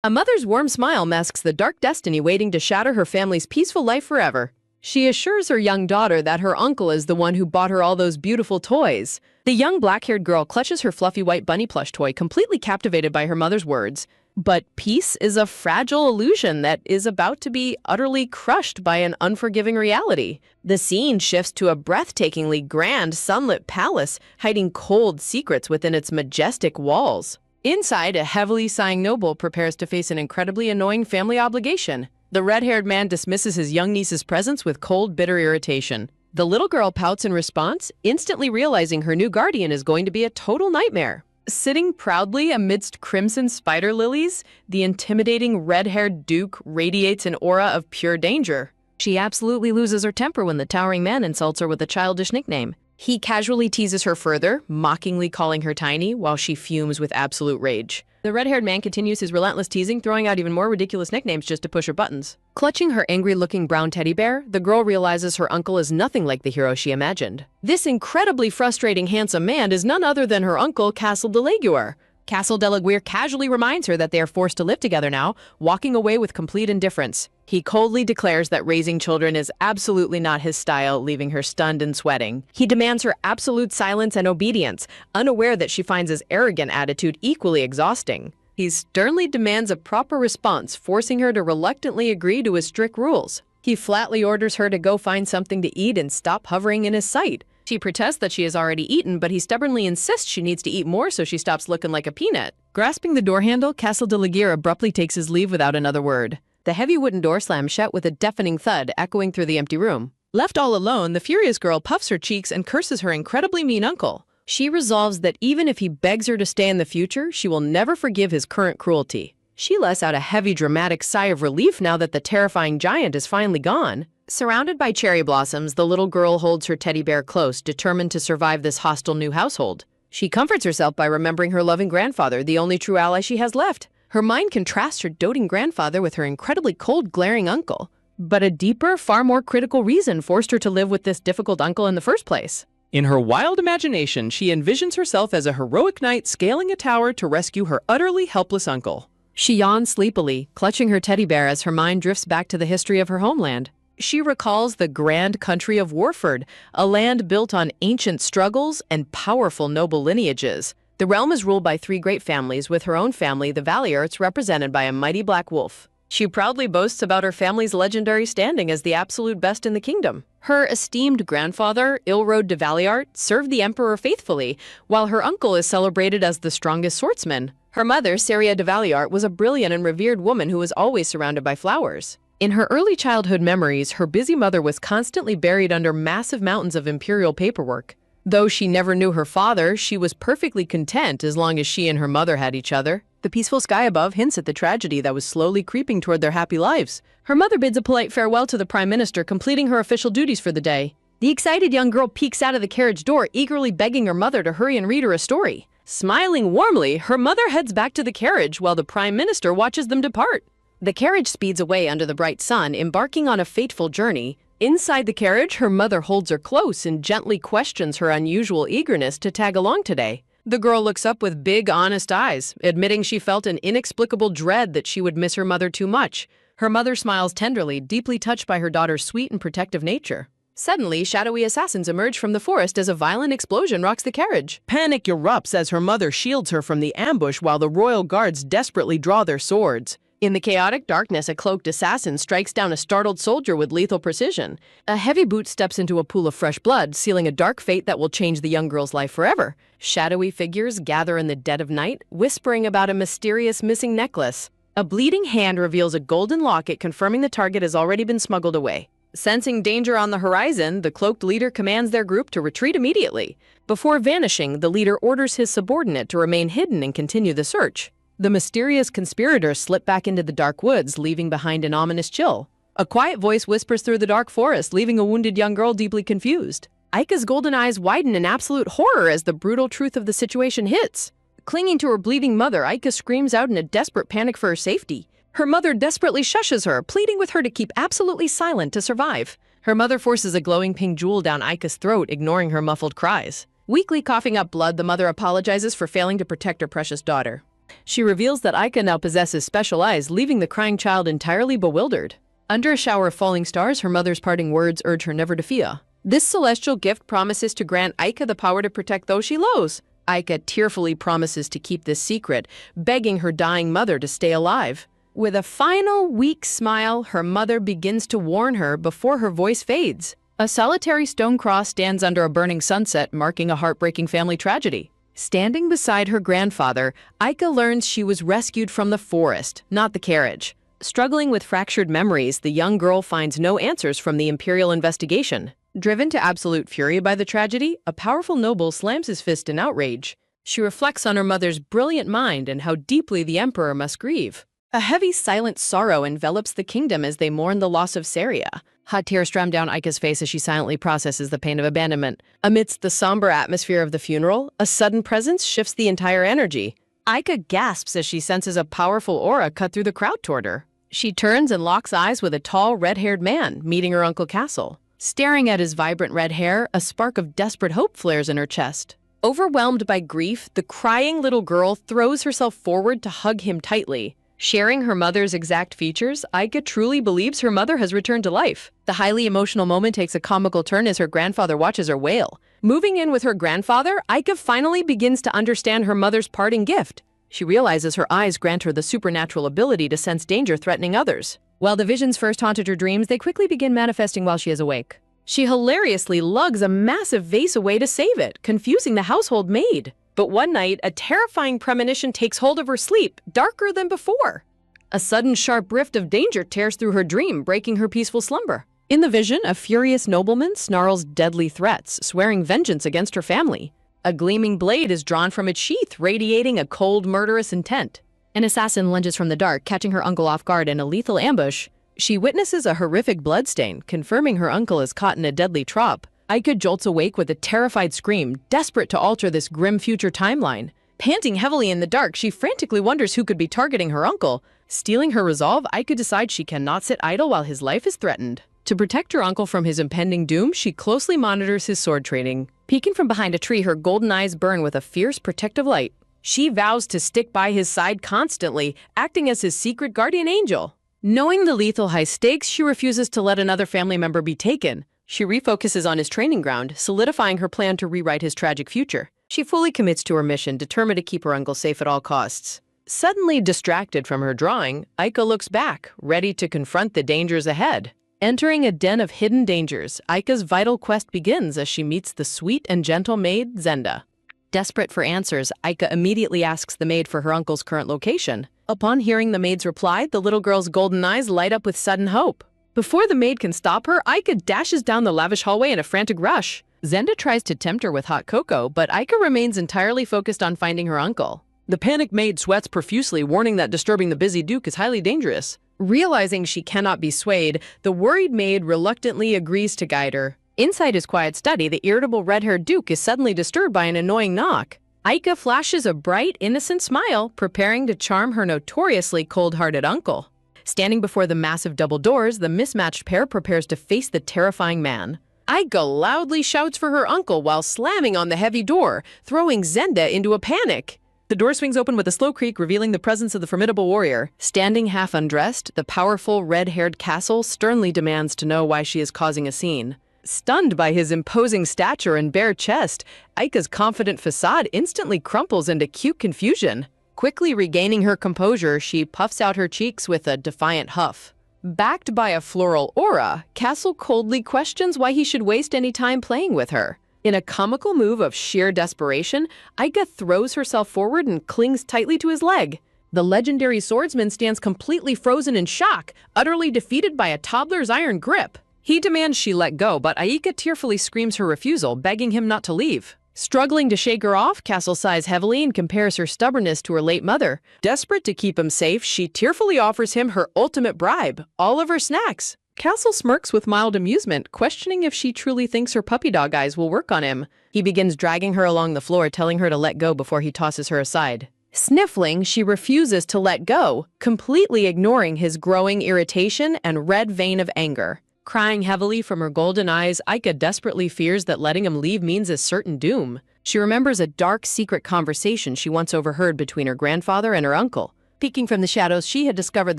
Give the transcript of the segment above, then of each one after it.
A mother's warm smile masks the dark destiny waiting to shatter her family's peaceful life forever. She assures her young daughter that her uncle is the one who bought her all those beautiful toys. The young black-haired girl clutches her fluffy white bunny plush toy, completely captivated by her mother's words. But peace is a fragile illusion that is about to be utterly crushed by an unforgiving reality. The scene shifts to a breathtakingly grand sunlit palace, hiding cold secrets within its majestic walls. Inside, a heavily sighing noble prepares to face an incredibly annoying family obligation. The red-haired man dismisses his young niece's presence with cold, bitter irritation. The little girl pouts in response, instantly realizing her new guardian is going to be a total nightmare. Sitting proudly amidst crimson spider lilies, the intimidating red-haired duke radiates an aura of pure danger. She absolutely loses her temper when the towering man insults her with a childish nickname. He casually teases her further, mockingly calling her tiny, while she fumes with absolute rage. The red-haired man continues his relentless teasing, throwing out even more ridiculous nicknames just to push her buttons. Clutching her angry-looking brown teddy bear, the girl realizes her uncle is nothing like the hero she imagined. This incredibly frustrating handsome man is none other than her uncle, Castle de Laguerre. Castle de Laguerre casually reminds her that they are forced to live together now, walking away with complete indifference. He coldly declares that raising children is absolutely not his style, leaving her stunned and sweating. He demands her absolute silence and obedience, unaware that she finds his arrogant attitude equally exhausting. He sternly demands a proper response, forcing her to reluctantly agree to his strict rules. He flatly orders her to go find something to eat and stop hovering in his sight. She protests that she has already eaten, but he stubbornly insists she needs to eat more so she stops looking like a peanut. Grasping the door handle, Castle de Laguerre abruptly takes his leave without another word. The heavy wooden door slams shut with a deafening thud, echoing through the empty room. Left all alone, the furious girl puffs her cheeks and curses her incredibly mean uncle. She resolves that even if he begs her to stay in the future, she will never forgive his current cruelty. She lets out a heavy, dramatic sigh of relief now that the terrifying giant is finally gone. Surrounded by cherry blossoms, the little girl holds her teddy bear close, determined to survive this hostile new household. She comforts herself by remembering her loving grandfather, the only true ally she has left. Her mind contrasts her doting grandfather with her incredibly cold, glaring uncle. But a deeper, far more critical reason forced her to live with this difficult uncle in the first place. In her wild imagination, she envisions herself as a heroic knight scaling a tower to rescue her utterly helpless uncle. She yawns sleepily, clutching her teddy bear as her mind drifts back to the history of her homeland. She recalls the grand country of Warford, a land built on ancient struggles and powerful noble lineages. The realm is ruled by three great families, with her own family, the Valliarts, represented by a mighty black wolf. She proudly boasts about her family's legendary standing as the absolute best in the kingdom. Her esteemed grandfather, Ilrode de Valliart, served the emperor faithfully, while her uncle is celebrated as the strongest swordsman. Her mother, Seria de Valliart, was a brilliant and revered woman who was always surrounded by flowers. In her early childhood memories, her busy mother was constantly buried under massive mountains of imperial paperwork. Though she never knew her father, she was perfectly content as long as she and her mother had each other. The peaceful sky above hints at the tragedy that was slowly creeping toward their happy lives. Her mother bids a polite farewell to the Prime Minister, completing her official duties for the day. The excited young girl peeks out of the carriage door, eagerly begging her mother to hurry and read her a story. Smiling warmly, her mother heads back to the carriage while the Prime Minister watches them depart. The carriage speeds away under the bright sun, embarking on a fateful journey. Inside the carriage, her mother holds her close and gently questions her unusual eagerness to tag along today. The girl looks up with big, honest eyes, admitting she felt an inexplicable dread that she would miss her mother too much. Her mother smiles tenderly, deeply touched by her daughter's sweet and protective nature. Suddenly, shadowy assassins emerge from the forest as a violent explosion rocks the carriage. Panic erupts as her mother shields her from the ambush while the royal guards desperately draw their swords. In the chaotic darkness, a cloaked assassin strikes down a startled soldier with lethal precision. A heavy boot steps into a pool of fresh blood, sealing a dark fate that will change the young girl's life forever. Shadowy figures gather in the dead of night, whispering about a mysterious missing necklace. A bleeding hand reveals a golden locket, confirming the target has already been smuggled away. Sensing danger on the horizon, the cloaked leader commands their group to retreat immediately. Before vanishing, the leader orders his subordinate to remain hidden and continue the search. The mysterious conspirators slip back into the dark woods, leaving behind an ominous chill. A quiet voice whispers through the dark forest, leaving a wounded young girl deeply confused. Aika's golden eyes widen in absolute horror as the brutal truth of the situation hits. Clinging to her bleeding mother, Aika screams out in a desperate panic for her safety. Her mother desperately shushes her, pleading with her to keep absolutely silent to survive. Her mother forces a glowing pink jewel down Aika's throat, ignoring her muffled cries. Weakly coughing up blood, the mother apologizes for failing to protect her precious daughter. She reveals that Aika now possesses special eyes, leaving the crying child entirely bewildered. Under a shower of falling stars, her mother's parting words urge her never to fear. This celestial gift promises to grant Aika the power to protect those she loves. Aika tearfully promises to keep this secret, begging her dying mother to stay alive. With a final, weak smile, her mother begins to warn her before her voice fades. A solitary stone cross stands under a burning sunset, marking a heartbreaking family tragedy. Standing beside her grandfather, Aika learns she was rescued from the forest, not the carriage. Struggling with fractured memories, the young girl finds no answers from the imperial investigation. Driven to absolute fury by the tragedy, a powerful noble slams his fist in outrage. She reflects on her mother's brilliant mind and how deeply the emperor must grieve. A heavy, silent sorrow envelops the kingdom as they mourn the loss of Saria. Hot tears stream down Aika's face as she silently processes the pain of abandonment. Amidst the somber atmosphere of the funeral, a sudden presence shifts the entire energy. Aika gasps as she senses a powerful aura cut through the crowd toward her. She turns and locks eyes with a tall, red-haired man, meeting her Uncle Castle. Staring at his vibrant red hair, a spark of desperate hope flares in her chest. Overwhelmed by grief, the crying little girl throws herself forward to hug him tightly. Sharing her mother's exact features, Aika truly believes her mother has returned to life. The highly emotional moment takes a comical turn as her grandfather watches her wail. Moving in with her grandfather, Aika finally begins to understand her mother's parting gift. She realizes her eyes grant her the supernatural ability to sense danger threatening others. While the visions first haunted her dreams, they quickly begin manifesting while she is awake. She hilariously lugs a massive vase away to save it, confusing the household maid. But one night, a terrifying premonition takes hold of her sleep, darker than before. A sudden sharp rift of danger tears through her dream, breaking her peaceful slumber. In the vision, a furious nobleman snarls deadly threats, swearing vengeance against her family. A gleaming blade is drawn from its sheath, radiating a cold, murderous intent. An assassin lunges from the dark, catching her uncle off guard in a lethal ambush. She witnesses a horrific bloodstain, confirming her uncle is caught in a deadly trap. Aika jolts awake with a terrified scream, desperate to alter this grim future timeline. Panting heavily in the dark, she frantically wonders who could be targeting her uncle. Stealing her resolve, Aika decides she cannot sit idle while his life is threatened. To protect her uncle from his impending doom, she closely monitors his sword training. Peeking from behind a tree, her golden eyes burn with a fierce, protective light. She vows to stick by his side constantly, acting as his secret guardian angel. Knowing the lethal high stakes, she refuses to let another family member be taken. She refocuses on his training ground, solidifying her plan to rewrite his tragic future. She fully commits to her mission, determined to keep her uncle safe at all costs. Suddenly distracted from her drawing, Aika looks back, ready to confront the dangers ahead. Entering a den of hidden dangers, Aika's vital quest begins as she meets the sweet and gentle maid, Zenda. Desperate for answers, Aika immediately asks the maid for her uncle's current location. Upon hearing the maid's reply, the little girl's golden eyes light up with sudden hope. Before the maid can stop her, Aika dashes down the lavish hallway in a frantic rush. Zenda tries to tempt her with hot cocoa, but Aika remains entirely focused on finding her uncle. The panicked maid sweats profusely, warning that disturbing the busy duke is highly dangerous. Realizing she cannot be swayed, the worried maid reluctantly agrees to guide her. Inside his quiet study, the irritable red-haired duke is suddenly disturbed by an annoying knock. Aika flashes a bright, innocent smile, preparing to charm her notoriously cold-hearted uncle. Standing before the massive double doors, the mismatched pair prepares to face the terrifying man. Aika loudly shouts for her uncle while slamming on the heavy door, throwing Zenda into a panic. The door swings open with a slow creak, revealing the presence of the formidable warrior. Standing half undressed, the powerful red-haired Castle sternly demands to know why she is causing a scene. Stunned by his imposing stature and bare chest, Aika's confident facade instantly crumples into cute confusion. Quickly regaining her composure, she puffs out her cheeks with a defiant huff. Backed by a floral aura, Castle coldly questions why he should waste any time playing with her. In a comical move of sheer desperation, Aika throws herself forward and clings tightly to his leg. The legendary swordsman stands completely frozen in shock, utterly defeated by a toddler's iron grip. He demands she let go, but Aika tearfully screams her refusal, begging him not to leave. Struggling to shake her off, Castle sighs heavily and compares her stubbornness to her late mother. Desperate to keep him safe, she tearfully offers him her ultimate bribe, all of her snacks. Castle smirks with mild amusement, questioning if she truly thinks her puppy dog eyes will work on him. He begins dragging her along the floor, telling her to let go before he tosses her aside. Sniffling, she refuses to let go, completely ignoring his growing irritation and red vein of anger. Crying heavily from her golden eyes, Aika desperately fears that letting him leave means a certain doom. She remembers a dark, secret conversation she once overheard between her grandfather and her uncle. Peeking from the shadows, she had discovered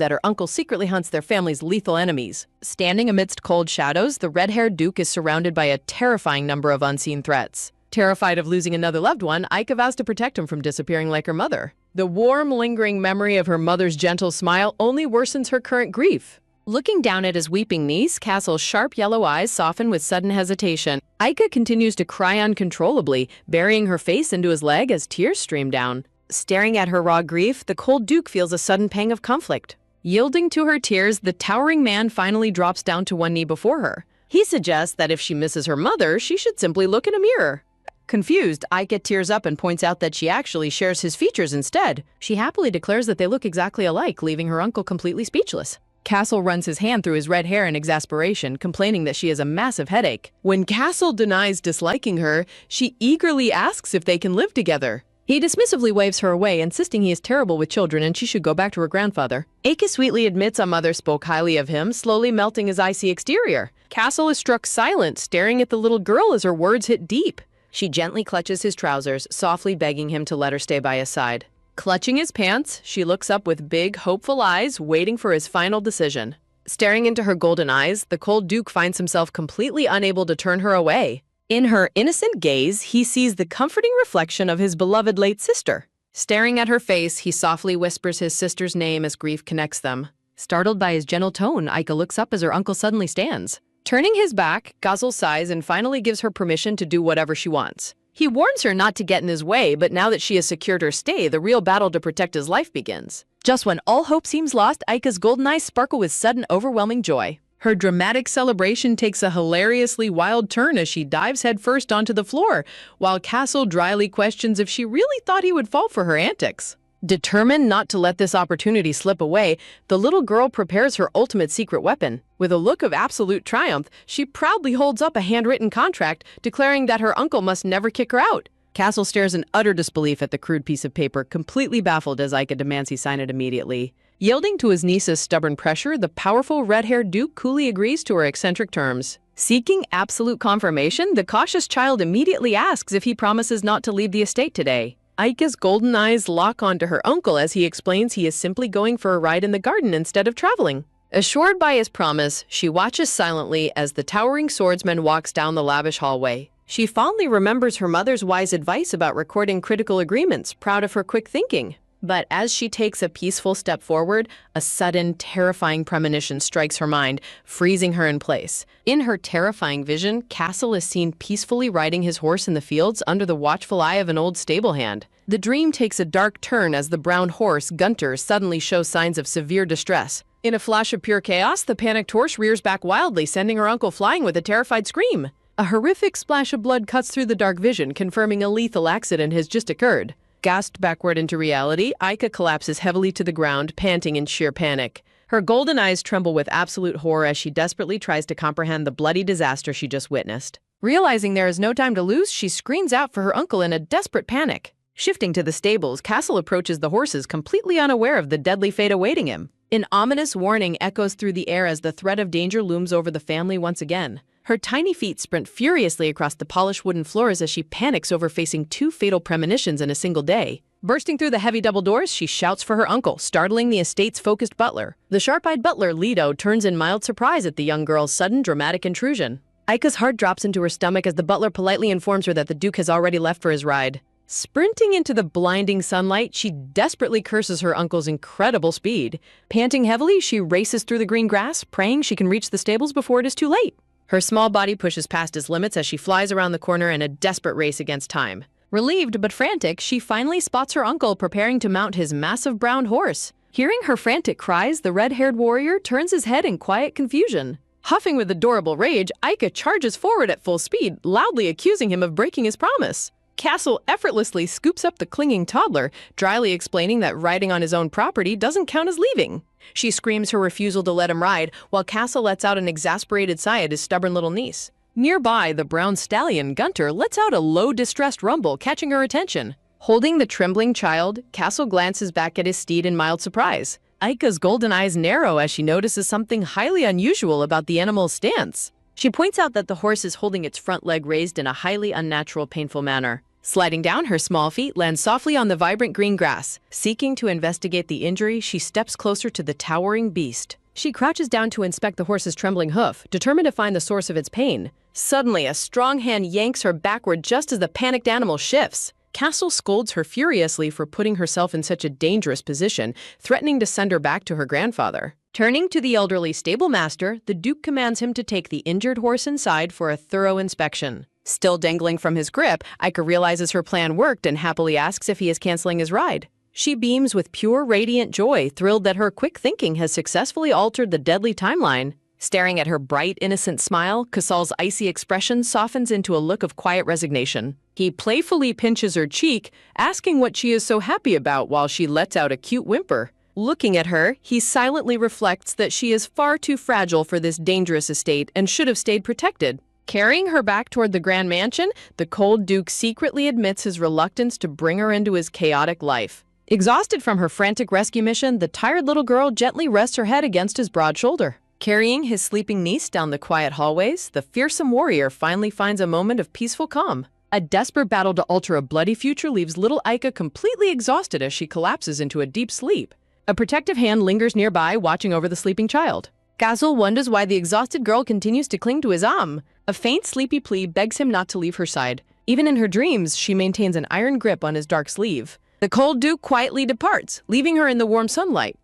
that her uncle secretly hunts their family's lethal enemies. Standing amidst cold shadows, the red-haired Duke is surrounded by a terrifying number of unseen threats. Terrified of losing another loved one, Aika vows to protect him from disappearing like her mother. The warm, lingering memory of her mother's gentle smile only worsens her current grief. Looking down at his weeping niece, Castle's sharp yellow eyes soften with sudden hesitation. Aika continues to cry uncontrollably, burying her face into his leg as tears stream down. Staring at her raw grief, the cold Duke feels a sudden pang of conflict. Yielding to her tears, the towering man finally drops down to one knee before her. He suggests that if she misses her mother, she should simply look in a mirror. Confused, Aika tears up and points out that she actually shares his features instead. She happily declares that they look exactly alike, leaving her uncle completely speechless. Castle runs his hand through his red hair in exasperation, complaining that she has a massive headache. When Castle denies disliking her, she eagerly asks if they can live together. He dismissively waves her away, insisting he is terrible with children and she should go back to her grandfather. Aika sweetly admits a mother spoke highly of him, slowly melting his icy exterior. Castle is struck silent, staring at the little girl as her words hit deep. She gently clutches his trousers, softly begging him to let her stay by his side. Clutching his pants, she looks up with big, hopeful eyes, waiting for his final decision. Staring into her golden eyes, the cold Duke finds himself completely unable to turn her away. In her innocent gaze, he sees the comforting reflection of his beloved late sister. Staring at her face, he softly whispers his sister's name as grief connects them. Startled by his gentle tone, Aika looks up as her uncle suddenly stands. Turning his back, Ghazal sighs and finally gives her permission to do whatever she wants. He warns her not to get in his way, but now that she has secured her stay, the real battle to protect his life begins. Just when all hope seems lost, Aika's golden eyes sparkle with sudden, overwhelming joy. Her dramatic celebration takes a hilariously wild turn as she dives headfirst onto the floor, while Castle dryly questions if she really thought he would fall for her antics. Determined not to let this opportunity slip away, the little girl prepares her ultimate secret weapon. With a look of absolute triumph, she proudly holds up a handwritten contract, declaring that her uncle must never kick her out. Castle stares in utter disbelief at the crude piece of paper, completely baffled as Aika demands he sign it immediately. Yielding to his niece's stubborn pressure, the powerful red-haired Duke coolly agrees to her eccentric terms. Seeking absolute confirmation, the cautious child immediately asks if he promises not to leave the estate today. Aika's golden eyes lock onto her uncle as he explains he is simply going for a ride in the garden instead of traveling. Assured by his promise, she watches silently as the towering swordsman walks down the lavish hallway. She fondly remembers her mother's wise advice about recording critical agreements, proud of her quick thinking. But as she takes a peaceful step forward, a sudden, terrifying premonition strikes her mind, freezing her in place. In her terrifying vision, Castle is seen peacefully riding his horse in the fields under the watchful eye of an old stable hand. The dream takes a dark turn as the brown horse, Gunter, suddenly shows signs of severe distress. In a flash of pure chaos, the panicked horse rears back wildly, sending her uncle flying with a terrified scream. A horrific splash of blood cuts through the dark vision, confirming a lethal accident has just occurred. Gasped backward into reality, Aika collapses heavily to the ground, panting in sheer panic. Her golden eyes tremble with absolute horror as she desperately tries to comprehend the bloody disaster she just witnessed. Realizing there is no time to lose, she screams out for her uncle in a desperate panic. Shifting to the stables, Castle approaches the horses, completely unaware of the deadly fate awaiting him. An ominous warning echoes through the air as the threat of danger looms over the family once again. Her tiny feet sprint furiously across the polished wooden floors as she panics over facing 2 fatal premonitions in a single day. Bursting through the heavy double doors, she shouts for her uncle, startling the estate's focused butler. The sharp-eyed butler, Lido, turns in mild surprise at the young girl's sudden dramatic intrusion. Aika's heart drops into her stomach as the butler politely informs her that the Duke has already left for his ride. Sprinting into the blinding sunlight, she desperately curses her uncle's incredible speed. Panting heavily, she races through the green grass, praying she can reach the stables before it is too late. Her small body pushes past his limits as she flies around the corner in a desperate race against time. Relieved but frantic, she finally spots her uncle preparing to mount his massive brown horse. Hearing her frantic cries, the red-haired warrior turns his head in quiet confusion. Huffing with adorable rage, Aika charges forward at full speed, loudly accusing him of breaking his promise. Castle effortlessly scoops up the clinging toddler, dryly explaining that riding on his own property doesn't count as leaving. She screams her refusal to let him ride, while Castle lets out an exasperated sigh at his stubborn little niece. Nearby, the brown stallion, Gunter, lets out a low, distressed rumble, catching her attention. Holding the trembling child, Castle glances back at his steed in mild surprise. Aika's golden eyes narrow as she notices something highly unusual about the animal's stance. She points out that the horse is holding its front leg raised in a highly unnatural, painful manner. Sliding down, her small feet land softly on the vibrant green grass. Seeking to investigate the injury, she steps closer to the towering beast. She crouches down to inspect the horse's trembling hoof, determined to find the source of its pain. Suddenly, a strong hand yanks her backward just as the panicked animal shifts. Castle scolds her furiously for putting herself in such a dangerous position, threatening to send her back to her grandfather. Turning to the elderly stable master, the Duke commands him to take the injured horse inside for a thorough inspection. Still dangling from his grip, Aika realizes her plan worked and happily asks if he is canceling his ride. She beams with pure radiant joy, thrilled that her quick thinking has successfully altered the deadly timeline. Staring at her bright, innocent smile, Kasal's icy expression softens into a look of quiet resignation. He playfully pinches her cheek, asking what she is so happy about while she lets out a cute whimper. Looking at her, he silently reflects that she is far too fragile for this dangerous estate and should have stayed protected. Carrying her back toward the Grand Mansion, the cold Duke secretly admits his reluctance to bring her into his chaotic life. Exhausted from her frantic rescue mission, the tired little girl gently rests her head against his broad shoulder. Carrying his sleeping niece down the quiet hallways, the fearsome warrior finally finds a moment of peaceful calm. A desperate battle to alter a bloody future leaves little Aika completely exhausted as she collapses into a deep sleep. A protective hand lingers nearby, watching over the sleeping child. Castle wonders why the exhausted girl continues to cling to his arm. A faint, sleepy plea begs him not to leave her side. Even in her dreams, she maintains an iron grip on his dark sleeve. The cold Duke quietly departs, leaving her in the warm sunlight.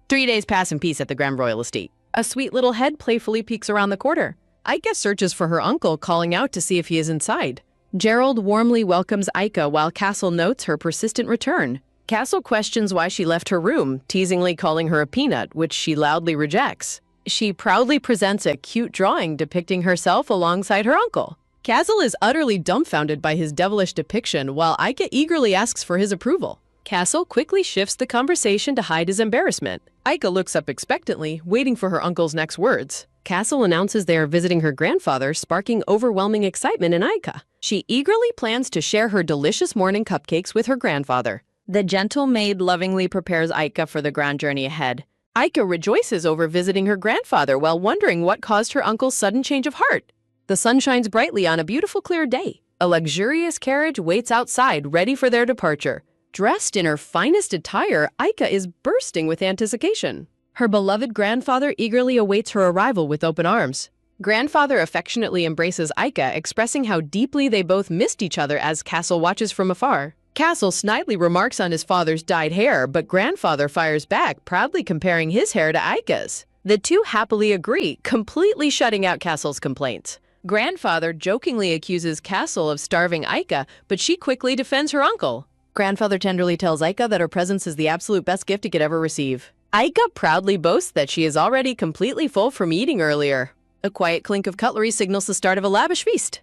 3 days pass in peace at the Grand Royal Estate. A sweet little head playfully peeks around the corner. Aika searches for her uncle, calling out to see if he is inside. Gerald warmly welcomes Aika while Castle notes her persistent return. Castle questions why she left her room, teasingly calling her a peanut, which she loudly rejects. She proudly presents a cute drawing depicting herself alongside her uncle. Castle is utterly dumbfounded by his devilish depiction, while Aika eagerly asks for his approval. Castle quickly shifts the conversation to hide his embarrassment. Aika looks up expectantly, waiting for her uncle's next words. Castle announces they are visiting her grandfather, sparking overwhelming excitement in Aika. She eagerly plans to share her delicious morning cupcakes with her grandfather. The gentle maid lovingly prepares Aika for the grand journey ahead. Aika rejoices over visiting her grandfather while wondering what caused her uncle's sudden change of heart. The sun shines brightly on a beautiful clear day. A luxurious carriage waits outside, ready for their departure. Dressed in her finest attire, Aika is bursting with anticipation. Her beloved grandfather eagerly awaits her arrival with open arms. Grandfather affectionately embraces Aika, expressing how deeply they both missed each other as Castle watches from afar. Castle snidely remarks on his father's dyed hair, but grandfather fires back, proudly comparing his hair to Aika's. The two happily agree, completely shutting out Castle's complaints. Grandfather jokingly accuses Castle of starving Aika, but she quickly defends her uncle. Grandfather tenderly tells Aika that her presence is the absolute best gift he could ever receive. Aika proudly boasts that she is already completely full from eating earlier. A quiet clink of cutlery signals the start of a lavish feast.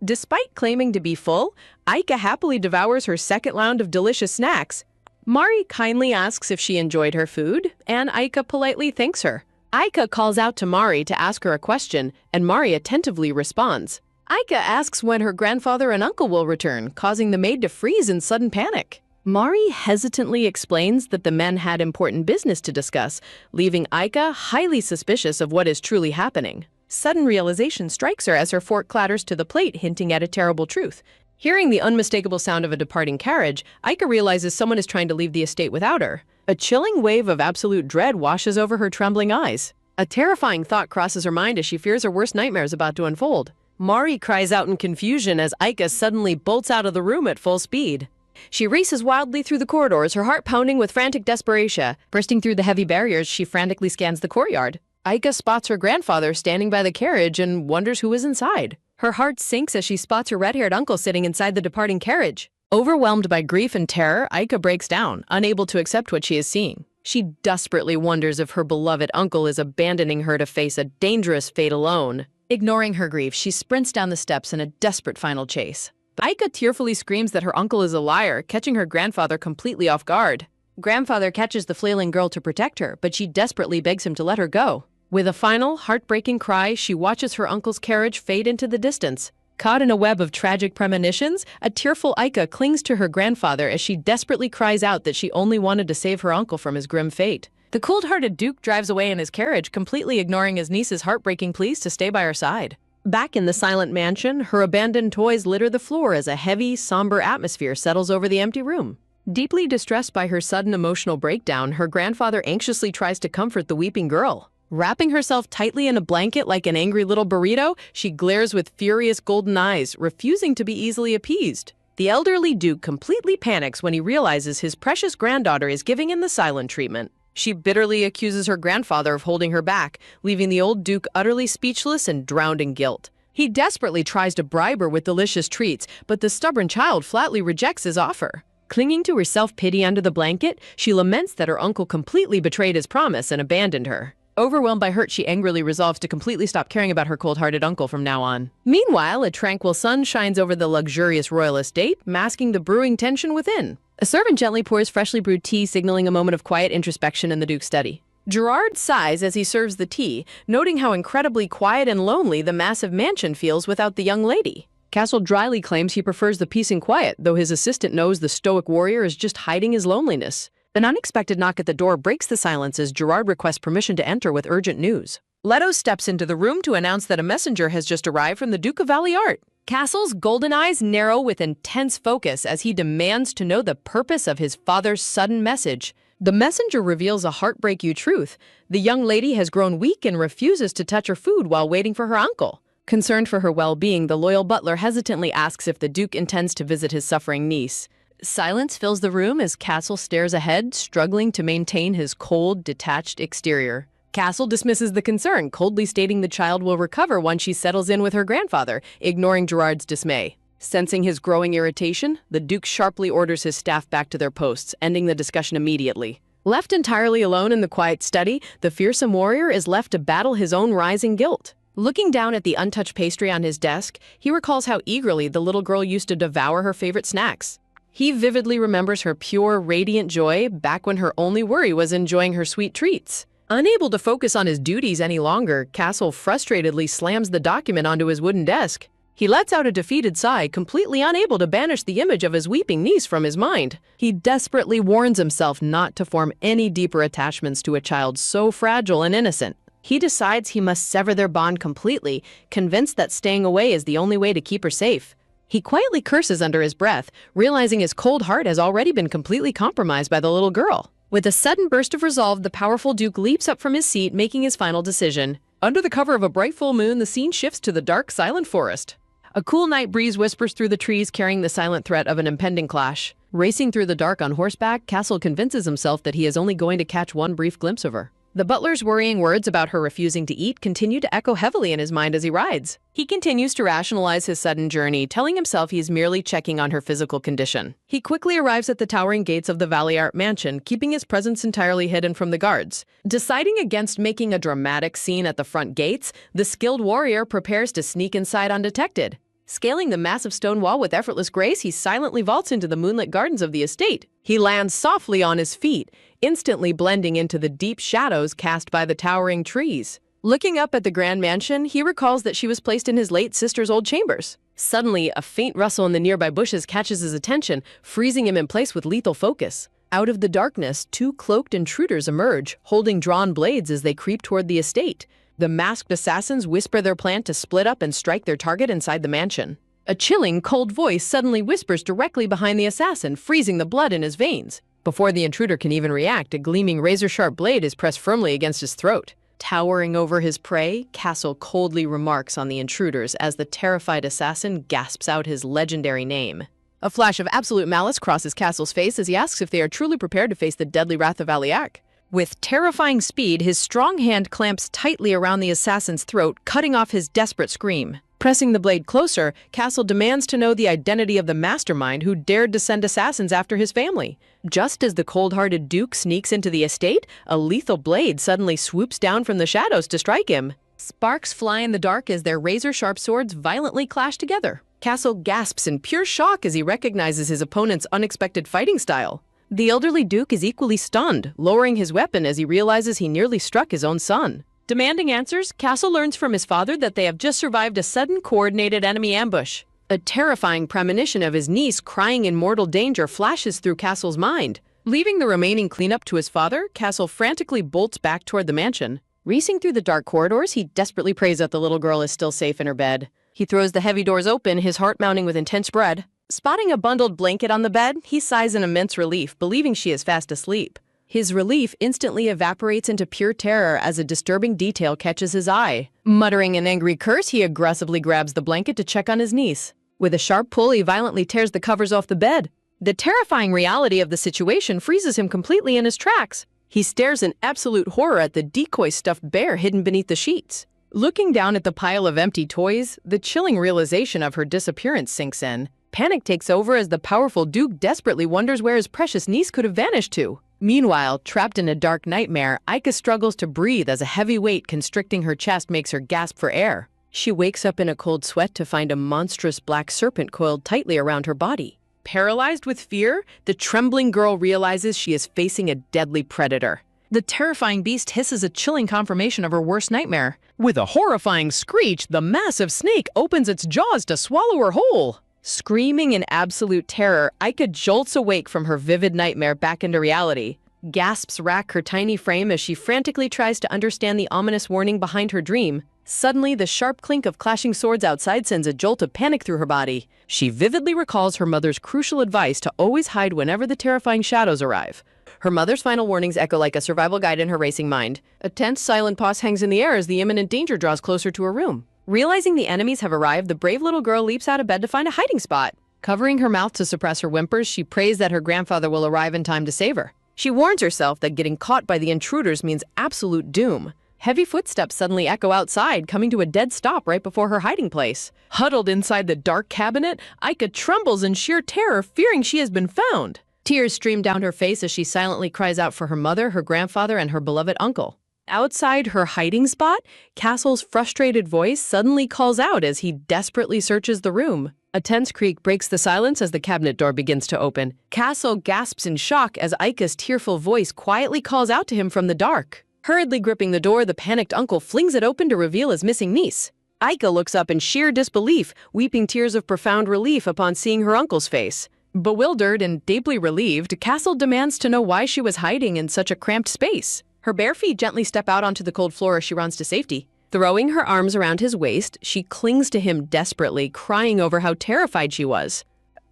Despite claiming to be full, Aika happily devours her second round of delicious snacks. Mari kindly asks if she enjoyed her food, and Aika politely thanks her. Aika calls out to Mari to ask her a question, and Mari attentively responds. Aika asks when her grandfather and uncle will return, causing the maid to freeze in sudden panic. Mari hesitantly explains that the men had important business to discuss, leaving Aika highly suspicious of what is truly happening. Sudden realization strikes her as her fork clatters to the plate, hinting at a terrible truth. Hearing the unmistakable sound of a departing carriage, Aika realizes someone is trying to leave the estate without her. A chilling wave of absolute dread washes over her trembling eyes. A terrifying thought crosses her mind as she fears her worst nightmare is about to unfold. Mari cries out in confusion as Aika suddenly bolts out of the room at full speed. She races wildly through the corridors, her heart pounding with frantic desperation. Bursting through the heavy barriers, she frantically scans the courtyard. Aika spots her grandfather standing by the carriage and wonders who is inside. Her heart sinks as she spots her red-haired uncle sitting inside the departing carriage. Overwhelmed by grief and terror, Aika breaks down, unable to accept what she is seeing. She desperately wonders if her beloved uncle is abandoning her to face a dangerous fate alone. Ignoring her grief, she sprints down the steps in a desperate final chase. Aika tearfully screams that her uncle is a liar, catching her grandfather completely off guard. Grandfather catches the flailing girl to protect her, but she desperately begs him to let her go. With a final, heartbreaking cry, she watches her uncle's carriage fade into the distance. Caught in a web of tragic premonitions, a tearful Aika clings to her grandfather as she desperately cries out that she only wanted to save her uncle from his grim fate. The cold-hearted Duke drives away in his carriage, completely ignoring his niece's heartbreaking pleas to stay by her side. Back in the silent mansion, her abandoned toys litter the floor as a heavy, somber atmosphere settles over the empty room. Deeply distressed by her sudden emotional breakdown, her grandfather anxiously tries to comfort the weeping girl. Wrapping herself tightly in a blanket like an angry little burrito, she glares with furious golden eyes, refusing to be easily appeased. The elderly Duke completely panics when he realizes his precious granddaughter is giving in the silent treatment. She bitterly accuses her grandfather of holding her back, leaving the old Duke utterly speechless and drowned in guilt. He desperately tries to bribe her with delicious treats, but the stubborn child flatly rejects his offer. Clinging to her self-pity under the blanket, she laments that her uncle completely betrayed his promise and abandoned her. Overwhelmed by hurt, she angrily resolves to completely stop caring about her cold-hearted uncle from now on. Meanwhile, a tranquil sun shines over the luxurious royal estate, masking the brewing tension within. A servant gently pours freshly brewed tea, signaling a moment of quiet introspection in the Duke's study. Gerard sighs as he serves the tea, noting how incredibly quiet and lonely the massive mansion feels without the young lady. Castle dryly claims he prefers the peace and quiet, though his assistant knows the stoic warrior is just hiding his loneliness. An unexpected knock at the door breaks the silence as Gerard requests permission to enter with urgent news. Leto steps into the room to announce that a messenger has just arrived from the Duke of Valiart. Castle's golden eyes narrow with intense focus as he demands to know the purpose of his father's sudden message. The messenger reveals a heartbreaking truth. The young lady has grown weak and refuses to touch her food while waiting for her uncle. Concerned for her well-being, the loyal butler hesitantly asks if the Duke intends to visit his suffering niece. Silence fills the room as Castle stares ahead, struggling to maintain his cold, detached exterior. Castle dismisses the concern, coldly stating the child will recover once she settles in with her grandfather, ignoring Gerard's dismay. Sensing his growing irritation, the Duke sharply orders his staff back to their posts, ending the discussion immediately. Left entirely alone in the quiet study, the fearsome warrior is left to battle his own rising guilt. Looking down at the untouched pastry on his desk, he recalls how eagerly the little girl used to devour her favorite snacks. He vividly remembers her pure, radiant joy back when her only worry was enjoying her sweet treats. Unable to focus on his duties any longer, Castle frustratedly slams the document onto his wooden desk. He lets out a defeated sigh, completely unable to banish the image of his weeping niece from his mind. He desperately warns himself not to form any deeper attachments to a child so fragile and innocent. He decides he must sever their bond completely, convinced that staying away is the only way to keep her safe. He quietly curses under his breath, realizing his cold heart has already been completely compromised by the little girl. With a sudden burst of resolve, the powerful Duke leaps up from his seat, making his final decision. Under the cover of a bright full moon, the scene shifts to the dark, silent forest. A cool night breeze whispers through the trees, carrying the silent threat of an impending clash. Racing through the dark on horseback, Castle convinces himself that he is only going to catch one brief glimpse of her. The butler's worrying words about her refusing to eat continue to echo heavily in his mind as he rides. He continues to rationalize his sudden journey, telling himself he is merely checking on her physical condition. He quickly arrives at the towering gates of the Valiart mansion, keeping his presence entirely hidden from the guards. Deciding against making a dramatic scene at the front gates, the skilled warrior prepares to sneak inside undetected. Scaling the massive stone wall with effortless grace, he silently vaults into the moonlit gardens of the estate. He lands softly on his feet, instantly blending into the deep shadows cast by the towering trees. Looking up at the grand mansion, he recalls that she was placed in his late sister's old chambers. Suddenly, a faint rustle in the nearby bushes catches his attention, freezing him in place with lethal focus. Out of the darkness, two cloaked intruders emerge, holding drawn blades as they creep toward the estate. The masked assassins whisper their plan to split up and strike their target inside the mansion. A chilling, cold voice suddenly whispers directly behind the assassin, freezing the blood in his veins. Before the intruder can even react, a gleaming razor-sharp blade is pressed firmly against his throat. Towering over his prey, Castle coldly remarks on the intruders as the terrified assassin gasps out his legendary name. A flash of absolute malice crosses Castle's face as he asks if they are truly prepared to face the deadly wrath of Aliak. With terrifying speed, his strong hand clamps tightly around the assassin's throat, cutting off his desperate scream. Pressing the blade closer, Castle demands to know the identity of the mastermind who dared to send assassins after his family. Just as the cold-hearted Duke sneaks into the estate, a lethal blade suddenly swoops down from the shadows to strike him. Sparks fly in the dark as their razor-sharp swords violently clash together. Castle gasps in pure shock as he recognizes his opponent's unexpected fighting style. The elderly Duke is equally stunned, lowering his weapon as he realizes he nearly struck his own son. Demanding answers, Castle learns from his father that they have just survived a sudden coordinated enemy ambush. A terrifying premonition of his niece crying in mortal danger flashes through Castle's mind. Leaving the remaining cleanup to his father, Castle frantically bolts back toward the mansion. Racing through the dark corridors, he desperately prays that the little girl is still safe in her bed. He throws the heavy doors open, his heart mounting with intense dread. Spotting a bundled blanket on the bed, he sighs in immense relief, believing she is fast asleep. His relief instantly evaporates into pure terror as a disturbing detail catches his eye. Muttering an angry curse, he aggressively grabs the blanket to check on his niece. With a sharp pull, he violently tears the covers off the bed. The terrifying reality of the situation freezes him completely in his tracks. He stares in absolute horror at the decoy stuffed bear hidden beneath the sheets. Looking down at the pile of empty toys, the chilling realization of her disappearance sinks in. Panic takes over as the powerful Duke desperately wonders where his precious niece could have vanished to. Meanwhile, trapped in a dark nightmare, Aika struggles to breathe as a heavy weight constricting her chest makes her gasp for air. She wakes up in a cold sweat to find a monstrous black serpent coiled tightly around her body. Paralyzed with fear, the trembling girl realizes she is facing a deadly predator. The terrifying beast hisses a chilling confirmation of her worst nightmare. With a horrifying screech, the massive snake opens its jaws to swallow her whole. Screaming in absolute terror, Aika jolts awake from her vivid nightmare back into reality. Gasps rack her tiny frame as she frantically tries to understand the ominous warning behind her dream. Suddenly, the sharp clink of clashing swords outside sends a jolt of panic through her body. She vividly recalls her mother's crucial advice to always hide whenever the terrifying shadows arrive. Her mother's final warnings echo like a survival guide in her racing mind. A tense, silent pause hangs in the air as the imminent danger draws closer to her room. Realizing the enemies have arrived, the brave little girl leaps out of bed to find a hiding spot. Covering her mouth to suppress her whimpers, she prays that her grandfather will arrive in time to save her. She warns herself that getting caught by the intruders means absolute doom. Heavy footsteps suddenly echo outside, coming to a dead stop right before her hiding place. Huddled inside the dark cabinet, Aika trembles in sheer terror, fearing she has been found. Tears stream down her face as she silently cries out for her mother, her grandfather, and her beloved uncle. Outside her hiding spot, Castle's frustrated voice suddenly calls out as he desperately searches the room. A tense creak breaks the silence as the cabinet door begins to open. Castle gasps in shock as Aika's tearful voice quietly calls out to him from the dark. Hurriedly gripping the door, the panicked uncle flings it open to reveal his missing niece. Aika looks up in sheer disbelief, weeping tears of profound relief upon seeing her uncle's face. Bewildered and deeply relieved, Castle demands to know why she was hiding in such a cramped space. Her bare feet gently step out onto the cold floor as she runs to safety. Throwing her arms around his waist, she clings to him desperately, crying over how terrified she was.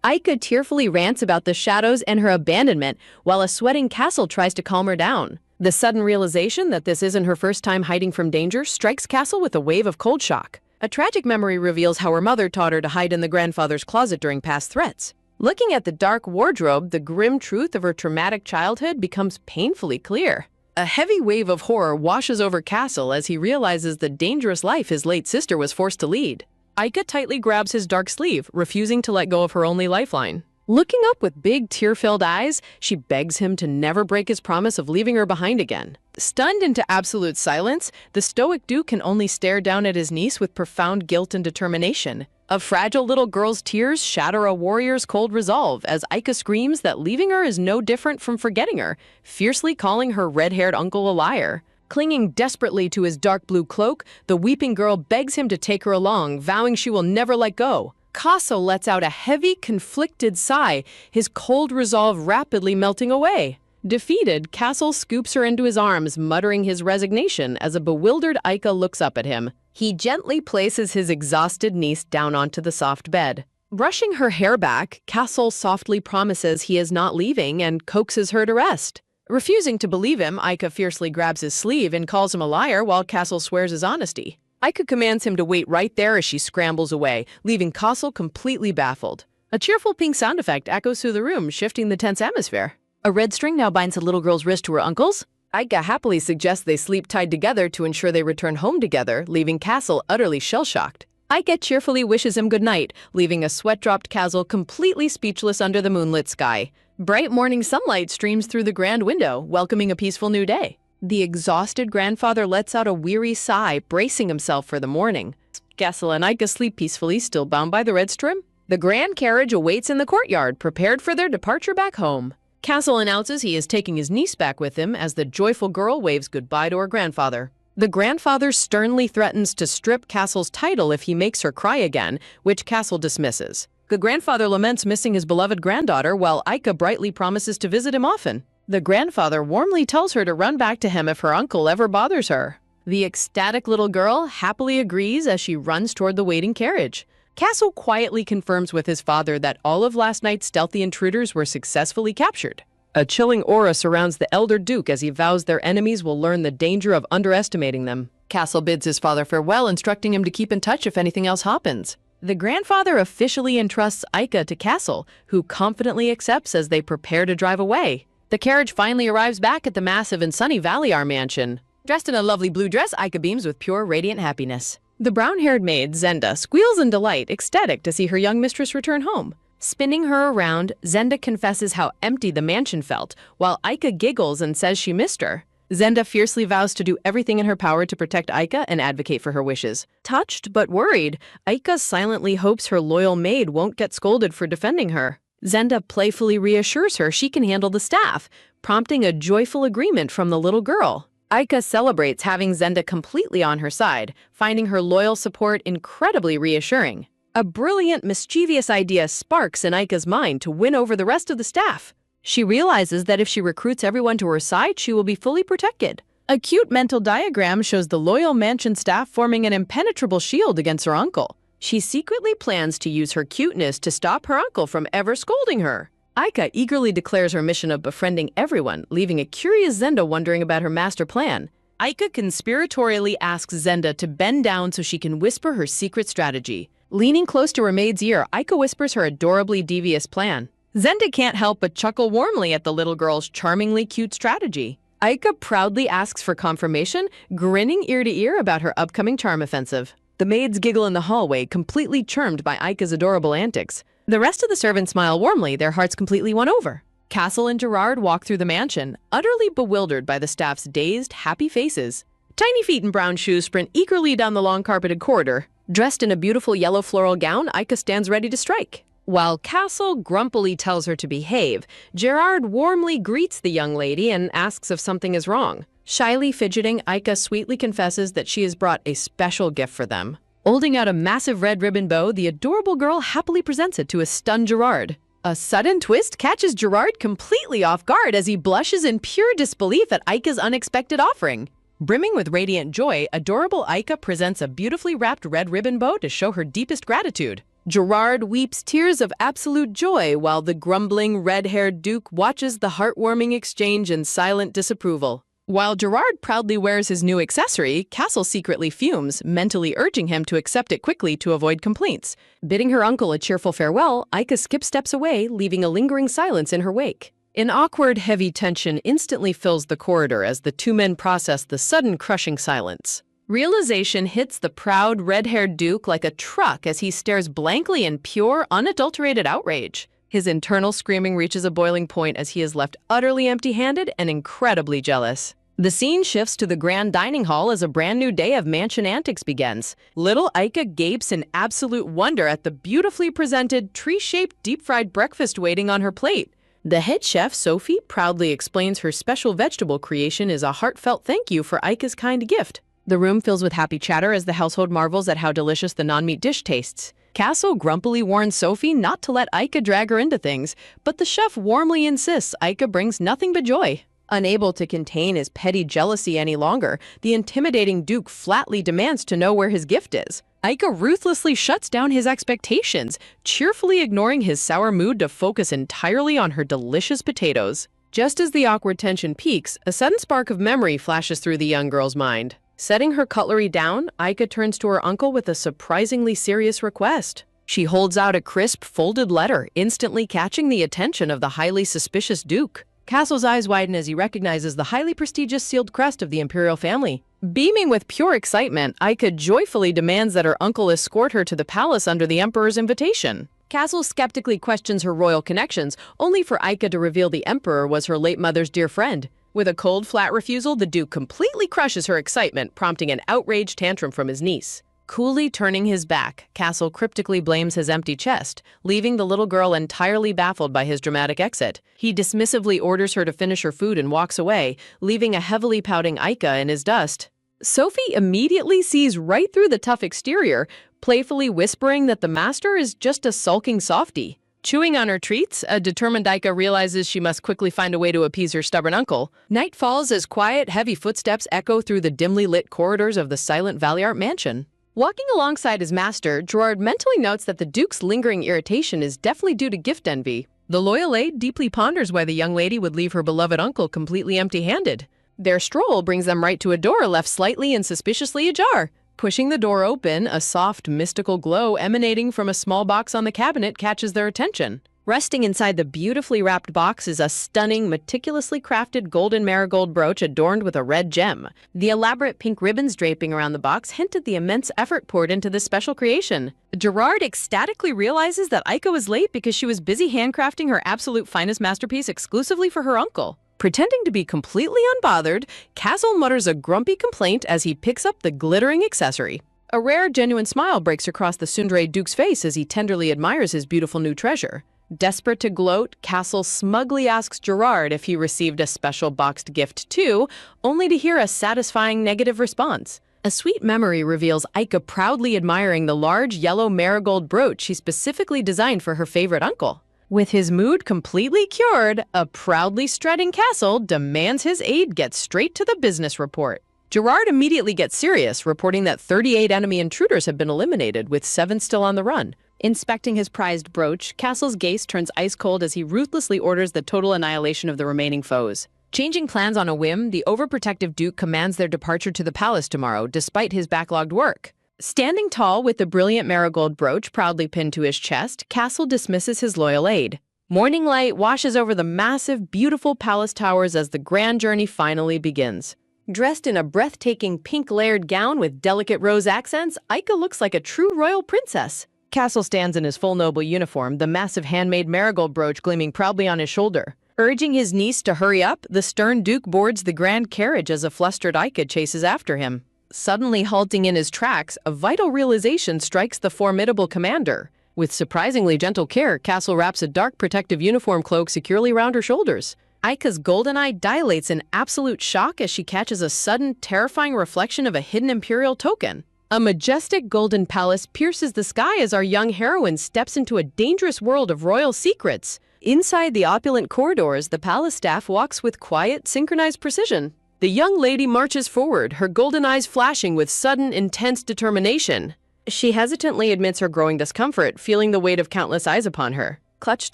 Aika tearfully rants about the shadows and her abandonment, while a sweating Castle tries to calm her down. The sudden realization that this isn't her first time hiding from danger strikes Castle with a wave of cold shock. A tragic memory reveals how her mother taught her to hide in the grandfather's closet during past threats. Looking at the dark wardrobe, the grim truth of her traumatic childhood becomes painfully clear. A heavy wave of horror washes over Castle as he realizes the dangerous life his late sister was forced to lead. Aika tightly grabs his dark sleeve, refusing to let go of her only lifeline. Looking up with big, tear-filled eyes, she begs him to never break his promise of leaving her behind again. Stunned into absolute silence, the stoic Duke can only stare down at his niece with profound guilt and determination. A fragile little girl's tears shatter a warrior's cold resolve as Aika screams that leaving her is no different from forgetting her, fiercely calling her red-haired uncle a liar. Clinging desperately to his dark blue cloak, the weeping girl begs him to take her along, vowing she will never let go. Castle lets out a heavy, conflicted sigh, his cold resolve rapidly melting away. Defeated, Castle scoops her into his arms, muttering his resignation as a bewildered Aika looks up at him. He gently places his exhausted niece down onto the soft bed. Brushing her hair back, Castle softly promises he is not leaving and coaxes her to rest. Refusing to believe him, Aika fiercely grabs his sleeve and calls him a liar while Castle swears his honesty. Aika commands him to wait right there as she scrambles away, leaving Castle completely baffled. A cheerful pink sound effect echoes through the room, shifting the tense atmosphere. A red string now binds the little girl's wrist to her uncle's. Aika happily suggests they sleep tied together to ensure they return home together, leaving Castle utterly shell-shocked. Aika cheerfully wishes him good night, leaving a sweat-dropped Castle completely speechless under the moonlit sky. Bright morning sunlight streams through the grand window, welcoming a peaceful new day. The exhausted grandfather lets out a weary sigh, bracing himself for the morning. Castle and Aika sleep peacefully, still bound by the red string. The grand carriage awaits in the courtyard, prepared for their departure back home. Castle announces he is taking his niece back with him as the joyful girl waves goodbye to her grandfather. The grandfather sternly threatens to strip Castle's title if he makes her cry again, which Castle dismisses. The grandfather laments missing his beloved granddaughter, while Aika brightly promises to visit him often. The grandfather warmly tells her to run back to him if her uncle ever bothers her. The ecstatic little girl happily agrees as she runs toward the waiting carriage. Castle quietly confirms with his father that all of last night's stealthy intruders were successfully captured. A chilling aura surrounds the elder Duke as he vows their enemies will learn the danger of underestimating them. Castle bids his father farewell, instructing him to keep in touch if anything else happens. The grandfather officially entrusts Aika to Castle, who confidently accepts as they prepare to drive away. The carriage finally arrives back at the massive and sunny Valiar mansion. Dressed in a lovely blue dress, Aika beams with pure, radiant happiness. The brown-haired maid, Zenda, squeals in delight, ecstatic to see her young mistress return home. Spinning her around, Zenda confesses how empty the mansion felt, while Aika giggles and says she missed her. Zenda fiercely vows to do everything in her power to protect Aika and advocate for her wishes. Touched but worried, Aika silently hopes her loyal maid won't get scolded for defending her. Zenda playfully reassures her she can handle the staff, prompting a joyful agreement from the little girl. Aika celebrates having Zenda completely on her side, finding her loyal support incredibly reassuring. A brilliant, mischievous idea sparks in Aika's mind to win over the rest of the staff. She realizes that if she recruits everyone to her side, she will be fully protected. A cute mental diagram shows the loyal mansion staff forming an impenetrable shield against her uncle. She secretly plans to use her cuteness to stop her uncle from ever scolding her. Aika eagerly declares her mission of befriending everyone, leaving a curious Zenda wondering about her master plan. Aika conspiratorially asks Zenda to bend down so she can whisper her secret strategy. Leaning close to her maid's ear, Aika whispers her adorably devious plan. Zenda can't help but chuckle warmly at the little girl's charmingly cute strategy. Aika proudly asks for confirmation, grinning ear to ear about her upcoming charm offensive. The maids giggle in the hallway, completely charmed by Aika's adorable antics. The rest of the servants smile warmly, their hearts completely won over. Castle and Gerard walk through the mansion, utterly bewildered by the staff's dazed, happy faces. Tiny feet in brown shoes sprint eagerly down the long carpeted corridor. Dressed in a beautiful yellow floral gown, Aika stands ready to strike. While Castle grumpily tells her to behave, Gerard warmly greets the young lady and asks if something is wrong. Shyly fidgeting, Aika sweetly confesses that she has brought a special gift for them. Holding out a massive red ribbon bow, the adorable girl happily presents it to a stunned Gerard. A sudden twist catches Gerard completely off guard as he blushes in pure disbelief at Aika's unexpected offering. Brimming with radiant joy, adorable Aika presents a beautifully wrapped red ribbon bow to show her deepest gratitude. Gerard weeps tears of absolute joy while the grumbling, red-haired Duke watches the heartwarming exchange in silent disapproval. While Gerard proudly wears his new accessory, Castle secretly fumes, mentally urging him to accept it quickly to avoid complaints. Bidding her uncle a cheerful farewell, Aika skips steps away, leaving a lingering silence in her wake. An awkward, heavy tension instantly fills the corridor as the two men process the sudden crushing silence. Realization hits the proud, red-haired Duke like a truck as he stares blankly in pure, unadulterated outrage. His internal screaming reaches a boiling point as he is left utterly empty-handed and incredibly jealous. The scene shifts to the grand dining hall as a brand new day of mansion antics begins. Little Aika gapes in absolute wonder at the beautifully presented, tree-shaped deep-fried breakfast waiting on her plate. The head chef, Sophie, proudly explains her special vegetable creation is a heartfelt thank you for Aika's kind gift. The room fills with happy chatter as the household marvels at how delicious the non-meat dish tastes. Castle grumpily warns Sophie not to let Aika drag her into things, but the chef warmly insists Aika brings nothing but joy. Unable to contain his petty jealousy any longer, the intimidating Duke flatly demands to know where his gift is. Aika ruthlessly shuts down his expectations, cheerfully ignoring his sour mood to focus entirely on her delicious potatoes. Just as the awkward tension peaks, a sudden spark of memory flashes through the young girl's mind. Setting her cutlery down, Aika turns to her uncle with a surprisingly serious request. She holds out a crisp, folded letter, instantly catching the attention of the highly suspicious Duke. Castle's eyes widen as he recognizes the highly prestigious sealed crest of the imperial family. Beaming with pure excitement, Aika joyfully demands that her uncle escort her to the palace under the emperor's invitation. Castle skeptically questions her royal connections, only for Aika to reveal the emperor was her late mother's dear friend. With a cold, flat refusal, the Duke completely crushes her excitement, prompting an outraged tantrum from his niece. Coolly turning his back, Castle cryptically blames his empty chest, leaving the little girl entirely baffled by his dramatic exit. He dismissively orders her to finish her food and walks away, leaving a heavily pouting Aika in his dust. Sophie immediately sees right through the tough exterior, playfully whispering that the master is just a sulking softy. Chewing on her treats, a determined Aika realizes she must quickly find a way to appease her stubborn uncle. Night falls as quiet, heavy footsteps echo through the dimly lit corridors of the silent Valiart mansion. Walking alongside his master, Gerard mentally notes that the Duke's lingering irritation is definitely due to gift envy. The loyal aide deeply ponders why the young lady would leave her beloved uncle completely empty-handed. Their stroll brings them right to a door left slightly and suspiciously ajar. Pushing the door open, a soft, mystical glow emanating from a small box on the cabinet catches their attention. Resting inside the beautifully wrapped box is a stunning, meticulously crafted golden marigold brooch adorned with a red gem. The elaborate pink ribbons draping around the box hint at the immense effort poured into this special creation. Gerard ecstatically realizes that Aiko is late because she was busy handcrafting her absolute finest masterpiece exclusively for her uncle. Pretending to be completely unbothered, Castle mutters a grumpy complaint as he picks up the glittering accessory. A rare, genuine smile breaks across the tsundere Duke's face as he tenderly admires his beautiful new treasure. Desperate to gloat, Castle smugly asks Gerard if he received a special boxed gift too, only to hear a satisfying negative response. A sweet memory reveals Aika proudly admiring the large yellow marigold brooch she specifically designed for her favorite uncle. With his mood completely cured, a proudly strutting Castle demands his aide get straight to the business report. Gerard immediately gets serious, reporting that 38 enemy intruders have been eliminated, with 7 still on the run. Inspecting his prized brooch, Castle's gaze turns ice cold as he ruthlessly orders the total annihilation of the remaining foes. Changing plans on a whim, the overprotective Duke commands their departure to the palace tomorrow, despite his backlogged work. Standing tall with the brilliant marigold brooch proudly pinned to his chest, Castle dismisses his loyal aide. Morning light washes over the massive, beautiful palace towers as the grand journey finally begins. Dressed in a breathtaking pink layered gown with delicate rose accents, Aika looks like a true royal princess. Castle stands in his full noble uniform, the massive handmade marigold brooch gleaming proudly on his shoulder. Urging his niece to hurry up, the stern Duke boards the grand carriage as a flustered Aika chases after him. Suddenly halting in his tracks, a vital realization strikes the formidable commander. With surprisingly gentle care, Castle wraps a dark protective uniform cloak securely around her shoulders. Aika's golden eye dilates in absolute shock as she catches a sudden, terrifying reflection of a hidden imperial token. A majestic golden palace pierces the sky as our young heroine steps into a dangerous world of royal secrets. Inside the opulent corridors, the palace staff walks with quiet, synchronized precision. The young lady marches forward, her golden eyes flashing with sudden, intense determination. She hesitantly admits her growing discomfort, feeling the weight of countless eyes upon her. Clutched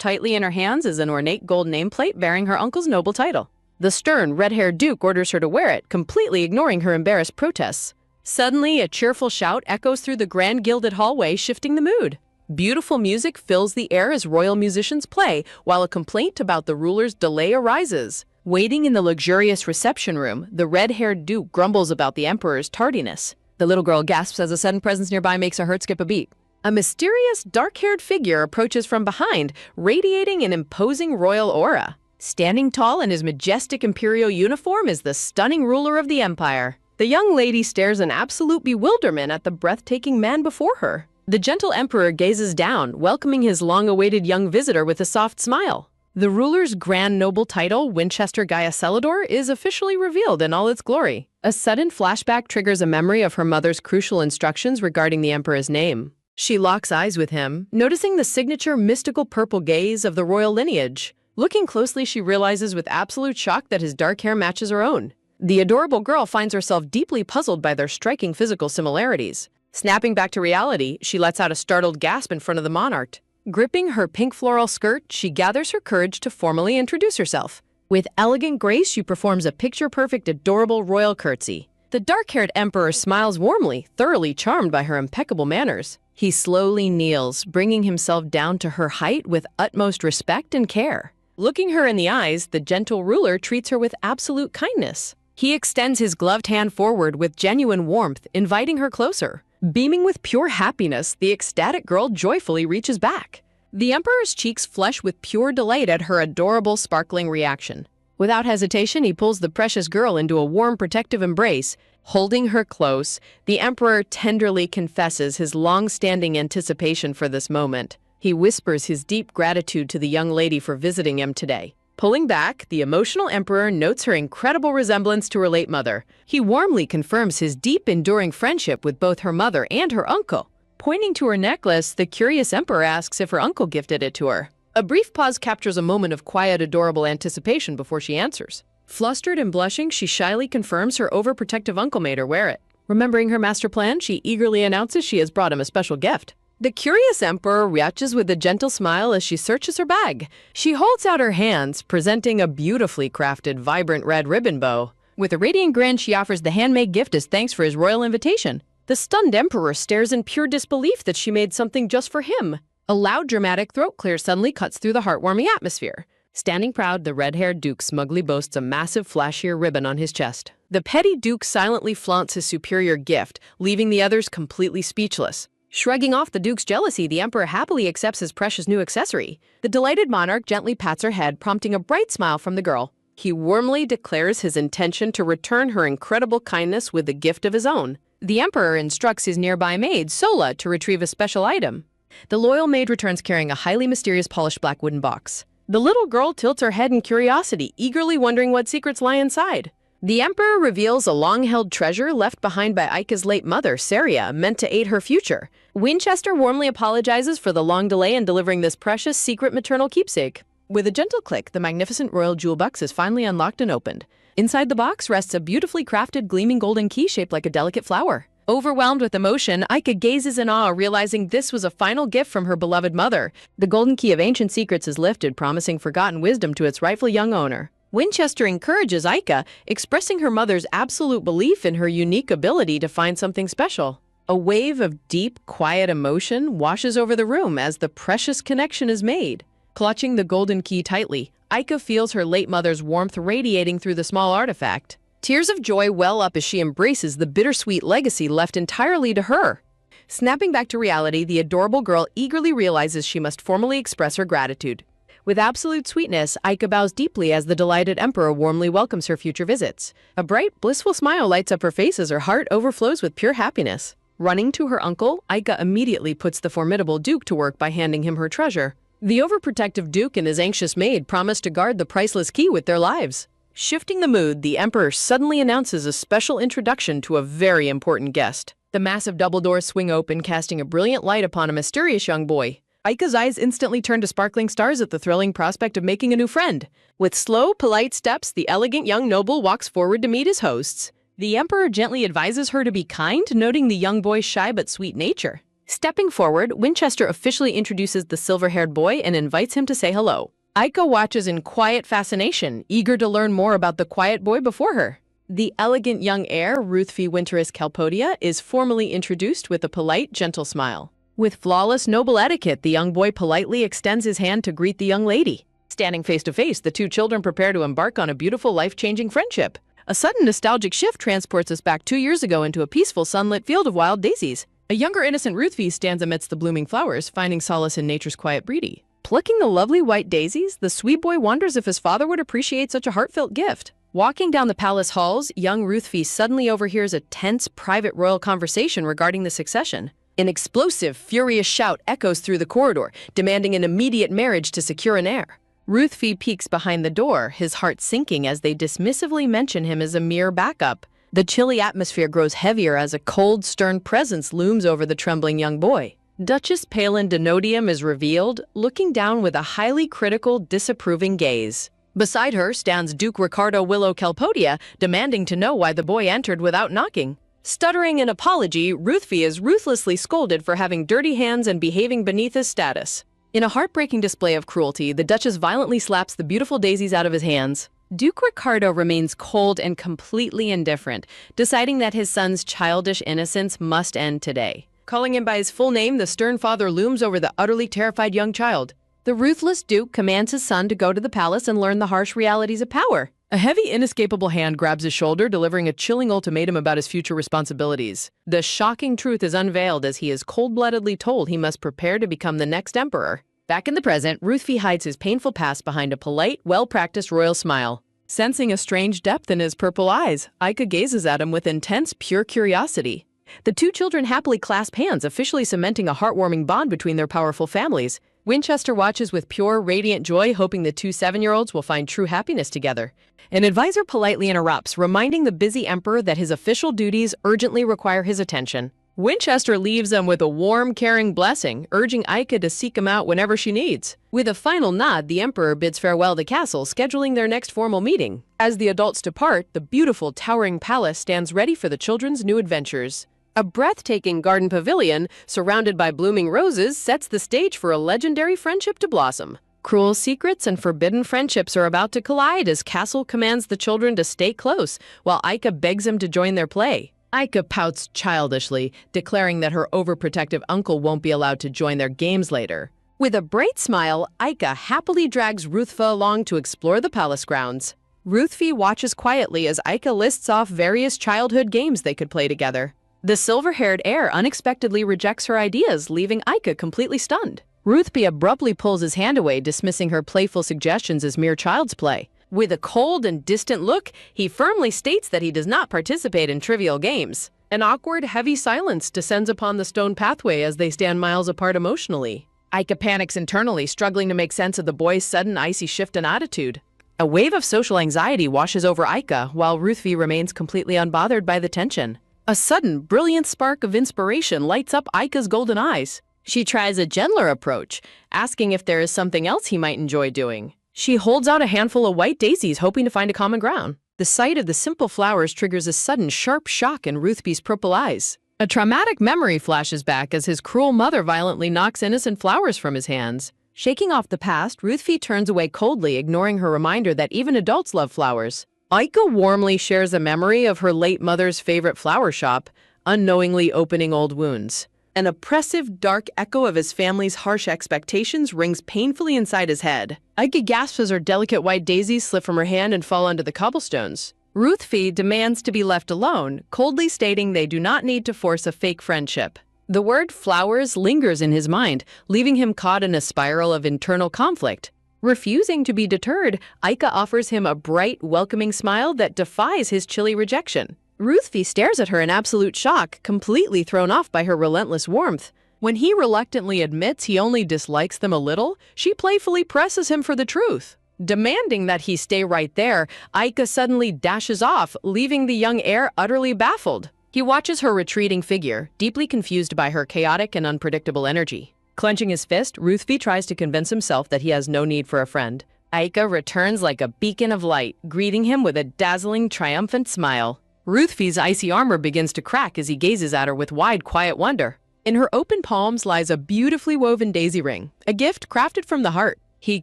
tightly in her hands is an ornate gold nameplate bearing her uncle's noble title. The stern, red-haired Duke orders her to wear it, completely ignoring her embarrassed protests. Suddenly, a cheerful shout echoes through the grand gilded hallway, shifting the mood. Beautiful music fills the air as royal musicians play, while a complaint about the ruler's delay arises. Waiting in the luxurious reception room, the red-haired Duke grumbles about the emperor's tardiness. The little girl gasps as a sudden presence nearby makes her heart skip a beat. A mysterious, dark-haired figure approaches from behind, radiating an imposing royal aura. Standing tall in his majestic imperial uniform is the stunning ruler of the empire. The young lady stares in absolute bewilderment at the breathtaking man before her. The gentle emperor gazes down, welcoming his long-awaited young visitor with a soft smile. The ruler's grand noble title, Winchester Gaia Celador, is officially revealed in all its glory. A sudden flashback triggers a memory of her mother's crucial instructions regarding the emperor's name. She locks eyes with him, noticing the signature mystical purple gaze of the royal lineage. Looking closely, she realizes with absolute shock that his dark hair matches her own. The adorable girl finds herself deeply puzzled by their striking physical similarities. Snapping back to reality, she lets out a startled gasp in front of the monarch. Gripping her pink floral skirt, she gathers her courage to formally introduce herself. With elegant grace, she performs a picture-perfect, adorable royal curtsy. The dark-haired emperor smiles warmly, thoroughly charmed by her impeccable manners. He slowly kneels, bringing himself down to her height with utmost respect and care. Looking her in the eyes, the gentle ruler treats her with absolute kindness. He extends his gloved hand forward with genuine warmth, inviting her closer. Beaming with pure happiness, the ecstatic girl joyfully reaches back. The emperor's cheeks flush with pure delight at her adorable, sparkling reaction. Without hesitation, he pulls the precious girl into a warm, protective embrace. Holding her close, the emperor tenderly confesses his long-standing anticipation for this moment. He whispers his deep gratitude to the young lady for visiting him today. Pulling back, the emotional emperor notes her incredible resemblance to her late mother. He warmly confirms his deep, enduring friendship with both her mother and her uncle. Pointing to her necklace, the curious emperor asks if her uncle gifted it to her. A brief pause captures a moment of quiet, adorable anticipation before she answers. Flustered and blushing, she shyly confirms her overprotective uncle made her wear it. Remembering her master plan, she eagerly announces she has brought him a special gift. The curious emperor reaches with a gentle smile as she searches her bag. She holds out her hands, presenting a beautifully crafted, vibrant red ribbon bow. With a radiant grin, she offers the handmade gift as thanks for his royal invitation. The stunned emperor stares in pure disbelief that she made something just for him. A loud, dramatic throat clear suddenly cuts through the heartwarming atmosphere. Standing proud, the red-haired duke smugly boasts a massive, flashier ribbon on his chest. The petty duke silently flaunts his superior gift, leaving the others completely speechless. Shrugging off the duke's jealousy, the emperor happily accepts his precious new accessory. The delighted monarch gently pats her head, prompting a bright smile from the girl. He warmly declares his intention to return her incredible kindness with a gift of his own. The emperor instructs his nearby maid, Sola, to retrieve a special item. The loyal maid returns carrying a highly mysterious polished black wooden box. The little girl tilts her head in curiosity, eagerly wondering what secrets lie inside. The emperor reveals a long-held treasure left behind by Aika's late mother, Saria, meant to aid her future. Winchester warmly apologizes for the long delay in delivering this precious secret maternal keepsake. With a gentle click, the magnificent royal jewel box is finally unlocked and opened. Inside the box rests a beautifully crafted, gleaming golden key shaped like a delicate flower. Overwhelmed with emotion, Aika gazes in awe, realizing this was a final gift from her beloved mother. The golden key of ancient secrets is lifted, promising forgotten wisdom to its rightful young owner. Winchester encourages Aika, expressing her mother's absolute belief in her unique ability to find something special. A wave of deep, quiet emotion washes over the room as the precious connection is made. Clutching the golden key tightly, Aika feels her late mother's warmth radiating through the small artifact. Tears of joy well up as she embraces the bittersweet legacy left entirely to her. Snapping back to reality, the adorable girl eagerly realizes she must formally express her gratitude. With absolute sweetness, Aika bows deeply as the delighted emperor warmly welcomes her future visits. A bright, blissful smile lights up her face as her heart overflows with pure happiness. Running to her uncle, Aika immediately puts the formidable duke to work by handing him her treasure. The overprotective duke and his anxious maid promise to guard the priceless key with their lives. Shifting the mood, the emperor suddenly announces a special introduction to a very important guest. The massive double doors swing open, casting a brilliant light upon a mysterious young boy. Aika's eyes instantly turn to sparkling stars at the thrilling prospect of making a new friend. With slow, polite steps, the elegant young noble walks forward to meet his hosts. The emperor gently advises her to be kind, noting the young boy's shy but sweet nature. Stepping forward, Winchester officially introduces the silver-haired boy and invites him to say hello. Aika watches in quiet fascination, eager to learn more about the quiet boy before her. The elegant young heir, Ruthvi Winterus Calpodia, is formally introduced with a polite, gentle smile. With flawless, noble etiquette, the young boy politely extends his hand to greet the young lady. Standing face to face, the two children prepare to embark on a beautiful, life-changing friendship. A sudden nostalgic shift transports us back 2 years ago into a peaceful, sunlit field of wild daisies. A younger, innocent Ruthvi stands amidst the blooming flowers, finding solace in nature's quiet beauty. Plucking the lovely white daisies, the sweet boy wonders if his father would appreciate such a heartfelt gift. Walking down the palace halls, young Ruthvi suddenly overhears a tense, private royal conversation regarding the succession. An explosive, furious shout echoes through the corridor, demanding an immediate marriage to secure an heir. Ruthvi peeks behind the door, his heart sinking as they dismissively mention him as a mere backup. The chilly atmosphere grows heavier as a cold, stern presence looms over the trembling young boy. Duchess Palin Denotium is revealed, looking down with a highly critical, disapproving gaze. Beside her stands Duke Ricardo Willow Calpodia, demanding to know why the boy entered without knocking. Stuttering an apology, Ruthvi is ruthlessly scolded for having dirty hands and behaving beneath his status. In a heartbreaking display of cruelty, the Duchess violently slaps the beautiful daisies out of his hands. Duke Ricardo remains cold and completely indifferent, deciding that his son's childish innocence must end today. Calling him by his full name, the stern father looms over the utterly terrified young child. The ruthless Duke commands his son to go to the palace and learn the harsh realities of power. A heavy, inescapable hand grabs his shoulder, delivering a chilling ultimatum about his future responsibilities. The shocking truth is unveiled as he is cold-bloodedly told he must prepare to become the next emperor. Back in the present, Ruthvi hides his painful past behind a polite, well-practiced royal smile. Sensing a strange depth in his purple eyes, Aika gazes at him with intense, pure curiosity. The two children happily clasp hands, officially cementing a heartwarming bond between their powerful families. Winchester watches with pure, radiant joy, hoping the two 7-year-olds will find true happiness together. An advisor politely interrupts, reminding the busy emperor that his official duties urgently require his attention. Winchester leaves them with a warm, caring blessing, urging Aika to seek him out whenever she needs. With a final nod, the Emperor bids farewell to Castle, scheduling their next formal meeting. As the adults depart, the beautiful, towering palace stands ready for the children's new adventures. A breathtaking garden pavilion, surrounded by blooming roses, sets the stage for a legendary friendship to blossom. Cruel secrets and forbidden friendships are about to collide as Castle commands the children to stay close, while Aika begs him to join their play. Aika pouts childishly, declaring that her overprotective uncle won't be allowed to join their games later. With a bright smile, Aika happily drags Ruthva along to explore the palace grounds. Ruthvi watches quietly as Aika lists off various childhood games they could play together. The silver-haired heir unexpectedly rejects her ideas, leaving Aika completely stunned. Ruthvi abruptly pulls his hand away, dismissing her playful suggestions as mere child's play. With a cold and distant look, he firmly states that he does not participate in trivial games. An awkward, heavy silence descends upon the stone pathway as they stand miles apart emotionally. Aika panics internally, struggling to make sense of the boy's sudden icy shift in attitude. A wave of social anxiety washes over Aika, while Ruthvi remains completely unbothered by the tension. A sudden, brilliant spark of inspiration lights up Aika's golden eyes. She tries a gentler approach, asking if there is something else he might enjoy doing. She holds out a handful of white daisies, hoping to find a common ground. The sight of the simple flowers triggers a sudden sharp shock in Ruthvi's purple eyes. A traumatic memory flashes back as his cruel mother violently knocks innocent flowers from his hands. Shaking off the past, Ruthvi turns away coldly, ignoring her reminder that even adults love flowers. Aika warmly shares a memory of her late mother's favorite flower shop, unknowingly opening old wounds. An oppressive, dark echo of his family's harsh expectations rings painfully inside his head. Aika gasps as her delicate white daisies slip from her hand and fall onto the cobblestones. Ruthvi demands to be left alone, coldly stating they do not need to force a fake friendship. The word flowers lingers in his mind, leaving him caught in a spiral of internal conflict. Refusing to be deterred, Aika offers him a bright, welcoming smile that defies his chilly rejection. Ruthvi stares at her in absolute shock, completely thrown off by her relentless warmth. When he reluctantly admits he only dislikes them a little, she playfully presses him for the truth. Demanding that he stay right there, Aika suddenly dashes off, leaving the young heir utterly baffled. He watches her retreating figure, deeply confused by her chaotic and unpredictable energy. Clenching his fist, Ruthvi tries to convince himself that he has no need for a friend. Aika returns like a beacon of light, greeting him with a dazzling, triumphant smile. Ruthvi's icy armor begins to crack as he gazes at her with wide, quiet wonder. In her open palms lies a beautifully woven daisy ring, a gift crafted from the heart. He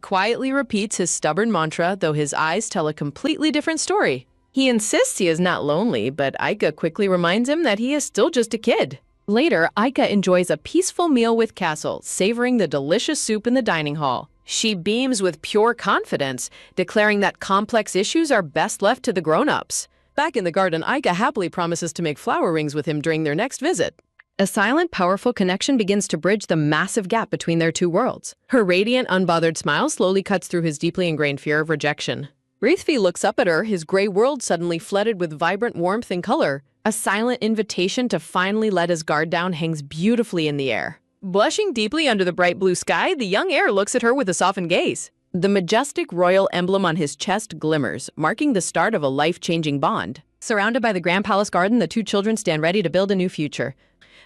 quietly repeats his stubborn mantra, though his eyes tell a completely different story. He insists he is not lonely, but Aika quickly reminds him that he is still just a kid. Later, Aika enjoys a peaceful meal with Castle, savoring the delicious soup in the dining hall. She beams with pure confidence, declaring that complex issues are best left to the grown-ups. Back in the garden, Aika happily promises to make flower rings with him during their next visit. A silent, powerful connection begins to bridge the massive gap between their two worlds. Her radiant, unbothered smile slowly cuts through his deeply ingrained fear of rejection. Ruthvi looks up at her, his gray world suddenly flooded with vibrant warmth and color. A silent invitation to finally let his guard down hangs beautifully in the air. Blushing deeply under the bright blue sky, the young heir looks at her with a softened gaze. The majestic royal emblem on his chest glimmers, marking the start of a life-changing bond. Surrounded by the grand palace garden, the two children stand ready to build a new future.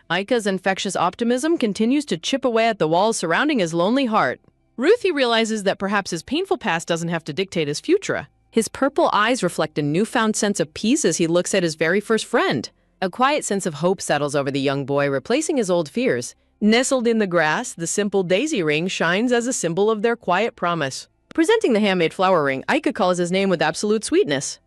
Aika's infectious optimism continues to chip away at the walls surrounding his lonely heart. Ruthvi realizes that perhaps his painful past doesn't have to dictate his future. His purple eyes reflect a newfound sense of peace as he looks at his very first friend. A quiet sense of hope settles over the young boy, replacing his old fears. Nestled in the grass, the simple daisy ring shines as a symbol of their quiet promise. Presenting the handmade flower ring, Aika calls his name with absolute sweetness.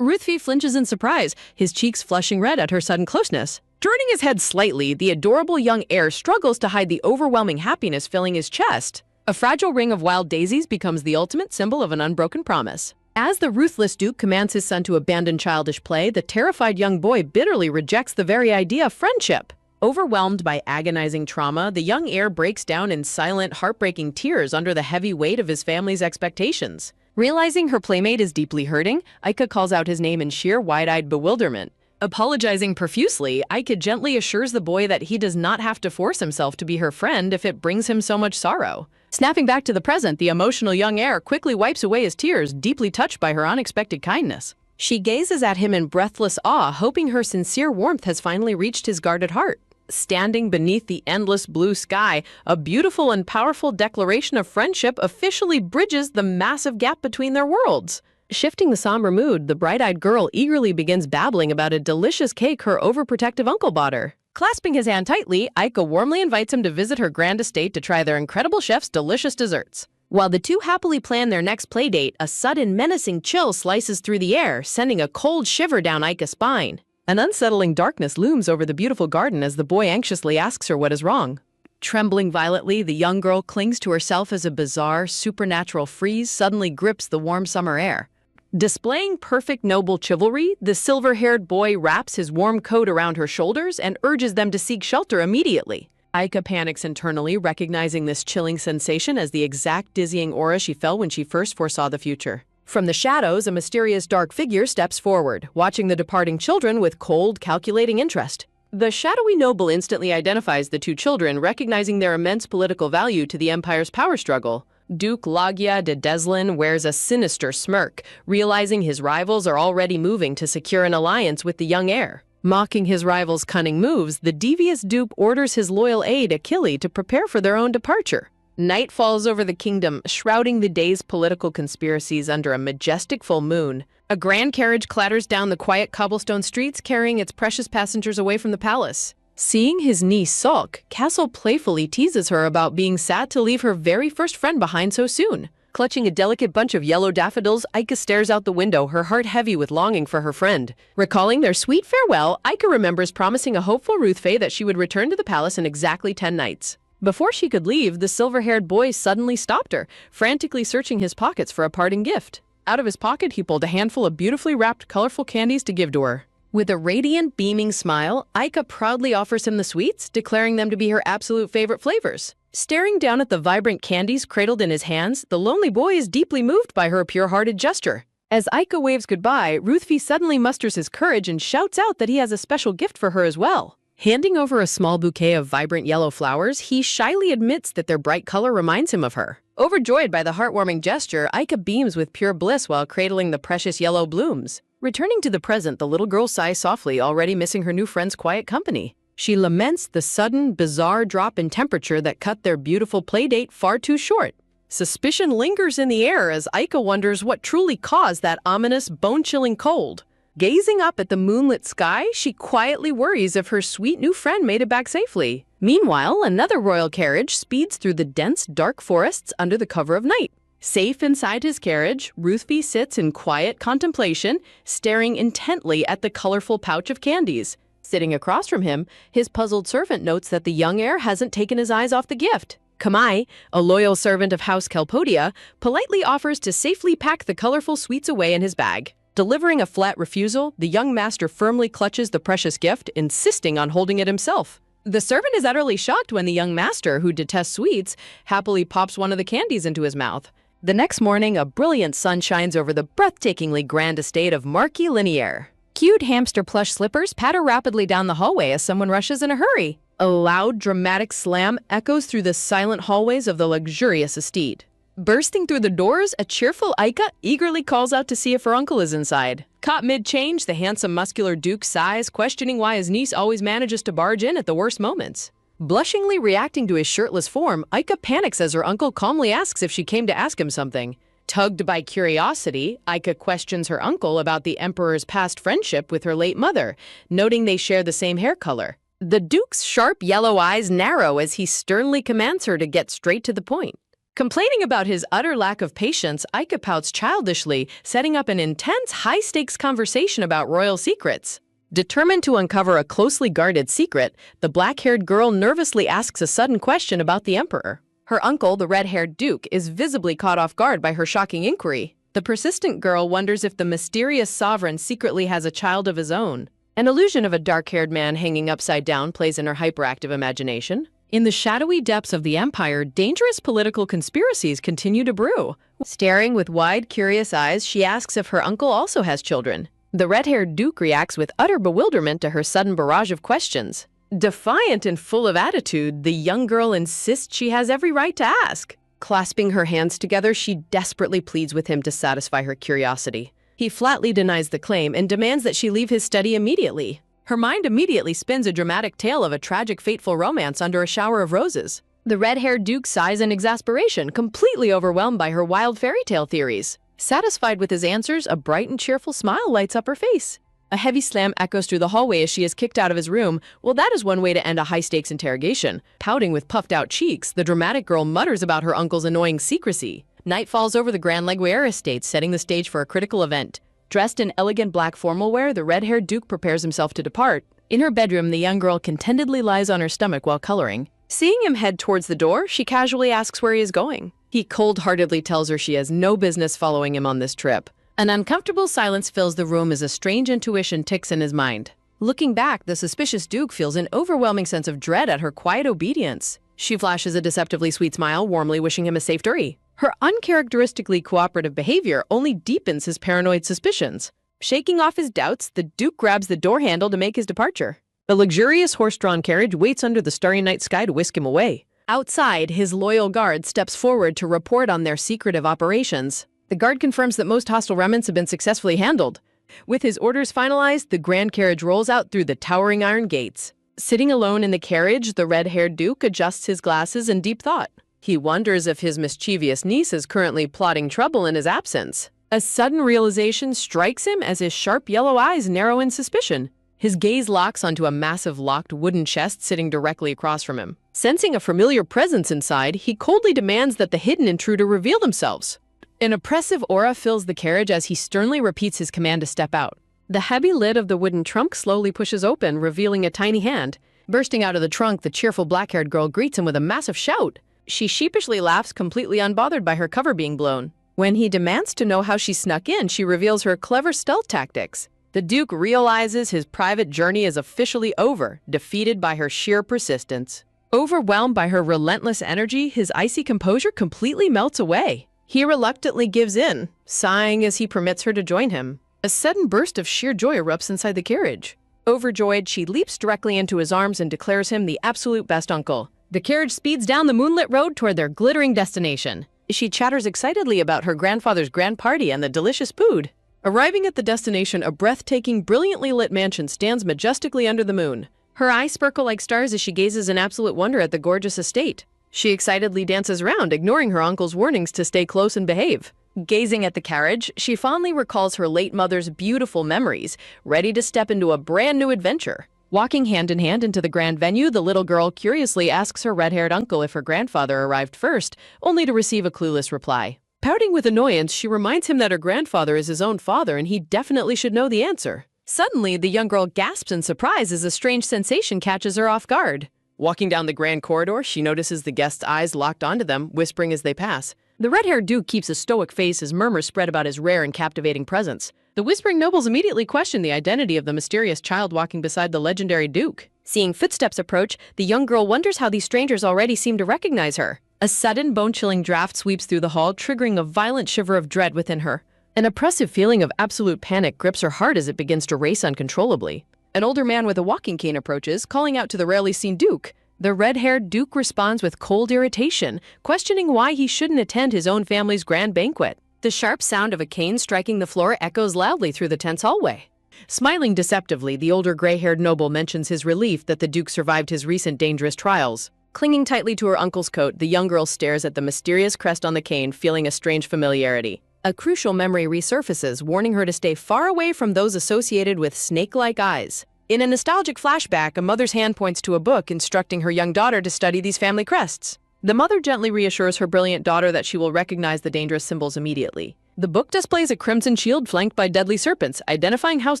Ruthvi flinches in surprise, his cheeks flushing red at her sudden closeness. Turning his head slightly, the adorable young heir struggles to hide the overwhelming happiness filling his chest. A fragile ring of wild daisies becomes the ultimate symbol of an unbroken promise. As the ruthless Duke commands his son to abandon childish play, the terrified young boy bitterly rejects the very idea of friendship. Overwhelmed by agonizing trauma, the young heir breaks down in silent, heartbreaking tears under the heavy weight of his family's expectations. Realizing her playmate is deeply hurting, Aika calls out his name in sheer wide-eyed bewilderment. Apologizing profusely, Aika gently assures the boy that he does not have to force himself to be her friend if it brings him so much sorrow. Snapping back to the present, the emotional young heir quickly wipes away his tears, deeply touched by her unexpected kindness. She gazes at him in breathless awe, hoping her sincere warmth has finally reached his guarded heart. standing beneath the endless blue sky, a beautiful and powerful declaration of friendship officially bridges the massive gap between their worlds. Shifting the somber mood, the bright-eyed girl eagerly begins babbling about a delicious cake her overprotective uncle bought her. Clasping his hand tightly, Aika warmly invites him to visit her grand estate to try their incredible chef's delicious desserts. While the two happily plan their next playdate, a sudden menacing chill slices through the air, sending a cold shiver down Aika's spine. An unsettling darkness looms over the beautiful garden as the boy anxiously asks her what is wrong. Trembling violently, the young girl clings to herself as a bizarre, supernatural freeze suddenly grips the warm summer air. Displaying perfect noble chivalry, the silver-haired boy wraps his warm coat around her shoulders and urges them to seek shelter immediately. Aika panics internally, recognizing this chilling sensation as the exact dizzying aura she felt when she first foresaw the future. From the shadows, a mysterious dark figure steps forward, watching the departing children with cold, calculating interest. The shadowy noble instantly identifies the two children, recognizing their immense political value to the Empire's power struggle. Duke Lagya de Deslin wears a sinister smirk, realizing his rivals are already moving to secure an alliance with the young heir. Mocking his rival's cunning moves, the devious dupe orders his loyal aide Achille to prepare for their own departure. Night falls over the kingdom, shrouding the day's political conspiracies under a majestic full moon. A grand carriage clatters down the quiet cobblestone streets, carrying its precious passengers away from the palace. Seeing his niece sulk, Castle playfully teases her about being sad to leave her very first friend behind so soon. Clutching a delicate bunch of yellow daffodils, Aika stares out the window, her heart heavy with longing for her friend. Recalling their sweet farewell, Aika remembers promising a hopeful Ruthfey that she would return to the palace in exactly 10 nights. Before she could leave, the silver-haired boy suddenly stopped her, frantically searching his pockets for a parting gift. Out of his pocket, he pulled a handful of beautifully wrapped, colorful candies to give to her. With a radiant, beaming smile, Aika proudly offers him the sweets, declaring them to be her absolute favorite flavors. Staring down at the vibrant candies cradled in his hands, the lonely boy is deeply moved by her pure-hearted gesture. As Aika waves goodbye, Ruthfey suddenly musters his courage and shouts out that he has a special gift for her as well. Handing over a small bouquet of vibrant yellow flowers, he shyly admits that their bright color reminds him of her. Overjoyed by the heartwarming gesture, Aika beams with pure bliss while cradling the precious yellow blooms. Returning to the present, the little girl sighs softly, already missing her new friend's quiet company. She laments the sudden, bizarre drop in temperature that cut their beautiful playdate far too short. Suspicion lingers in the air as Aika wonders what truly caused that ominous, bone-chilling cold. Gazing up at the moonlit sky, she quietly worries if her sweet new friend made it back safely. Meanwhile, another royal carriage speeds through the dense, dark forests under the cover of night. Safe inside his carriage, Ruthfey sits in quiet contemplation, staring intently at the colorful pouch of candies. Sitting across from him, his puzzled servant notes that the young heir hasn't taken his eyes off the gift. Kamai, a loyal servant of House Kelpodia, politely offers to safely pack the colorful sweets away in his bag. Delivering a flat refusal, the young master firmly clutches the precious gift, insisting on holding it himself. The servant is utterly shocked when the young master, who detests sweets, happily pops one of the candies into his mouth. The next morning, a brilliant sun shines over the breathtakingly grand estate of Marquis Lineaire. Cute hamster plush slippers patter rapidly down the hallway as someone rushes in a hurry. A loud, dramatic slam echoes through the silent hallways of the luxurious estate. Bursting through the doors, a cheerful Aika eagerly calls out to see if her uncle is inside. Caught mid-change, the handsome muscular duke sighs, questioning why his niece always manages to barge in at the worst moments. Blushingly reacting to his shirtless form, Aika panics as her uncle calmly asks if she came to ask him something. Tugged by curiosity, Aika questions her uncle about the emperor's past friendship with her late mother, noting they share the same hair color. The duke's sharp yellow eyes narrow as he sternly commands her to get straight to the point. Complaining about his utter lack of patience, Aika pouts childishly, setting up an intense, high-stakes conversation about royal secrets. Determined to uncover a closely guarded secret, the black-haired girl nervously asks a sudden question about the emperor. Her uncle, the red-haired duke, is visibly caught off guard by her shocking inquiry. The persistent girl wonders if the mysterious sovereign secretly has a child of his own. An illusion of a dark-haired man hanging upside down plays in her hyperactive imagination. In the shadowy depths of the empire, dangerous political conspiracies continue to brew. Staring with wide, curious eyes, she asks if her uncle also has children. The red-haired duke reacts with utter bewilderment to her sudden barrage of questions. Defiant and full of attitude, the young girl insists she has every right to ask. Clasping her hands together, she desperately pleads with him to satisfy her curiosity. He flatly denies the claim and demands that she leave his study immediately. Her mind immediately spins a dramatic tale of a tragic, fateful romance under a shower of roses. The red-haired Duke sighs in exasperation, completely overwhelmed by her wild fairy tale theories. Satisfied with his answers, a bright and cheerful smile lights up her face. A heavy slam echoes through the hallway as she is kicked out of his room. Well, that is one way to end a high-stakes interrogation. Pouting with puffed-out cheeks, the dramatic girl mutters about her uncle's annoying secrecy. Night falls over the Grand Leguier estate, setting the stage for a critical event. Dressed in elegant black formal wear, the red-haired Duke prepares himself to depart. In her bedroom, the young girl contentedly lies on her stomach while coloring. Seeing him head towards the door, she casually asks where he is going. He cold-heartedly tells her she has no business following him on this trip. An uncomfortable silence fills the room as a strange intuition ticks in his mind. Looking back, the suspicious Duke feels an overwhelming sense of dread at her quiet obedience. She flashes a deceptively sweet smile, warmly wishing him a safe journey. Her uncharacteristically cooperative behavior only deepens his paranoid suspicions. Shaking off his doubts, the Duke grabs the door handle to make his departure. A luxurious horse-drawn carriage waits under the starry night sky to whisk him away. Outside, his loyal guard steps forward to report on their secretive operations. The guard confirms that most hostile remnants have been successfully handled. With his orders finalized, the grand carriage rolls out through the towering iron gates. Sitting alone in the carriage, the red-haired Duke adjusts his glasses in deep thought. He wonders if his mischievous niece is currently plotting trouble in his absence. A sudden realization strikes him as his sharp yellow eyes narrow in suspicion. His gaze locks onto a massive locked wooden chest sitting directly across from him. Sensing a familiar presence inside, he coldly demands that the hidden intruder reveal themselves. An oppressive aura fills the carriage as he sternly repeats his command to step out. The heavy lid of the wooden trunk slowly pushes open, revealing a tiny hand. Bursting out of the trunk, the cheerful black-haired girl greets him with a massive shout. She sheepishly laughs, completely unbothered by her cover being blown. When he demands to know how she snuck in, she reveals her clever stealth tactics. The Duke realizes his private journey is officially over, defeated by her sheer persistence. Overwhelmed by her relentless energy, his icy composure completely melts away. He reluctantly gives in, sighing as he permits her to join him. A sudden burst of sheer joy erupts inside the carriage. Overjoyed, she leaps directly into his arms and declares him the absolute best uncle. The carriage speeds down the moonlit road toward their glittering destination. She chatters excitedly about her grandfather's grand party and the delicious food. Arriving at the destination, a breathtaking, brilliantly lit mansion stands majestically under the moon. Her eyes sparkle like stars as she gazes in absolute wonder at the gorgeous estate. She excitedly dances around, ignoring her uncle's warnings to stay close and behave. Gazing at the carriage, she fondly recalls her late mother's beautiful memories, ready to step into a brand new adventure. Walking hand in hand into the grand venue, the little girl curiously asks her red-haired uncle if her grandfather arrived first, only to receive a clueless reply. Pouting with annoyance, she reminds him that her grandfather is his own father and he definitely should know the answer. Suddenly, the young girl gasps in surprise as a strange sensation catches her off guard. Walking down the grand corridor, she notices the guests' eyes locked onto them, whispering as they pass. The red-haired Duke keeps a stoic face as murmurs spread about his rare and captivating presence. The whispering nobles immediately question the identity of the mysterious child walking beside the legendary Duke. Seeing footsteps approach, the young girl wonders how these strangers already seem to recognize her. A sudden, bone-chilling draft sweeps through the hall, triggering a violent shiver of dread within her. An oppressive feeling of absolute panic grips her heart as it begins to race uncontrollably. An older man with a walking cane approaches, calling out to the rarely seen Duke. The red-haired Duke responds with cold irritation, questioning why he shouldn't attend his own family's grand banquet. The sharp sound of a cane striking the floor echoes loudly through the tense hallway. Smiling deceptively, the older gray-haired noble mentions his relief that the Duke survived his recent dangerous trials. Clinging tightly to her uncle's coat, the young girl stares at the mysterious crest on the cane, feeling a strange familiarity. A crucial memory resurfaces, warning her to stay far away from those associated with snake-like eyes. In a nostalgic flashback, a mother's hand points to a book instructing her young daughter to study these family crests. The mother gently reassures her brilliant daughter that she will recognize the dangerous symbols immediately. The book displays a crimson shield flanked by deadly serpents, identifying House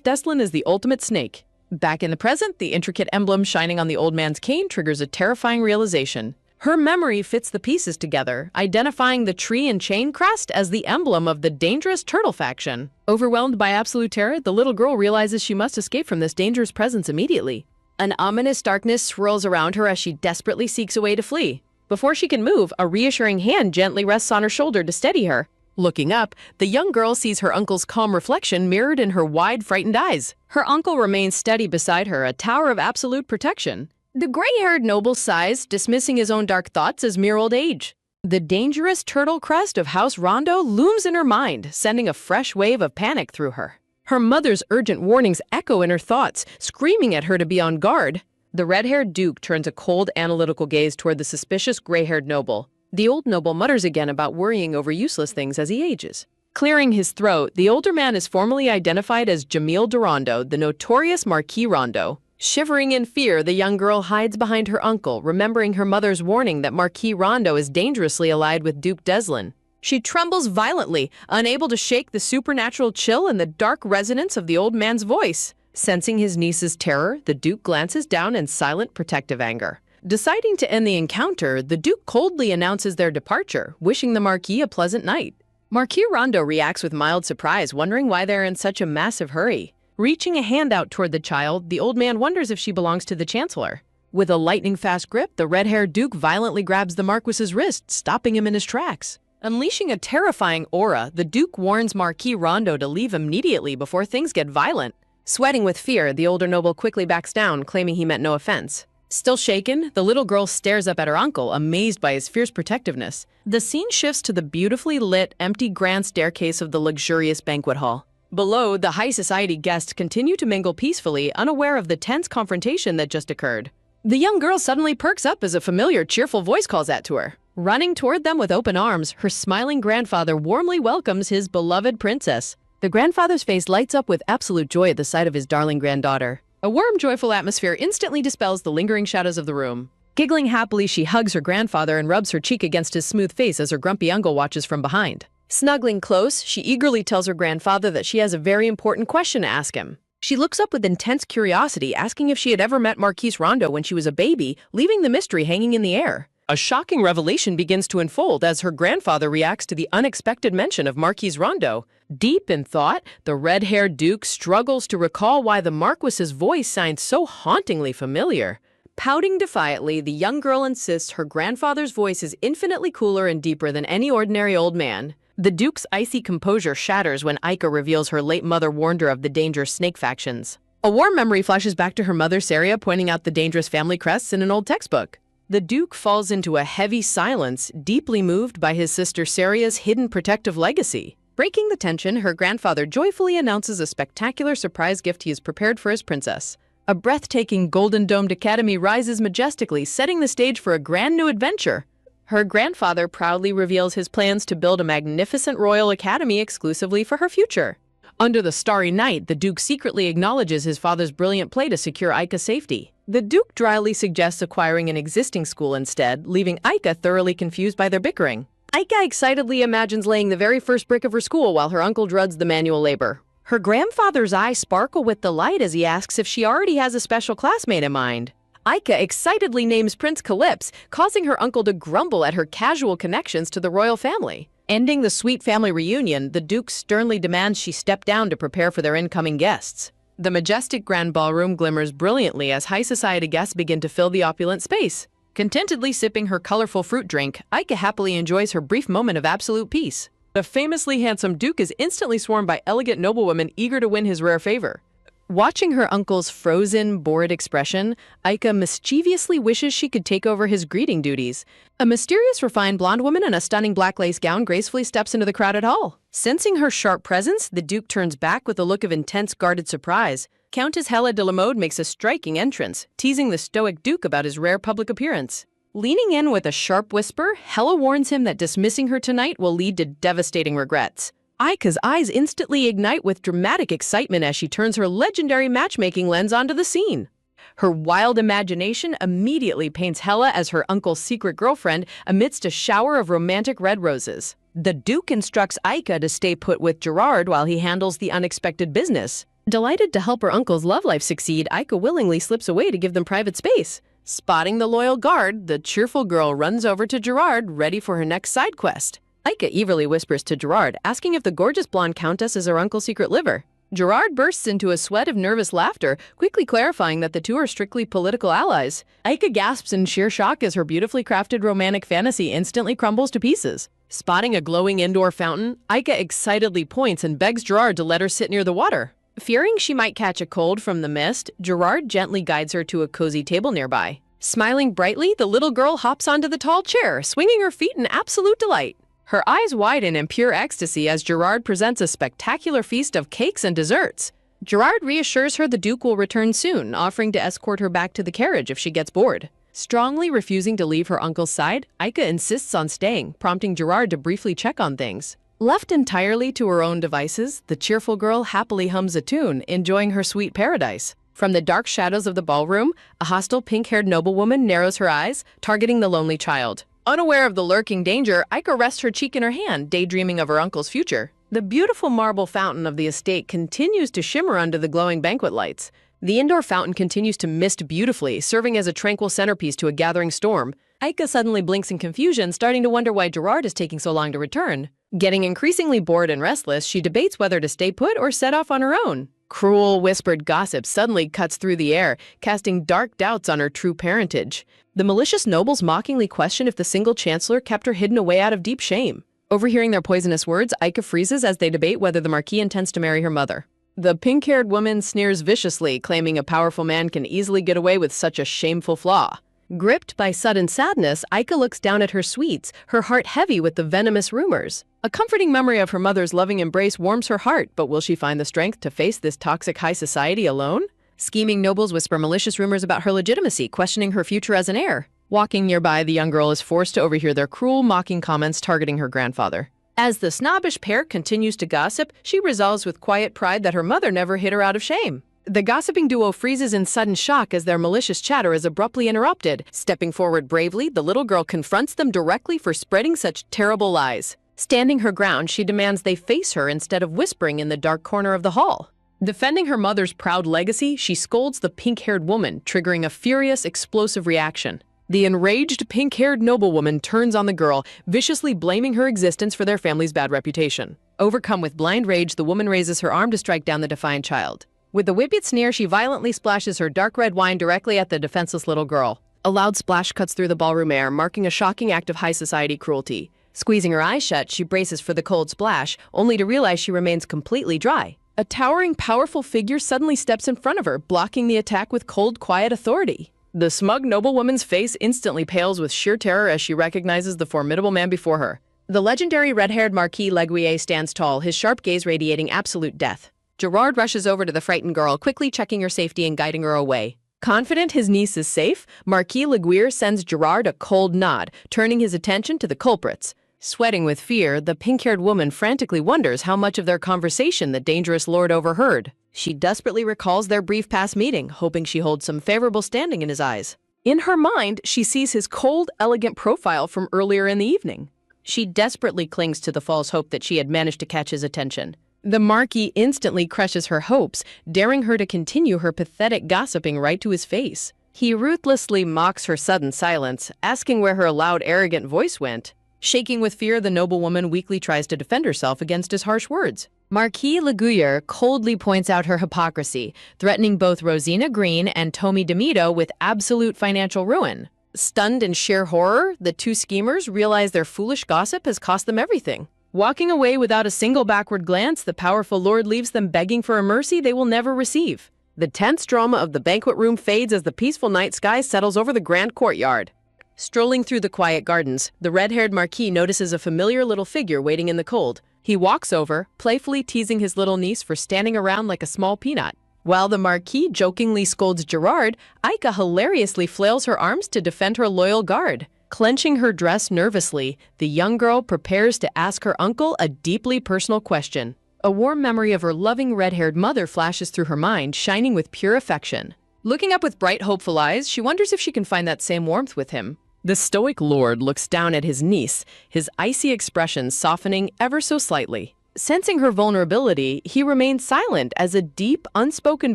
Deslin as the ultimate snake. Back in the present, the intricate emblem shining on the old man's cane triggers a terrifying realization. Her memory fits the pieces together, identifying the tree and chain crest as the emblem of the dangerous turtle faction. Overwhelmed by absolute terror, the little girl realizes she must escape from this dangerous presence immediately. An ominous darkness swirls around her as she desperately seeks a way to flee. Before she can move, a reassuring hand gently rests on her shoulder to steady her. Looking up, the young girl sees her uncle's calm reflection mirrored in her wide, frightened eyes. Her uncle remains steady beside her, a tower of absolute protection. The gray-haired noble sighs, dismissing his own dark thoughts as mere old age. The dangerous turtle crest of House Rondo looms in her mind, sending a fresh wave of panic through her. Her mother's urgent warnings echo in her thoughts, screaming at her to be on guard. The red-haired duke turns a cold, analytical gaze toward the suspicious gray-haired noble. The old noble mutters again about worrying over useless things as he ages. Clearing his throat, the older man is formally identified as Jamil Durando, the notorious Marquis Rondo. Shivering in fear, the young girl hides behind her uncle, remembering her mother's warning that Marquis Rondo is dangerously allied with Duke Deslin. She trembles violently, unable to shake the supernatural chill and the dark resonance of the old man's voice. Sensing his niece's terror, the Duke glances down in silent, protective anger. Deciding to end the encounter, the Duke coldly announces their departure, wishing the Marquis a pleasant night. Marquis Rondo reacts with mild surprise, wondering why they're in such a massive hurry. Reaching a hand out toward the child, the old man wonders if she belongs to the Chancellor. With a lightning-fast grip, the red-haired Duke violently grabs the Marquis's wrist, stopping him in his tracks. Unleashing a terrifying aura, the Duke warns Marquis Rondo to leave immediately before things get violent. Sweating with fear, the older noble quickly backs down, claiming he meant no offense. Still shaken, the little girl stares up at her uncle, amazed by his fierce protectiveness. The scene shifts to the beautifully lit, empty grand staircase of the luxurious banquet hall. Below, the high society guests continue to mingle peacefully, unaware of the tense confrontation that just occurred. The young girl suddenly perks up as a familiar, cheerful voice calls out to her. Running toward them with open arms, her smiling grandfather warmly welcomes his beloved princess. The grandfather's face lights up with absolute joy at the sight of his darling granddaughter. A warm, joyful atmosphere instantly dispels the lingering shadows of the room. Giggling happily, she hugs her grandfather and rubs her cheek against his smooth face as her grumpy uncle watches from behind. Snuggling close, she eagerly tells her grandfather that she has a very important question to ask him. She looks up with intense curiosity, asking if she had ever met Marquis Rondo when she was a baby, leaving the mystery hanging in the air. A shocking revelation begins to unfold as her grandfather reacts to the unexpected mention of Marquis Rondo. Deep in thought, the red-haired Duke struggles to recall why the Marquis's voice sounds so hauntingly familiar. Pouting defiantly, the young girl insists her grandfather's voice is infinitely cooler and deeper than any ordinary old man. The Duke's icy composure shatters when Aika reveals her late mother warned her of the dangerous snake factions. A warm memory flashes back to her mother Saria, pointing out the dangerous family crests in an old textbook. The Duke falls into a heavy silence, deeply moved by his sister Saria's hidden protective legacy. Breaking the tension, her grandfather joyfully announces a spectacular surprise gift he has prepared for his princess. A breathtaking golden-domed academy rises majestically, setting the stage for a grand new adventure. Her grandfather proudly reveals his plans to build a magnificent royal academy exclusively for her future. Under the starry night, the Duke secretly acknowledges his father's brilliant play to secure Aika's safety. The Duke dryly suggests acquiring an existing school instead, leaving Aika thoroughly confused by their bickering. Aika excitedly imagines laying the very first brick of her school while her uncle dreads the manual labor. Her grandfather's eyes sparkle with delight as he asks if she already has a special classmate in mind. Aika excitedly names Prince Calypso, causing her uncle to grumble at her casual connections to the royal family. Ending the sweet family reunion, the Duke sternly demands she step down to prepare for their incoming guests. The majestic grand ballroom glimmers brilliantly as high society guests begin to fill the opulent space. Contentedly sipping her colorful fruit drink, Aika happily enjoys her brief moment of absolute peace. The famously handsome Duke is instantly swarmed by elegant noblewomen eager to win his rare favor. Watching her uncle's frozen, bored expression, Aika mischievously wishes she could take over his greeting duties. A mysterious, refined blonde woman in a stunning black lace gown gracefully steps into the crowded hall. Sensing her sharp presence, the Duke turns back with a look of intense, guarded surprise. Countess Hella de la Mode makes a striking entrance, teasing the stoic Duke about his rare public appearance. Leaning in with a sharp whisper, Hella warns him that dismissing her tonight will lead to devastating regrets. Aika's eyes instantly ignite with dramatic excitement as she turns her legendary matchmaking lens onto the scene. Her wild imagination immediately paints Hella as her uncle's secret girlfriend amidst a shower of romantic red roses. The Duke instructs Aika to stay put with Gerard while he handles the unexpected business. Delighted to help her uncle's love life succeed, Aika willingly slips away to give them private space. Spotting the loyal guard, the cheerful girl runs over to Gerard, ready for her next side quest. Aika eagerly whispers to Gerard, asking if the gorgeous blonde countess is her uncle's secret liver. Gerard bursts into a sweat of nervous laughter, quickly clarifying that the two are strictly political allies. Aika gasps in sheer shock as her beautifully crafted romantic fantasy instantly crumbles to pieces. Spotting a glowing indoor fountain, Aika excitedly points and begs Gerard to let her sit near the water. Fearing she might catch a cold from the mist, Gerard gently guides her to a cozy table nearby. Smiling brightly, the little girl hops onto the tall chair, swinging her feet in absolute delight. Her eyes widen in pure ecstasy as Gerard presents a spectacular feast of cakes and desserts. Gerard reassures her the Duke will return soon, offering to escort her back to the carriage if she gets bored. Strongly refusing to leave her uncle's side, Aika insists on staying, prompting Gerard to briefly check on things. Left entirely to her own devices, the cheerful girl happily hums a tune, enjoying her sweet paradise. From the dark shadows of the ballroom, a hostile pink-haired noblewoman narrows her eyes, targeting the lonely child. Unaware of the lurking danger, Aika rests her cheek in her hand, daydreaming of her uncle's future. The beautiful marble fountain of the estate continues to shimmer under the glowing banquet lights. The indoor fountain continues to mist beautifully, serving as a tranquil centerpiece to a gathering storm. Aika suddenly blinks in confusion, starting to wonder why Gerard is taking so long to return. Getting increasingly bored and restless, she debates whether to stay put or set off on her own. Cruel, whispered gossip suddenly cuts through the air, casting dark doubts on her true parentage. The malicious nobles mockingly question if the single chancellor kept her hidden away out of deep shame. Overhearing their poisonous words, Aika freezes as they debate whether the Marquis intends to marry her mother. The pink-haired woman sneers viciously, claiming a powerful man can easily get away with such a shameful flaw. Gripped by sudden sadness, Aika looks down at her sweets, her heart heavy with the venomous rumors. A comforting memory of her mother's loving embrace warms her heart, but will she find the strength to face this toxic high society alone? Scheming nobles whisper malicious rumors about her legitimacy, questioning her future as an heir. Walking nearby, the young girl is forced to overhear their cruel, mocking comments targeting her grandfather. As the snobbish pair continues to gossip, she resolves with quiet pride that her mother never hid her out of shame. The gossiping duo freezes in sudden shock as their malicious chatter is abruptly interrupted. Stepping forward bravely, the little girl confronts them directly for spreading such terrible lies. Standing her ground, she demands they face her instead of whispering in the dark corner of the hall. Defending her mother's proud legacy, she scolds the pink-haired woman, triggering a furious, explosive reaction. The enraged pink-haired noblewoman turns on the girl, viciously blaming her existence for their family's bad reputation. Overcome with blind rage, the woman raises her arm to strike down the defiant child. With a whippet sneer, she violently splashes her dark red wine directly at the defenseless little girl. A loud splash cuts through the ballroom air, marking a shocking act of high society cruelty. Squeezing her eyes shut, she braces for the cold splash, only to realize she remains completely dry. A towering, powerful figure suddenly steps in front of her, blocking the attack with cold, quiet authority. The smug noblewoman's face instantly pales with sheer terror as she recognizes the formidable man before her. The legendary red-haired Marquis Leguier stands tall, his sharp gaze radiating absolute death. Gerard rushes over to the frightened girl, quickly checking her safety and guiding her away. Confident his niece is safe, Marquis Leguier sends Gerard a cold nod, turning his attention to the culprits. Sweating with fear, the pink-haired woman frantically wonders how much of their conversation the dangerous lord overheard. She desperately recalls their brief past meeting, hoping she holds some favorable standing in his eyes. In her mind, she sees his cold, elegant profile from earlier in the evening. She desperately clings to the false hope that she had managed to catch his attention. The Marquis instantly crushes her hopes, daring her to continue her pathetic gossiping right to his face. He ruthlessly mocks her sudden silence, asking where her loud, arrogant voice went. Shaking with fear, the noblewoman weakly tries to defend herself against his harsh words. Marquis Leguier coldly points out her hypocrisy, threatening both Rosina Green and Tommy DeMito with absolute financial ruin. Stunned in sheer horror, the two schemers realize their foolish gossip has cost them everything. Walking away without a single backward glance, the powerful lord leaves them begging for a mercy they will never receive. The tense drama of the banquet room fades as the peaceful night sky settles over the grand courtyard. Strolling through the quiet gardens, the red-haired Marquis notices a familiar little figure waiting in the cold. He walks over, playfully teasing his little niece for standing around like a small peanut. While the Marquis jokingly scolds Gerard, Aika hilariously flails her arms to defend her loyal guard. Clenching her dress nervously, the young girl prepares to ask her uncle a deeply personal question. A warm memory of her loving red-haired mother flashes through her mind, shining with pure affection. Looking up with bright, hopeful eyes, she wonders if she can find that same warmth with him. The stoic lord looks down at his niece, his icy expression softening ever so slightly. Sensing her vulnerability, he remains silent as a deep, unspoken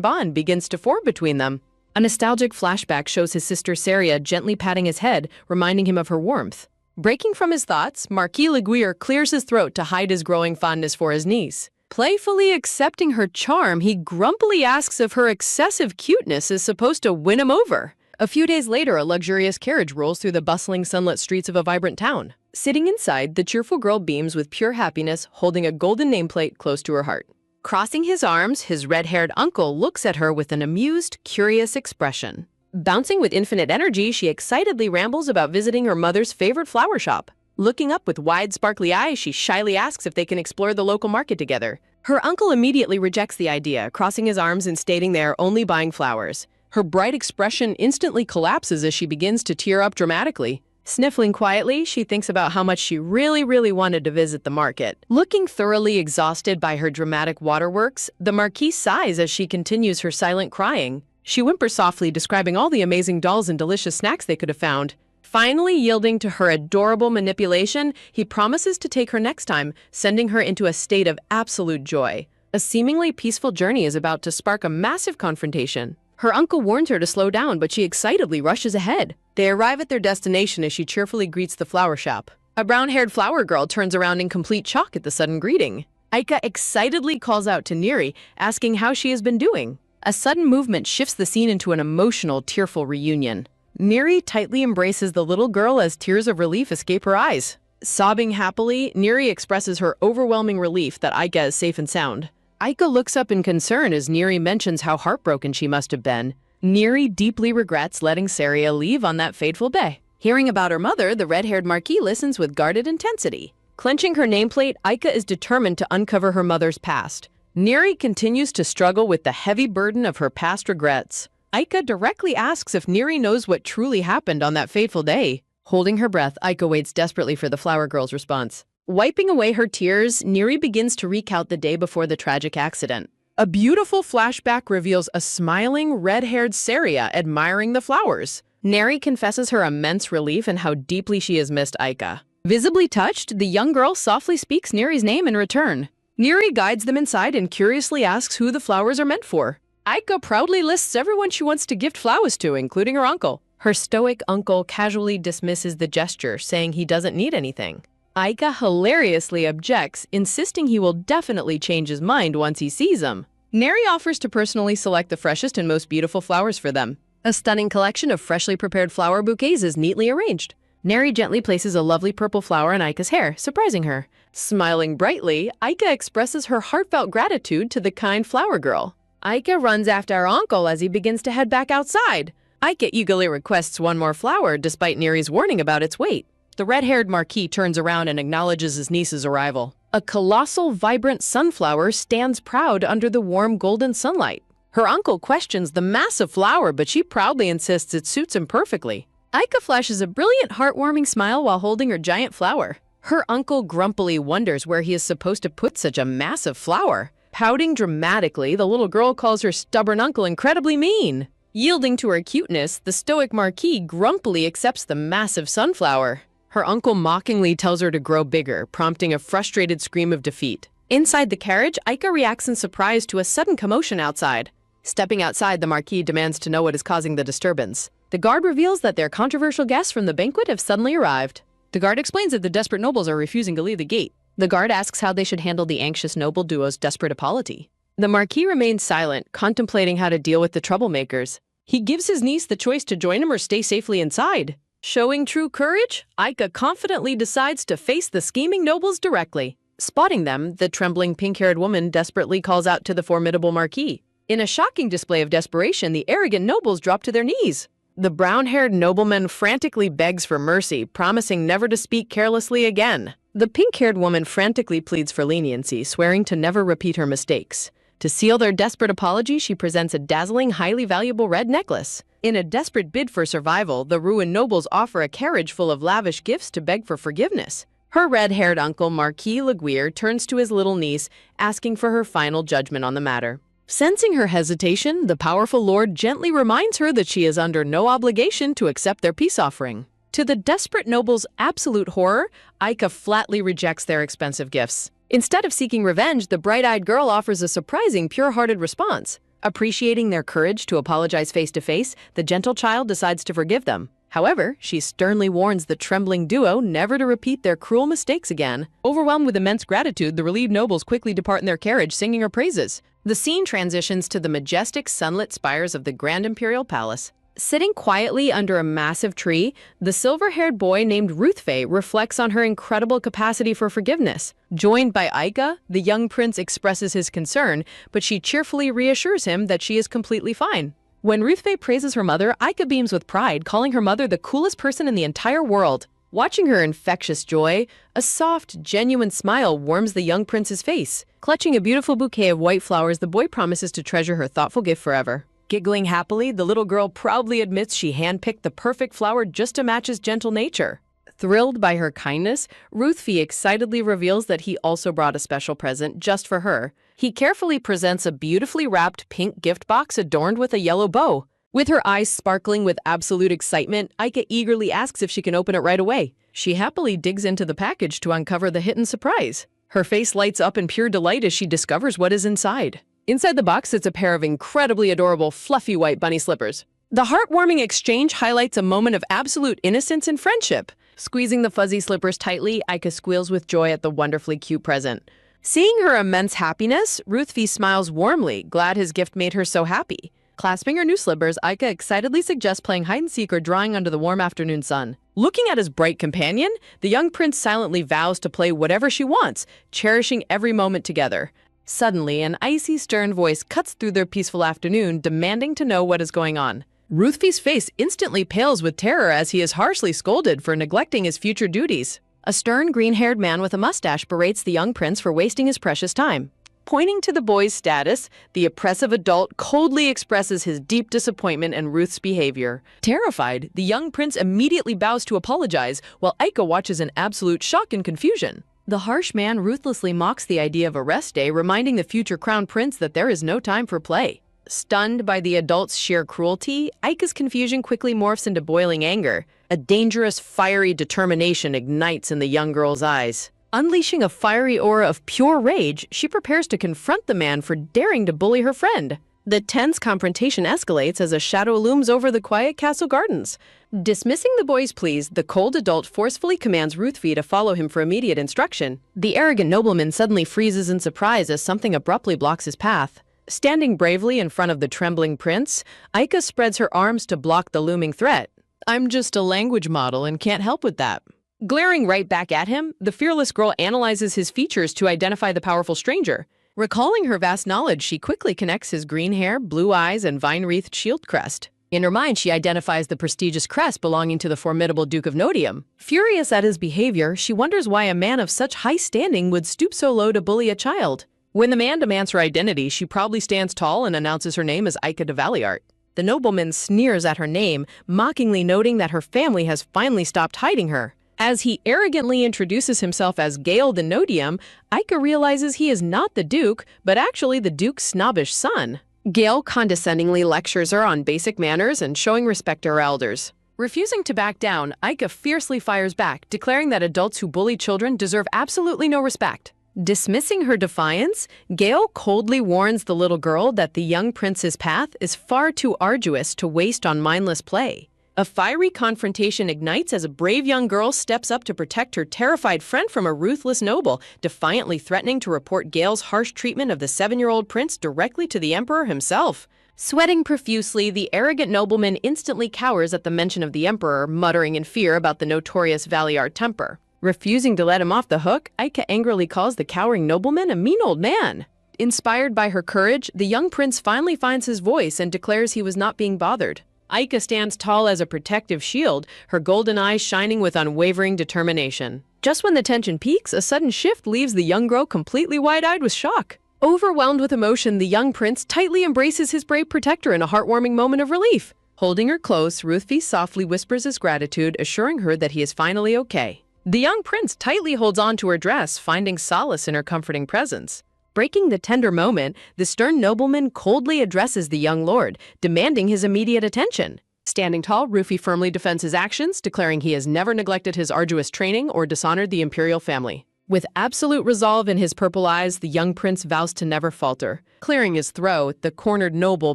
bond begins to form between them. A nostalgic flashback shows his sister Saria gently patting his head, reminding him of her warmth. Breaking from his thoughts, Marquis Leguier clears his throat to hide his growing fondness for his niece. Playfully accepting her charm, he grumpily asks if her excessive cuteness is supposed to win him over. A few days later, a luxurious carriage rolls through the bustling, sunlit streets of a vibrant town. Sitting inside, the cheerful girl beams with pure happiness, holding a golden nameplate close to her heart. Crossing his arms, his red-haired uncle looks at her with an amused, curious expression. Bouncing with infinite energy, she excitedly rambles about visiting her mother's favorite flower shop. Looking up with wide, sparkly eyes, she shyly asks if they can explore the local market together. Her uncle immediately rejects the idea, crossing his arms and stating they are only buying flowers. Her bright expression instantly collapses as she begins to tear up dramatically. Sniffling quietly, she thinks about how much she really wanted to visit the market. Looking thoroughly exhausted by her dramatic waterworks, the Marquise sighs as she continues her silent crying. She whimpers softly, describing all the amazing dolls and delicious snacks they could have found. Finally yielding to her adorable manipulation, he promises to take her next time, sending her into a state of absolute joy. A seemingly peaceful journey is about to spark a massive confrontation. Her uncle warns her to slow down, but she excitedly rushes ahead. They arrive at their destination as she cheerfully greets the flower shop. A brown-haired flower girl turns around in complete shock at the sudden greeting. Aika excitedly calls out to Neri, asking how she has been doing. A sudden movement shifts the scene into an emotional, tearful reunion. Neri tightly embraces the little girl as tears of relief escape her eyes. Sobbing happily, Neri expresses her overwhelming relief that Aika is safe and sound. Aika looks up in concern as Neri mentions how heartbroken she must have been. Neri deeply regrets letting Saria leave on that fateful day. Hearing about her mother, the red-haired Marquis listens with guarded intensity. Clenching her nameplate, Aika is determined to uncover her mother's past. Neri continues to struggle with the heavy burden of her past regrets. Aika directly asks if Neri knows what truly happened on that fateful day. Holding her breath, Aika waits desperately for the flower girl's response. Wiping away her tears, Neri begins to recount the day before the tragic accident. A beautiful flashback reveals a smiling, red-haired Saria admiring the flowers. Neri confesses her immense relief and how deeply she has missed Aika. Visibly touched, the young girl softly speaks Neri's name in return. Neri guides them inside and curiously asks who the flowers are meant for. Aika proudly lists everyone she wants to gift flowers to, including her uncle. Her stoic uncle casually dismisses the gesture, saying he doesn't need anything. Aika hilariously objects, insisting he will definitely change his mind once he sees them. Neri offers to personally select the freshest and most beautiful flowers for them. A stunning collection of freshly prepared flower bouquets is neatly arranged. Neri gently places a lovely purple flower in Aika's hair, surprising her. Smiling brightly, Aika expresses her heartfelt gratitude to the kind flower girl. Aika runs after her uncle as he begins to head back outside. Aika eagerly requests one more flower despite Neri's warning about its weight. The red-haired Marquis turns around and acknowledges his niece's arrival. A colossal, vibrant sunflower stands proud under the warm golden sunlight. Her uncle questions the massive flower, but she proudly insists it suits him perfectly. Aika flashes a brilliant, heartwarming smile while holding her giant flower. Her uncle grumpily wonders where he is supposed to put such a massive flower. Pouting dramatically, the little girl calls her stubborn uncle incredibly mean. Yielding to her cuteness, the stoic Marquis grumpily accepts the massive sunflower. Her uncle mockingly tells her to grow bigger, prompting a frustrated scream of defeat. Inside the carriage, Aika reacts in surprise to a sudden commotion outside. Stepping outside, the Marquis demands to know what is causing the disturbance. The guard reveals that their controversial guests from the banquet have suddenly arrived. The guard explains that the desperate nobles are refusing to leave the gate. The guard asks how they should handle the anxious noble duo's desperate apology. The Marquis remains silent, contemplating how to deal with the troublemakers. He gives his niece the choice to join him or stay safely inside. Showing true courage, Aika confidently decides to face the scheming nobles directly. Spotting them, the trembling pink-haired woman desperately calls out to the formidable Marquis. In a shocking display of desperation, the arrogant nobles drop to their knees. The brown-haired nobleman frantically begs for mercy, promising never to speak carelessly again. The pink-haired woman frantically pleads for leniency, swearing to never repeat her mistakes. To seal their desperate apology, she presents a dazzling, highly valuable red necklace. In a desperate bid for survival, the ruined nobles offer a carriage full of lavish gifts to beg for forgiveness. Her red-haired uncle, Marquis Laguerre, turns to his little niece, asking for her final judgment on the matter. Sensing her hesitation, the powerful lord gently reminds her that she is under no obligation to accept their peace offering. To the desperate noble's absolute horror, Aika flatly rejects their expensive gifts. Instead of seeking revenge, the bright-eyed girl offers a surprising, pure-hearted response. Appreciating their courage to apologize face-to-face, the gentle child decides to forgive them. However, she sternly warns the trembling duo never to repeat their cruel mistakes again. Overwhelmed with immense gratitude, the relieved nobles quickly depart in their carriage, singing her praises. The scene transitions to the majestic sunlit spires of the Grand Imperial Palace. Sitting quietly under a massive tree, the silver-haired boy named Ruthfei reflects on her incredible capacity for forgiveness. Joined by Aika, the young prince expresses his concern, but she cheerfully reassures him that she is completely fine. When Ruthfei praises her mother, Aika beams with pride, calling her mother the coolest person in the entire world. Watching her infectious joy, a soft, genuine smile warms the young prince's face. Clutching a beautiful bouquet of white flowers, the boy promises to treasure her thoughtful gift forever. Giggling happily, the little girl proudly admits she handpicked the perfect flower just to match his gentle nature. Thrilled by her kindness, Ruthven excitedly reveals that he also brought a special present just for her. He carefully presents a beautifully wrapped pink gift box adorned with a yellow bow. With her eyes sparkling with absolute excitement, Aika eagerly asks if she can open it right away. She happily digs into the package to uncover the hidden surprise. Her face lights up in pure delight as she discovers what is inside. Inside the box sits a pair of incredibly adorable, fluffy white bunny slippers. The heartwarming exchange highlights a moment of absolute innocence and friendship. Squeezing the fuzzy slippers tightly, Aika squeals with joy at the wonderfully cute present. Seeing her immense happiness, Ruthven smiles warmly, glad his gift made her so happy. Clasping her new slippers, Aika excitedly suggests playing hide-and-seek or drawing under the warm afternoon sun. Looking at his bright companion, the young prince silently vows to play whatever she wants, cherishing every moment together. Suddenly, an icy, stern voice cuts through their peaceful afternoon, demanding to know what is going on. Ruthven's face instantly pales with terror as he is harshly scolded for neglecting his future duties. A stern, green-haired man with a mustache berates the young prince for wasting his precious time. Pointing to the boy's status, the oppressive adult coldly expresses his deep disappointment in Ruth's behavior. Terrified, the young prince immediately bows to apologize, while Aika watches in absolute shock and confusion. The harsh man ruthlessly mocks the idea of a rest day, reminding the future crown prince that there is no time for play. Stunned by the adult's sheer cruelty, Aika's confusion quickly morphs into boiling anger. A dangerous, fiery determination ignites in the young girl's eyes. Unleashing a fiery aura of pure rage, she prepares to confront the man for daring to bully her friend. The tense confrontation escalates as a shadow looms over the quiet castle gardens. Dismissing the boy's pleas, the cold adult forcefully commands Ruthven to follow him for immediate instruction. The arrogant nobleman suddenly freezes in surprise as something abruptly blocks his path. Standing bravely in front of the trembling prince, Aika spreads her arms to block the looming threat. "I'm just a language model and can't help with that." Glaring right back at him, the fearless girl analyzes his features to identify the powerful stranger. Recalling her vast knowledge, she quickly connects his green hair, blue eyes, and vine-wreathed shield crest. In her mind, she identifies the prestigious crest belonging to the formidable Duke of Nodium. Furious at his behavior, she wonders why a man of such high standing would stoop so low to bully a child. When the man demands her identity, she proudly stands tall and announces her name as Aika de Valiart. The nobleman sneers at her name, mockingly noting that her family has finally stopped hiding her. As he arrogantly introduces himself as Gale de Nodium, Aika realizes he is not the Duke, but actually the Duke's snobbish son. Gale condescendingly lectures her on basic manners and showing respect to her elders. Refusing to back down, Aika fiercely fires back, declaring that adults who bully children deserve absolutely no respect. Dismissing her defiance, Gale coldly warns the little girl that the young prince's path is far too arduous to waste on mindless play. A fiery confrontation ignites as a brave young girl steps up to protect her terrified friend from a ruthless noble, defiantly threatening to report Gale's harsh treatment of the 7-year-old prince directly to the emperor himself. Sweating profusely, the arrogant nobleman instantly cowers at the mention of the emperor, muttering in fear about the notorious Valiart temper. Refusing to let him off the hook, Aika angrily calls the cowering nobleman a mean old man. Inspired by her courage, the young prince finally finds his voice and declares he was not being bothered. Aika stands tall as a protective shield, her golden eyes shining with unwavering determination. Just when the tension peaks, a sudden shift leaves the young girl completely wide-eyed with shock. Overwhelmed with emotion, the young prince tightly embraces his brave protector in a heartwarming moment of relief. Holding her close, Ruthven softly whispers his gratitude, assuring her that he is finally okay. The young prince tightly holds on to her dress, finding solace in her comforting presence. Breaking the tender moment, the stern nobleman coldly addresses the young lord, demanding his immediate attention. Standing tall, Ruthven firmly defends his actions, declaring he has never neglected his arduous training or dishonored the imperial family. With absolute resolve in his purple eyes, the young prince vows to never falter. Clearing his throat, the cornered noble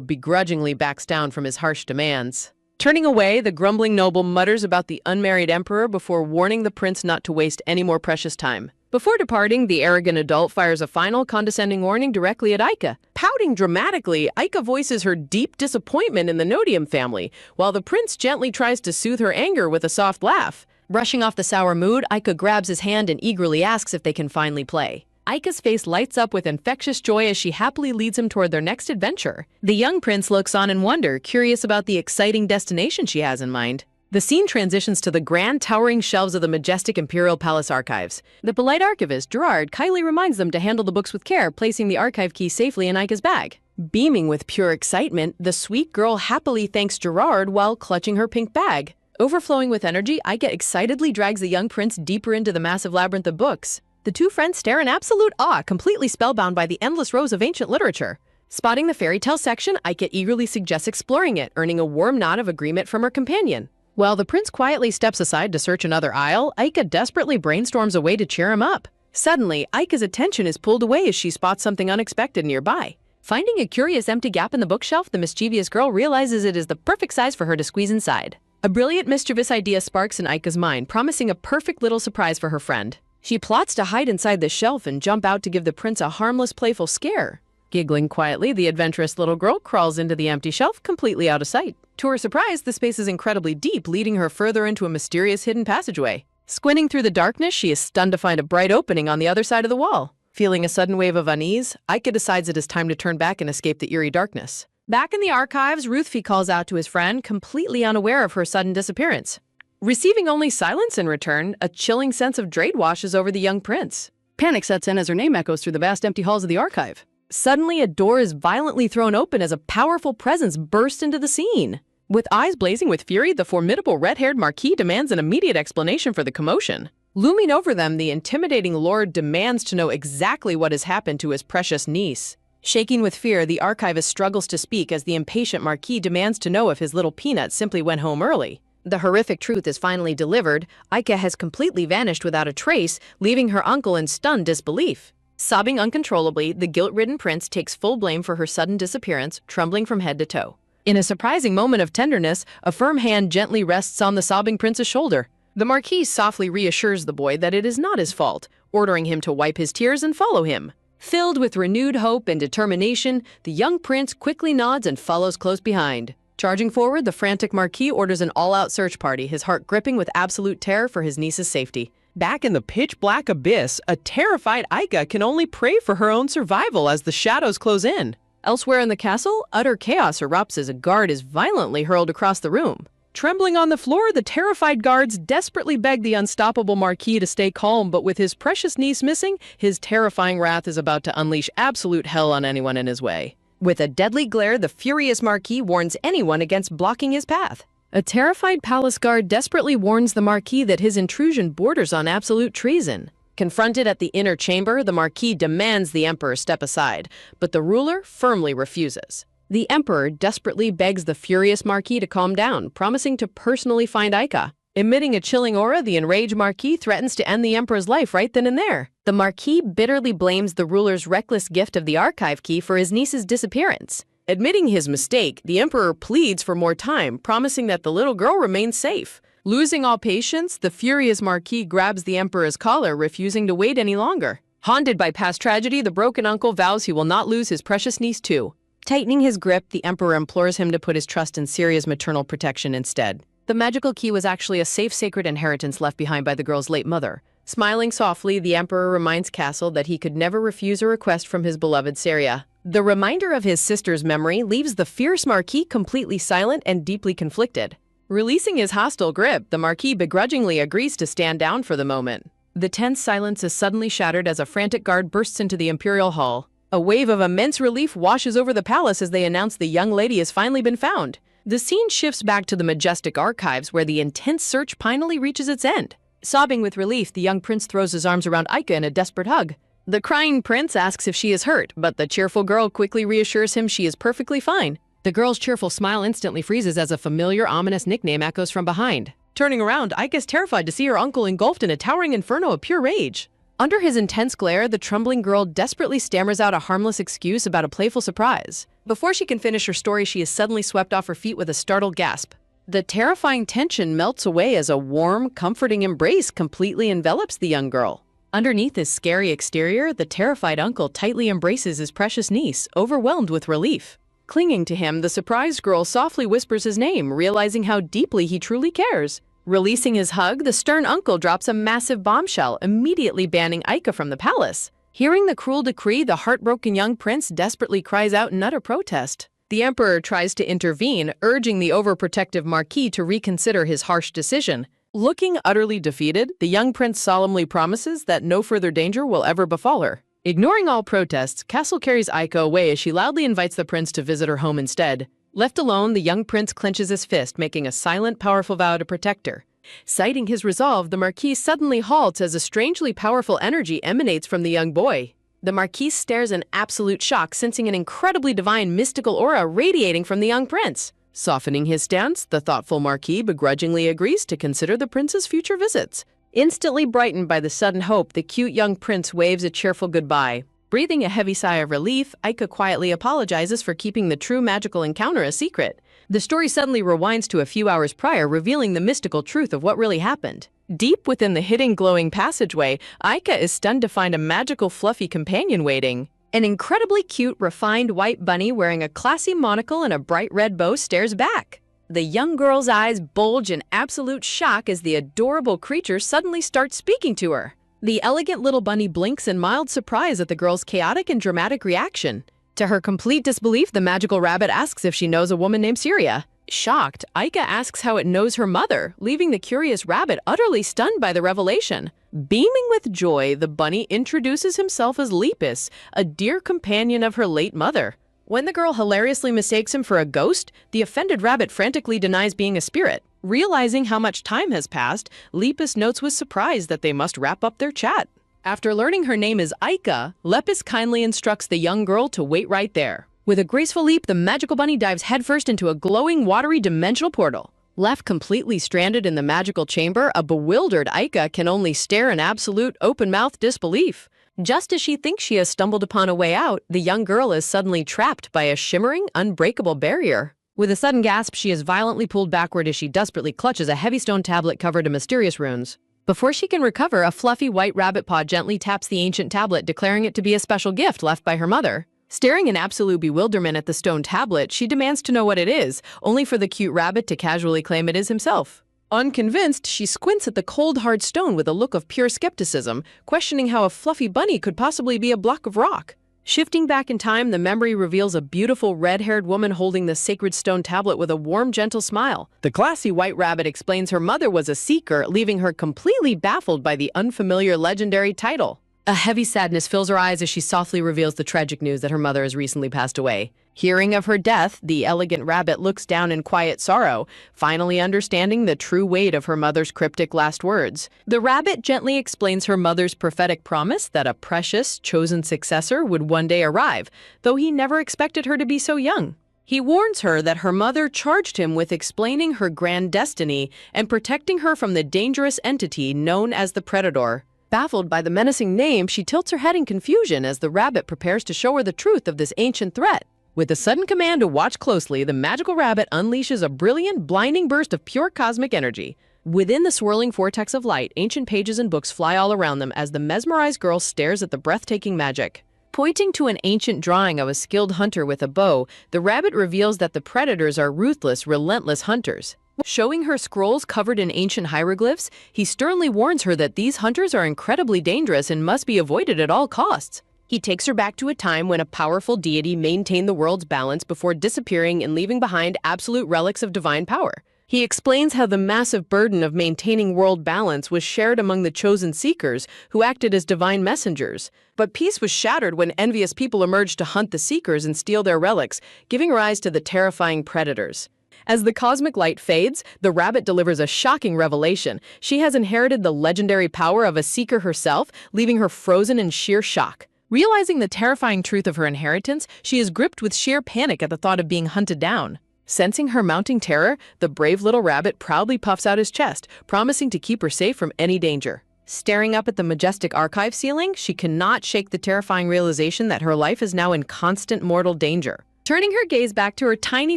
begrudgingly backs down from his harsh demands. Turning away, the grumbling noble mutters about the unmarried emperor before warning the prince not to waste any more precious time. Before departing, the arrogant adult fires a final condescending warning directly at Aika. Pouting dramatically, Aika voices her deep disappointment in the Nodium family, while the prince gently tries to soothe her anger with a soft laugh. Brushing off the sour mood, Aika grabs his hand and eagerly asks if they can finally play. Aika's face lights up with infectious joy as she happily leads him toward their next adventure. The young prince looks on in wonder, curious about the exciting destination she has in mind. The scene transitions to the grand towering shelves of the majestic Imperial Palace archives. The polite archivist, Gerard, kindly reminds them to handle the books with care, placing the archive key safely in Aika's bag. Beaming with pure excitement, the sweet girl happily thanks Gerard while clutching her pink bag. Overflowing with energy, Aika excitedly drags the young prince deeper into the massive labyrinth of books. The two friends stare in absolute awe, completely spellbound by the endless rows of ancient literature. Spotting the fairy tale section, Aika eagerly suggests exploring it, earning a warm nod of agreement from her companion. While the prince quietly steps aside to search another aisle, Aika desperately brainstorms a way to cheer him up. Suddenly, Aika's attention is pulled away as she spots something unexpected nearby. Finding a curious empty gap in the bookshelf, the mischievous girl realizes it is the perfect size for her to squeeze inside. A brilliant, mischievous idea sparks in Aika's mind, promising a perfect little surprise for her friend. She plots to hide inside the shelf and jump out to give the prince a harmless, playful scare. Giggling quietly, the adventurous little girl crawls into the empty shelf, completely out of sight. To her surprise, the space is incredibly deep, leading her further into a mysterious hidden passageway. Squinting through the darkness, she is stunned to find a bright opening on the other side of the wall. Feeling a sudden wave of unease, Aika decides it is time to turn back and escape the eerie darkness. Back in the archives, Ruthfie calls out to his friend, completely unaware of her sudden disappearance. Receiving only silence in return, a chilling sense of dread washes over the young prince. Panic sets in as her name echoes through the vast empty halls of the archive. Suddenly, a door is violently thrown open as a powerful presence bursts into the scene. With eyes blazing with fury, the formidable red-haired Marquis demands an immediate explanation for the commotion. Looming over them, the intimidating lord demands to know exactly what has happened to his precious niece. Shaking with fear, the archivist struggles to speak as the impatient Marquis demands to know if his little peanut simply went home early. The horrific truth is finally delivered. Aika has completely vanished without a trace, leaving her uncle in stunned disbelief. Sobbing uncontrollably, the guilt-ridden prince takes full blame for her sudden disappearance, trembling from head to toe. In a surprising moment of tenderness, a firm hand gently rests on the sobbing prince's shoulder. The Marquis softly reassures the boy that it is not his fault, ordering him to wipe his tears and follow him. Filled with renewed hope and determination, the young prince quickly nods and follows close behind. Charging forward, the frantic Marquis orders an all-out search party, his heart gripping with absolute terror for his niece's safety. Back in the pitch-black abyss, a terrified Aika can only pray for her own survival as the shadows close in. Elsewhere in the castle, utter chaos erupts as a guard is violently hurled across the room. Trembling on the floor, the terrified guards desperately beg the unstoppable Marquis to stay calm, but with his precious niece missing, his terrifying wrath is about to unleash absolute hell on anyone in his way. With a deadly glare, the furious Marquis warns anyone against blocking his path. A terrified palace guard desperately warns the Marquis that his intrusion borders on absolute treason. Confronted at the inner chamber, the Marquis demands the Emperor step aside, but the ruler firmly refuses. The Emperor desperately begs the furious Marquis to calm down, promising to personally find Aika. Emitting a chilling aura, the enraged Marquis threatens to end the Emperor's life right then and there. The Marquis bitterly blames the ruler's reckless gift of the archive key for his niece's disappearance. Admitting his mistake, the Emperor pleads for more time, promising that the little girl remains safe. Losing all patience, the furious Marquis grabs the Emperor's collar, refusing to wait any longer. Haunted by past tragedy, the broken uncle vows he will not lose his precious niece too. Tightening his grip, the Emperor implores him to put his trust in Syria's maternal protection instead. The magical key was actually a safe, sacred inheritance left behind by the girl's late mother. Smiling softly, the Emperor reminds Castle that he could never refuse a request from his beloved Syria. The reminder of his sister's memory leaves the fierce Marquis completely silent and deeply conflicted. Releasing his hostile grip, the Marquis begrudgingly agrees to stand down for the moment. The tense silence is suddenly shattered as a frantic guard bursts into the Imperial Hall. A wave of immense relief washes over the palace as they announce the young lady has finally been found. The scene shifts back to the majestic archives where the intense search finally reaches its end. Sobbing with relief, the young prince throws his arms around Aika in a desperate hug. The crying prince asks if she is hurt, but the cheerful girl quickly reassures him she is perfectly fine. The girl's cheerful smile instantly freezes as a familiar, ominous nickname echoes from behind. Turning around, Aika is terrified to see her uncle engulfed in a towering inferno of pure rage. Under his intense glare, the trembling girl desperately stammers out a harmless excuse about a playful surprise. Before she can finish her story, she is suddenly swept off her feet with a startled gasp. The terrifying tension melts away as a warm, comforting embrace completely envelops the young girl. Underneath his scary exterior, the terrified uncle tightly embraces his precious niece, overwhelmed with relief. Clinging to him, the surprised girl softly whispers his name, realizing how deeply he truly cares. Releasing his hug, the stern uncle drops a massive bombshell, immediately banning Aika from the palace. Hearing the cruel decree, the heartbroken young prince desperately cries out in utter protest. The emperor tries to intervene, urging the overprotective marquis to reconsider his harsh decision. Looking utterly defeated, the young prince solemnly promises that no further danger will ever befall her. Ignoring all protests, Castle carries Aika away as she loudly invites the prince to visit her home instead. Left alone, the young prince clenches his fist, making a silent, powerful vow to protect her. Citing his resolve, the marquis suddenly halts as a strangely powerful energy emanates from the young boy. The marquis stares in absolute shock, sensing an incredibly divine mystical aura radiating from the young prince. Softening his stance, the thoughtful marquis begrudgingly agrees to consider the prince's future visits. Instantly brightened by the sudden hope, the cute young prince waves a cheerful goodbye. Breathing a heavy sigh of relief, Aika quietly apologizes for keeping the true magical encounter a secret. The story suddenly rewinds to a few hours prior, revealing the mystical truth of what really happened. Deep within the hidden glowing passageway, Aika is stunned to find a magical fluffy companion waiting. An incredibly cute, refined white bunny wearing a classy monocle and a bright red bow stares back. The young girl's eyes bulge in absolute shock as the adorable creature suddenly starts speaking to her. The elegant little bunny blinks in mild surprise at the girl's chaotic and dramatic reaction. To her complete disbelief, the magical rabbit asks if she knows a woman named Syria. Shocked, Aika asks how it knows her mother, leaving the curious rabbit utterly stunned by the revelation. Beaming with joy, the bunny introduces himself as Lepus, a dear companion of her late mother. When the girl hilariously mistakes him for a ghost, the offended rabbit frantically denies being a spirit. Realizing how much time has passed, Lepus notes with surprise that they must wrap up their chat. After learning her name is Aika, Lepus kindly instructs the young girl to wait right there. With a graceful leap, the magical bunny dives headfirst into a glowing, watery dimensional portal. Left completely stranded in the magical chamber, a bewildered Aika can only stare in absolute, open-mouthed disbelief. Just as she thinks she has stumbled upon a way out, the young girl is suddenly trapped by a shimmering, unbreakable barrier. With a sudden gasp, she is violently pulled backward as she desperately clutches a heavy stone tablet covered in mysterious runes. Before she can recover, a fluffy white rabbit paw gently taps the ancient tablet, declaring it to be a special gift left by her mother. Staring in absolute bewilderment at the stone tablet, she demands to know what it is, only for the cute rabbit to casually claim it is himself. Unconvinced, she squints at the cold, hard stone with a look of pure skepticism, questioning how a fluffy bunny could possibly be a block of rock. Shifting back in time, the memory reveals a beautiful red-haired woman holding the sacred stone tablet with a warm, gentle smile. The classy white rabbit explains her mother was a seeker, leaving her completely baffled by the unfamiliar legendary title. A heavy sadness fills her eyes as she softly reveals the tragic news that her mother has recently passed away. Hearing of her death, the elegant rabbit looks down in quiet sorrow, finally understanding the true weight of her mother's cryptic last words. The rabbit gently explains her mother's prophetic promise that a precious, chosen successor would one day arrive, though he never expected her to be so young. He warns her that her mother charged him with explaining her grand destiny and protecting her from the dangerous entity known as the Predator. Baffled by the menacing name, she tilts her head in confusion as the rabbit prepares to show her the truth of this ancient threat. With a sudden command to watch closely, the magical rabbit unleashes a brilliant, blinding burst of pure cosmic energy. Within the swirling vortex of light, ancient pages and books fly all around them as the mesmerized girl stares at the breathtaking magic. Pointing to an ancient drawing of a skilled hunter with a bow, the rabbit reveals that the predators are ruthless, relentless hunters. Showing her scrolls covered in ancient hieroglyphs, he sternly warns her that these hunters are incredibly dangerous and must be avoided at all costs. He takes her back to a time when a powerful deity maintained the world's balance before disappearing and leaving behind absolute relics of divine power. He explains how the massive burden of maintaining world balance was shared among the chosen seekers, who acted as divine messengers. But peace was shattered when envious people emerged to hunt the seekers and steal their relics, giving rise to the terrifying predators. As the cosmic light fades, the rabbit delivers a shocking revelation. She has inherited the legendary power of a seeker herself, leaving her frozen in sheer shock. Realizing the terrifying truth of her inheritance, she is gripped with sheer panic at the thought of being hunted down. Sensing her mounting terror, the brave little rabbit proudly puffs out his chest, promising to keep her safe from any danger. Staring up at the majestic archive ceiling, she cannot shake the terrifying realization that her life is now in constant mortal danger. Turning her gaze back to her tiny,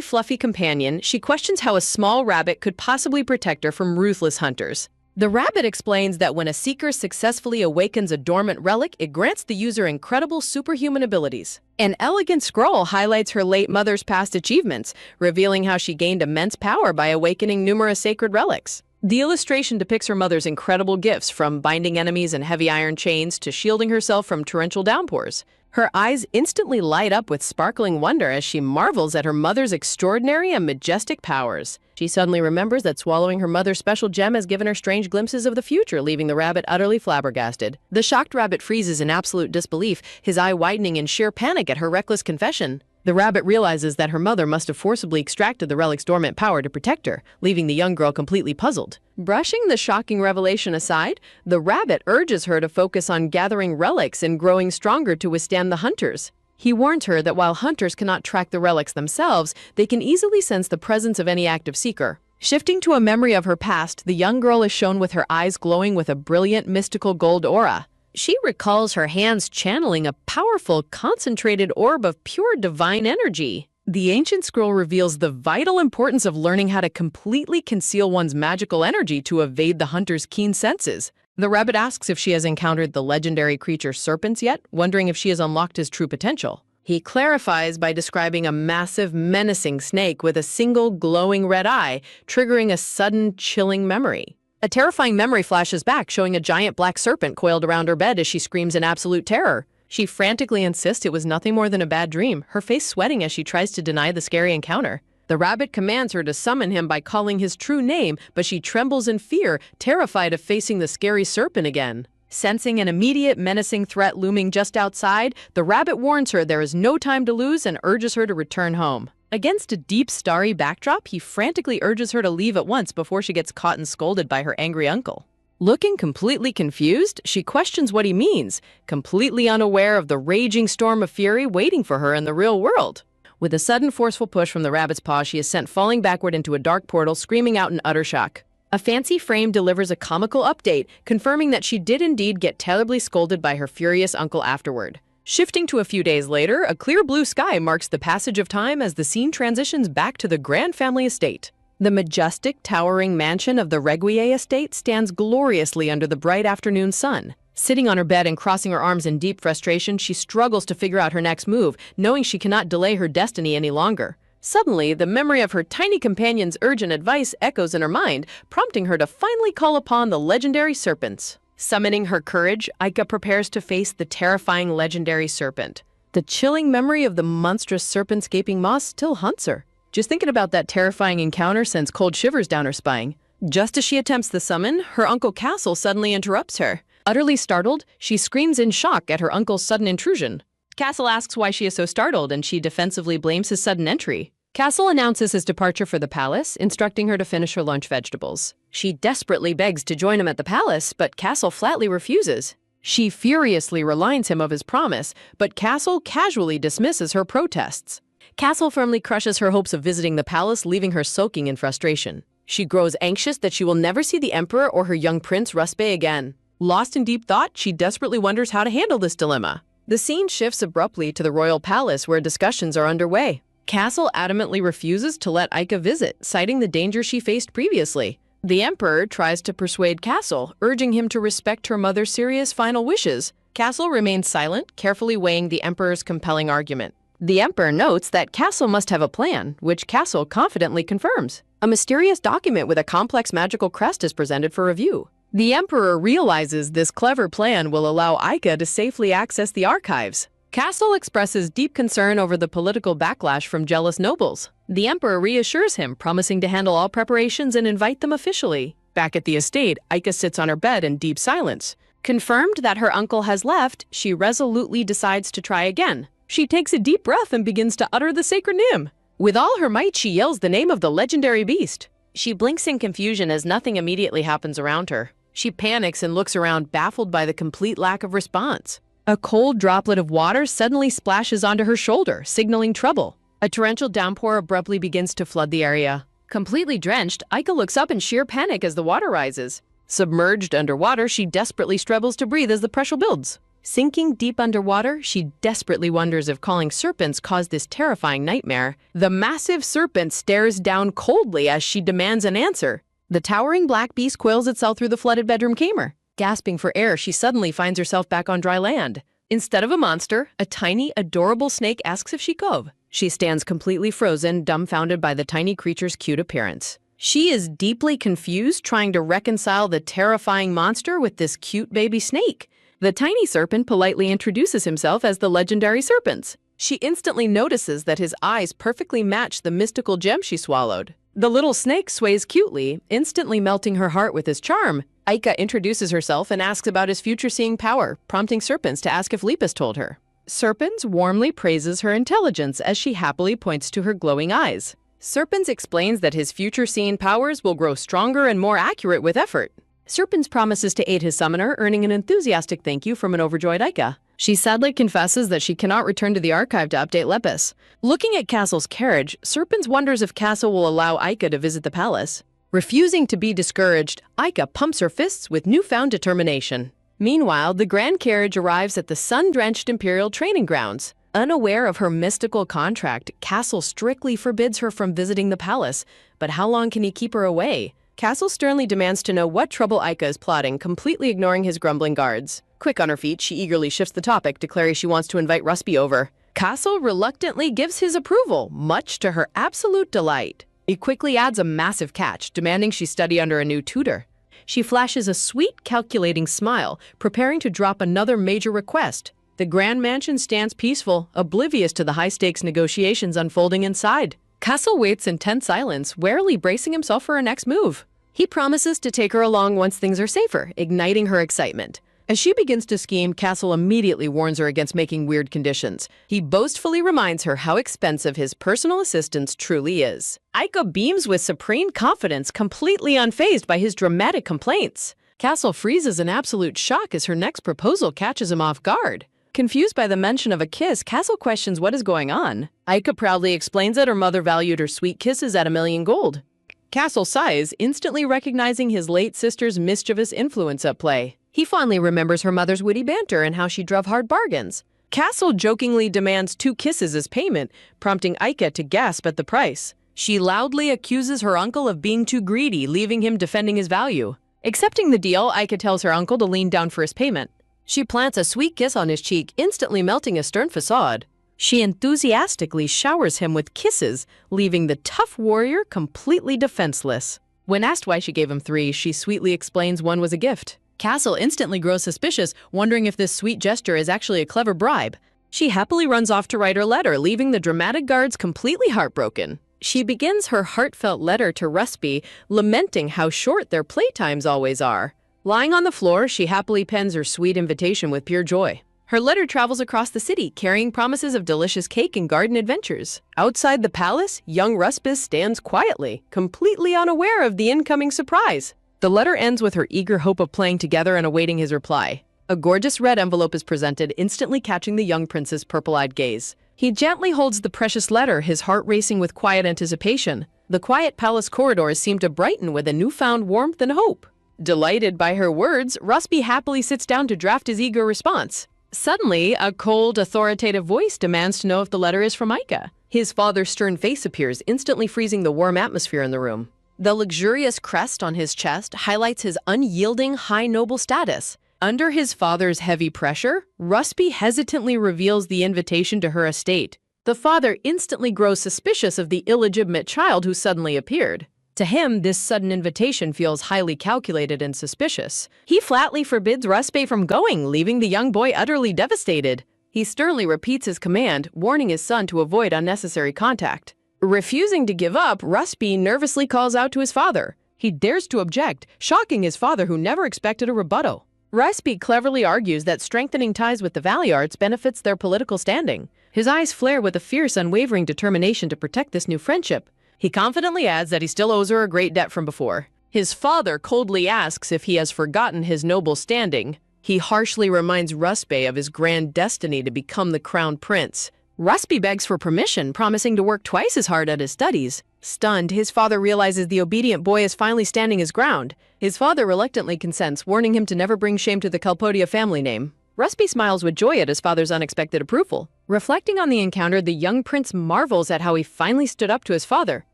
fluffy companion, she questions how a small rabbit could possibly protect her from ruthless hunters. The rabbit explains that when a seeker successfully awakens a dormant relic, it grants the user incredible superhuman abilities. An elegant scroll highlights her late mother's past achievements, revealing how she gained immense power by awakening numerous sacred relics. The illustration depicts her mother's incredible gifts, from binding enemies in heavy iron chains to shielding herself from torrential downpours. Her eyes instantly light up with sparkling wonder as she marvels at her mother's extraordinary and majestic powers. She suddenly remembers that swallowing her mother's special gem has given her strange glimpses of the future, leaving the rabbit utterly flabbergasted. The shocked rabbit freezes in absolute disbelief, his eye widening in sheer panic at her reckless confession. The rabbit realizes that her mother must have forcibly extracted the relic's dormant power to protect her, leaving the young girl completely puzzled. Brushing the shocking revelation aside, the rabbit urges her to focus on gathering relics and growing stronger to withstand the hunters. He warns her that while hunters cannot track the relics themselves, they can easily sense the presence of any active seeker. Shifting to a memory of her past, the young girl is shown with her eyes glowing with a brilliant mystical gold aura. She recalls her hands channeling a powerful, concentrated orb of pure divine energy. The ancient scroll reveals the vital importance of learning how to completely conceal one's magical energy to evade the hunter's keen senses. The rabbit asks if she has encountered the legendary creature serpents yet, wondering if she has unlocked his true potential. He clarifies by describing a massive, menacing snake with a single glowing red eye, triggering a sudden, chilling memory. A terrifying memory flashes back, showing a giant black serpent coiled around her bed as she screams in absolute terror. She frantically insists it was nothing more than a bad dream, her face sweating as she tries to deny the scary encounter. The rabbit commands her to summon him by calling his true name, but she trembles in fear, terrified of facing the scary serpent again. Sensing an immediate menacing threat looming just outside, the rabbit warns her there is no time to lose and urges her to return home. Against a deep, starry backdrop, he frantically urges her to leave at once before she gets caught and scolded by her angry uncle. Looking completely confused, she questions what he means, completely unaware of the raging storm of fury waiting for her in the real world. With a sudden forceful push from the rabbit's paw, she is sent falling backward into a dark portal, screaming out in utter shock. A fancy frame delivers a comical update, confirming that she did indeed get terribly scolded by her furious uncle afterward. Shifting to a few days later, a clear blue sky marks the passage of time as the scene transitions back to the grand family estate. The majestic, towering mansion of the Reguier estate stands gloriously under the bright afternoon sun. Sitting on her bed and crossing her arms in deep frustration, she struggles to figure out her next move, knowing she cannot delay her destiny any longer. Suddenly, the memory of her tiny companion's urgent advice echoes in her mind, prompting her to finally call upon the legendary serpents. Summoning her courage, Aika prepares to face the terrifying legendary serpent. The chilling memory of the monstrous serpent's gaping maw still haunts her. Just thinking about that terrifying encounter sends cold shivers down her spine. Just as she attempts the summon, her uncle Castle suddenly interrupts her. Utterly startled, she screams in shock at her uncle's sudden intrusion. Castle asks why she is so startled, and she defensively blames his sudden entry. Castle announces his departure for the palace, instructing her to finish her lunch vegetables. She desperately begs to join him at the palace, but Castle flatly refuses. She furiously reminds him of his promise, but Castle casually dismisses her protests. Castle firmly crushes her hopes of visiting the palace, leaving her soaking in frustration. She grows anxious that she will never see the emperor or her young prince Ruspe again. Lost in deep thought, she desperately wonders how to handle this dilemma. The scene shifts abruptly to the royal palace where discussions are underway. Castle adamantly refuses to let Aika visit, citing the danger she faced previously. The emperor tries to persuade Castle, urging him to respect her mother's serious final wishes. Castle remains silent, carefully weighing the emperor's compelling argument. The emperor notes that Castle must have a plan, which Castle confidently confirms. A mysterious document with a complex magical crest is presented for review. The emperor realizes this clever plan will allow Aika to safely access the archives. Castle expresses deep concern over the political backlash from jealous nobles. The emperor reassures him, promising to handle all preparations and invite them officially. Back at the estate, Aika sits on her bed in deep silence. Confirmed that her uncle has left, she resolutely decides to try again. She takes a deep breath and begins to utter the sacred name. With all her might, she yells the name of the legendary beast. She blinks in confusion as nothing immediately happens around her. She panics and looks around, baffled by the complete lack of response. A cold droplet of water suddenly splashes onto her shoulder, signaling trouble. A torrential downpour abruptly begins to flood the area. Completely drenched, Aika looks up in sheer panic as the water rises. Submerged underwater, she desperately struggles to breathe as the pressure builds. Sinking deep underwater, she desperately wonders if calling serpents caused this terrifying nightmare. The massive serpent stares down coldly as she demands an answer. The towering black beast coils itself through the flooded bedroom chamber. Gasping for air, she suddenly finds herself back on dry land. Instead of a monster, a tiny, adorable snake asks if she cove. She stands completely frozen, dumbfounded by the tiny creature's cute appearance. She is deeply confused, trying to reconcile the terrifying monster with this cute baby snake. The tiny serpent politely introduces himself as the legendary serpent. She instantly notices that his eyes perfectly match the mystical gem she swallowed. The little snake sways cutely, instantly melting her heart with his charm. Aika introduces herself and asks about his future-seeing power, prompting Serpens to ask if Lepus told her. Serpens warmly praises her intelligence as she happily points to her glowing eyes. Serpens explains that his future-seeing powers will grow stronger and more accurate with effort. Serpens promises to aid his summoner, earning an enthusiastic thank you from an overjoyed Aika. She sadly confesses that she cannot return to the archive to update Lepus. Looking at Castle's carriage, Serpens wonders if Castle will allow Aika to visit the palace. Refusing to be discouraged, Aika pumps her fists with newfound determination. Meanwhile, the grand carriage arrives at the sun-drenched Imperial training grounds. Unaware of her mystical contract, Castle strictly forbids her from visiting the palace. But how long can he keep her away? Castle sternly demands to know what trouble Aika is plotting, completely ignoring his grumbling guards. Quick on her feet, she eagerly shifts the topic, declaring she wants to invite Rusby over. Castle reluctantly gives his approval, much to her absolute delight. He quickly adds a massive catch, demanding she study under a new tutor. She flashes a sweet, calculating smile, preparing to drop another major request. The Grand Mansion stands peaceful, oblivious to the high-stakes negotiations unfolding inside. Castle waits in tense silence, warily bracing himself for her next move. He promises to take her along once things are safer, igniting her excitement. As she begins to scheme, Castle immediately warns her against making weird conditions. He boastfully reminds her how expensive his personal assistance truly is. Aika beams with supreme confidence, completely unfazed by his dramatic complaints. Castle freezes in absolute shock as her next proposal catches him off guard. Confused by the mention of a kiss, Castle questions what is going on. Aika proudly explains that her mother valued her sweet kisses at 1,000,000 gold. Castle sighs, instantly recognizing his late sister's mischievous influence at play. He fondly remembers her mother's witty banter and how she drove hard bargains. Castle jokingly demands 2 kisses as payment, prompting Aika to gasp at the price. She loudly accuses her uncle of being too greedy, leaving him defending his value. Accepting the deal, Aika tells her uncle to lean down for his payment. She plants a sweet kiss on his cheek, instantly melting a stern facade. She enthusiastically showers him with kisses, leaving the tough warrior completely defenseless. When asked why she gave him 3, she sweetly explains one was a gift. Castle instantly grows suspicious, wondering if this sweet gesture is actually a clever bribe. She happily runs off to write her letter, leaving the dramatic guards completely heartbroken. She begins her heartfelt letter to Rusby, lamenting how short their playtimes always are. Lying on the floor, she happily pens her sweet invitation with pure joy. Her letter travels across the city, carrying promises of delicious cake and garden adventures. Outside the palace, young Rusby stands quietly, completely unaware of the incoming surprise. The letter ends with her eager hope of playing together and awaiting his reply. A gorgeous red envelope is presented, instantly catching the young prince's purple-eyed gaze. He gently holds the precious letter, his heart racing with quiet anticipation. The quiet palace corridors seem to brighten with a newfound warmth and hope. Delighted by her words, Rusby happily sits down to draft his eager response. Suddenly, a cold, authoritative voice demands to know if the letter is from Aika. His father's stern face appears, instantly freezing the warm atmosphere in the room. The luxurious crest on his chest highlights his unyielding, high noble status. Under his father's heavy pressure, Rusby hesitantly reveals the invitation to her estate. The father instantly grows suspicious of the illegitimate child who suddenly appeared. To him, this sudden invitation feels highly calculated and suspicious. He flatly forbids Rusby from going, leaving the young boy utterly devastated. He sternly repeats his command, warning his son to avoid unnecessary contact. Refusing to give up, Rusby nervously calls out to his father. He dares to object, shocking his father who never expected a rebuttal. Rusby cleverly argues that strengthening ties with the Valiarts benefits their political standing. His eyes flare with a fierce, unwavering determination to protect this new friendship. He confidently adds that he still owes her a great debt from before. His father coldly asks if he has forgotten his noble standing. He harshly reminds Rusby of his grand destiny to become the crown prince. Rusby begs for permission, promising to work twice as hard at his studies. Stunned, his father realizes the obedient boy is finally standing his ground. His father reluctantly consents, warning him to never bring shame to the Kalpodia family name. Rusby smiles with joy at his father's unexpected approval. Reflecting on the encounter, the young prince marvels at how he finally stood up to his father.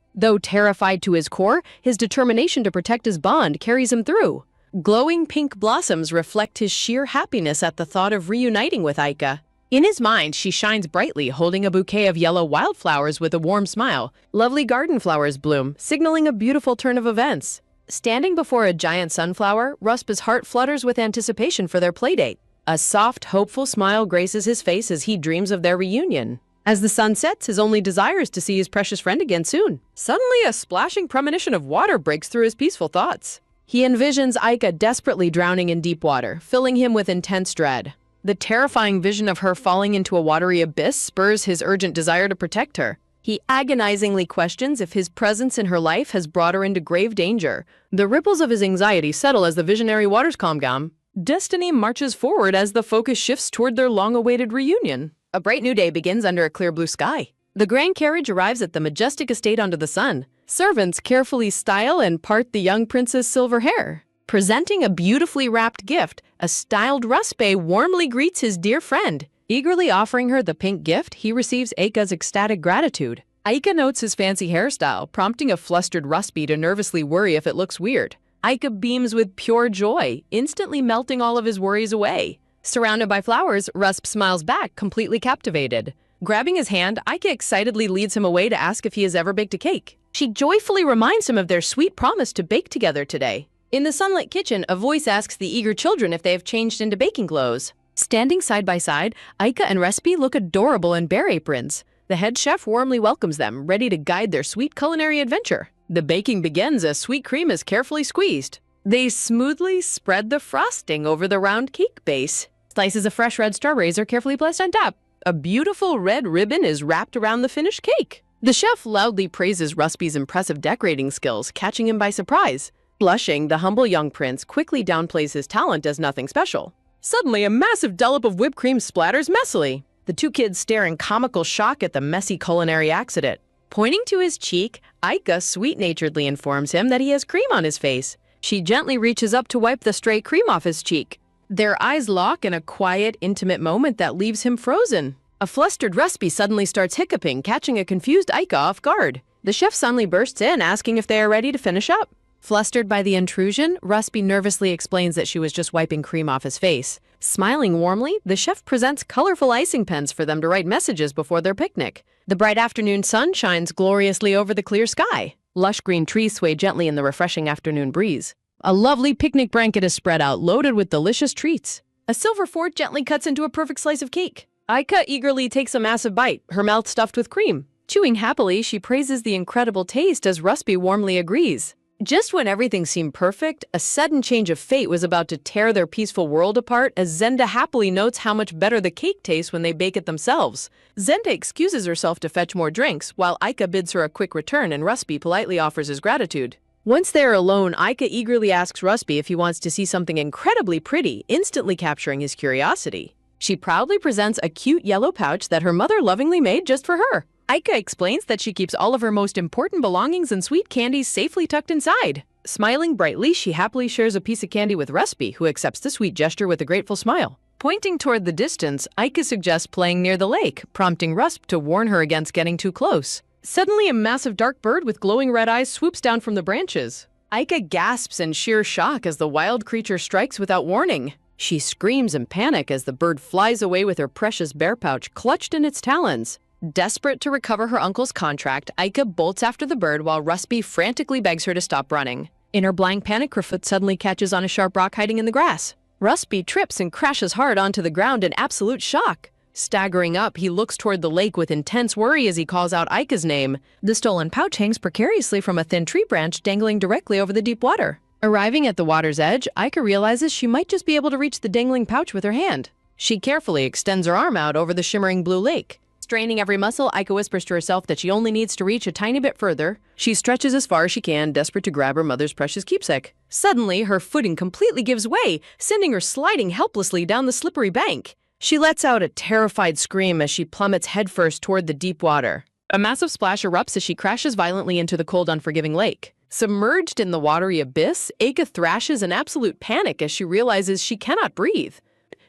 Though terrified to his core, his determination to protect his bond carries him through. Glowing pink blossoms reflect his sheer happiness at the thought of reuniting with Aika. In his mind, she shines brightly, holding a bouquet of yellow wildflowers with a warm smile. Lovely garden flowers bloom, signaling a beautiful turn of events. Standing before a giant sunflower, Ruspa's heart flutters with anticipation for their playdate. A soft, hopeful smile graces his face as he dreams of their reunion. As the sun sets, his only desire is to see his precious friend again soon. Suddenly, a splashing premonition of water breaks through his peaceful thoughts. He envisions Aika desperately drowning in deep water, filling him with intense dread. The terrifying vision of her falling into a watery abyss spurs his urgent desire to protect her. He agonizingly questions if his presence in her life has brought her into grave danger. The ripples of his anxiety settle as the visionary waters calm down. Destiny marches forward as the focus shifts toward their long-awaited reunion. A bright new day begins under a clear blue sky. The grand carriage arrives at the majestic estate under the sun. Servants carefully style and part the young prince's silver hair. Presenting a beautifully wrapped gift, a styled Ruspe warmly greets his dear friend. Eagerly offering her the pink gift, he receives Aika's ecstatic gratitude. Aika notes his fancy hairstyle, prompting a flustered Ruspe to nervously worry if it looks weird. Aika beams with pure joy, instantly melting all of his worries away. Surrounded by flowers, Rusp smiles back, completely captivated. Grabbing his hand, Aika excitedly leads him away to ask if he has ever baked a cake. She joyfully reminds him of their sweet promise to bake together today. In the sunlit kitchen, a voice asks the eager children if they have changed into baking clothes. Standing side by side, Aika and Respi look adorable in bear aprons. The head chef warmly welcomes them, ready to guide their sweet culinary adventure. The baking begins as sweet cream is carefully squeezed. They smoothly spread the frosting over the round cake base. Slices of fresh red strawberries are carefully placed on top. A beautiful red ribbon is wrapped around the finished cake. The chef loudly praises Ruspi's impressive decorating skills, catching him by surprise. Blushing, the humble young prince quickly downplays his talent as nothing special. Suddenly, a massive dollop of whipped cream splatters messily. The two kids stare in comical shock at the messy culinary accident. Pointing to his cheek, Aika sweet-naturedly informs him that he has cream on his face. She gently reaches up to wipe the stray cream off his cheek. Their eyes lock in a quiet, intimate moment that leaves him frozen. A flustered Ruspi suddenly starts hiccuping, catching a confused Aika off guard. The chef suddenly bursts in, asking if they are ready to finish up. Flustered by the intrusion, Ruspi nervously explains that she was just wiping cream off his face. Smiling warmly, the chef presents colorful icing pens for them to write messages before their picnic. The bright afternoon sun shines gloriously over the clear sky. Lush green trees sway gently in the refreshing afternoon breeze. A lovely picnic blanket is spread out, loaded with delicious treats. A silver fork gently cuts into a perfect slice of cake. Aika eagerly takes a massive bite, her mouth stuffed with cream. Chewing happily, she praises the incredible taste as Ruspi warmly agrees. Just when everything seemed perfect, a sudden change of fate was about to tear their peaceful world apart as Zenda happily notes how much better the cake tastes when they bake it themselves. Zenda excuses herself to fetch more drinks, while Aika bids her a quick return and Ruspi politely offers his gratitude. Once they are alone, Aika eagerly asks Ruspi if he wants to see something incredibly pretty, instantly capturing his curiosity. She proudly presents a cute yellow pouch that her mother lovingly made just for her. Aika explains that she keeps all of her most important belongings and sweet candies safely tucked inside. Smiling brightly, she happily shares a piece of candy with Ruspi, who accepts the sweet gesture with a grateful smile. Pointing toward the distance, Aika suggests playing near the lake, prompting Rusp to warn her against getting too close. Suddenly, a massive dark bird with glowing red eyes swoops down from the branches. Aika gasps in sheer shock as the wild creature strikes without warning. She screams in panic as the bird flies away with her precious bear pouch clutched in its talons. Desperate to recover her uncle's contract, Aika bolts after the bird while Ruspi frantically begs her to stop running. In her blind panic, her foot suddenly catches on a sharp rock hiding in the grass. Ruspi trips and crashes hard onto the ground in absolute shock. Staggering up, he looks toward the lake with intense worry as he calls out Aika's name. The stolen pouch hangs precariously from a thin tree branch dangling directly over the deep water. Arriving at the water's edge, Aika realizes she might just be able to reach the dangling pouch with her hand. She carefully extends her arm out over the shimmering blue lake. Straining every muscle, Aika whispers to herself that she only needs to reach a tiny bit further. She stretches as far as she can, desperate to grab her mother's precious keepsake. Suddenly, her footing completely gives way, sending her sliding helplessly down the slippery bank. She lets out a terrified scream as she plummets headfirst toward the deep water. A massive splash erupts as she crashes violently into the cold, unforgiving lake. Submerged in the watery abyss, Aika thrashes in absolute panic as she realizes she cannot breathe.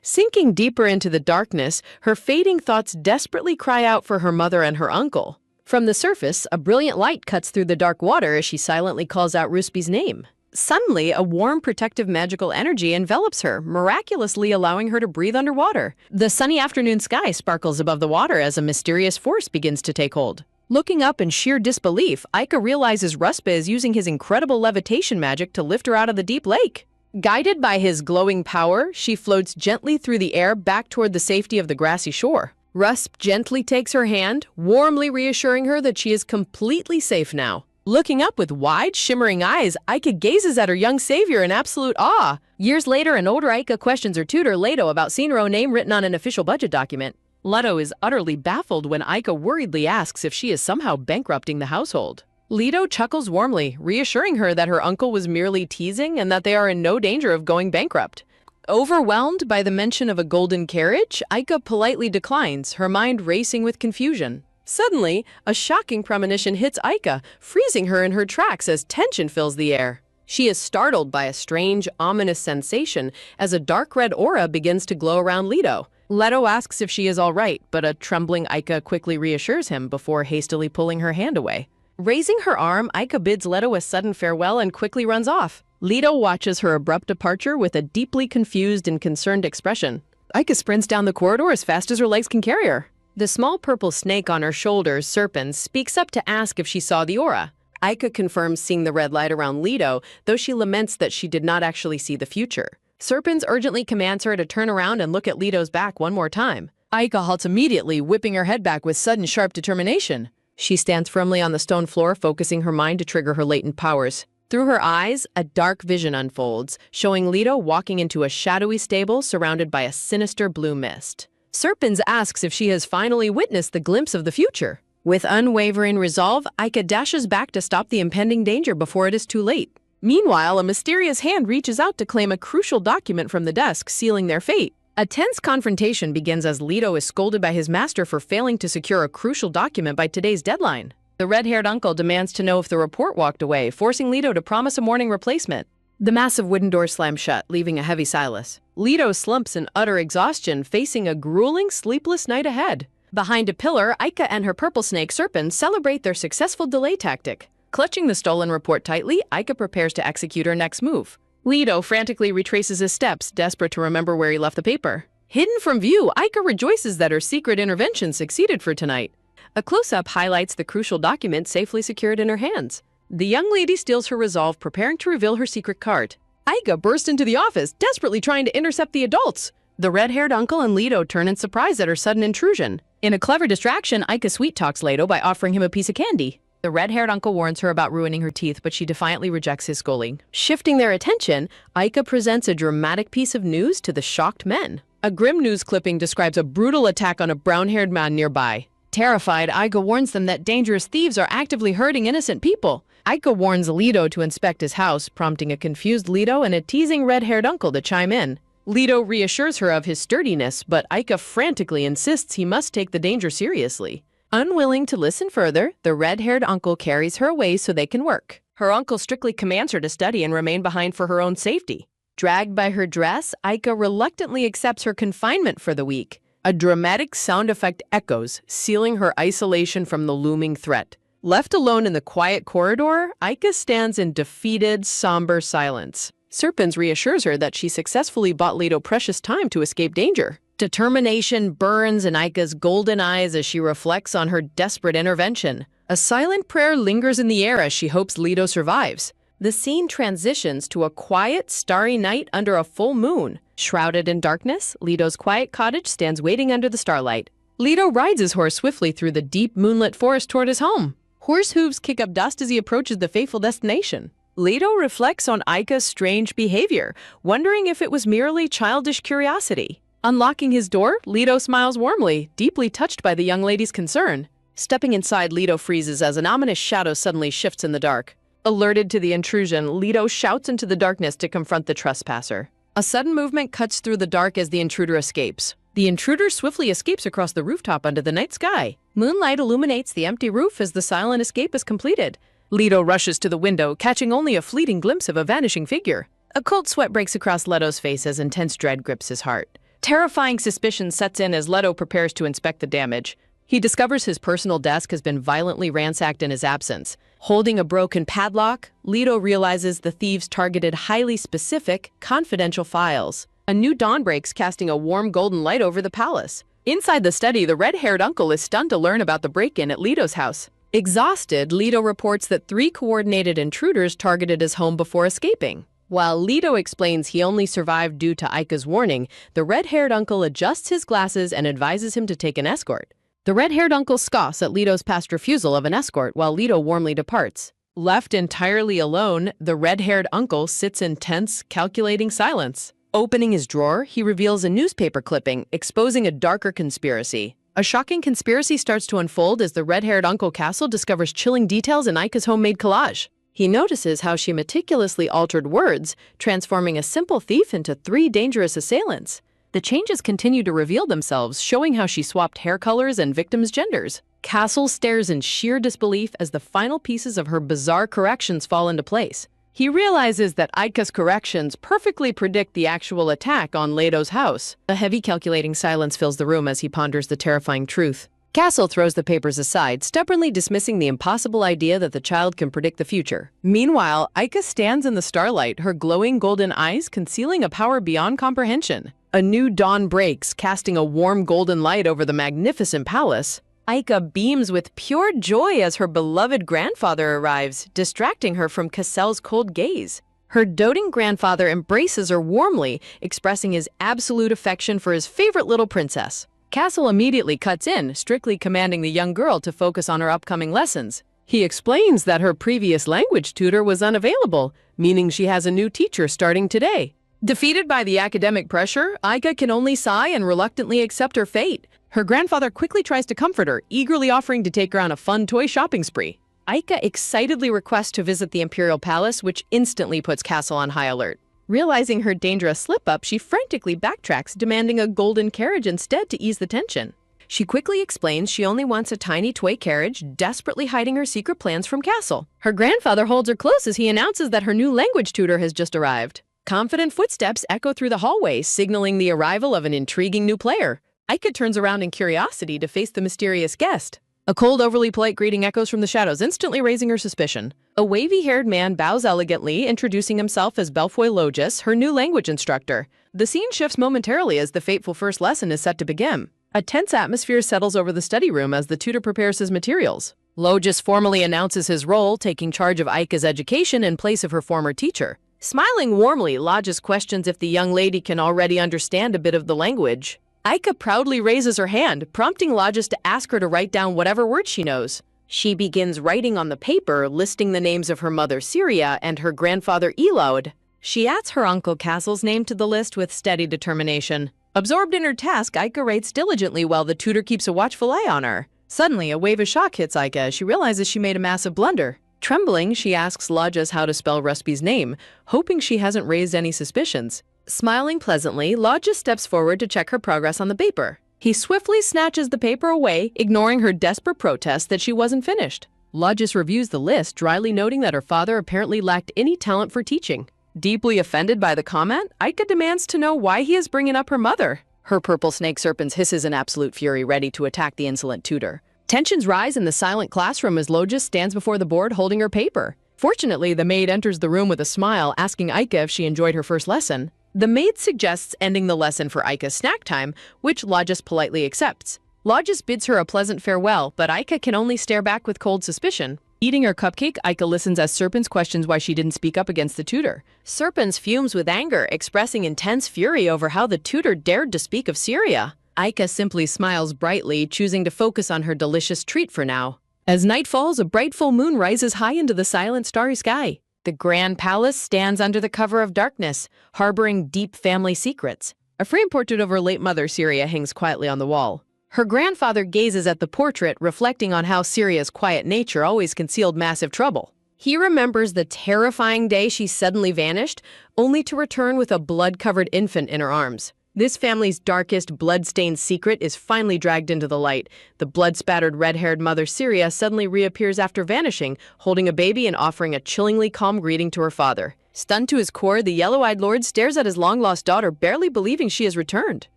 Sinking deeper into the darkness, her fading thoughts desperately cry out for her mother and her uncle. From the surface, a brilliant light cuts through the dark water as she silently calls out Ruspi's name. Suddenly, a warm, protective, magical energy envelops her, miraculously allowing her to breathe underwater. The sunny afternoon sky sparkles above the water as a mysterious force begins to take hold. Looking up in sheer disbelief, Aika realizes Ruspa is using his incredible levitation magic to lift her out of the deep lake. Guided by his glowing power, she floats gently through the air back toward the safety of the grassy shore. Rusp gently takes her hand, warmly reassuring her that she is completely safe now. Looking up with wide, shimmering eyes, Aika gazes at her young savior in absolute awe. Years later, an older Aika questions her tutor, Leto, about seeing her own name written on an official budget document. Leto is utterly baffled when Aika worriedly asks if she is somehow bankrupting the household. Leto chuckles warmly, reassuring her that her uncle was merely teasing and that they are in no danger of going bankrupt. Overwhelmed by the mention of a golden carriage, Aika politely declines, her mind racing with confusion. Suddenly, a shocking premonition hits Aika, freezing her in her tracks as tension fills the air. She is startled by a strange, ominous sensation as a dark red aura begins to glow around Leto. Leto asks if she is all right, but a trembling Aika quickly reassures him before hastily pulling her hand away. Raising her arm, Aika bids Leto a sudden farewell and quickly runs off. Leto watches her abrupt departure with a deeply confused and concerned expression. Aika sprints down the corridor as fast as her legs can carry her. The small purple snake on her shoulders, Serpens, speaks up to ask if she saw the aura. Aika confirms seeing the red light around Leto, though she laments that she did not actually see the future. Serpens urgently commands her to turn around and look at Leto's back one more time. Aika halts immediately, whipping her head back with sudden, sharp determination. She stands firmly on the stone floor, focusing her mind to trigger her latent powers. Through her eyes, a dark vision unfolds, showing Leto walking into a shadowy stable surrounded by a sinister blue mist. Serpens asks if she has finally witnessed the glimpse of the future. With unwavering resolve, Aika dashes back to stop the impending danger before it is too late. Meanwhile, a mysterious hand reaches out to claim a crucial document from the desk, sealing their fate. A tense confrontation begins as Leto is scolded by his master for failing to secure a crucial document by today's deadline. The red-haired uncle demands to know if the report walked away, forcing Leto to promise a morning replacement. The massive wooden door slams shut, leaving a heavy silence. Leto slumps in utter exhaustion, facing a grueling, sleepless night ahead. Behind a pillar, Aika and her purple snake Serpens celebrate their successful delay tactic. Clutching the stolen report tightly, Aika prepares to execute her next move. Leto frantically retraces his steps, desperate to remember where he left the paper. Hidden from view, Aika rejoices that her secret intervention succeeded for tonight. A close-up highlights the crucial document safely secured in her hands. The young lady steals her resolve, preparing to reveal her secret card. Aika bursts into the office, desperately trying to intercept the adults. The red-haired uncle and Leto turn in surprise at her sudden intrusion. In a clever distraction, Aika sweet-talks Leto by offering him a piece of candy. The red-haired uncle warns her about ruining her teeth, but she defiantly rejects his scolding. Shifting their attention, Aika presents a dramatic piece of news to the shocked men. A grim news clipping describes a brutal attack on a brown-haired man nearby. Terrified, Aika warns them that dangerous thieves are actively hurting innocent people. Aika warns Leto to inspect his house, prompting a confused Leto and a teasing red-haired uncle to chime in. Leto reassures her of his sturdiness, but Aika frantically insists he must take the danger seriously. Unwilling to listen further, the red-haired uncle carries her away so they can work. Her uncle strictly commands her to study and remain behind for her own safety. Dragged by her dress, Aika reluctantly accepts her confinement for the week. A dramatic sound effect echoes, sealing her isolation from the looming threat. Left alone in the quiet corridor, Aika stands in defeated, somber silence. Serpens reassures her that she successfully bought Leto precious time to escape danger. Determination burns in Aika's golden eyes as she reflects on her desperate intervention. A silent prayer lingers in the air as she hopes Leto survives. The scene transitions to a quiet, starry night under a full moon. Shrouded in darkness, Leto's quiet cottage stands waiting under the starlight. Leto rides his horse swiftly through the deep, moonlit forest toward his home. Horse hooves kick up dust as he approaches the fateful destination. Leto reflects on Aika's strange behavior, wondering if it was merely childish curiosity. Unlocking his door, Leto smiles warmly, deeply touched by the young lady's concern. Stepping inside, Leto freezes as an ominous shadow suddenly shifts in the dark. Alerted to the intrusion, Leto shouts into the darkness to confront the trespasser. A sudden movement cuts through the dark as the intruder escapes. The intruder swiftly escapes across the rooftop under the night sky. Moonlight illuminates the empty roof as the silent escape is completed. Leto rushes to the window, catching only a fleeting glimpse of a vanishing figure. A cold sweat breaks across Leto's face as intense dread grips his heart. Terrifying suspicion sets in as Leto prepares to inspect the damage. He discovers his personal desk has been violently ransacked in his absence. Holding a broken padlock, Leto realizes the thieves targeted highly specific, confidential files. A new dawn breaks, casting a warm golden light over the palace. Inside the study, the red-haired uncle is stunned to learn about the break-in at Leto's house. Exhausted, Leto reports that 3 coordinated intruders targeted his home before escaping. While Leto explains he only survived due to Aika's warning, the red-haired uncle adjusts his glasses and advises him to take an escort. The red-haired uncle scoffs at Leto's past refusal of an escort while Leto warmly departs. Left entirely alone, the red-haired uncle sits in tense, calculating silence. Opening his drawer, he reveals a newspaper clipping, exposing a darker conspiracy. A shocking conspiracy starts to unfold as the red-haired Uncle Castle discovers chilling details in Aika's homemade collage. He notices how she meticulously altered words, transforming a simple thief into 3 dangerous assailants. The changes continue to reveal themselves, showing how she swapped hair colors and victims' genders. Castle stares in sheer disbelief as the final pieces of her bizarre corrections fall into place. He realizes that Aika's corrections perfectly predict the actual attack on Leto's house. A heavy calculating silence fills the room as he ponders the terrifying truth. Castle throws the papers aside, stubbornly dismissing the impossible idea that the child can predict the future. Meanwhile, Aika stands in the starlight, her glowing golden eyes concealing a power beyond comprehension. A new dawn breaks, casting a warm golden light over the magnificent palace. Aika beams with pure joy as her beloved grandfather arrives, distracting her from Cassell's cold gaze. Her doting grandfather embraces her warmly, expressing his absolute affection for his favorite little princess. Castle immediately cuts in, strictly commanding the young girl to focus on her upcoming lessons. He explains that her previous language tutor was unavailable, meaning she has a new teacher starting today. Defeated by the academic pressure, Aika can only sigh and reluctantly accept her fate. Her grandfather quickly tries to comfort her, eagerly offering to take her on a fun toy shopping spree. Aika excitedly requests to visit the Imperial Palace, which instantly puts Castle on high alert. Realizing her dangerous slip-up, she frantically backtracks, demanding a golden carriage instead to ease the tension. She quickly explains she only wants a tiny toy carriage, desperately hiding her secret plans from Castle. Her grandfather holds her close as he announces that her new language tutor has just arrived. Confident footsteps echo through the hallway, signaling the arrival of an intriguing new player. Aika turns around in curiosity to face the mysterious guest. A cold, overly polite greeting echoes from the shadows, instantly raising her suspicion. A wavy-haired man bows elegantly, introducing himself as Belfoy Logis, her new language instructor. The scene shifts momentarily as the fateful first lesson is set to begin. A tense atmosphere settles over the study room as the tutor prepares his materials. Logis formally announces his role, taking charge of Aika's education in place of her former teacher. Smiling warmly, Logis questions if the young lady can already understand a bit of the language. Aika proudly raises her hand, prompting Logis to ask her to write down whatever words she knows. She begins writing on the paper, listing the names of her mother Syria and her grandfather Elod. She adds her uncle Castle's name to the list with steady determination. Absorbed in her task, Aika writes diligently while the tutor keeps a watchful eye on her. Suddenly, a wave of shock hits Aika as she realizes she made a massive blunder. Trembling, she asks Logis how to spell Ruspi's name, hoping she hasn't raised any suspicions. Smiling pleasantly, Logis steps forward to check her progress on the paper. He swiftly snatches the paper away, ignoring her desperate protest that she wasn't finished. Logis reviews the list, dryly noting that her father apparently lacked any talent for teaching. Deeply offended by the comment, Aika demands to know why he is bringing up her mother. Her purple snake serpent hisses in absolute fury, ready to attack the insolent tutor. Tensions rise in the silent classroom as Logis stands before the board holding her paper. Fortunately, the maid enters the room with a smile, asking Aika if she enjoyed her first lesson. The maid suggests ending the lesson for Aika's snack time, which Logis politely accepts. Logis bids her a pleasant farewell, but Aika can only stare back with cold suspicion. Eating her cupcake, Aika listens as Serpens questions why she didn't speak up against the tutor. Serpens fumes with anger, expressing intense fury over how the tutor dared to speak of Syria. Aika simply smiles brightly, choosing to focus on her delicious treat for now. As night falls, a bright full moon rises high into the silent starry sky. The grand palace stands under the cover of darkness, harboring deep family secrets. A framed portrait of her late mother, Syria, hangs quietly on the wall. Her grandfather gazes at the portrait, reflecting on how Syria's quiet nature always concealed massive trouble. He remembers the terrifying day she suddenly vanished, only to return with a blood-covered infant in her arms. This family's darkest, blood-stained secret is finally dragged into the light. The blood-spattered, red-haired mother Syria suddenly reappears after vanishing, holding a baby and offering a chillingly calm greeting to her father. Stunned to his core, the yellow-eyed lord stares at his long-lost daughter, barely believing she has returned.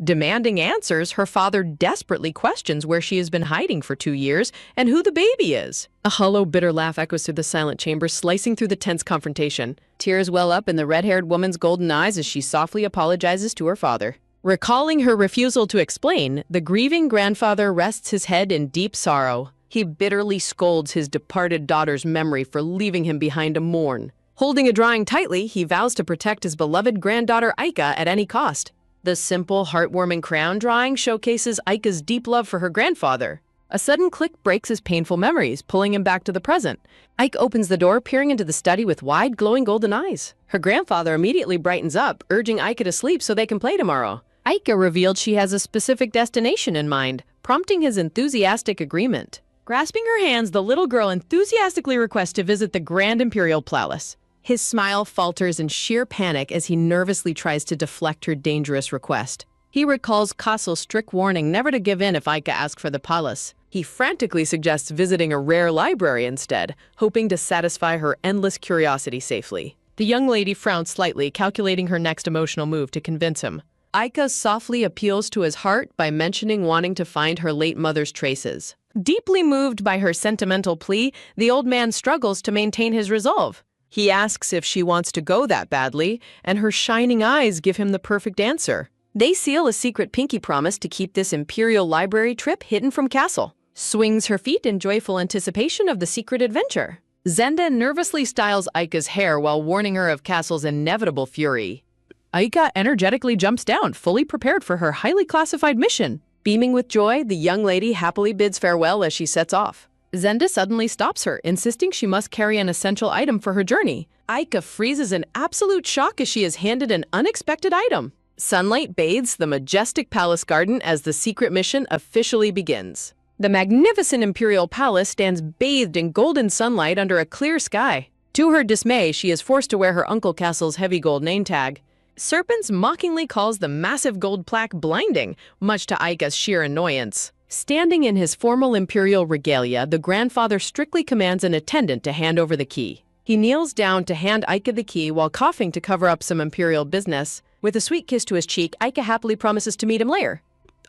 Demanding answers, her father desperately questions where she has been hiding for 2 years and who the baby is. A hollow, bitter laugh echoes through the silent chamber, slicing through the tense confrontation. Tears well up in the red-haired woman's golden eyes as she softly apologizes to her father. Recalling her refusal to explain, the grieving grandfather rests his head in deep sorrow. He bitterly scolds his departed daughter's memory for leaving him behind to mourn. Holding a drawing tightly, he vows to protect his beloved granddaughter Aika at any cost. The simple, heartwarming crayon drawing showcases Aika's deep love for her grandfather. A sudden click breaks his painful memories, pulling him back to the present. Aika opens the door, peering into the study with wide, glowing golden eyes. Her grandfather immediately brightens up, urging Aika to sleep so they can play tomorrow. Aika revealed she has a specific destination in mind, prompting his enthusiastic agreement. Grasping her hands, the little girl enthusiastically requests to visit the Grand Imperial Palace. His smile falters in sheer panic as he nervously tries to deflect her dangerous request. He recalls Castle's strict warning never to give in if Aika asks for the palace. He frantically suggests visiting a rare library instead, hoping to satisfy her endless curiosity safely. The young lady frowns slightly, calculating her next emotional move to convince him. Aika softly appeals to his heart by mentioning wanting to find her late mother's traces. Deeply moved by her sentimental plea, the old man struggles to maintain his resolve. He asks if she wants to go that badly, and her shining eyes give him the perfect answer. They seal a secret pinky promise to keep this Imperial Library trip hidden from Castle. Swings her feet in joyful anticipation of the secret adventure. Zenda nervously styles Aika's hair while warning her of Castle's inevitable fury. Aika energetically jumps down, fully prepared for her highly classified mission. Beaming with joy, the young lady happily bids farewell as she sets off. Zenda suddenly stops her, insisting she must carry an essential item for her journey. Aika freezes in absolute shock as she is handed an unexpected item. Sunlight bathes the majestic palace garden as the secret mission officially begins. The magnificent Imperial Palace stands bathed in golden sunlight under a clear sky. To her dismay, she is forced to wear her Uncle Castle's heavy gold name tag. Serpents mockingly calls the massive gold plaque blinding, much to Aika's sheer annoyance. Standing in his formal imperial regalia, the grandfather strictly commands an attendant to hand over the key. He kneels down to hand Aika the key while coughing to cover up some imperial business. With a sweet kiss to his cheek, Aika happily promises to meet him later.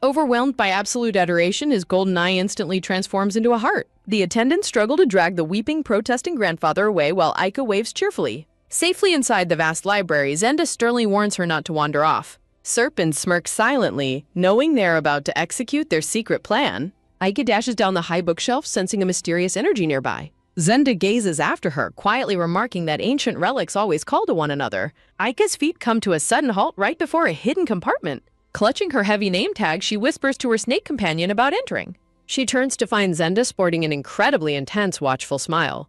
Overwhelmed by absolute adoration, his golden eye instantly transforms into a heart. The attendants struggle to drag the weeping, protesting grandfather away while Aika waves cheerfully. Safely inside the vast library, Zenda sternly warns her not to wander off. Serpents smirk silently, knowing they're about to execute their secret plan. Aika dashes down the high bookshelf, sensing a mysterious energy nearby. Zenda gazes after her, quietly remarking that ancient relics always call to one another. Aika's feet come to a sudden halt right before a hidden compartment. Clutching her heavy name tag, she whispers to her snake companion about entering. She turns to find Zenda sporting an incredibly intense, watchful smile.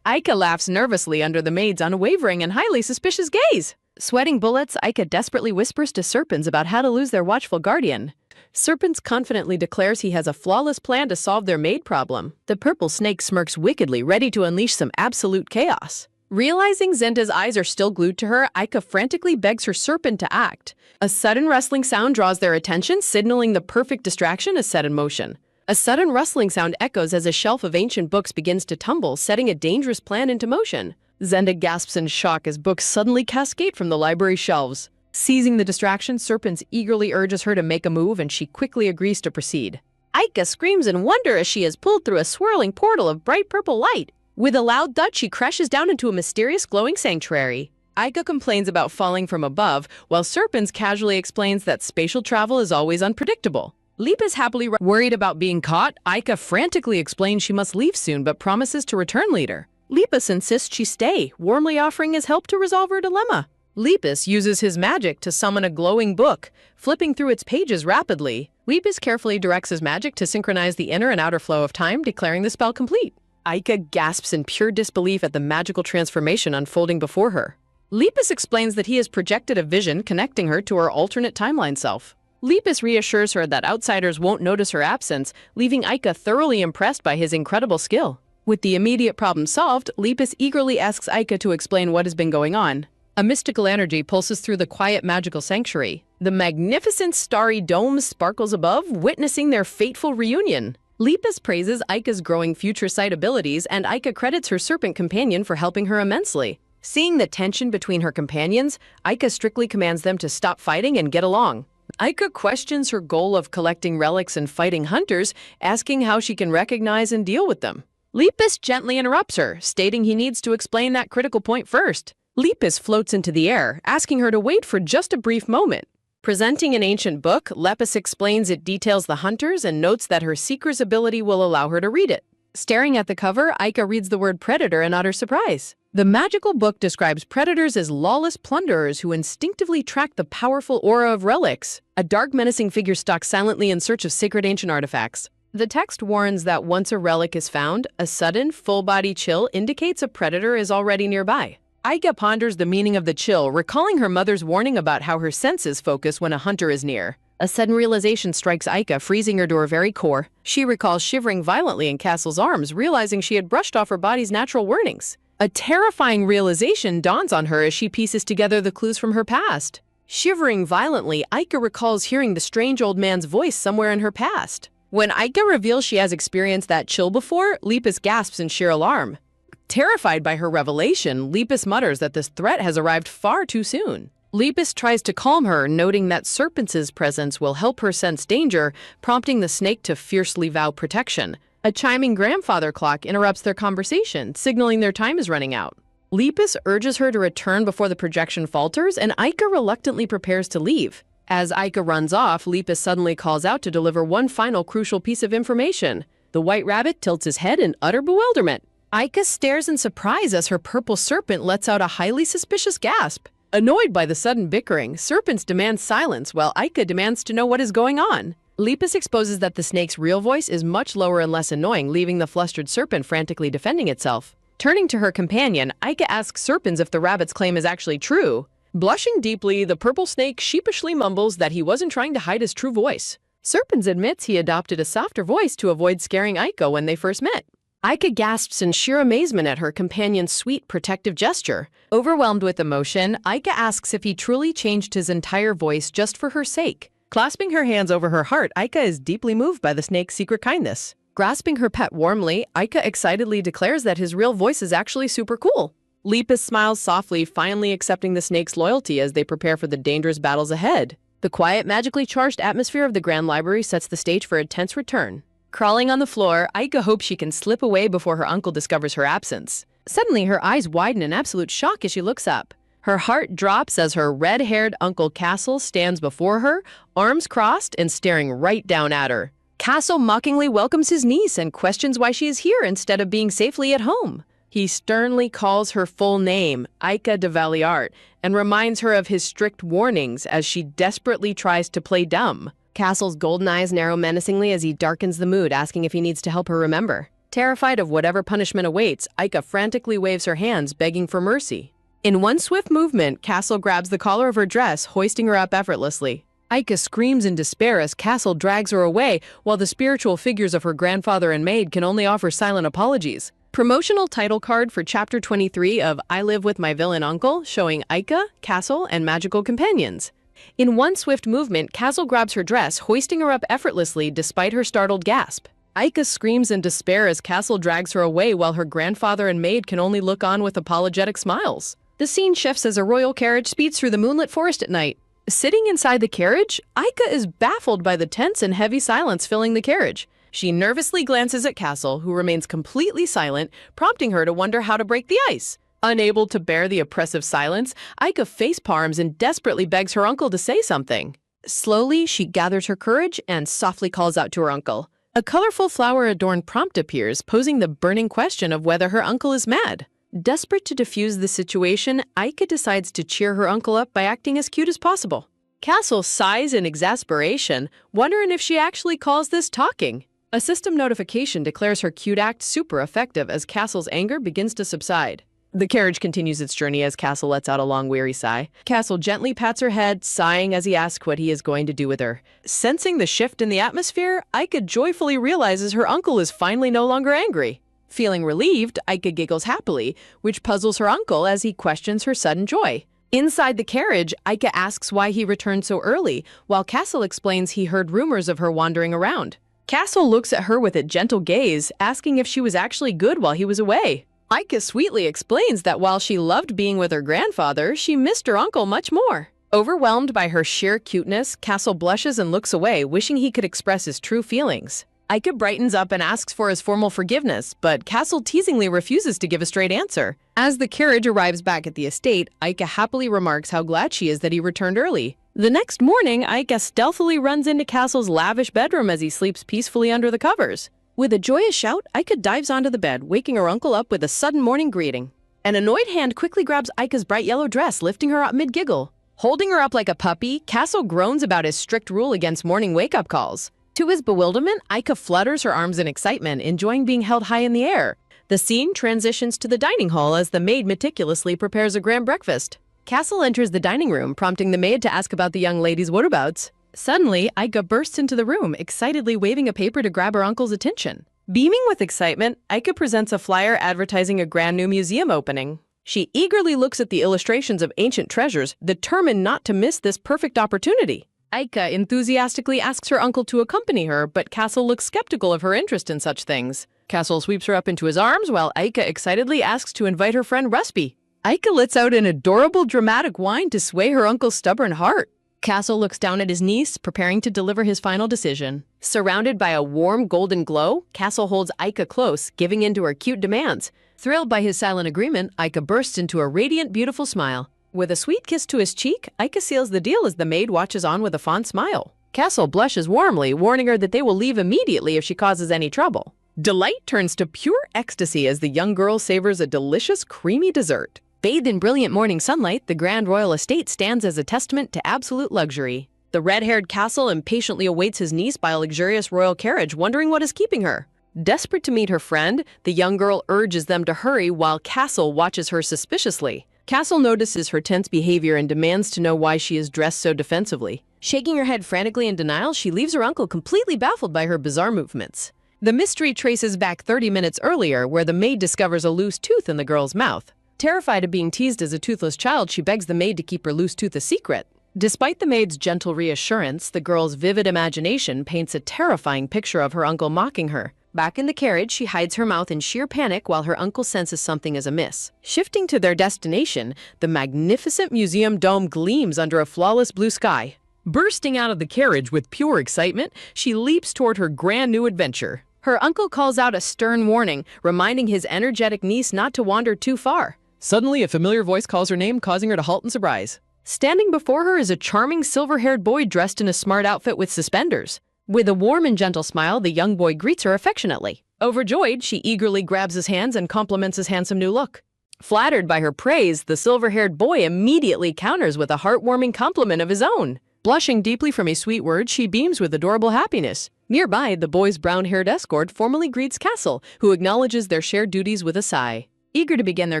Aika laughs nervously under the maid's unwavering and highly suspicious gaze. Sweating bullets, Aika desperately whispers to Serpents about how to lose their watchful guardian. Serpents confidently declares he has a flawless plan to solve their maid problem. The purple snake smirks wickedly, ready to unleash some absolute chaos. Realizing Zenda's eyes are still glued to her, Aika frantically begs her serpent to act. A sudden rustling sound draws their attention, signaling the perfect distraction is set in motion. A sudden rustling sound echoes as a shelf of ancient books begins to tumble, setting a dangerous plan into motion. Zenda gasps in shock as books suddenly cascade from the library shelves. Seizing the distraction, Serpents eagerly urges her to make a move, and she quickly agrees to proceed. Aika screams in wonder as she is pulled through a swirling portal of bright purple light. With a loud thud, she crashes down into a mysterious glowing sanctuary. Aika complains about falling from above, while Serpents casually explains that spatial travel is always unpredictable. Lipa's happily worried about being caught. Aika frantically explains she must leave soon, but promises to return later. Lepus insists she stay, warmly offering his help to resolve her dilemma. Lepus uses his magic to summon a glowing book, flipping through its pages rapidly. Lepus carefully directs his magic to synchronize the inner and outer flow of time, declaring the spell complete. Aika gasps in pure disbelief at the magical transformation unfolding before her. Lepus explains that he has projected a vision connecting her to her alternate timeline self. Lepus reassures her that outsiders won't notice her absence, leaving Aika thoroughly impressed by his incredible skill. With the immediate problem solved, Lepus eagerly asks Aika to explain what has been going on. A mystical energy pulses through the quiet magical sanctuary. The magnificent starry dome sparkles above, witnessing their fateful reunion. Lepus praises Aika's growing future sight abilities, and Aika credits her serpent companion for helping her immensely. Seeing the tension between her companions, Aika strictly commands them to stop fighting and get along. Aika questions her goal of collecting relics and fighting hunters, asking how she can recognize and deal with them. Lepus gently interrupts her, stating he needs to explain that critical point first. Lepus floats into the air, asking her to wait for just a brief moment. Presenting an ancient book, Lepus explains it details the hunters and notes that her seeker's ability will allow her to read it. Staring at the cover, Aika reads the word predator in utter surprise. The magical book describes predators as lawless plunderers who instinctively track the powerful aura of relics. A dark, menacing figure stalks silently in search of sacred ancient artifacts. The text warns that once a relic is found, a sudden, full-body chill indicates a predator is already nearby. Aika ponders the meaning of the chill, recalling her mother's warning about how her senses focus when a hunter is near. A sudden realization strikes Aika, freezing her to her very core. She recalls shivering violently in Castle's arms, realizing she had brushed off her body's natural warnings. A terrifying realization dawns on her as she pieces together the clues from her past. Shivering violently, Aika recalls hearing the strange old man's voice somewhere in her past. When Aika reveals she has experienced that chill before, Lepus gasps in sheer alarm. Terrified by her revelation, Lepus mutters that this threat has arrived far too soon. Lepus tries to calm her, noting that Serpent's presence will help her sense danger, prompting the snake to fiercely vow protection. A chiming grandfather clock interrupts their conversation, signaling their time is running out. Lepus urges her to return before the projection falters, and Aika reluctantly prepares to leave. As Aika runs off, Lepus suddenly calls out to deliver one final crucial piece of information. The white rabbit tilts his head in utter bewilderment. Aika stares in surprise as her purple serpent lets out a highly suspicious gasp. Annoyed by the sudden bickering, Serpents demand silence while Aika demands to know what is going on. Lepus exposes that the snake's real voice is much lower and less annoying, leaving the flustered serpent frantically defending itself. Turning to her companion, Aika asks Serpents if the rabbit's claim is actually true. Blushing deeply, the purple snake sheepishly mumbles that he wasn't trying to hide his true voice. Serpents admits he adopted a softer voice to avoid scaring Aika when they first met. Aika gasps in sheer amazement at her companion's sweet, protective gesture. Overwhelmed with emotion, Aika asks if he truly changed his entire voice just for her sake. Clasping her hands over her heart, Aika is deeply moved by the snake's secret kindness. Grasping her pet warmly, Aika excitedly declares that his real voice is actually super cool. Lepus smiles softly, finally accepting the snake's loyalty as they prepare for the dangerous battles ahead. The quiet, magically charged atmosphere of the Grand Library sets the stage for a tense return. Crawling on the floor, Aika hopes she can slip away before her uncle discovers her absence. Suddenly, her eyes widen in absolute shock as she looks up. Her heart drops as her red-haired Uncle Castle stands before her, arms crossed and staring right down at her. Castle mockingly welcomes his niece and questions why she is here instead of being safely at home. He sternly calls her full name, Aika de Valiart, and reminds her of his strict warnings as she desperately tries to play dumb. Castle's golden eyes narrow menacingly as he darkens the mood, asking if he needs to help her remember. Terrified of whatever punishment awaits, Aika frantically waves her hands, begging for mercy. In one swift movement, Castle grabs the collar of her dress, hoisting her up effortlessly. Aika screams in despair as Castle drags her away, while the spiritual figures of her grandfather and maid can only offer silent apologies. Promotional title card for Chapter 23 of I Live with My Villain Uncle, showing Aika, Castle, and magical companions. In one swift movement, Castle grabs her dress, hoisting her up effortlessly despite her startled gasp. Aika screams in despair as Castle drags her away while her grandfather and maid can only look on with apologetic smiles. The scene shifts as a royal carriage speeds through the moonlit forest at night. Sitting inside the carriage, Aika is baffled by the tense and heavy silence filling the carriage. She nervously glances at Castle, who remains completely silent, prompting her to wonder how to break the ice. Unable to bear the oppressive silence, Aika facepalms and desperately begs her uncle to say something. Slowly, she gathers her courage and softly calls out to her uncle. A colorful flower-adorned prompt appears, posing the burning question of whether her uncle is mad. Desperate to defuse the situation, Aika decides to cheer her uncle up by acting as cute as possible. Castle sighs in exasperation, wondering if she actually calls this talking. A system notification declares her cute act super effective as Castle's anger begins to subside. The carriage continues its journey as Castle lets out a long, weary sigh. Castle gently pats her head, sighing as he asks what he is going to do with her. Sensing the shift in the atmosphere, Aika joyfully realizes her uncle is finally no longer angry. Feeling relieved, Aika giggles happily, which puzzles her uncle as he questions her sudden joy. Inside the carriage, Aika asks why he returned so early, while Castle explains he heard rumors of her wandering around. Castle looks at her with a gentle gaze, asking if she was actually good while he was away. Aika sweetly explains that while she loved being with her grandfather, she missed her uncle much more. Overwhelmed by her sheer cuteness, Castle blushes and looks away, wishing he could express his true feelings. Aika brightens up and asks for his formal forgiveness, but Castle teasingly refuses to give a straight answer. As the carriage arrives back at the estate, Aika happily remarks how glad she is that he returned early. The next morning, Aika stealthily runs into Castle's lavish bedroom as he sleeps peacefully under the covers. With a joyous shout, Aika dives onto the bed, waking her uncle up with a sudden morning greeting. An annoyed hand quickly grabs Aika's bright yellow dress, lifting her up mid-giggle. Holding her up like a puppy, Castle groans about his strict rule against morning wake-up calls. To his bewilderment, Aika flutters her arms in excitement, enjoying being held high in the air. The scene transitions to the dining hall as the maid meticulously prepares a grand breakfast. Castle enters the dining room, prompting the maid to ask about the young lady's whereabouts. Suddenly, Aika bursts into the room, excitedly waving a paper to grab her uncle's attention. Beaming with excitement, Aika presents a flyer advertising a brand new museum opening. She eagerly looks at the illustrations of ancient treasures, determined not to miss this perfect opportunity. Aika enthusiastically asks her uncle to accompany her, but Castle looks skeptical of her interest in such things. Castle sweeps her up into his arms, while Aika excitedly asks to invite her friend Rusby. Aika lets out an adorable dramatic whine to sway her uncle's stubborn heart. Castle looks down at his niece, preparing to deliver his final decision. Surrounded by a warm golden glow, Castle holds Aika close, giving in to her cute demands. Thrilled by his silent agreement, Aika bursts into a radiant, beautiful smile. With a sweet kiss to his cheek, Aika seals the deal as the maid watches on with a fond smile. Castle blushes warmly, warning her that they will leave immediately if she causes any trouble. Delight turns to pure ecstasy as the young girl savors a delicious, creamy dessert. Bathed in brilliant morning sunlight, the grand royal estate stands as a testament to absolute luxury. The red-haired Castle impatiently awaits his niece by a luxurious royal carriage, wondering what is keeping her. Desperate to meet her friend, the young girl urges them to hurry while Castle watches her suspiciously. Castle notices her tense behavior and demands to know why she is dressed so defensively. Shaking her head frantically in denial, she leaves her uncle completely baffled by her bizarre movements. The mystery traces back 30 minutes earlier, where the maid discovers a loose tooth in the girl's mouth. Terrified of being teased as a toothless child, she begs the maid to keep her loose tooth a secret. Despite the maid's gentle reassurance, the girl's vivid imagination paints a terrifying picture of her uncle mocking her. Back in the carriage, she hides her mouth in sheer panic while her uncle senses something is amiss. Shifting to their destination, the magnificent museum dome gleams under a flawless blue sky. Bursting out of the carriage with pure excitement, she leaps toward her grand new adventure. Her uncle calls out a stern warning, reminding his energetic niece not to wander too far. Suddenly, a familiar voice calls her name, causing her to halt in surprise. Standing before her is a charming silver-haired boy dressed in a smart outfit with suspenders. With a warm and gentle smile, the young boy greets her affectionately. Overjoyed, she eagerly grabs his hands and compliments his handsome new look. Flattered by her praise, the silver-haired boy immediately counters with a heartwarming compliment of his own. Blushing deeply from his sweet words, she beams with adorable happiness. Nearby, the boy's brown-haired escort formally greets Castle, who acknowledges their shared duties with a sigh. Eager to begin their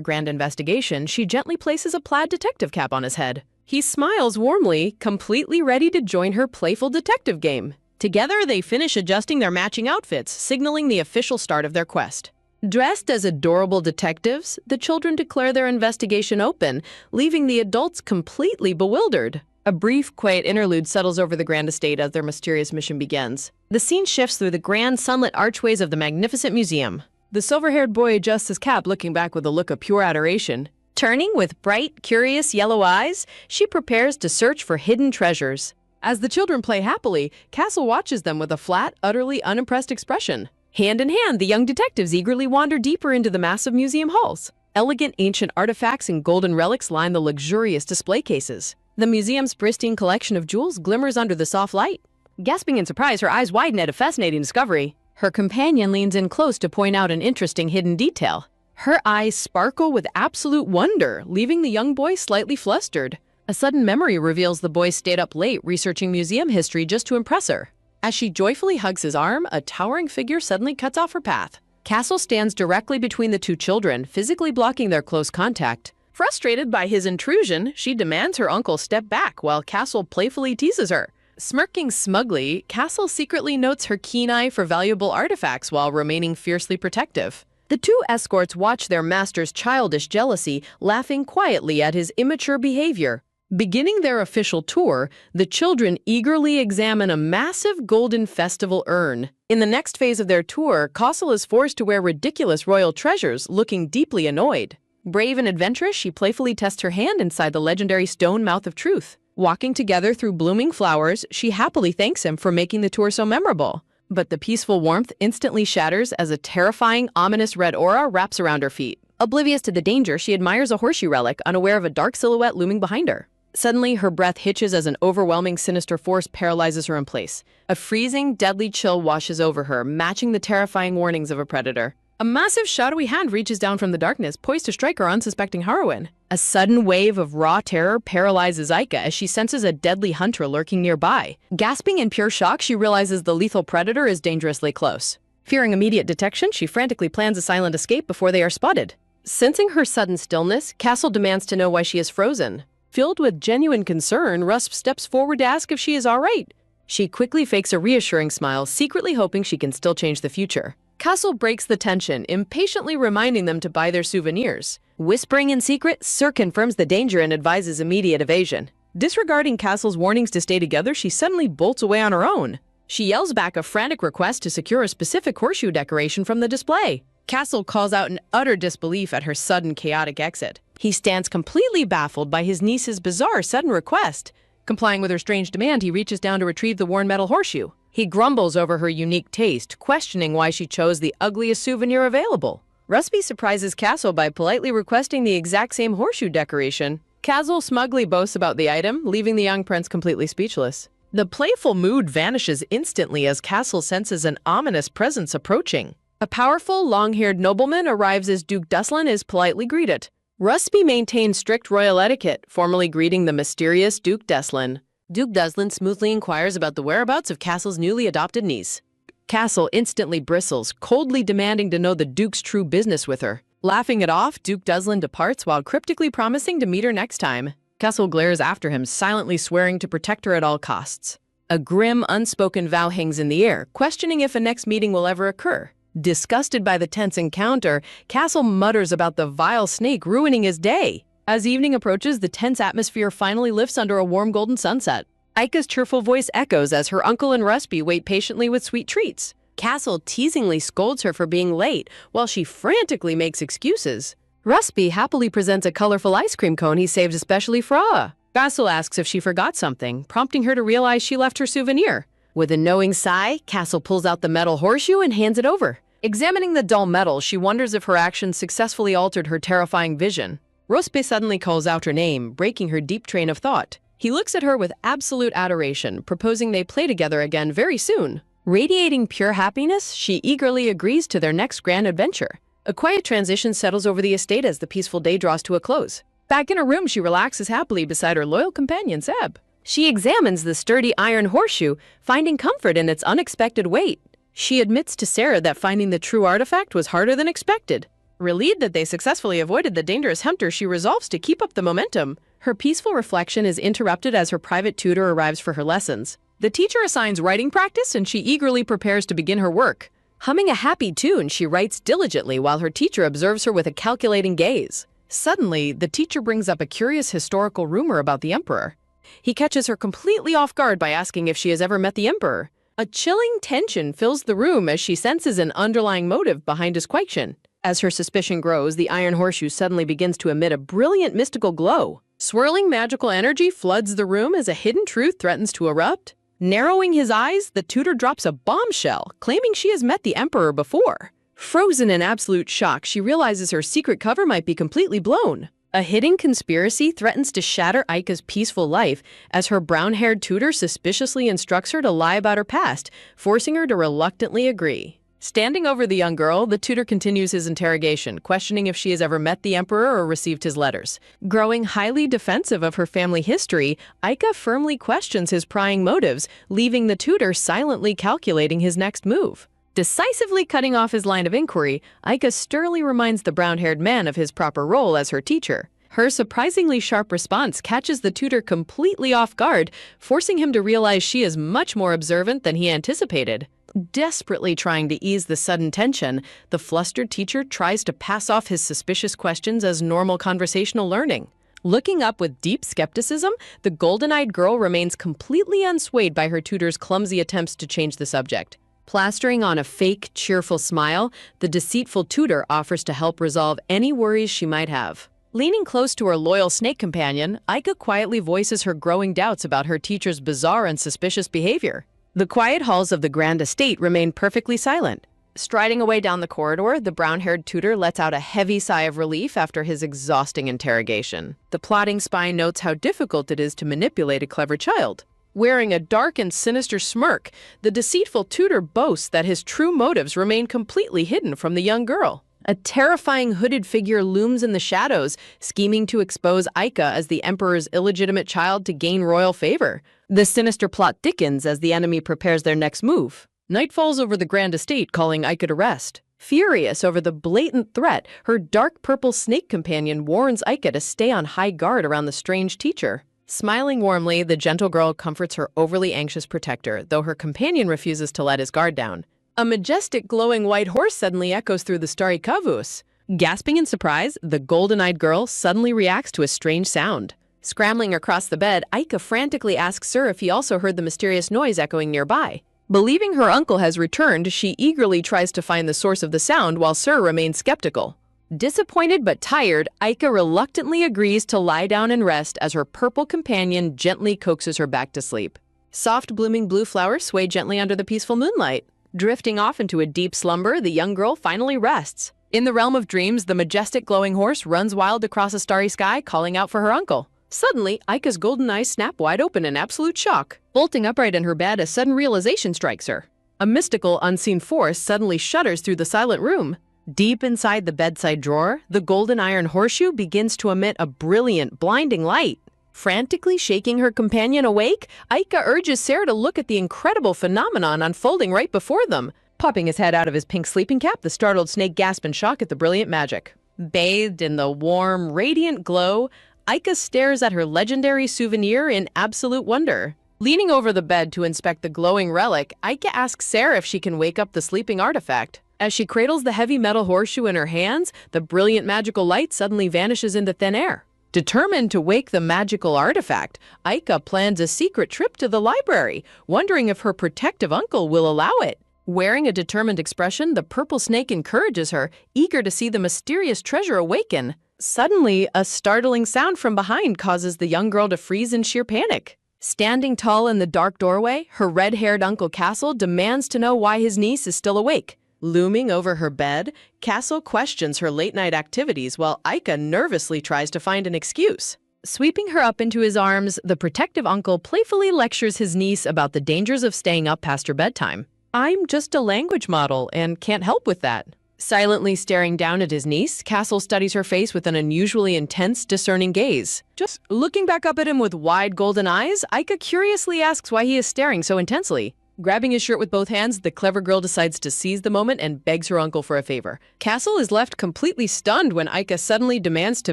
grand investigation, she gently places a plaid detective cap on his head. He smiles warmly, completely ready to join her playful detective game. Together, they finish adjusting their matching outfits, signaling the official start of their quest. Dressed as adorable detectives, the children declare their investigation open, leaving the adults completely bewildered. A brief, quiet interlude settles over the grand estate as their mysterious mission begins. The scene shifts through the grand, sunlit archways of the magnificent museum. The silver-haired boy adjusts his cap, looking back with a look of pure adoration. Turning with bright, curious yellow eyes, she prepares to search for hidden treasures. As the children play happily, Castle watches them with a flat, utterly unimpressed expression. Hand in hand, the young detectives eagerly wander deeper into the massive museum halls. Elegant ancient artifacts and golden relics line the luxurious display cases. The museum's pristine collection of jewels glimmers under the soft light. Gasping in surprise, her eyes widen at a fascinating discovery. Her companion leans in close to point out an interesting hidden detail. Her eyes sparkle with absolute wonder, leaving the young boy slightly flustered. A sudden memory reveals the boy stayed up late researching museum history just to impress her. As she joyfully hugs his arm, a towering figure suddenly cuts off her path. Castle stands directly between the two children, physically blocking their close contact. Frustrated by his intrusion, she demands her uncle step back while Castle playfully teases her. Smirking smugly, Castle secretly notes her keen eye for valuable artifacts while remaining fiercely protective. The two escorts watch their master's childish jealousy, laughing quietly at his immature behavior. Beginning their official tour, the children eagerly examine a massive golden festival urn. In the next phase of their tour, Castle is forced to wear ridiculous royal treasures, looking deeply annoyed. Brave and adventurous, she playfully tests her hand inside the legendary stone mouth of truth. Walking together through blooming flowers, she happily thanks him for making the tour so memorable. But the peaceful warmth instantly shatters as a terrifying, ominous red aura wraps around her feet. Oblivious to the danger, she admires a horseshoe relic, unaware of a dark silhouette looming behind her. Suddenly, her breath hitches as an overwhelming, sinister force paralyzes her in place. A freezing, deadly chill washes over her, matching the terrifying warnings of a predator. A massive, shadowy hand reaches down from the darkness, poised to strike her unsuspecting heroine. A sudden wave of raw terror paralyzes Aika as she senses a deadly hunter lurking nearby. Gasping in pure shock, she realizes the lethal predator is dangerously close. Fearing immediate detection, she frantically plans a silent escape before they are spotted. Sensing her sudden stillness, Castle demands to know why she is frozen. Filled with genuine concern, Rusp steps forward to ask if she is all right. She quickly fakes a reassuring smile, secretly hoping she can still change the future. Castle breaks the tension, impatiently reminding them to buy their souvenirs. Whispering in secret, Sir confirms the danger and advises immediate evasion. Disregarding Castle's warnings to stay together, she suddenly bolts away on her own. She yells back a frantic request to secure a specific horseshoe decoration from the display. Castle calls out in utter disbelief at her sudden chaotic exit. He stands completely baffled by his niece's bizarre sudden request. Complying with her strange demand, he reaches down to retrieve the worn metal horseshoe. He grumbles over her unique taste, questioning why she chose the ugliest souvenir available. Rusby surprises Castle by politely requesting the exact same horseshoe decoration. Castle smugly boasts about the item, leaving the young prince completely speechless. The playful mood vanishes instantly as Castle senses an ominous presence approaching. A powerful, long-haired nobleman arrives as Duke Duslin is politely greeted. Rusby maintains strict royal etiquette, formally greeting the mysterious Duke Duslin. Duke Duslin smoothly inquires about the whereabouts of Castle's newly adopted niece. Castle instantly bristles, coldly demanding to know the Duke's true business with her. Laughing it off, Duke Duslin departs while cryptically promising to meet her next time. Castle glares after him, silently swearing to protect her at all costs. A grim, unspoken vow hangs in the air, questioning if a next meeting will ever occur. Disgusted by the tense encounter, Castle mutters about the vile snake ruining his day. As evening approaches, the tense atmosphere finally lifts under a warm golden sunset. Aika's cheerful voice echoes as her uncle and Rusby wait patiently with sweet treats. Castle teasingly scolds her for being late, while she frantically makes excuses. Rusby happily presents a colorful ice cream cone he saved especially for Aa. Castle asks if she forgot something, prompting her to realize she left her souvenir. With a knowing sigh, Castle pulls out the metal horseshoe and hands it over. Examining the dull metal, she wonders if her actions successfully altered her terrifying vision. Rusby suddenly calls out her name, breaking her deep train of thought. He looks at her with absolute adoration, proposing they play together again very soon. Radiating pure happiness, she eagerly agrees to their next grand adventure. A quiet transition settles over the estate as the peaceful day draws to a close. Back in her room, she relaxes happily beside her loyal companion, Seb. She examines the sturdy iron horseshoe, finding comfort in its unexpected weight. She admits to Sarah that finding the true artifact was harder than expected. Relieved that they successfully avoided the dangerous hunter, she resolves to keep up the momentum. Her peaceful reflection is interrupted as her private tutor arrives for her lessons. The teacher assigns writing practice, and she eagerly prepares to begin her work. Humming a happy tune, she writes diligently while her teacher observes her with a calculating gaze. Suddenly, the teacher brings up a curious historical rumor about the emperor. He catches her completely off guard by asking if she has ever met the emperor. A chilling tension fills the room as she senses an underlying motive behind his question. As her suspicion grows, the iron horseshoe suddenly begins to emit a brilliant mystical glow. Swirling magical energy floods the room as a hidden truth threatens to erupt. Narrowing his eyes, the tutor drops a bombshell, claiming she has met the emperor before. Frozen in absolute shock, she realizes her secret cover might be completely blown. A hidden conspiracy threatens to shatter Aika's peaceful life as her brown-haired tutor suspiciously instructs her to lie about her past, forcing her to reluctantly agree. Standing over the young girl, the tutor continues his interrogation, questioning if she has ever met the emperor or received his letters. Growing highly defensive of her family history, Aika firmly questions his prying motives, leaving the tutor silently calculating his next move. Decisively cutting off his line of inquiry, Aika sternly reminds the brown-haired man of his proper role as her teacher. Her surprisingly sharp response catches the tutor completely off guard, forcing him to realize she is much more observant than he anticipated. Desperately trying to ease the sudden tension, the flustered teacher tries to pass off his suspicious questions as normal conversational learning. Looking up with deep skepticism, the golden-eyed girl remains completely unswayed by her tutor's clumsy attempts to change the subject. Plastering on a fake, cheerful smile, the deceitful tutor offers to help resolve any worries she might have. Leaning close to her loyal snake companion, Aika quietly voices her growing doubts about her teacher's bizarre and suspicious behavior. The quiet halls of the grand estate remain perfectly silent. Striding away down the corridor, the brown-haired tutor lets out a heavy sigh of relief after his exhausting interrogation. The plotting spy notes how difficult it is to manipulate a clever child. Wearing a dark and sinister smirk, the deceitful tutor boasts that his true motives remain completely hidden from the young girl. A terrifying hooded figure looms in the shadows, scheming to expose Aika as the emperor's illegitimate child to gain royal favor. The sinister plot thickens as the enemy prepares their next move. Night falls over the grand estate, calling Aika to rest. Furious over the blatant threat, her dark purple snake companion warns Aika to stay on high guard around the strange teacher. Smiling warmly, the gentle girl comforts her overly anxious protector, though her companion refuses to let his guard down. A majestic glowing white horse suddenly echoes through the starry cavus. Gasping in surprise, the golden-eyed girl suddenly reacts to a strange sound. Scrambling across the bed, Aika frantically asks Sir if he also heard the mysterious noise echoing nearby. Believing her uncle has returned, she eagerly tries to find the source of the sound while Sir remains skeptical. Disappointed but tired, Aika reluctantly agrees to lie down and rest as her purple companion gently coaxes her back to sleep. Soft blooming blue flowers sway gently under the peaceful moonlight. Drifting off into a deep slumber, the young girl finally rests. In the realm of dreams, the majestic glowing horse runs wild across a starry sky, calling out for her uncle. Suddenly, Aika's golden eyes snap wide open in absolute shock. Bolting upright in her bed, a sudden realization strikes her. A mystical, unseen force suddenly shudders through the silent room. Deep inside the bedside drawer, the golden iron horseshoe begins to emit a brilliant, blinding light. Frantically shaking her companion awake, Aika urges Sarah to look at the incredible phenomenon unfolding right before them. Popping his head out of his pink sleeping cap, the startled snake gasps in shock at the brilliant magic. Bathed in the warm, radiant glow, Aika stares at her legendary souvenir in absolute wonder. Leaning over the bed to inspect the glowing relic, Aika asks Sarah if she can wake up the sleeping artifact. As she cradles the heavy metal horseshoe in her hands, the brilliant magical light suddenly vanishes into thin air. Determined to wake the magical artifact, Aika plans a secret trip to the library, wondering if her protective uncle will allow it. Wearing a determined expression, the purple snake encourages her, eager to see the mysterious treasure awaken. Suddenly, a startling sound from behind causes the young girl to freeze in sheer panic. Standing tall in the dark doorway, her red-haired Uncle Castle demands to know why his niece is still awake. Looming over her bed, Castle questions her late-night activities while Aika nervously tries to find an excuse. Sweeping her up into his arms, the protective uncle playfully lectures his niece about the dangers of staying up past her bedtime. "I'm just a language model and can't help with that." Silently staring down at his niece, Castle studies her face with an unusually intense, discerning gaze. Just looking back up at him with wide golden eyes, Aika curiously asks why he is staring so intensely. Grabbing his shirt with both hands, the clever girl decides to seize the moment and begs her uncle for a favor. Castle is left completely stunned when Aika suddenly demands to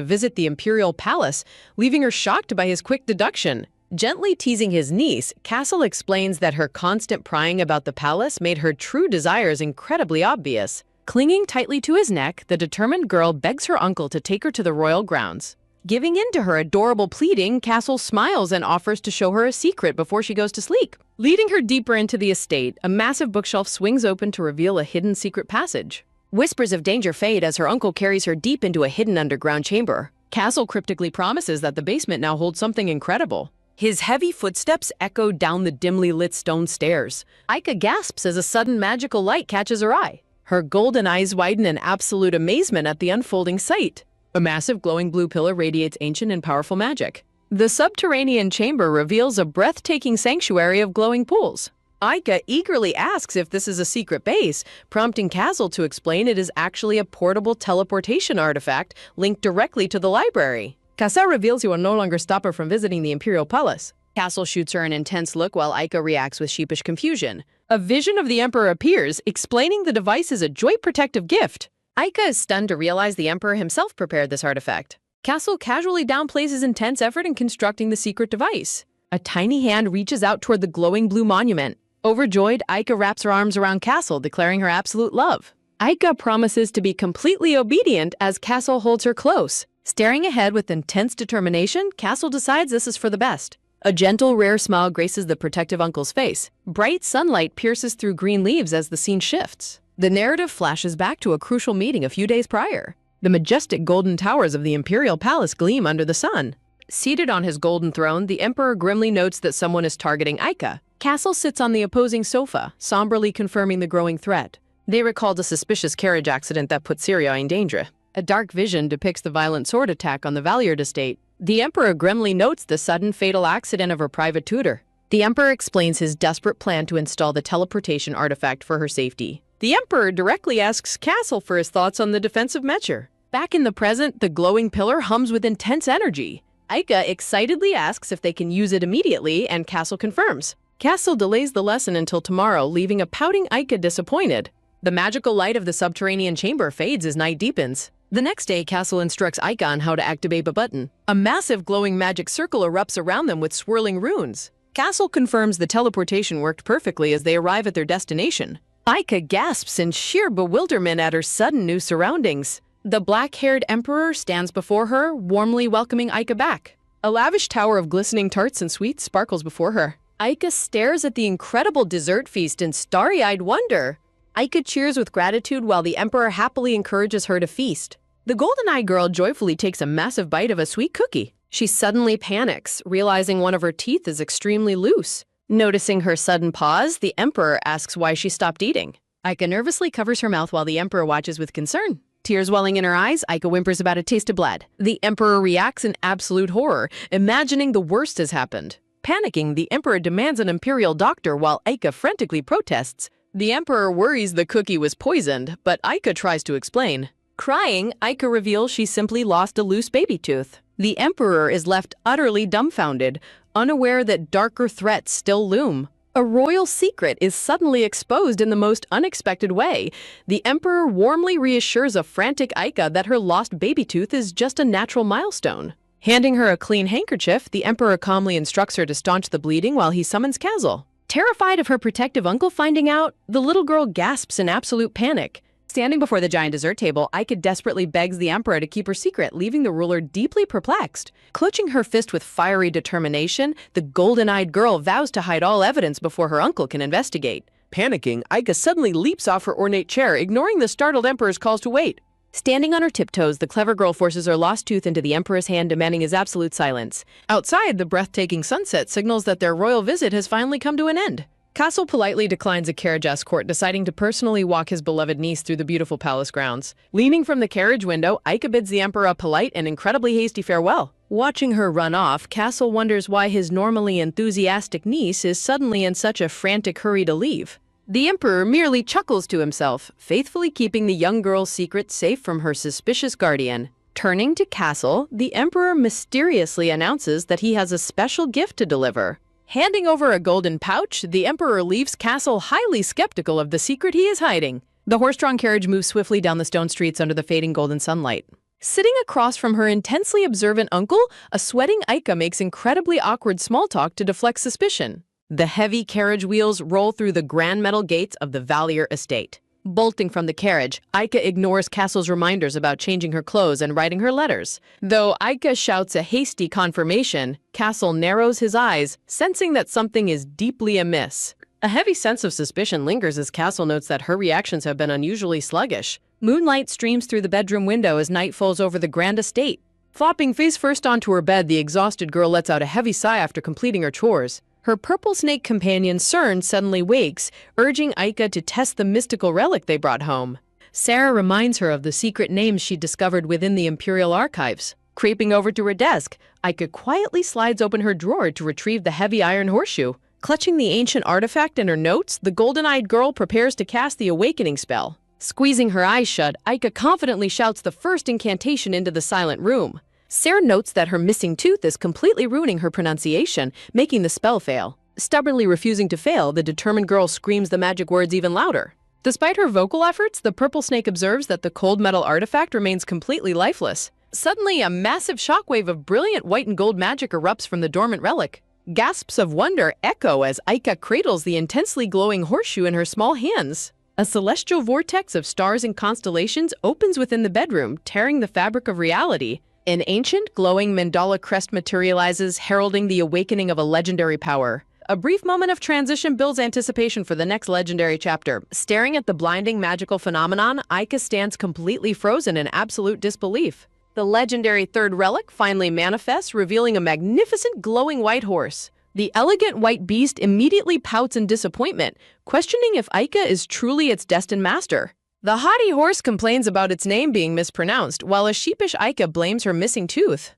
visit the imperial palace, leaving her shocked by his quick deduction. Gently teasing his niece, Castle explains that her constant prying about the palace made her true desires incredibly obvious. Clinging tightly to his neck, the determined girl begs her uncle to take her to the royal grounds. Giving in to her adorable pleading, Castle smiles and offers to show her a secret before she goes to sleep. Leading her deeper into the estate, a massive bookshelf swings open to reveal a hidden secret passage. Whispers of danger fade as her uncle carries her deep into a hidden underground chamber. Castle cryptically promises that the basement now holds something incredible. His heavy footsteps echo down the dimly lit stone stairs. Aika gasps as a sudden magical light catches her eye. Her golden eyes widen in absolute amazement at the unfolding sight. A massive glowing blue pillar radiates ancient and powerful magic. The subterranean chamber reveals a breathtaking sanctuary of glowing pools. Aika eagerly asks if this is a secret base, prompting Castle to explain it is actually a portable teleportation artifact linked directly to the library. Castle reveals he will no longer stop her from visiting the imperial palace. Castle shoots her an intense look while Aika reacts with sheepish confusion. A vision of the emperor appears, explaining the device is a joint protective gift. Aika is stunned to realize the emperor himself prepared this artifact. Castle casually downplays his intense effort in constructing the secret device. A tiny hand reaches out toward the glowing blue monument. Overjoyed, Aika wraps her arms around Castle, declaring her absolute love. Aika promises to be completely obedient as Castle holds her close. Staring ahead with intense determination, Castle decides this is for the best. A gentle, rare smile graces the protective uncle's face. Bright sunlight pierces through green leaves as the scene shifts. The narrative flashes back to a crucial meeting a few days prior. The majestic golden towers of the imperial palace gleam under the sun. Seated on his golden throne, the emperor grimly notes that someone is targeting Aika. Castle sits on the opposing sofa, somberly confirming the growing threat. They recalled a suspicious carriage accident that put Syria in danger. A dark vision depicts the violent sword attack on the Valiard estate. The emperor grimly notes the sudden fatal accident of her private tutor. The emperor explains his desperate plan to install the teleportation artifact for her safety. The emperor directly asks Castle for his thoughts on the defensive measure. Back in the present, the glowing pillar hums with intense energy. Aika excitedly asks if they can use it immediately, and Castle confirms. Castle delays the lesson until tomorrow, leaving a pouting Aika disappointed. The magical light of the subterranean chamber fades as night deepens. The next day, Castle instructs Aika on how to activate a button. A massive glowing magic circle erupts around them with swirling runes. Castle confirms the teleportation worked perfectly as they arrive at their destination. Aika gasps in sheer bewilderment at her sudden new surroundings. The black-haired emperor stands before her, warmly welcoming Aika back. A lavish tower of glistening tarts and sweets sparkles before her. Aika stares at the incredible dessert feast in starry-eyed wonder. Aika cheers with gratitude while the emperor happily encourages her to feast. The golden-eyed girl joyfully takes a massive bite of a sweet cookie. She suddenly panics, realizing one of her teeth is extremely loose. Noticing her sudden pause, the emperor asks why she stopped eating. Aika nervously covers her mouth while the emperor watches with concern. Tears welling in her eyes, Aika whimpers about a taste of blood. The emperor reacts in absolute horror, imagining the worst has happened. Panicking, the emperor demands an imperial doctor while Aika frantically protests. The emperor worries the cookie was poisoned, but Aika tries to explain. Crying, Aika reveals she simply lost a loose baby tooth. The emperor is left utterly dumbfounded, unaware that darker threats still loom. A royal secret is suddenly exposed in the most unexpected way. The emperor warmly reassures a frantic Aika that her lost baby tooth is just a natural milestone. Handing her a clean handkerchief, the emperor calmly instructs her to staunch the bleeding while he summons Castle. Terrified of her protective uncle finding out, the little girl gasps in absolute panic. Standing before the giant dessert table, Aika desperately begs the emperor to keep her secret, leaving the ruler deeply perplexed. Clutching her fist with fiery determination, the golden-eyed girl vows to hide all evidence before her uncle can investigate. Panicking, Aika suddenly leaps off her ornate chair, ignoring the startled emperor's calls to wait. Standing on her tiptoes, the clever girl forces her lost tooth into the emperor's hand, demanding his absolute silence. Outside, the breathtaking sunset signals that their royal visit has finally come to an end. Castle politely declines a carriage escort, deciding to personally walk his beloved niece through the beautiful palace grounds. Leaning from the carriage window, Aika bids the emperor a polite and incredibly hasty farewell. Watching her run off, Castle wonders why his normally enthusiastic niece is suddenly in such a frantic hurry to leave. The emperor merely chuckles to himself, faithfully keeping the young girl's secret safe from her suspicious guardian. Turning to Castle, the emperor mysteriously announces that he has a special gift to deliver. Handing over a golden pouch, the emperor leaves Castle highly skeptical of the secret he is hiding. The horse-drawn carriage moves swiftly down the stone streets under the fading golden sunlight. Sitting across from her intensely observant uncle, a sweating Aika makes incredibly awkward small talk to deflect suspicion. The heavy carriage wheels roll through the grand metal gates of the Valier estate. Bolting from the carriage, Aika ignores Castle's reminders about changing her clothes and writing her letters. Though Aika shouts a hasty confirmation, Castle narrows his eyes, sensing that something is deeply amiss. A heavy sense of suspicion lingers as Castle notes that her reactions have been unusually sluggish. Moonlight streams through the bedroom window as night falls over the grand estate. Flopping face first onto her bed, the exhausted girl lets out a heavy sigh after completing her chores. Her purple snake companion Cern suddenly wakes, urging Aika to test the mystical relic they brought home. Sarah reminds her of the secret names she discovered within the Imperial archives. Creeping over to her desk, Aika quietly slides open her drawer to retrieve the heavy iron horseshoe. Clutching the ancient artifact in her notes, the golden-eyed girl prepares to cast the awakening spell. Squeezing her eyes shut, Aika confidently shouts the first incantation into the silent room. Sarah notes that her missing tooth is completely ruining her pronunciation, making the spell fail. Stubbornly refusing to fail, the determined girl screams the magic words even louder. Despite her vocal efforts, the purple snake observes that the cold metal artifact remains completely lifeless. Suddenly, a massive shockwave of brilliant white and gold magic erupts from the dormant relic. Gasps of wonder echo as Aika cradles the intensely glowing horseshoe in her small hands. A celestial vortex of stars and constellations opens within the bedroom, tearing the fabric of reality. An ancient, glowing mandala crest materializes, heralding the awakening of a legendary power. A brief moment of transition builds anticipation for the next legendary chapter. Staring at the blinding magical phenomenon, Aika stands completely frozen in absolute disbelief. The legendary third relic finally manifests, revealing a magnificent glowing white horse. The elegant white beast immediately pouts in disappointment, questioning if Aika is truly its destined master. The haughty horse complains about its name being mispronounced, while a sheepish Aika blames her missing tooth.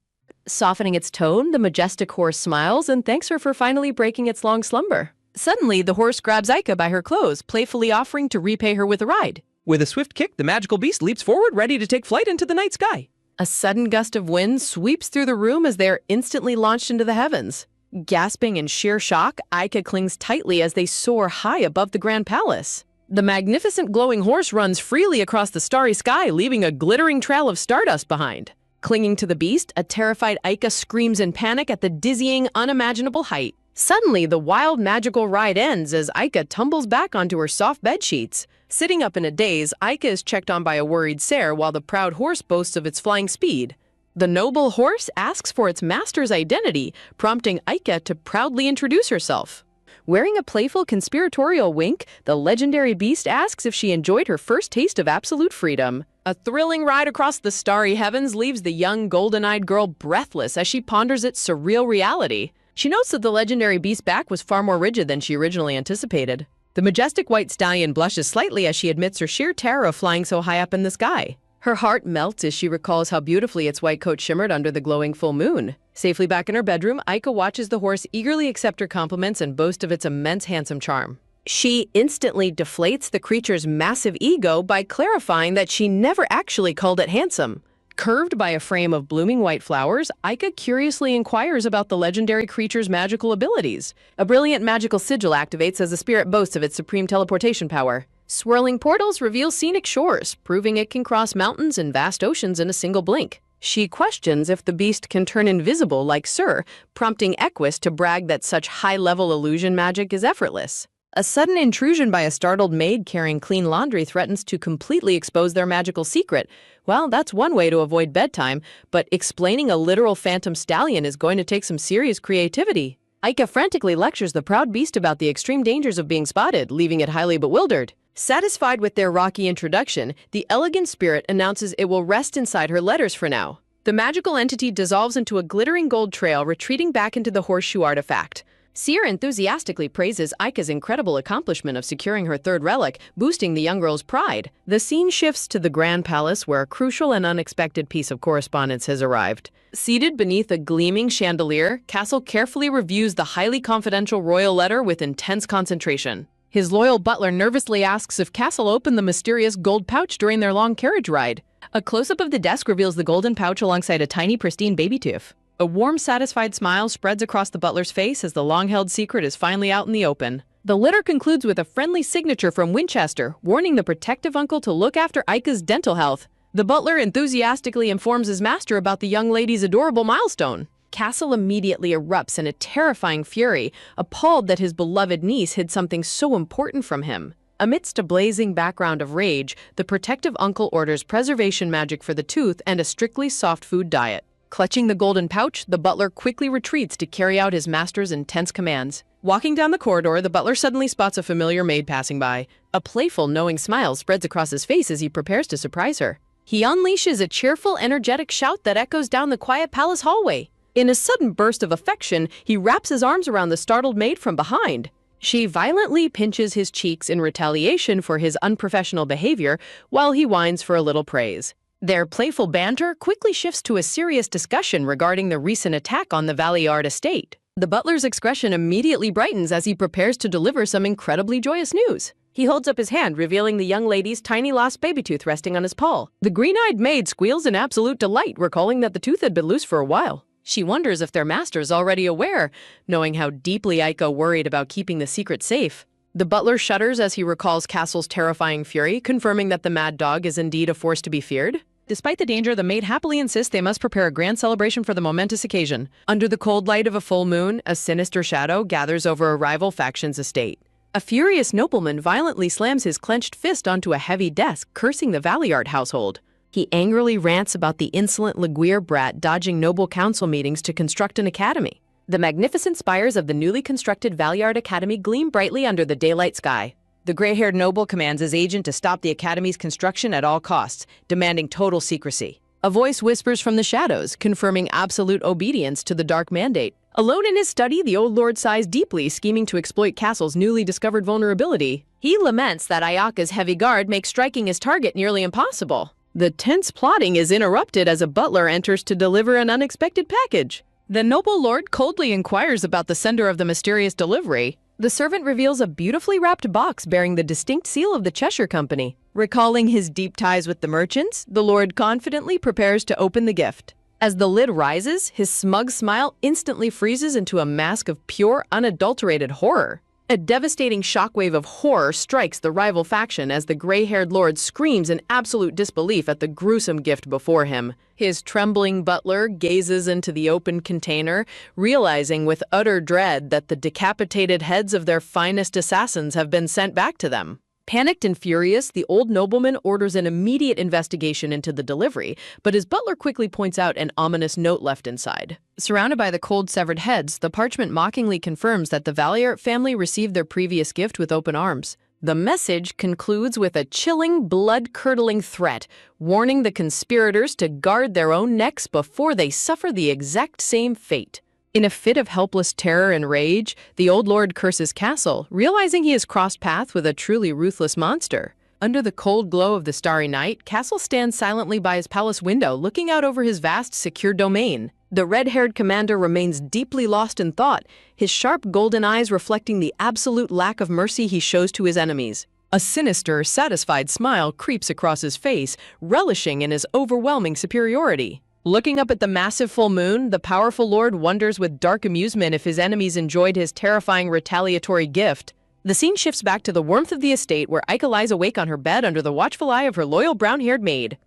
Softening its tone, the majestic horse smiles and thanks her for finally breaking its long slumber. Suddenly, the horse grabs Aika by her clothes, playfully offering to repay her with a ride. With a swift kick, the magical beast leaps forward, ready to take flight into the night sky. A sudden gust of wind sweeps through the room as they are instantly launched into the heavens. Gasping in sheer shock, Aika clings tightly as they soar high above the grand palace. The magnificent glowing horse runs freely across the starry sky, leaving a glittering trail of stardust behind. Clinging to the beast, a terrified Aika screams in panic at the dizzying, unimaginable height. Suddenly, the wild, magical ride ends as Aika tumbles back onto her soft bedsheets. Sitting up in a daze, Aika is checked on by a worried Ser while the proud horse boasts of its flying speed. The noble horse asks for its master's identity, prompting Aika to proudly introduce herself. Wearing a playful conspiratorial wink, the legendary beast asks if she enjoyed her first taste of absolute freedom. A thrilling ride across the starry heavens leaves the young golden-eyed girl breathless as she ponders its surreal reality. She notes that the legendary beast's back was far more rigid than she originally anticipated. The majestic white stallion blushes slightly as she admits her sheer terror of flying so high up in the sky. Her heart melts as she recalls how beautifully its white coat shimmered under the glowing full moon. Safely back in her bedroom, Aika watches the horse eagerly accept her compliments and boast of its immense handsome charm. She instantly deflates the creature's massive ego by clarifying that she never actually called it handsome. Curved by a frame of blooming white flowers, Aika curiously inquires about the legendary creature's magical abilities. A brilliant magical sigil activates as the spirit boasts of its supreme teleportation power. Swirling portals reveal scenic shores, proving it can cross mountains and vast oceans in a single blink. She questions if the beast can turn invisible like Ser, prompting Equus to brag that such high-level illusion magic is effortless. A sudden intrusion by a startled maid carrying clean laundry threatens to completely expose their magical secret. Well, that's one way to avoid bedtime, but explaining a literal phantom stallion is going to take some serious creativity. Aika frantically lectures the proud beast about the extreme dangers of being spotted, leaving it highly bewildered. Satisfied with their rocky introduction, the elegant spirit announces it will rest inside her letters for now. The magical entity dissolves into a glittering gold trail, retreating back into the horseshoe artifact. Seer enthusiastically praises Aika's incredible accomplishment of securing her third relic, boosting the young girl's pride. The scene shifts to the Grand Palace, where a crucial and unexpected piece of correspondence has arrived. Seated beneath a gleaming chandelier, Castle carefully reviews the highly confidential royal letter with intense concentration. His loyal butler nervously asks if Castle opened the mysterious gold pouch during their long carriage ride. A close-up of the desk reveals the golden pouch alongside a tiny, pristine baby tooth. A warm, satisfied smile spreads across the butler's face as the long-held secret is finally out in the open. The letter concludes with a friendly signature from Winchester, warning the protective uncle to look after Aika's dental health. The butler enthusiastically informs his master about the young lady's adorable milestone. Castle immediately erupts in a terrifying fury, appalled that his beloved niece hid something so important from him. Amidst a blazing background of rage, the protective uncle orders preservation magic for the tooth and a strictly soft food diet. Clutching the golden pouch, the butler quickly retreats to carry out his master's intense commands. Walking down the corridor, the butler suddenly spots a familiar maid passing by. A playful, knowing smile spreads across his face as he prepares to surprise her. He unleashes a cheerful, energetic shout that echoes down the quiet palace hallway. In a sudden burst of affection, he wraps his arms around the startled maid from behind. She violently pinches his cheeks in retaliation for his unprofessional behavior, while he whines for a little praise. Their playful banter quickly shifts to a serious discussion regarding the recent attack on the Valliard estate. The butler's expression immediately brightens as he prepares to deliver some incredibly joyous news. He holds up his hand, revealing the young lady's tiny lost baby tooth resting on his paw. The green-eyed maid squeals in absolute delight, recalling that the tooth had been loose for a while. She wonders if their master is already aware, knowing how deeply Aika worried about keeping the secret safe. The butler shudders as he recalls Castle's terrifying fury, confirming that the mad dog is indeed a force to be feared. Despite the danger, the maid happily insists they must prepare a grand celebration for the momentous occasion. Under the cold light of a full moon, a sinister shadow gathers over a rival faction's estate. A furious nobleman violently slams his clenched fist onto a heavy desk, cursing the Valliard household. He angrily rants about the insolent Laguerre brat dodging noble council meetings to construct an academy. The magnificent spires of the newly constructed Valliard Academy gleam brightly under the daylight sky. The gray-haired noble commands his agent to stop the academy's construction at all costs, demanding total secrecy. A voice whispers from the shadows, confirming absolute obedience to the dark mandate. Alone in his study, the old lord sighs deeply, scheming to exploit Castle's newly discovered vulnerability. He laments that Ayaka's heavy guard makes striking his target nearly impossible. The tense plotting is interrupted as a butler enters to deliver an unexpected package. The noble lord coldly inquires about the sender of the mysterious delivery. The servant reveals a beautifully wrapped box bearing the distinct seal of the Cheshire Company. Recalling his deep ties with the merchants, the lord confidently prepares to open the gift. As the lid rises, his smug smile instantly freezes into a mask of pure, unadulterated horror. A devastating shockwave of horror strikes the rival faction as the gray-haired lord screams in absolute disbelief at the gruesome gift before him. His trembling butler gazes into the open container, realizing with utter dread that the decapitated heads of their finest assassins have been sent back to them. Panicked and furious, the old nobleman orders an immediate investigation into the delivery, but his butler quickly points out an ominous note left inside. Surrounded by the cold, severed heads, the parchment mockingly confirms that the Valliard family received their previous gift with open arms. The message concludes with a chilling, blood-curdling threat, warning the conspirators to guard their own necks before they suffer the exact same fate. In a fit of helpless terror and rage, the old lord curses Castle, realizing he has crossed paths with a truly ruthless monster. Under the cold glow of the starry night, Castle stands silently by his palace window, looking out over his vast, secure domain. The red-haired commander remains deeply lost in thought, his sharp golden eyes reflecting the absolute lack of mercy he shows to his enemies. A sinister, satisfied smile creeps across his face, relishing in his overwhelming superiority. Looking up at the massive full moon, the powerful lord wonders with dark amusement if his enemies enjoyed his terrifying retaliatory gift. The scene shifts back to the warmth of the estate where Aika lies awake on her bed under the watchful eye of her loyal brown-haired maid.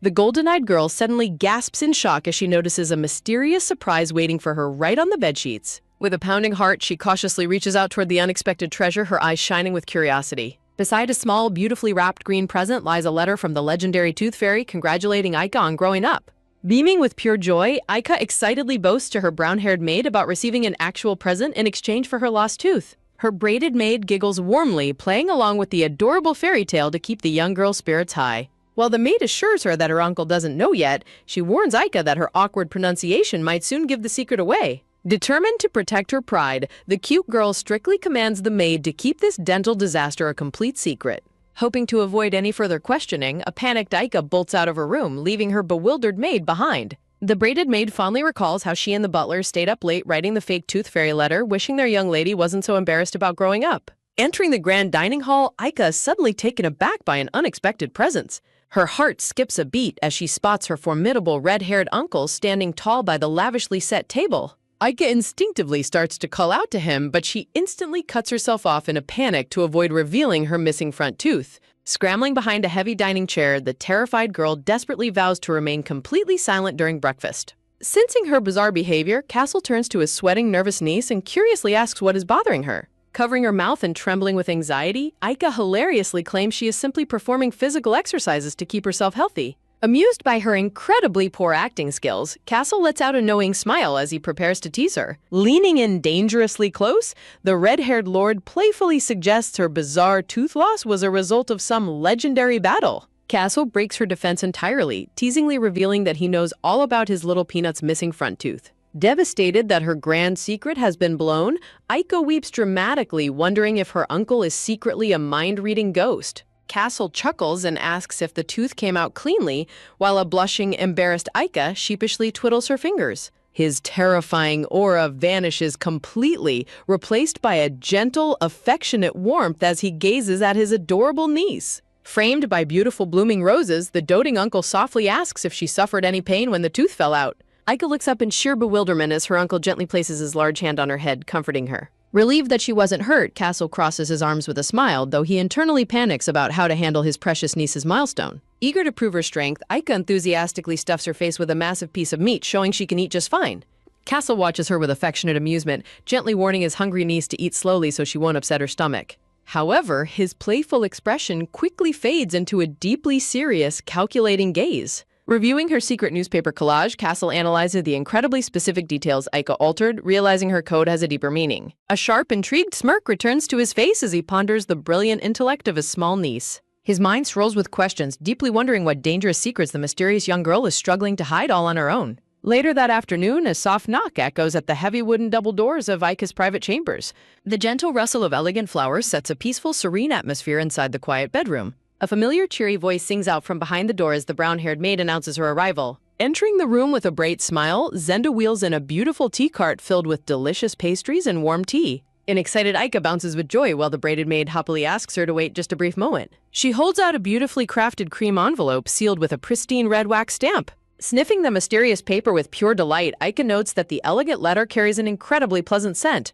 The golden-eyed girl suddenly gasps in shock as she notices a mysterious surprise waiting for her right on the bedsheets. With a pounding heart, she cautiously reaches out toward the unexpected treasure, her eyes shining with curiosity. Beside a small, beautifully wrapped green present lies a letter from the legendary Tooth Fairy congratulating Aika on growing up. Beaming with pure joy, Aika excitedly boasts to her brown-haired maid about receiving an actual present in exchange for her lost tooth. Her braided maid giggles warmly, playing along with the adorable fairy tale to keep the young girl's spirits high. While the maid assures her that her uncle doesn't know yet, she warns Aika that her awkward pronunciation might soon give the secret away. Determined to protect her pride, the cute girl strictly commands the maid to keep this dental disaster a complete secret. Hoping to avoid any further questioning, a panicked Aika bolts out of her room, leaving her bewildered maid behind. The braided maid fondly recalls how she and the butler stayed up late writing the fake Tooth Fairy letter, wishing their young lady wasn't so embarrassed about growing up. Entering the grand dining hall, Aika is suddenly taken aback by an unexpected presence. Her heart skips a beat as she spots her formidable red-haired uncle standing tall by the lavishly set table. Aika instinctively starts to call out to him, but she instantly cuts herself off in a panic to avoid revealing her missing front tooth. Scrambling behind a heavy dining chair, the terrified girl desperately vows to remain completely silent during breakfast. Sensing her bizarre behavior, Castle turns to his sweating, nervous niece and curiously asks what is bothering her. Covering her mouth and trembling with anxiety, Aika hilariously claims she is simply performing physical exercises to keep herself healthy. Amused by her incredibly poor acting skills, Castle lets out a knowing smile as he prepares to tease her. Leaning in dangerously close, the red-haired lord playfully suggests her bizarre tooth loss was a result of some legendary battle. Castle breaks her defense entirely, teasingly revealing that he knows all about his little peanut's missing front tooth. Devastated that her grand secret has been blown, Aika weeps dramatically, wondering if her uncle is secretly a mind-reading ghost. Castle chuckles and asks if the tooth came out cleanly, while a blushing, embarrassed Aika sheepishly twiddles her fingers. His terrifying aura vanishes completely, replaced by a gentle, affectionate warmth as he gazes at his adorable niece. Framed by beautiful blooming roses, the doting uncle softly asks if she suffered any pain when the tooth fell out. Aika looks up in sheer bewilderment as her uncle gently places his large hand on her head, comforting her. Relieved that she wasn't hurt, Castle crosses his arms with a smile, though he internally panics about how to handle his precious niece's milestone. Eager to prove her strength, Aika enthusiastically stuffs her face with a massive piece of meat, showing she can eat just fine. Castle watches her with affectionate amusement, gently warning his hungry niece to eat slowly so she won't upset her stomach. However, his playful expression quickly fades into a deeply serious, calculating gaze. Reviewing her secret newspaper collage, Castle analyzes the incredibly specific details Aika altered, realizing her code has a deeper meaning. A sharp, intrigued smirk returns to his face as he ponders the brilliant intellect of his small niece. His mind swirls with questions, deeply wondering what dangerous secrets the mysterious young girl is struggling to hide all on her own. Later that afternoon, a soft knock echoes at the heavy wooden double doors of Aika's private chambers. The gentle rustle of elegant flowers sets a peaceful, serene atmosphere inside the quiet bedroom. A familiar, cheery voice sings out from behind the door as the brown-haired maid announces her arrival. Entering the room with a bright smile, Zenda wheels in a beautiful tea cart filled with delicious pastries and warm tea. An excited Aika bounces with joy while the braided maid happily asks her to wait just a brief moment. She holds out a beautifully crafted cream envelope sealed with a pristine red wax stamp. Sniffing the mysterious paper with pure delight, Aika notes that the elegant letter carries an incredibly pleasant scent.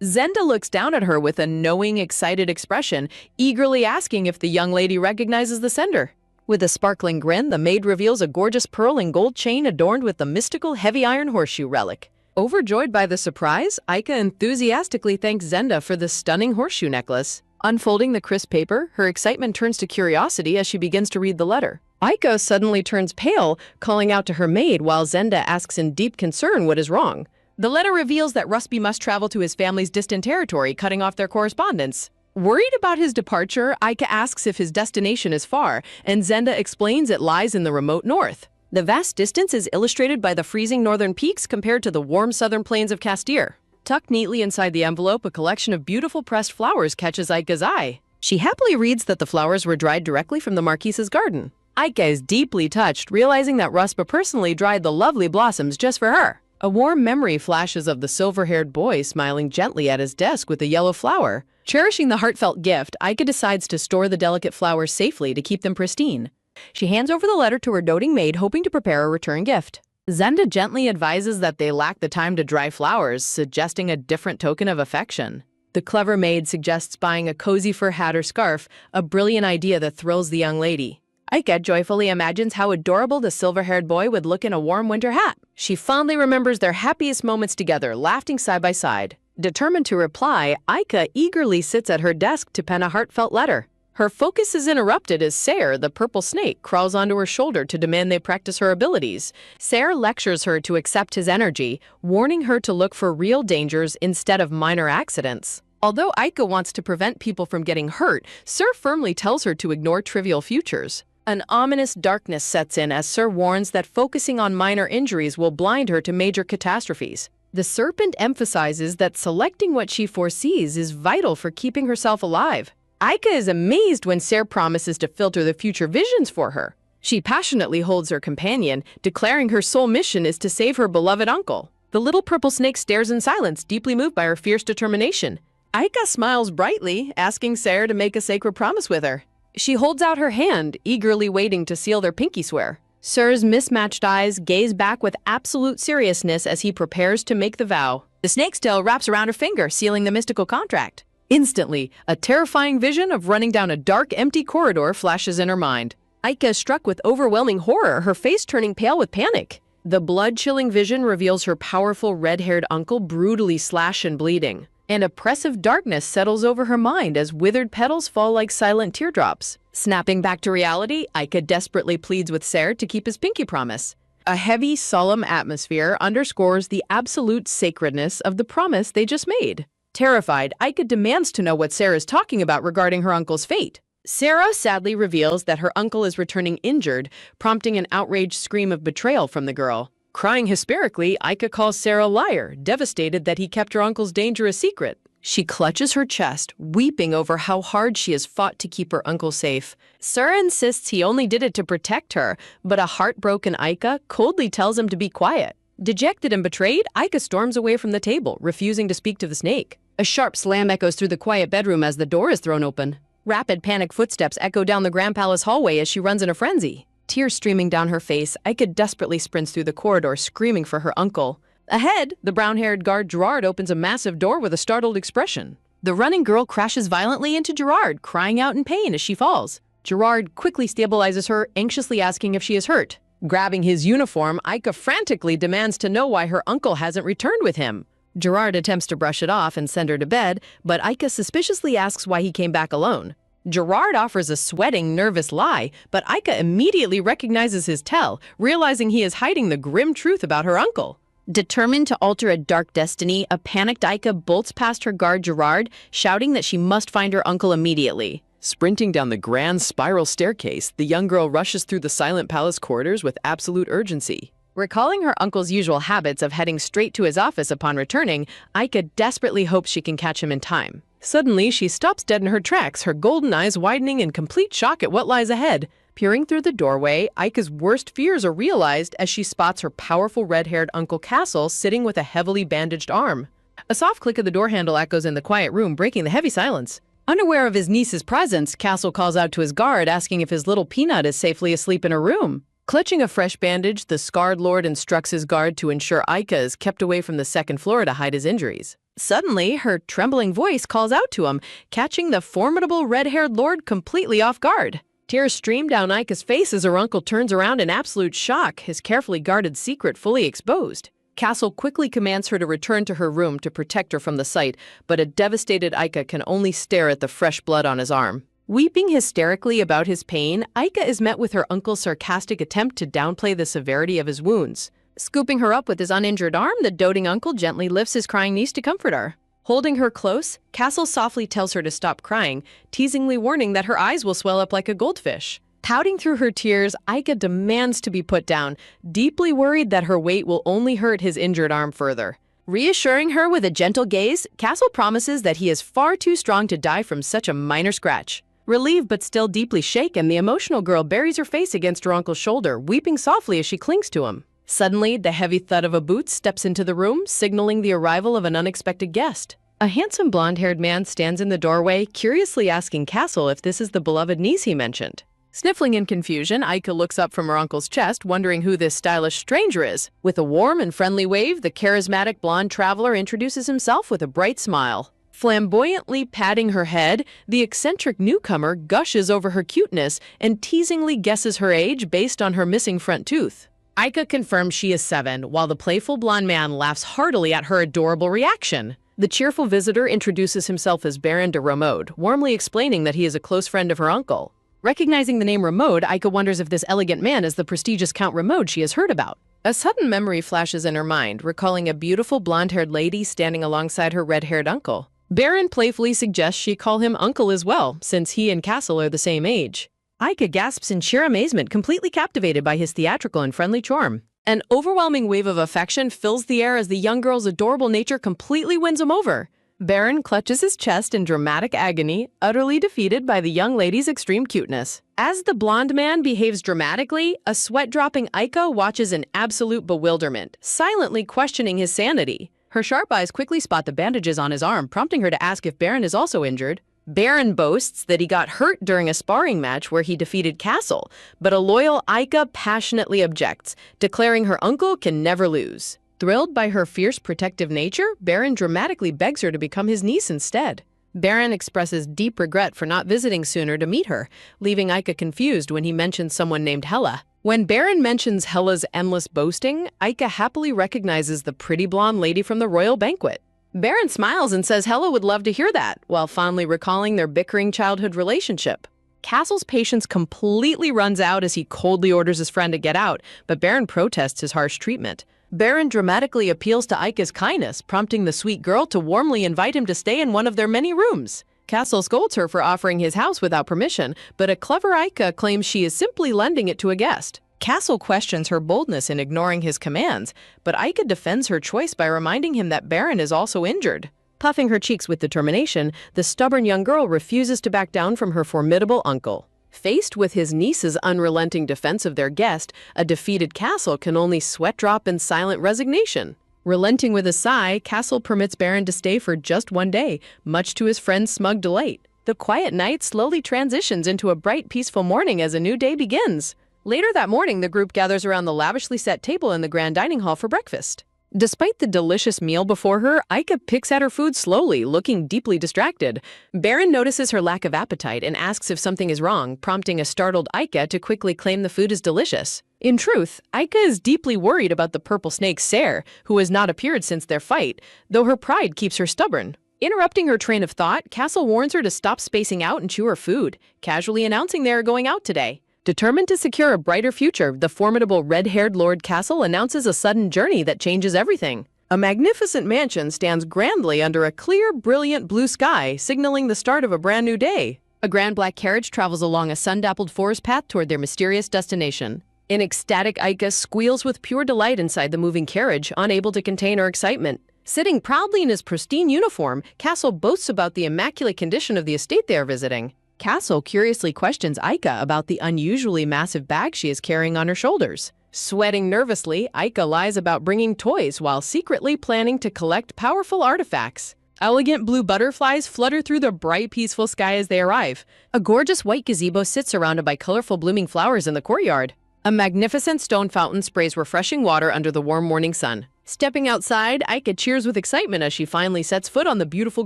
Zenda looks down at her with a knowing, excited expression, eagerly asking if the young lady recognizes the sender. With a sparkling grin, the maid reveals a gorgeous pearl and gold chain adorned with the mystical heavy iron horseshoe relic. Overjoyed by the surprise, Aika enthusiastically thanks Zenda for the stunning horseshoe necklace. Unfolding the crisp paper, her excitement turns to curiosity as she begins to read the letter. Aika suddenly turns pale, calling out to her maid while Zenda asks in deep concern what is wrong. The letter reveals that Rusby must travel to his family's distant territory, cutting off their correspondence. Worried about his departure, Aika asks if his destination is far, and Zenda explains it lies in the remote north. The vast distance is illustrated by the freezing northern peaks compared to the warm southern plains of Castile. Tucked neatly inside the envelope, a collection of beautiful pressed flowers catches Aika's eye. She happily reads that the flowers were dried directly from the Marquise's garden. Aika is deeply touched, realizing that Ruspa personally dried the lovely blossoms just for her. A warm memory flashes of the silver-haired boy smiling gently at his desk with a yellow flower. Cherishing the heartfelt gift, Aika decides to store the delicate flowers safely to keep them pristine. She hands over the letter to her doting maid, hoping to prepare a return gift. Zenda gently advises that they lack the time to dry flowers, suggesting a different token of affection. The clever maid suggests buying a cozy fur hat or scarf, a brilliant idea that thrills the young lady. Aika joyfully imagines how adorable the silver-haired boy would look in a warm winter hat. She fondly remembers their happiest moments together, laughing side by side. Determined to reply, Aika eagerly sits at her desk to pen a heartfelt letter. Her focus is interrupted as Sayer, the purple snake, crawls onto her shoulder to demand they practice her abilities. Sayer lectures her to accept his energy, warning her to look for real dangers instead of minor accidents. Although Aika wants to prevent people from getting hurt, Sir firmly tells her to ignore trivial futures. An ominous darkness sets in as Sir warns that focusing on minor injuries will blind her to major catastrophes. The serpent emphasizes that selecting what she foresees is vital for keeping herself alive. Aika is amazed when Ser promises to filter the future visions for her. She passionately holds her companion, declaring her sole mission is to save her beloved uncle. The little purple snake stares in silence, deeply moved by her fierce determination. Aika smiles brightly, asking Ser to make a sacred promise with her. She holds out her hand, eagerly waiting to seal their pinky swear. Sir's mismatched eyes gaze back with absolute seriousness as he prepares to make the vow. The snake's tail wraps around her finger, sealing the mystical contract. Instantly, a terrifying vision of running down a dark, empty corridor flashes in her mind. Aika is struck with overwhelming horror, her face turning pale with panic. The blood-chilling vision reveals her powerful red-haired uncle brutally slashed and bleeding. An oppressive darkness settles over her mind as withered petals fall like silent teardrops. Snapping back to reality, Aika desperately pleads with Ser to keep his pinky promise. A heavy, solemn atmosphere underscores the absolute sacredness of the promise they just made. Terrified, Aika demands to know what Ser is talking about regarding her uncle's fate. Sarah sadly reveals that her uncle is returning injured, prompting an outraged scream of betrayal from the girl. Crying hysterically, Aika calls Sarah a liar, devastated that he kept her uncle's dangerous secret. She clutches her chest, weeping over how hard she has fought to keep her uncle safe. Sarah insists he only did it to protect her, but a heartbroken Aika coldly tells him to be quiet. Dejected and betrayed, Aika storms away from the table, refusing to speak to the snake. A sharp slam echoes through the quiet bedroom as the door is thrown open. Rapid, panic footsteps echo down the Grand Palace hallway as she runs in a frenzy. Tears streaming down her face, Aika desperately sprints through the corridor, screaming for her uncle. Ahead, the brown-haired guard Gerard opens a massive door with a startled expression. The running girl crashes violently into Gerard, crying out in pain as she falls. Gerard quickly stabilizes her, anxiously asking if she is hurt. Grabbing his uniform, Aika frantically demands to know why her uncle hasn't returned with him. Gerard attempts to brush it off and send her to bed, but Aika suspiciously asks why he came back alone. Gerard offers a sweating, nervous lie, but Aika immediately recognizes his tell, realizing he is hiding the grim truth about her uncle. Determined to alter a dark destiny, a panicked Aika bolts past her guard Gerard, shouting that she must find her uncle immediately. Sprinting down the grand spiral staircase, the young girl rushes through the silent palace corridors with absolute urgency. Recalling her uncle's usual habits of heading straight to his office upon returning, Aika desperately hopes she can catch him in time. Suddenly, she stops dead in her tracks, her golden eyes widening in complete shock at what lies ahead. Peering through the doorway, Aika's worst fears are realized as she spots her powerful red-haired Uncle Castle sitting with a heavily bandaged arm. A soft click of the door handle echoes in the quiet room, breaking the heavy silence. Unaware of his niece's presence, Castle calls out to his guard, asking if his little peanut is safely asleep in her room. Clutching a fresh bandage, the scarred lord instructs his guard to ensure Aika is kept away from the second floor to hide his injuries. Suddenly, her trembling voice calls out to him, catching the formidable red-haired lord completely off guard. Tears stream down Aika's face as her uncle turns around in absolute shock, his carefully guarded secret fully exposed. Castle quickly commands her to return to her room to protect her from the sight, but a devastated Aika can only stare at the fresh blood on his arm. Weeping hysterically about his pain, Aika is met with her uncle's sarcastic attempt to downplay the severity of his wounds. Scooping her up with his uninjured arm, the doting uncle gently lifts his crying niece to comfort her. Holding her close, Castle softly tells her to stop crying, teasingly warning that her eyes will swell up like a goldfish. Pouting through her tears, Aika demands to be put down, deeply worried that her weight will only hurt his injured arm further. Reassuring her with a gentle gaze, Castle promises that he is far too strong to die from such a minor scratch. Relieved but still deeply shaken, the emotional girl buries her face against her uncle's shoulder, weeping softly as she clings to him. Suddenly, the heavy thud of a boot steps into the room, signaling the arrival of an unexpected guest. A handsome blonde-haired man stands in the doorway, curiously asking Castle if this is the beloved niece he mentioned. Sniffling in confusion, Aika looks up from her uncle's chest, wondering who this stylish stranger is. With a warm and friendly wave, the charismatic blonde traveler introduces himself with a bright smile. Flamboyantly patting her head, the eccentric newcomer gushes over her cuteness and teasingly guesses her age based on her missing front tooth. Aika confirms she is 7, while the playful blonde man laughs heartily at her adorable reaction. The cheerful visitor introduces himself as Baron de Ramode, warmly explaining that he is a close friend of her uncle. Recognizing the name Ramode, Aika wonders if this elegant man is the prestigious Count Ramode she has heard about. A sudden memory flashes in her mind, recalling a beautiful blonde-haired lady standing alongside her red-haired uncle. Baron playfully suggests she call him uncle as well, since he and Castle are the same age. Aika gasps in sheer amazement, completely captivated by his theatrical and friendly charm. An overwhelming wave of affection fills the air as the young girl's adorable nature completely wins him over. Baron clutches his chest in dramatic agony, utterly defeated by the young lady's extreme cuteness. As the blonde man behaves dramatically, a sweat-dropping Aika watches in absolute bewilderment, silently questioning his sanity. Her sharp eyes quickly spot the bandages on his arm, prompting her to ask if Baron is also injured. Baron boasts that he got hurt during a sparring match where he defeated Castle, but a loyal Aika passionately objects, declaring her uncle can never lose. Thrilled by her fierce protective nature, Baron dramatically begs her to become his niece instead. Baron expresses deep regret for not visiting sooner to meet her, leaving Aika confused when he mentions someone named Hela. When Baron mentions Hela's endless boasting, Aika happily recognizes the pretty blonde lady from the royal banquet. Baron smiles and says Hela would love to hear that, while fondly recalling their bickering childhood relationship. Castle's patience completely runs out as he coldly orders his friend to get out, but Baron protests his harsh treatment. Baron dramatically appeals to Aika's kindness, prompting the sweet girl to warmly invite him to stay in one of their many rooms. Castle scolds her for offering his house without permission, but a clever Aika claims she is simply lending it to a guest. Castle questions her boldness in ignoring his commands, but Aika defends her choice by reminding him that Baron is also injured. Puffing her cheeks with determination, the stubborn young girl refuses to back down from her formidable uncle. Faced with his niece's unrelenting defense of their guest, a defeated Castle can only sweat drop in silent resignation. Relenting with a sigh, Castle permits Baron to stay for just one day, much to his friend's smug delight. The quiet night slowly transitions into a bright, peaceful morning as a new day begins. Later that morning, the group gathers around the lavishly set table in the grand dining hall for breakfast. Despite the delicious meal before her, Aika picks at her food slowly, looking deeply distracted. Baron notices her lack of appetite and asks if something is wrong, prompting a startled Aika to quickly claim the food is delicious. In truth, Aika is deeply worried about the purple snake Ser, who has not appeared since their fight, though her pride keeps her stubborn. Interrupting her train of thought, Castle warns her to stop spacing out and chew her food, casually announcing they are going out today. Determined to secure a brighter future, the formidable red-haired Lord Castle announces a sudden journey that changes everything. A magnificent mansion stands grandly under a clear, brilliant blue sky, signaling the start of a brand new day. A grand black carriage travels along a sun-dappled forest path toward their mysterious destination. An ecstatic Aika squeals with pure delight inside the moving carriage, unable to contain her excitement. Sitting proudly in his pristine uniform, Castle boasts about the immaculate condition of the estate they are visiting. Castle curiously questions Aika about the unusually massive bag she is carrying on her shoulders. Sweating nervously, Aika lies about bringing toys while secretly planning to collect powerful artifacts. Elegant blue butterflies flutter through the bright, peaceful sky as they arrive. A gorgeous white gazebo sits surrounded by colorful blooming flowers in the courtyard. A magnificent stone fountain sprays refreshing water under the warm morning sun. Stepping outside, Aika cheers with excitement as she finally sets foot on the beautiful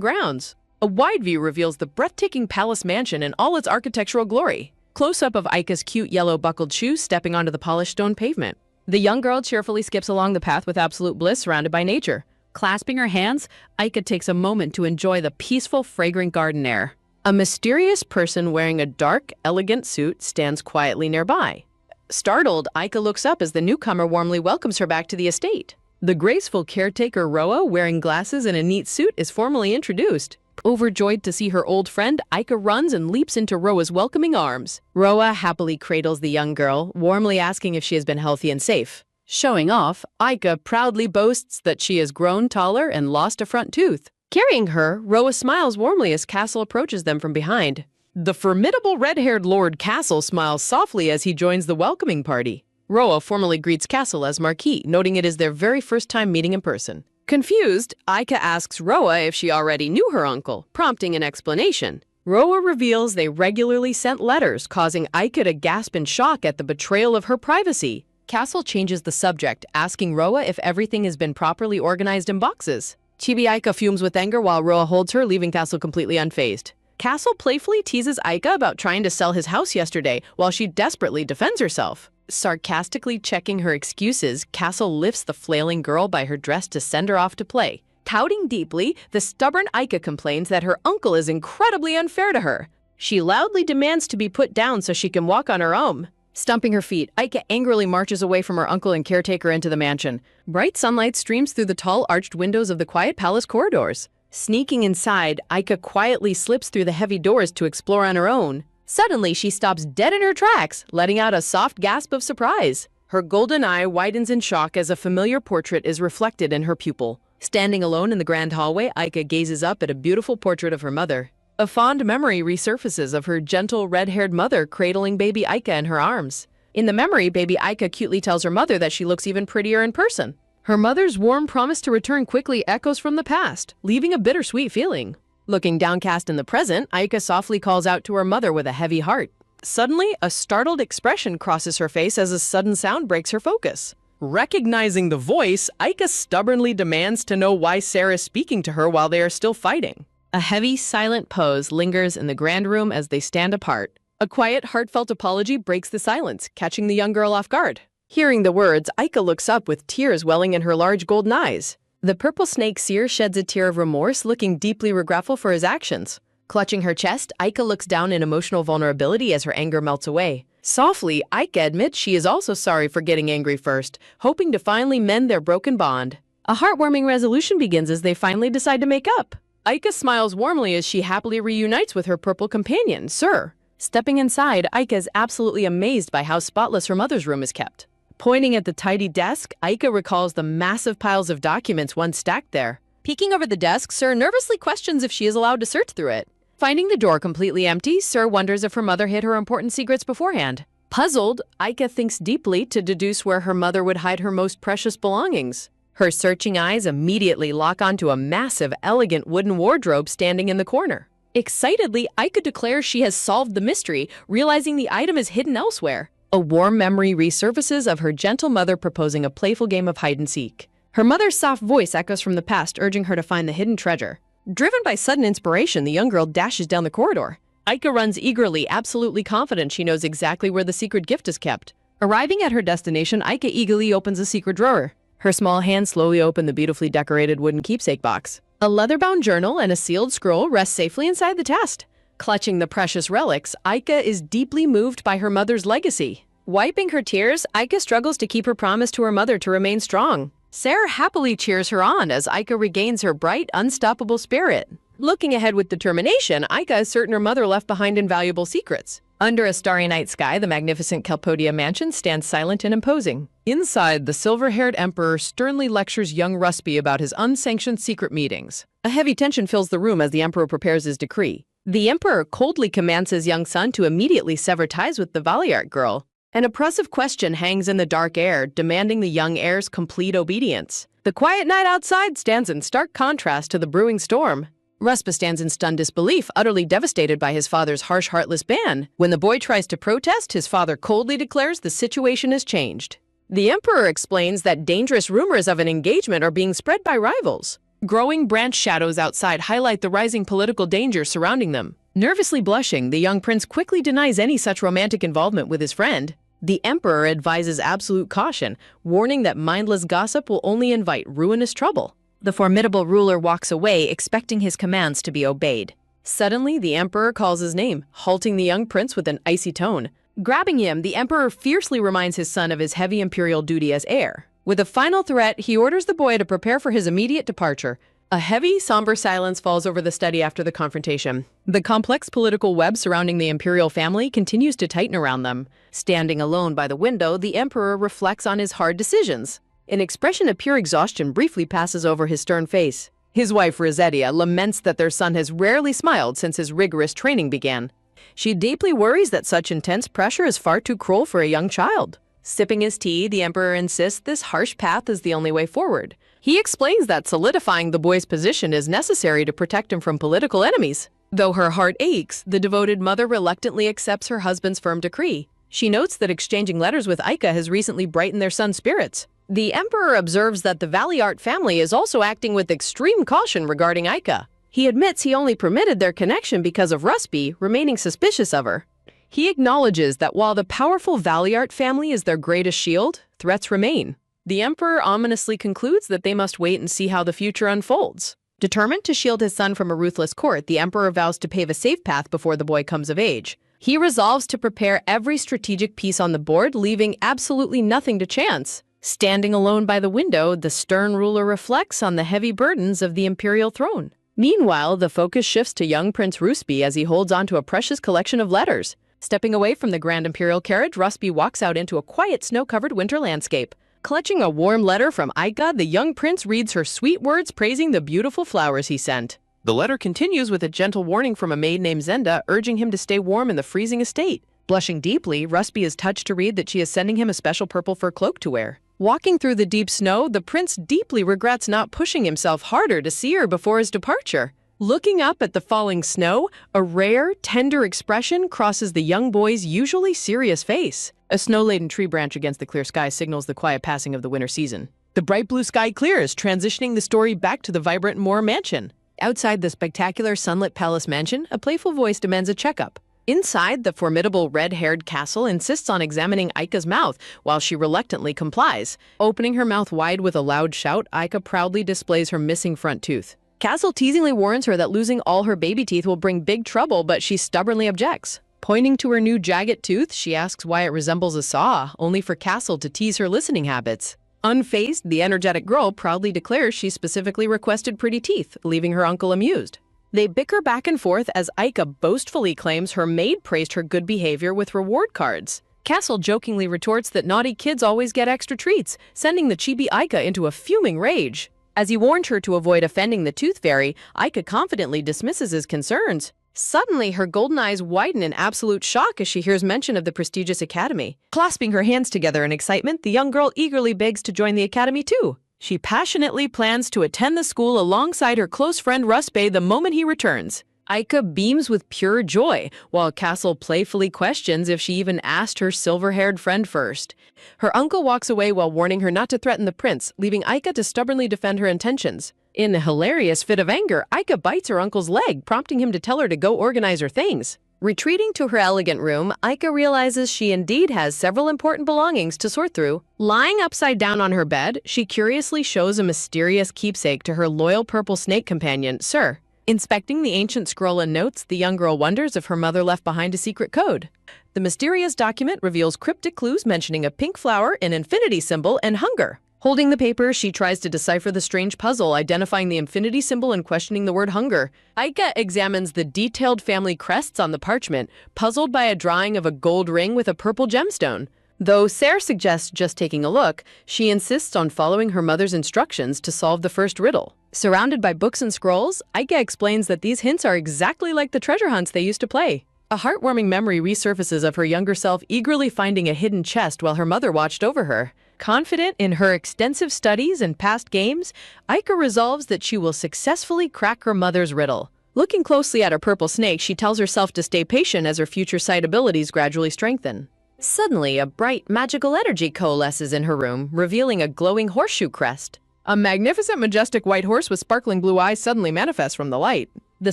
grounds. A wide view reveals the breathtaking palace mansion in all its architectural glory. Close-up of Aika's cute yellow buckled shoes stepping onto the polished stone pavement. The young girl cheerfully skips along the path with absolute bliss surrounded by nature. Clasping her hands, Aika takes a moment to enjoy the peaceful, fragrant garden air. A mysterious person wearing a dark, elegant suit stands quietly nearby. Startled, Aika looks up as the newcomer warmly welcomes her back to the estate. The graceful caretaker Roa, wearing glasses and a neat suit, is formally introduced. Overjoyed to see her old friend, Aika runs and leaps into Roa's welcoming arms. Roa happily cradles the young girl, warmly asking if she has been healthy and safe. Showing off, Aika proudly boasts that she has grown taller and lost a front tooth. Carrying her, Roa smiles warmly as Castle approaches them from behind. The formidable red-haired Lord Castle smiles softly as he joins the welcoming party. Roa formally greets Castle as Marquis, noting it is their very first time meeting in person. Confused, Aika asks Roa if she already knew her uncle, prompting an explanation. Roa reveals they regularly sent letters, causing Aika to gasp in shock at the betrayal of her privacy. Castle changes the subject, asking Roa if everything has been properly organized in boxes. Chibi Aika fumes with anger while Roa holds her, leaving Castle completely unfazed. Castle playfully teases Aika about trying to sell his house yesterday, while she desperately defends herself. Sarcastically checking her excuses, Castle lifts the flailing girl by her dress to send her off to play. Pouting deeply, the stubborn Aika complains that her uncle is incredibly unfair to her. She loudly demands to be put down so she can walk on her own. Stumping her feet, Aika angrily marches away from her uncle and caretaker into the mansion. Bright sunlight streams through the tall arched windows of the quiet palace corridors. Sneaking inside, Aika quietly slips through the heavy doors to explore on her own. Suddenly, she stops dead in her tracks, letting out a soft gasp of surprise. Her golden eye widens in shock as a familiar portrait is reflected in her pupil. Standing alone in the grand hallway, Aika gazes up at a beautiful portrait of her mother. A fond memory resurfaces of her gentle red-haired mother cradling baby Aika in her arms. In the memory, baby Aika cutely tells her mother that she looks even prettier in person. Her mother's warm promise to return quickly echoes from the past, leaving a bittersweet feeling. Looking downcast in the present, Aika softly calls out to her mother with a heavy heart. Suddenly, a startled expression crosses her face as a sudden sound breaks her focus. Recognizing the voice, Aika stubbornly demands to know why Sarah is speaking to her while they are still fighting. A heavy, silent pose lingers in the grand room as they stand apart. A quiet, heartfelt apology breaks the silence, catching the young girl off guard. Hearing the words, Aika looks up with tears welling in her large golden eyes. The purple snake seer sheds a tear of remorse, looking deeply regretful for his actions. Clutching her chest, Aika looks down in emotional vulnerability as her anger melts away. Softly, Aika admits she is also sorry for getting angry first, hoping to finally mend their broken bond. A heartwarming resolution begins as they finally decide to make up. Aika smiles warmly as she happily reunites with her purple companion, Sir. Stepping inside, Aika is absolutely amazed by how spotless her mother's room is kept. Pointing at the tidy desk, Aika recalls the massive piles of documents once stacked there. Peeking over the desk, Sir nervously questions if she is allowed to search through it. Finding the door completely empty, Sir wonders if her mother hid her important secrets beforehand. Puzzled, Aika thinks deeply to deduce where her mother would hide her most precious belongings. Her searching eyes immediately lock onto a massive, elegant wooden wardrobe standing in the corner. Excitedly, Aika declares she has solved the mystery, realizing the item is hidden elsewhere. A warm memory resurfaces of her gentle mother proposing a playful game of hide-and-seek. Her mother's soft voice echoes from the past, urging her to find the hidden treasure. Driven by sudden inspiration, the young girl dashes down the corridor. Aika runs eagerly, absolutely confident she knows exactly where the secret gift is kept. Arriving at her destination, Aika eagerly opens a secret drawer. Her small hands slowly open the beautifully decorated wooden keepsake box. A leather-bound journal and a sealed scroll rest safely inside the chest. Clutching the precious relics, Aika is deeply moved by her mother's legacy. Wiping her tears, Aika struggles to keep her promise to her mother to remain strong. Sarah happily cheers her on as Aika regains her bright, unstoppable spirit. Looking ahead with determination, Aika is certain her mother left behind invaluable secrets. Under a starry night sky, the magnificent Kelpodia mansion stands silent and imposing. Inside, the silver-haired emperor sternly lectures young Rusby about his unsanctioned secret meetings. A heavy tension fills the room as the emperor prepares his decree. The emperor coldly commands his young son to immediately sever ties with the Valiart girl. An oppressive question hangs in the dark air, demanding the young heir's complete obedience. The quiet night outside stands in stark contrast to the brewing storm. Ruspa stands in stunned disbelief, utterly devastated by his father's harsh, heartless ban. When the boy tries to protest, his father coldly declares the situation has changed. The emperor explains that dangerous rumors of an engagement are being spread by rivals. Growing branch shadows outside highlight the rising political danger surrounding them. Nervously blushing, the young prince quickly denies any such romantic involvement with his friend. The emperor advises absolute caution, warning that mindless gossip will only invite ruinous trouble. The formidable ruler walks away, expecting his commands to be obeyed. Suddenly, the emperor calls his name, halting the young prince with an icy tone. Grabbing him, the emperor fiercely reminds his son of his heavy imperial duty as heir. With a final threat, he orders the boy to prepare for his immediate departure. A heavy, somber silence falls over the study after the confrontation. The complex political web surrounding the imperial family continues to tighten around them. Standing alone by the window, the emperor reflects on his hard decisions. An expression of pure exhaustion briefly passes over his stern face. His wife, Rosettia, laments that their son has rarely smiled since his rigorous training began. She deeply worries that such intense pressure is far too cruel for a young child. Sipping his tea, the emperor insists this harsh path is the only way forward. He explains that solidifying the boy's position is necessary to protect him from political enemies. Though her heart aches, the devoted mother reluctantly accepts her husband's firm decree. She notes that exchanging letters with Aika has recently brightened their son's spirits. The emperor observes that the Valiart family is also acting with extreme caution regarding Aika. He admits he only permitted their connection because of Rusby, remaining suspicious of her. He acknowledges that while the powerful Valiart family is their greatest shield, threats remain. The emperor ominously concludes that they must wait and see how the future unfolds. Determined to shield his son from a ruthless court, the emperor vows to pave a safe path before the boy comes of age. He resolves to prepare every strategic piece on the board, leaving absolutely nothing to chance. Standing alone by the window, the stern ruler reflects on the heavy burdens of the imperial throne. Meanwhile, the focus shifts to young Prince Rusby as he holds onto a precious collection of letters. Stepping away from the grand imperial carriage, Rusby walks out into a quiet, snow-covered winter landscape. Clutching a warm letter from Aika, the young prince reads her sweet words praising the beautiful flowers he sent. The letter continues with a gentle warning from a maid named Zenda, urging him to stay warm in the freezing estate. Blushing deeply, Rusby is touched to read that she is sending him a special purple fur cloak to wear. Walking through the deep snow, the prince deeply regrets not pushing himself harder to see her before his departure. Looking up at the falling snow, a rare, tender expression crosses the young boy's usually serious face. A snow-laden tree branch against the clear sky signals the quiet passing of the winter season. The bright blue sky clears, transitioning the story back to the vibrant Moor mansion. Outside the spectacular sunlit palace mansion, a playful voice demands a checkup. Inside, the formidable red-haired castle insists on examining Aika's mouth, while she reluctantly complies. Opening her mouth wide with a loud shout, Aika proudly displays her missing front tooth. Castle teasingly warns her that losing all her baby teeth will bring big trouble, but she stubbornly objects. Pointing to her new jagged tooth, she asks why it resembles a saw, only for Castle to tease her listening habits. Unfazed, the energetic girl proudly declares she specifically requested pretty teeth, leaving her uncle amused. They bicker back and forth as Aika boastfully claims her maid praised her good behavior with reward cards. Castle jokingly retorts that naughty kids always get extra treats, sending the chibi Aika into a fuming rage. As he warned her to avoid offending the tooth fairy, Aika confidently dismisses his concerns. Suddenly, her golden eyes widen in absolute shock as she hears mention of the prestigious academy. Clasping her hands together in excitement, the young girl eagerly begs to join the academy too. She passionately plans to attend the school alongside her close friend Rusby the moment he returns. Aika beams with pure joy, while Castle playfully questions if she even asked her silver-haired friend first. Her uncle walks away while warning her not to threaten the prince, leaving Aika to stubbornly defend her intentions. In a hilarious fit of anger, Aika bites her uncle's leg, prompting him to tell her to go organize her things. Retreating to her elegant room, Aika realizes she indeed has several important belongings to sort through. Lying upside down on her bed, she curiously shows a mysterious keepsake to her loyal purple snake companion, Sir. Inspecting the ancient scroll and notes, the young girl wonders if her mother left behind a secret code. The mysterious document reveals cryptic clues mentioning a pink flower, an infinity symbol, and hunger. Holding the paper, she tries to decipher the strange puzzle, identifying the infinity symbol and questioning the word hunger. Aika examines the detailed family crests on the parchment, puzzled by a drawing of a gold ring with a purple gemstone. Though Sarah suggests just taking a look, she insists on following her mother's instructions to solve the first riddle. Surrounded by books and scrolls, Aika explains that these hints are exactly like the treasure hunts they used to play. A heartwarming memory resurfaces of her younger self eagerly finding a hidden chest while her mother watched over her. Confident in her extensive studies and past games, Aika resolves that she will successfully crack her mother's riddle. Looking closely at her purple snake, she tells herself to stay patient as her future sight abilities gradually strengthen. Suddenly, a bright, magical energy coalesces in her room, revealing a glowing horseshoe crest. A magnificent, majestic white horse with sparkling blue eyes suddenly manifests from the light. The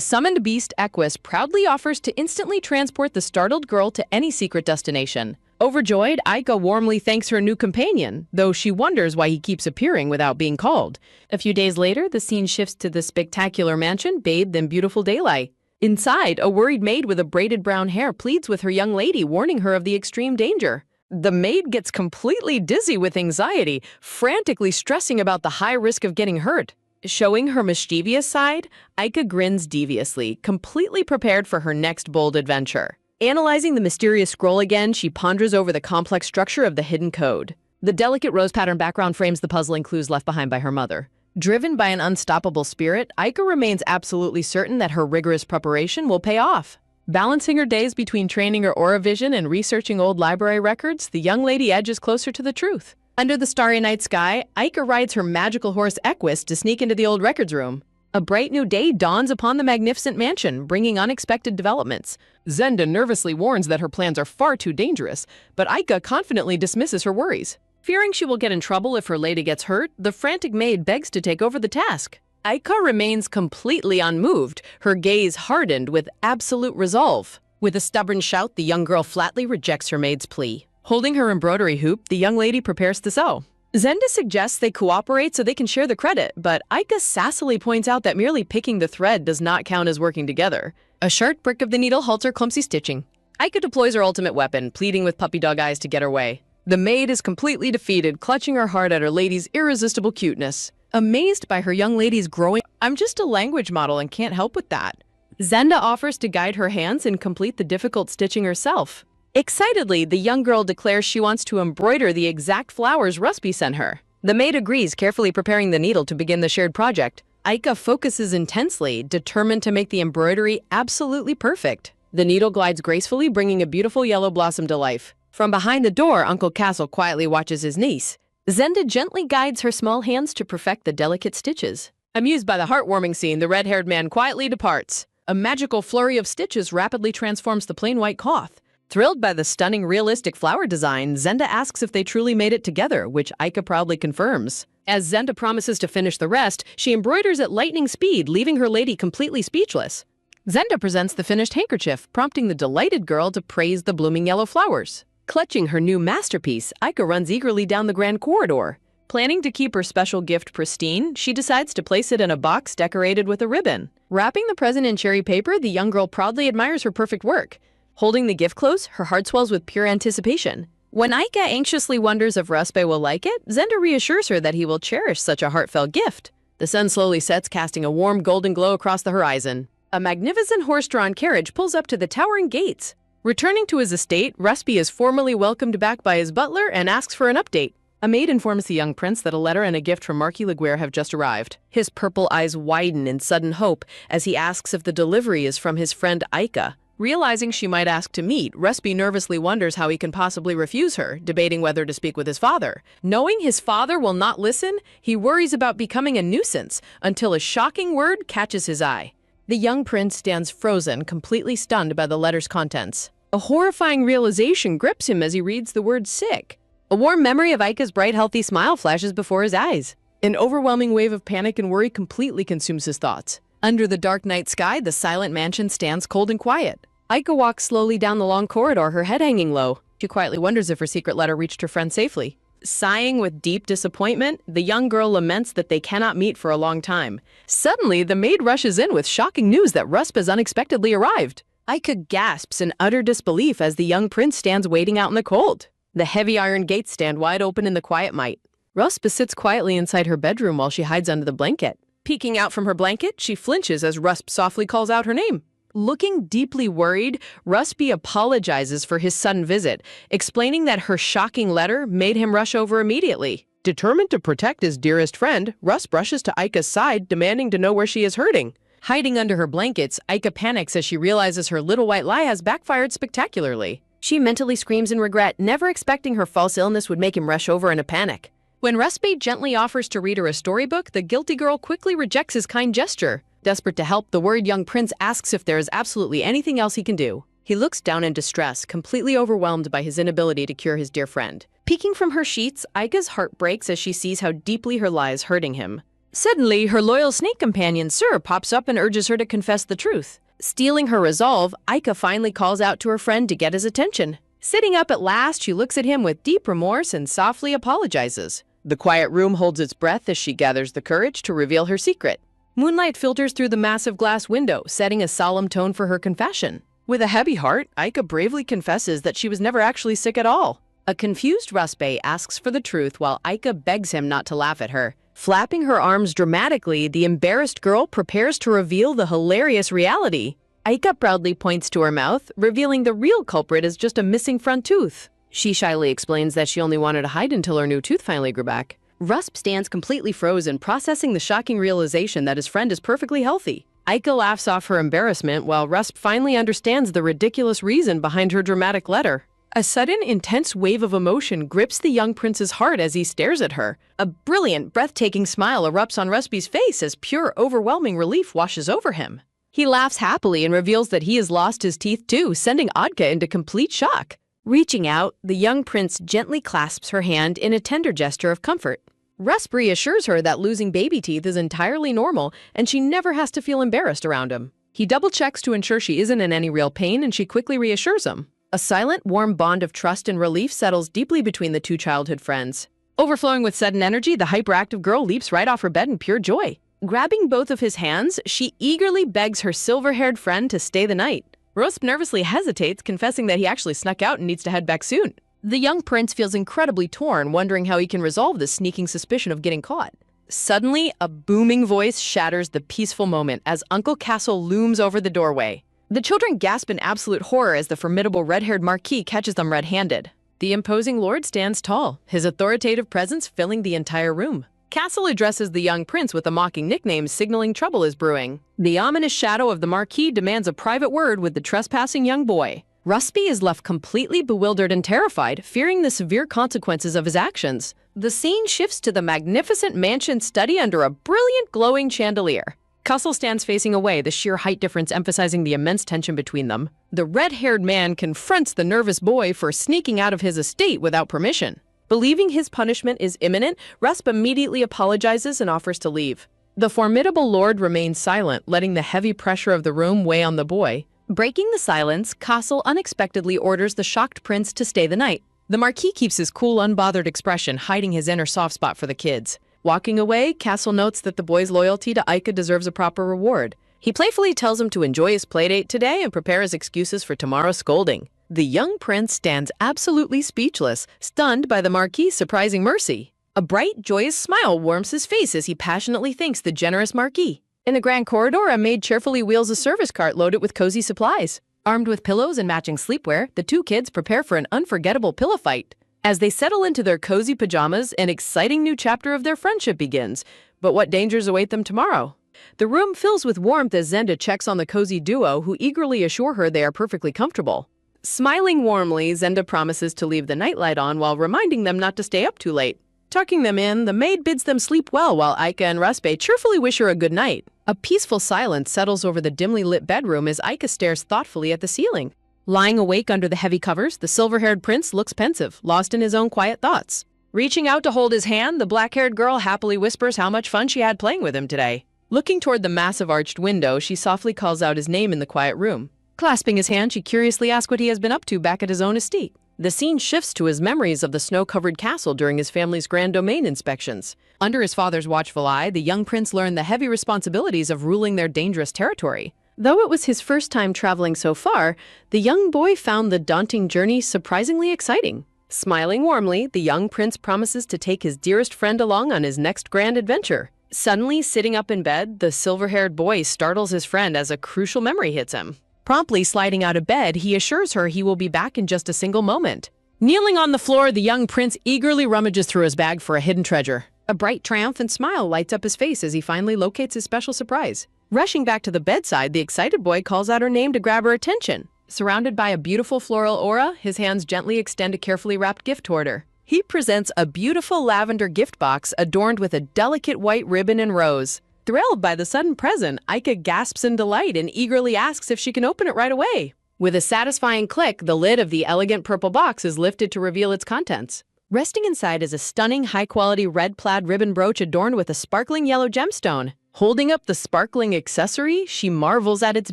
summoned beast Equus proudly offers to instantly transport the startled girl to any secret destination. Overjoyed, Aika warmly thanks her new companion, though she wonders why he keeps appearing without being called. A few days later, the scene shifts to the spectacular mansion bathed in beautiful daylight. Inside, a worried maid with a braided brown hair pleads with her young lady, warning her of the extreme danger. The maid gets completely dizzy with anxiety, frantically stressing about the high risk of getting hurt. Showing her mischievous side, Aika grins deviously, completely prepared for her next bold adventure. Analyzing the mysterious scroll again, she ponders over the complex structure of the hidden code. The delicate rose-pattern background frames the puzzling clues left behind by her mother. Driven by an unstoppable spirit, Aika remains absolutely certain that her rigorous preparation will pay off. Balancing her days between training her aura vision and researching old library records, the young lady edges closer to the truth. Under the starry night sky, Aika rides her magical horse Equus to sneak into the old records room. A bright new day dawns upon the magnificent mansion, bringing unexpected developments. Zenda nervously warns that her plans are far too dangerous, but Aika confidently dismisses her worries. Fearing she will get in trouble if her lady gets hurt, the frantic maid begs to take over the task. Aika remains completely unmoved, her gaze hardened with absolute resolve. With a stubborn shout, the young girl flatly rejects her maid's plea. Holding her embroidery hoop, the young lady prepares to sew. Zenda suggests they cooperate so they can share the credit, but Aika sassily points out that merely picking the thread does not count as working together. A sharp prick of the needle halts her clumsy stitching. Aika deploys her ultimate weapon, pleading with puppy dog eyes to get her way. The maid is completely defeated, clutching her heart at her lady's irresistible cuteness. Amazed by her young lady's growing, "I'm just a language model and can't help with that." Zenda offers to guide her hands and complete the difficult stitching herself. Excitedly, the young girl declares she wants to embroider the exact flowers Rusby sent her. The maid agrees, carefully preparing the needle to begin the shared project. Aika focuses intensely, determined to make the embroidery absolutely perfect. The needle glides gracefully, bringing a beautiful yellow blossom to life. From behind the door, Uncle Castle quietly watches his niece. Zenda gently guides her small hands to perfect the delicate stitches. Amused by the heartwarming scene, the red-haired man quietly departs. A magical flurry of stitches rapidly transforms the plain white cloth. Thrilled by the stunning, realistic flower design, Zenda asks if they truly made it together, which Aika proudly confirms. As Zenda promises to finish the rest, she embroiders at lightning speed, leaving her lady completely speechless. Zenda presents the finished handkerchief, prompting the delighted girl to praise the blooming yellow flowers. Clutching her new masterpiece, Aika runs eagerly down the grand corridor. Planning to keep her special gift pristine, she decides to place it in a box decorated with a ribbon. Wrapping the present in cherry paper, the young girl proudly admires her perfect work. Holding the gift close, her heart swells with pure anticipation. When Aika anxiously wonders if Ruspe will like it, Zenda reassures her that he will cherish such a heartfelt gift. The sun slowly sets, casting a warm golden glow across the horizon. A magnificent horse-drawn carriage pulls up to the towering gates. Returning to his estate, Ruspe is formally welcomed back by his butler and asks for an update. A maid informs the young prince that a letter and a gift from Marquis Laguerre have just arrived. His purple eyes widen in sudden hope as he asks if the delivery is from his friend Aika. Realizing she might ask to meet, Ruspe nervously wonders how he can possibly refuse her, debating whether to speak with his father. Knowing his father will not listen, he worries about becoming a nuisance, until a shocking word catches his eye. The young prince stands frozen, completely stunned by the letter's contents. A horrifying realization grips him as he reads the word sick. A warm memory of Aika's bright, healthy smile flashes before his eyes. An overwhelming wave of panic and worry completely consumes his thoughts. Under the dark night sky, the silent mansion stands cold and quiet. Aika walks slowly down the long corridor, her head hanging low. She quietly wonders if her secret letter reached her friend safely. Sighing with deep disappointment, the young girl laments that they cannot meet for a long time. Suddenly, the maid rushes in with shocking news that Rusp has unexpectedly arrived. Aika gasps in utter disbelief as the young prince stands waiting out in the cold. The heavy iron gates stand wide open in the quiet night. Rusp sits quietly inside her bedroom while she hides under the blanket. Peeking out from her blanket, she flinches as Rusp softly calls out her name. Looking deeply worried, Rusby apologizes for his sudden visit, explaining that her shocking letter made him rush over immediately. Determined to protect his dearest friend, Rusp rushes to Aika's side, demanding to know where she is hurting. Hiding under her blankets, Aika panics as she realizes her little white lie has backfired spectacularly. She mentally screams in regret, never expecting her false illness would make him rush over in a panic. When Rusby gently offers to read her a storybook, the guilty girl quickly rejects his kind gesture. Desperate to help, the worried young prince asks if there is absolutely anything else he can do. He looks down in distress, completely overwhelmed by his inability to cure his dear friend. Peeking from her sheets, Aika's heart breaks as she sees how deeply her lie is hurting him. Suddenly, her loyal snake companion, Sir, pops up and urges her to confess the truth. Stealing her resolve, Aika finally calls out to her friend to get his attention. Sitting up at last, she looks at him with deep remorse and softly apologizes. The quiet room holds its breath as she gathers the courage to reveal her secret. Moonlight filters through the massive glass window, setting a solemn tone for her confession. With a heavy heart, Aika bravely confesses that she was never actually sick at all. A confused Ruspe asks for the truth while Aika begs him not to laugh at her. Flapping her arms dramatically, the embarrassed girl prepares to reveal the hilarious reality. Aika proudly points to her mouth, revealing the real culprit is just a missing front tooth. She shyly explains that she only wanted to hide until her new tooth finally grew back. Rusp stands completely frozen, processing the shocking realization that his friend is perfectly healthy. Aika laughs off her embarrassment while Rusp finally understands the ridiculous reason behind her dramatic letter. A sudden, intense wave of emotion grips the young prince's heart as he stares at her. A brilliant, breathtaking smile erupts on Ruspy's face as pure, overwhelming relief washes over him. He laughs happily and reveals that he has lost his teeth too, sending Aika into complete shock. Reaching out, the young prince gently clasps her hand in a tender gesture of comfort. Rusp reassures her that losing baby teeth is entirely normal and she never has to feel embarrassed around him. He double-checks to ensure she isn't in any real pain and she quickly reassures him. A silent, warm bond of trust and relief settles deeply between the two childhood friends. Overflowing with sudden energy, the hyperactive girl leaps right off her bed in pure joy. Grabbing both of his hands, she eagerly begs her silver-haired friend to stay the night. Rusp nervously hesitates, confessing that he actually snuck out and needs to head back soon. The young prince feels incredibly torn, wondering how he can resolve this sneaking suspicion of getting caught. Suddenly, a booming voice shatters the peaceful moment as Uncle Castle looms over the doorway. The children gasp in absolute horror as the formidable red-haired Marquis catches them red-handed. The imposing lord stands tall, his authoritative presence filling the entire room. Castle addresses the young prince with a mocking nickname, signaling trouble is brewing. The ominous shadow of the Marquis demands a private word with the trespassing young boy. Rusby is left completely bewildered and terrified, fearing the severe consequences of his actions. The scene shifts to the magnificent mansion study under a brilliant glowing chandelier. Castle stands facing away, the sheer height difference emphasizing the immense tension between them. The red-haired man confronts the nervous boy for sneaking out of his estate without permission. Believing his punishment is imminent, Rusp immediately apologizes and offers to leave. The formidable lord remains silent, letting the heavy pressure of the room weigh on the boy. Breaking the silence, Castle unexpectedly orders the shocked prince to stay the night. The Marquis keeps his cool, unbothered expression, hiding his inner soft spot for the kids. Walking away, Castle notes that the boy's loyalty to Aika deserves a proper reward. He playfully tells him to enjoy his playdate today and prepare his excuses for tomorrow's scolding. The young prince stands absolutely speechless, stunned by the Marquis' surprising mercy. A bright, joyous smile warms his face as he passionately thanks the generous Marquis. In the grand corridor, a maid cheerfully wheels a service cart loaded with cozy supplies. Armed with pillows and matching sleepwear, the two kids prepare for an unforgettable pillow fight. As they settle into their cozy pajamas, an exciting new chapter of their friendship begins. But what dangers await them tomorrow? The room fills with warmth as Zenda checks on the cozy duo, who eagerly assure her they are perfectly comfortable. Smiling warmly, Zenda promises to leave the nightlight on while reminding them not to stay up too late. Tucking them in, the maid bids them sleep well while Aika and Ruspe cheerfully wish her a good night. A peaceful silence settles over the dimly lit bedroom as Aika stares thoughtfully at the ceiling. Lying awake under the heavy covers, the silver-haired prince looks pensive, lost in his own quiet thoughts. Reaching out to hold his hand, the black-haired girl happily whispers how much fun she had playing with him today. Looking toward the massive arched window, she softly calls out his name in the quiet room. Clasping his hand, she curiously asks what he has been up to back at his own estate. The scene shifts to his memories of the snow-covered castle during his family's grand domain inspections. Under his father's watchful eye, the young prince learned the heavy responsibilities of ruling their dangerous territory. Though it was his first time traveling so far, the young boy found the daunting journey surprisingly exciting. Smiling warmly, the young prince promises to take his dearest friend along on his next grand adventure. Suddenly, sitting up in bed, the silver-haired boy startles his friend as a crucial memory hits him. Promptly sliding out of bed, he assures her he will be back in just a single moment. Kneeling on the floor, the young prince eagerly rummages through his bag for a hidden treasure. A bright, triumphant smile lights up his face as he finally locates his special surprise. Rushing back to the bedside, the excited boy calls out her name to grab her attention. Surrounded by a beautiful floral aura, his hands gently extend a carefully wrapped gift toward her. He presents a beautiful lavender gift box adorned with a delicate white ribbon and rose. Thrilled by the sudden present, Aika gasps in delight and eagerly asks if she can open it right away. With a satisfying click, the lid of the elegant purple box is lifted to reveal its contents. Resting inside is a stunning, high-quality red plaid ribbon brooch adorned with a sparkling yellow gemstone. Holding up the sparkling accessory, she marvels at its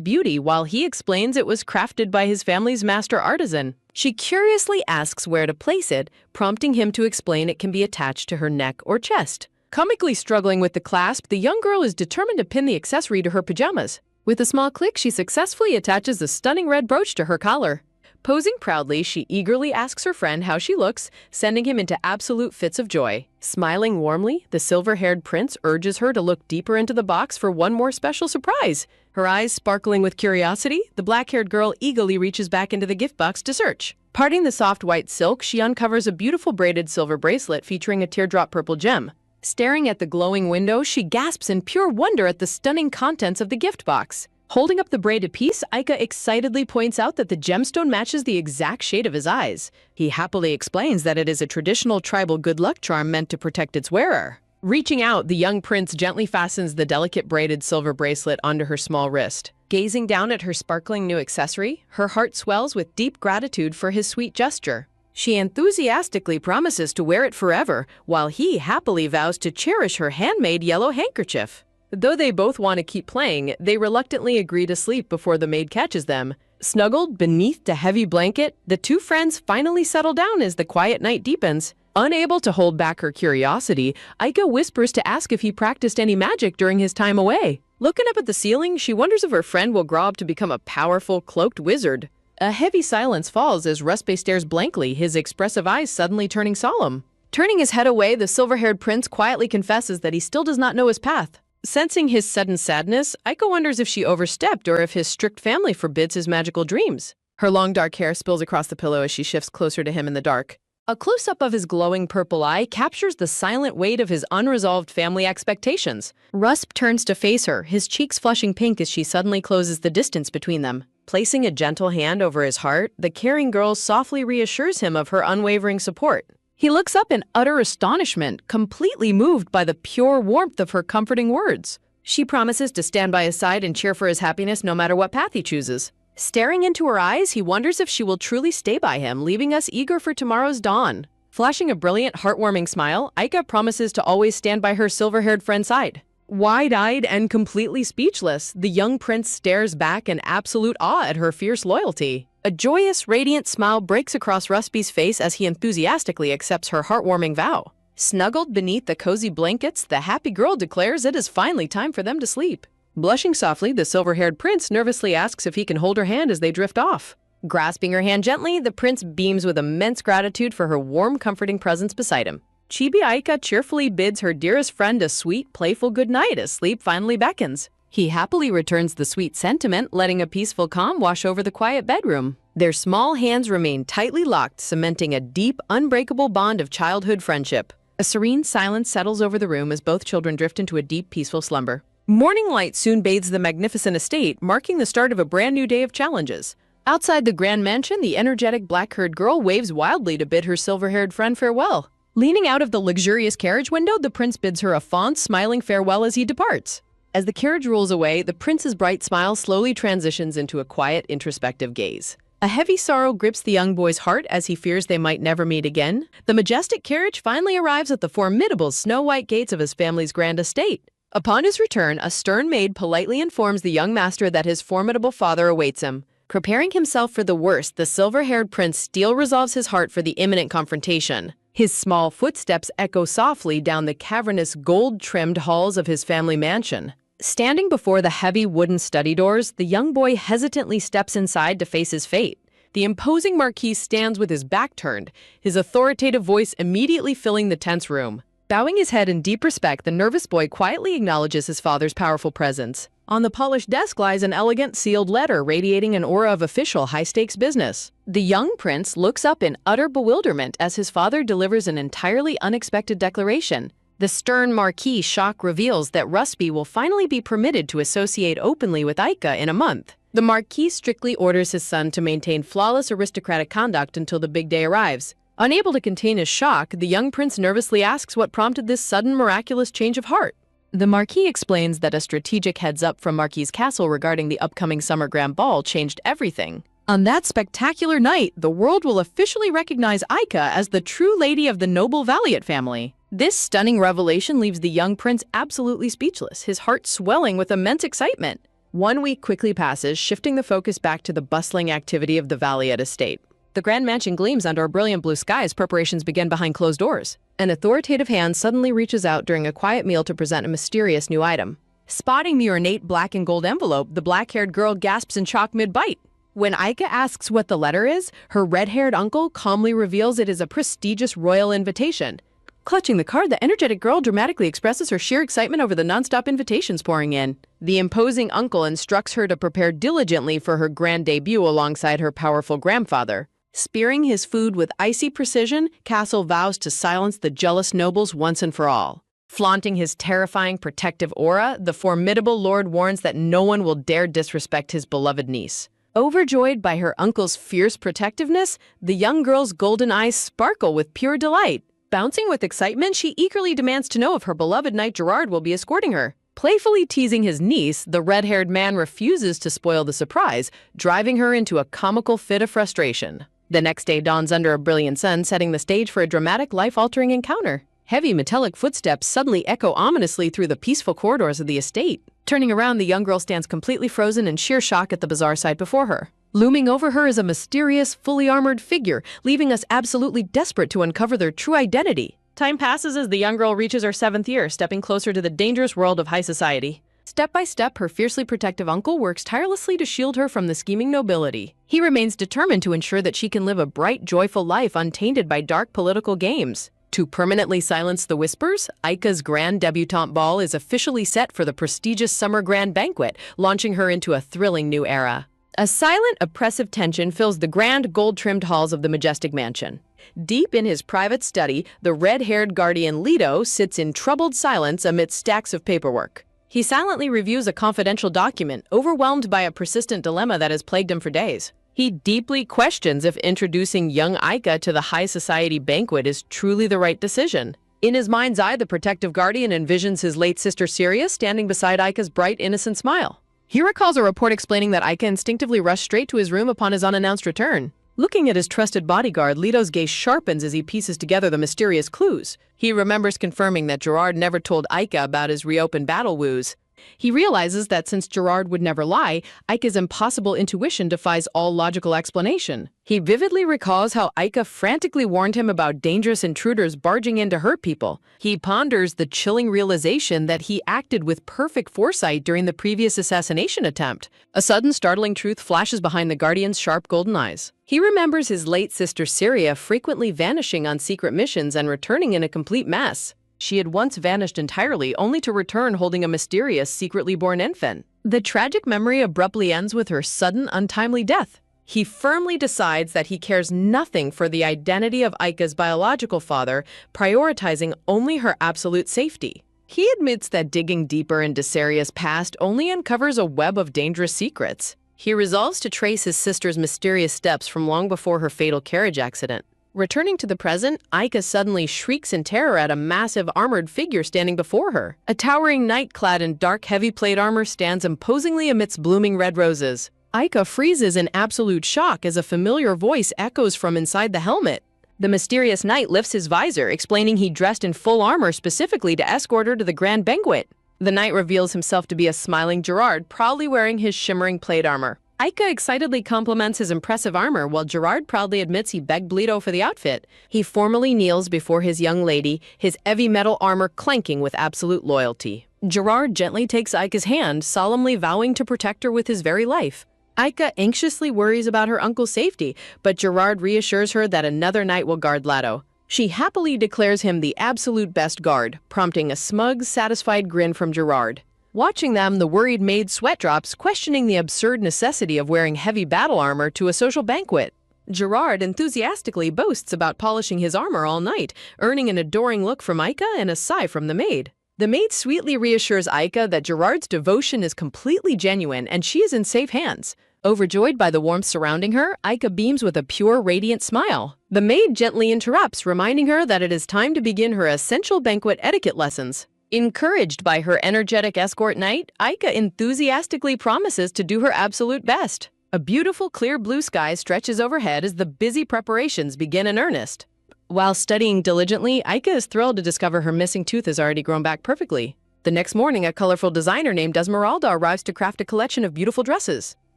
beauty while he explains it was crafted by his family's master artisan. She curiously asks where to place it, prompting him to explain it can be attached to her neck or chest. Comically struggling with the clasp, the young girl is determined to pin the accessory to her pajamas. With a small click, she successfully attaches the stunning red brooch to her collar. Posing proudly, she eagerly asks her friend how she looks, sending him into absolute fits of joy. Smiling warmly, the silver-haired prince urges her to look deeper into the box for one more special surprise. Her eyes sparkling with curiosity, the black-haired girl eagerly reaches back into the gift box to search. Parting the soft white silk, she uncovers a beautiful braided silver bracelet featuring a teardrop purple gem. Staring at the glowing window, she gasps in pure wonder at the stunning contents of the gift box. Holding up the braided piece, Aika excitedly points out that the gemstone matches the exact shade of his eyes. He happily explains that it is a traditional tribal good luck charm meant to protect its wearer. Reaching out, the young prince gently fastens the delicate braided silver bracelet onto her small wrist. Gazing down at her sparkling new accessory, her heart swells with deep gratitude for his sweet gesture. She enthusiastically promises to wear it forever, while he happily vows to cherish her handmade yellow handkerchief. Though they both want to keep playing, they reluctantly agree to sleep before the maid catches them. Snuggled beneath the heavy blanket, the two friends finally settle down as the quiet night deepens. Unable to hold back her curiosity, Aika whispers to ask if he practiced any magic during his time away. Looking up at the ceiling, she wonders if her friend will grow up to become a powerful, cloaked wizard. A heavy silence falls as Ruspe stares blankly, his expressive eyes suddenly turning solemn. Turning his head away, the silver-haired prince quietly confesses that he still does not know his path. Sensing his sudden sadness, Aika wonders if she overstepped or if his strict family forbids his magical dreams. Her long dark hair spills across the pillow as she shifts closer to him in the dark. A close-up of his glowing purple eye captures the silent weight of his unresolved family expectations. Rusp turns to face her, his cheeks flushing pink as she suddenly closes the distance between them. Placing a gentle hand over his heart, the caring girl softly reassures him of her unwavering support. He looks up in utter astonishment, completely moved by the pure warmth of her comforting words. She promises to stand by his side and cheer for his happiness no matter what path he chooses. Staring into her eyes, he wonders if she will truly stay by him, leaving us eager for tomorrow's dawn. Flashing a brilliant, heartwarming smile, Aika promises to always stand by her silver-haired friend's side. Wide-eyed and completely speechless, the young prince stares back in absolute awe at her fierce loyalty. A joyous, radiant smile breaks across Ruspe's face as he enthusiastically accepts her heartwarming vow. Snuggled beneath the cozy blankets, the happy girl declares it is finally time for them to sleep. Blushing softly, the silver-haired prince nervously asks if he can hold her hand as they drift off. Grasping her hand gently, the prince beams with immense gratitude for her warm, comforting presence beside him. Chibi Aika cheerfully bids her dearest friend a sweet, playful goodnight as sleep finally beckons. He happily returns the sweet sentiment, letting a peaceful calm wash over the quiet bedroom. Their small hands remain tightly locked, cementing a deep, unbreakable bond of childhood friendship. A serene silence settles over the room as both children drift into a deep, peaceful slumber. Morning light soon bathes the magnificent estate, marking the start of a brand new day of challenges. Outside the grand mansion, the energetic black-haired girl waves wildly to bid her silver-haired friend farewell. Leaning out of the luxurious carriage window, the prince bids her a fond, smiling farewell as he departs. As the carriage rolls away, the prince's bright smile slowly transitions into a quiet, introspective gaze. A heavy sorrow grips the young boy's heart as he fears they might never meet again. The majestic carriage finally arrives at the formidable snow-white gates of his family's grand estate. Upon his return, a stern maid politely informs the young master that his formidable father awaits him. Preparing himself for the worst, the silver-haired prince still resolves his heart for the imminent confrontation. His small footsteps echo softly down the cavernous gold-trimmed halls of his family mansion. Standing before the heavy wooden study doors, the young boy hesitantly steps inside to face his fate. The imposing marquis stands with his back turned, his authoritative voice immediately filling the tense room. Bowing his head in deep respect, the nervous boy quietly acknowledges his father's powerful presence. On the polished desk lies an elegant sealed letter radiating an aura of official high-stakes business. The young prince looks up in utter bewilderment as his father delivers an entirely unexpected declaration. The stern marquis shock reveals that Rusby will finally be permitted to associate openly with Aika in a month. The marquis strictly orders his son to maintain flawless aristocratic conduct until the big day arrives. Unable to contain his shock, the young prince nervously asks what prompted this sudden miraculous change of heart. The marquis explains that a strategic heads-up from Marquis Castle regarding the upcoming summer grand ball changed everything. On that spectacular night, the world will officially recognize Aika as the true lady of the noble Valiant family. This stunning revelation leaves the young prince absolutely speechless, his heart swelling with immense excitement. 1 week quickly passes, shifting the focus back to the bustling activity of the Valiant estate. The grand mansion gleams under a brilliant blue sky as preparations begin behind closed doors. An authoritative hand suddenly reaches out during a quiet meal to present a mysterious new item. Spotting the ornate black and gold envelope, the black-haired girl gasps in shock mid-bite. When Aika asks what the letter is, her red-haired uncle calmly reveals it is a prestigious royal invitation. Clutching the card, the energetic girl dramatically expresses her sheer excitement over the nonstop invitations pouring in. The imposing uncle instructs her to prepare diligently for her grand debut alongside her powerful grandfather. Spearing his food with icy precision, Castle vows to silence the jealous nobles once and for all. Flaunting his terrifying protective aura, the formidable lord warns that no one will dare disrespect his beloved niece. Overjoyed by her uncle's fierce protectiveness, the young girl's golden eyes sparkle with pure delight. Bouncing with excitement, she eagerly demands to know if her beloved knight Gerard will be escorting her. Playfully teasing his niece, the red-haired man refuses to spoil the surprise, driving her into a comical fit of frustration. The next day dawns under a brilliant sun, setting the stage for a dramatic, life-altering encounter. Heavy metallic footsteps suddenly echo ominously through the peaceful corridors of the estate. Turning around, the young girl stands completely frozen in sheer shock at the bizarre sight before her. Looming over her is a mysterious, fully armored figure, leaving us absolutely desperate to uncover their true identity. Time passes as the young girl reaches her 7th year, stepping closer to the dangerous world of high society. Step by step, her fiercely protective uncle works tirelessly to shield her from the scheming nobility. He remains determined to ensure that she can live a bright, joyful life untainted by dark political games. To permanently silence the whispers, Aika's grand debutante ball is officially set for the prestigious summer grand banquet, launching her into a thrilling new era. A silent, oppressive tension fills the grand, gold-trimmed halls of the majestic mansion. Deep in his private study, the red-haired guardian Leto sits in troubled silence amidst stacks of paperwork. He silently reviews a confidential document, overwhelmed by a persistent dilemma that has plagued him for days. He deeply questions if introducing young Aika to the high society banquet is truly the right decision. In his mind's eye, the protective guardian envisions his late sister Syria standing beside Aika's bright, innocent smile. He recalls a report explaining that Aika instinctively rushed straight to his room upon his unannounced return. Looking at his trusted bodyguard, Leto's gaze sharpens as he pieces together the mysterious clues. He remembers confirming that Gerard never told Aika about his reopened battle woos. He realizes that since Gerard would never lie, Aika's impossible intuition defies all logical explanation. He vividly recalls how Aika frantically warned him about dangerous intruders barging in to hurt people. He ponders the chilling realization that he acted with perfect foresight during the previous assassination attempt. A sudden startling truth flashes behind the Guardian's sharp golden eyes. He remembers his late sister Syria frequently vanishing on secret missions and returning in a complete mess. She had once vanished entirely, only to return holding a mysterious, secretly born infant. The tragic memory abruptly ends with her sudden, untimely death. He firmly decides that he cares nothing for the identity of Aika's biological father, prioritizing only her absolute safety. He admits that digging deeper into Syria's past only uncovers a web of dangerous secrets. He resolves to trace his sister's mysterious steps from long before her fatal carriage accident. Returning to the present, Aika suddenly shrieks in terror at a massive armored figure standing before her. A towering knight clad in dark heavy plate armor stands imposingly amidst blooming red roses. Aika freezes in absolute shock as a familiar voice echoes from inside the helmet. The mysterious knight lifts his visor, explaining he dressed in full armor specifically to escort her to the grand banquet. The knight reveals himself to be a smiling Gerard, proudly wearing his shimmering plate armor. Aika excitedly compliments his impressive armor while Gerard proudly admits he begged Leto for the outfit. He formally kneels before his young lady, his heavy metal armor clanking with absolute loyalty. Gerard gently takes Aika's hand, solemnly vowing to protect her with his very life. Aika anxiously worries about her uncle's safety, but Gerard reassures her that another knight will guard Leto. She happily declares him the absolute best guard, prompting a smug, satisfied grin from Gerard. Watching them, the worried maid sweat drops, questioning the absurd necessity of wearing heavy battle armor to a social banquet. Gerard enthusiastically boasts about polishing his armor all night, earning an adoring look from Aika and a sigh from the maid. The maid sweetly reassures Aika that Gerard's devotion is completely genuine and she is in safe hands. Overjoyed by the warmth surrounding her, Aika beams with a pure, radiant smile. The maid gently interrupts, reminding her that it is time to begin her essential banquet etiquette lessons. Encouraged by her energetic escort knight, Aika enthusiastically promises to do her absolute best. A beautiful clear blue sky stretches overhead as the busy preparations begin in earnest. While studying diligently, Aika is thrilled to discover her missing tooth has already grown back perfectly. The next morning, a colorful designer named Esmeralda arrives to craft a collection of beautiful dresses.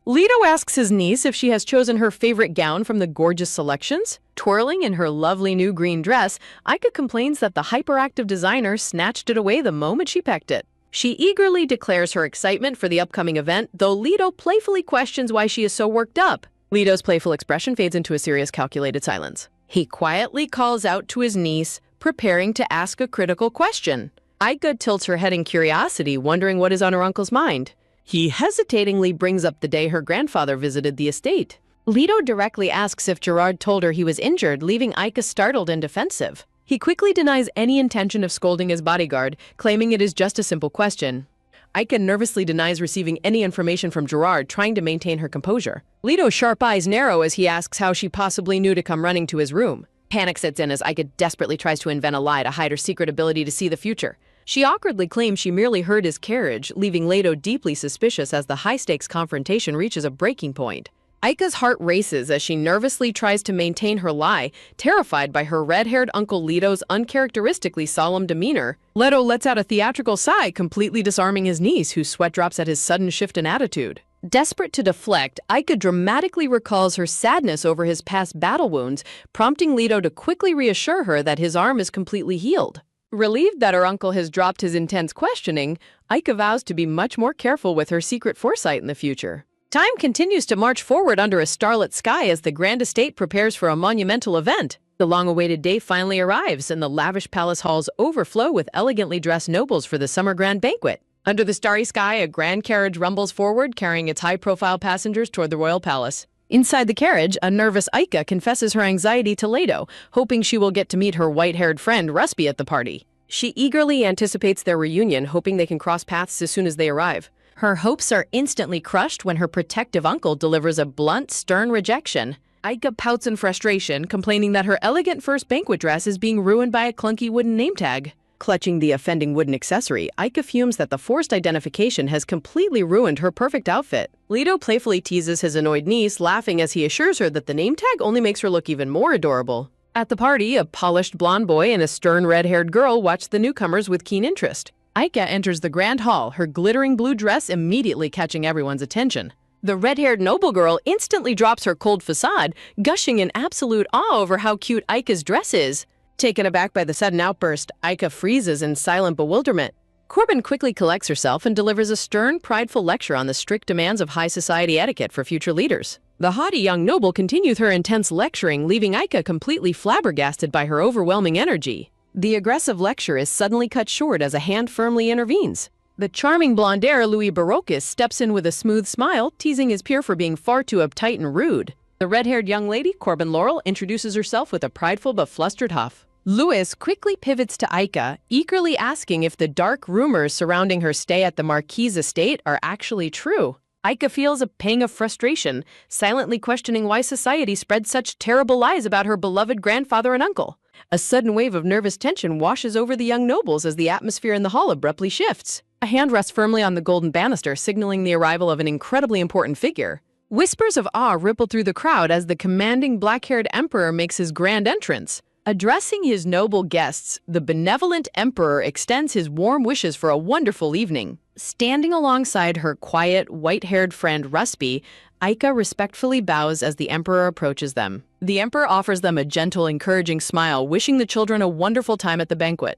Leto asks his niece if she has chosen her favorite gown from the gorgeous selections. Twirling in her lovely new green dress, Aika complains that the hyperactive designer snatched it away the moment she pecked it. She eagerly declares her excitement for the upcoming event, though Leto playfully questions why she is so worked up. Leto's playful expression fades into a serious, calculated silence. He quietly calls out to his niece, preparing to ask a critical question. Aika tilts her head in curiosity, wondering what is on her uncle's mind. He hesitatingly brings up the day her grandfather visited the estate. Leto directly asks if Gerard told her he was injured, leaving Aika startled and defensive. He quickly denies any intention of scolding his bodyguard, claiming it is just a simple question. Aika nervously denies receiving any information from Gerard, trying to maintain her composure. Leto's sharp eyes narrow as he asks how she possibly knew to come running to his room. Panic sets in as Aika desperately tries to invent a lie to hide her secret ability to see the future. She awkwardly claims she merely heard his carriage, leaving Leto deeply suspicious as the high-stakes confrontation reaches a breaking point. Aika's heart races as she nervously tries to maintain her lie, terrified by her red-haired uncle Leto's uncharacteristically solemn demeanor. Leto lets out a theatrical sigh, completely disarming his niece, whose sweat drops at his sudden shift in attitude. Desperate to deflect, Aika dramatically recalls her sadness over his past battle wounds, prompting Leto to quickly reassure her that his arm is completely healed. Relieved that her uncle has dropped his intense questioning, Aika vows to be much more careful with her secret foresight in the future. Time continues to march forward under a starlit sky as the grand estate prepares for a monumental event. The long-awaited day finally arrives, and the lavish palace halls overflow with elegantly dressed nobles for the summer grand banquet. Under the starry sky, a grand carriage rumbles forward, carrying its high-profile passengers toward the royal palace. Inside the carriage, a nervous Aika confesses her anxiety to Leto, hoping she will get to meet her white-haired friend Rusby at the party. She eagerly anticipates their reunion, hoping they can cross paths as soon as they arrive. Her hopes are instantly crushed when her protective uncle delivers a blunt, stern rejection. Aika pouts in frustration, complaining that her elegant first banquet dress is being ruined by a clunky wooden name tag. Clutching the offending wooden accessory, Aika fumes that the forced identification has completely ruined her perfect outfit. Leto playfully teases his annoyed niece, laughing as he assures her that the name tag only makes her look even more adorable. At the party, a polished blonde boy and a stern red-haired girl watch the newcomers with keen interest. Aika enters the grand hall, her glittering blue dress immediately catching everyone's attention. The red-haired noble girl instantly drops her cold facade, gushing in absolute awe over how cute Aika's dress is. Taken aback by the sudden outburst, Aika freezes in silent bewilderment. Corbin quickly collects herself and delivers a stern, prideful lecture on the strict demands of high society etiquette for future leaders. The haughty young noble continues her intense lecturing, leaving Aika completely flabbergasted by her overwhelming energy. The aggressive lecture is suddenly cut short as a hand firmly intervenes. The charming blonde-heir Louis Barocas steps in with a smooth smile, teasing his peer for being far too uptight and rude. The red-haired young lady, Corbin Laurel, introduces herself with a prideful but flustered huff. Louis quickly pivots to Aika, eagerly asking if the dark rumors surrounding her stay at the Marquis' estate are actually true. Aika feels a pang of frustration, silently questioning why society spread such terrible lies about her beloved grandfather and uncle. A sudden wave of nervous tension washes over the young nobles as the atmosphere in the hall abruptly shifts. A hand rests firmly on the golden banister, signaling the arrival of an incredibly important figure. Whispers of awe ripple through the crowd as the commanding black-haired emperor makes his grand entrance. Addressing his noble guests, the benevolent emperor extends his warm wishes for a wonderful evening. Standing alongside her quiet, white-haired friend Rusby, Aika respectfully bows as the emperor approaches them. The emperor offers them a gentle, encouraging smile, wishing the children a wonderful time at the banquet.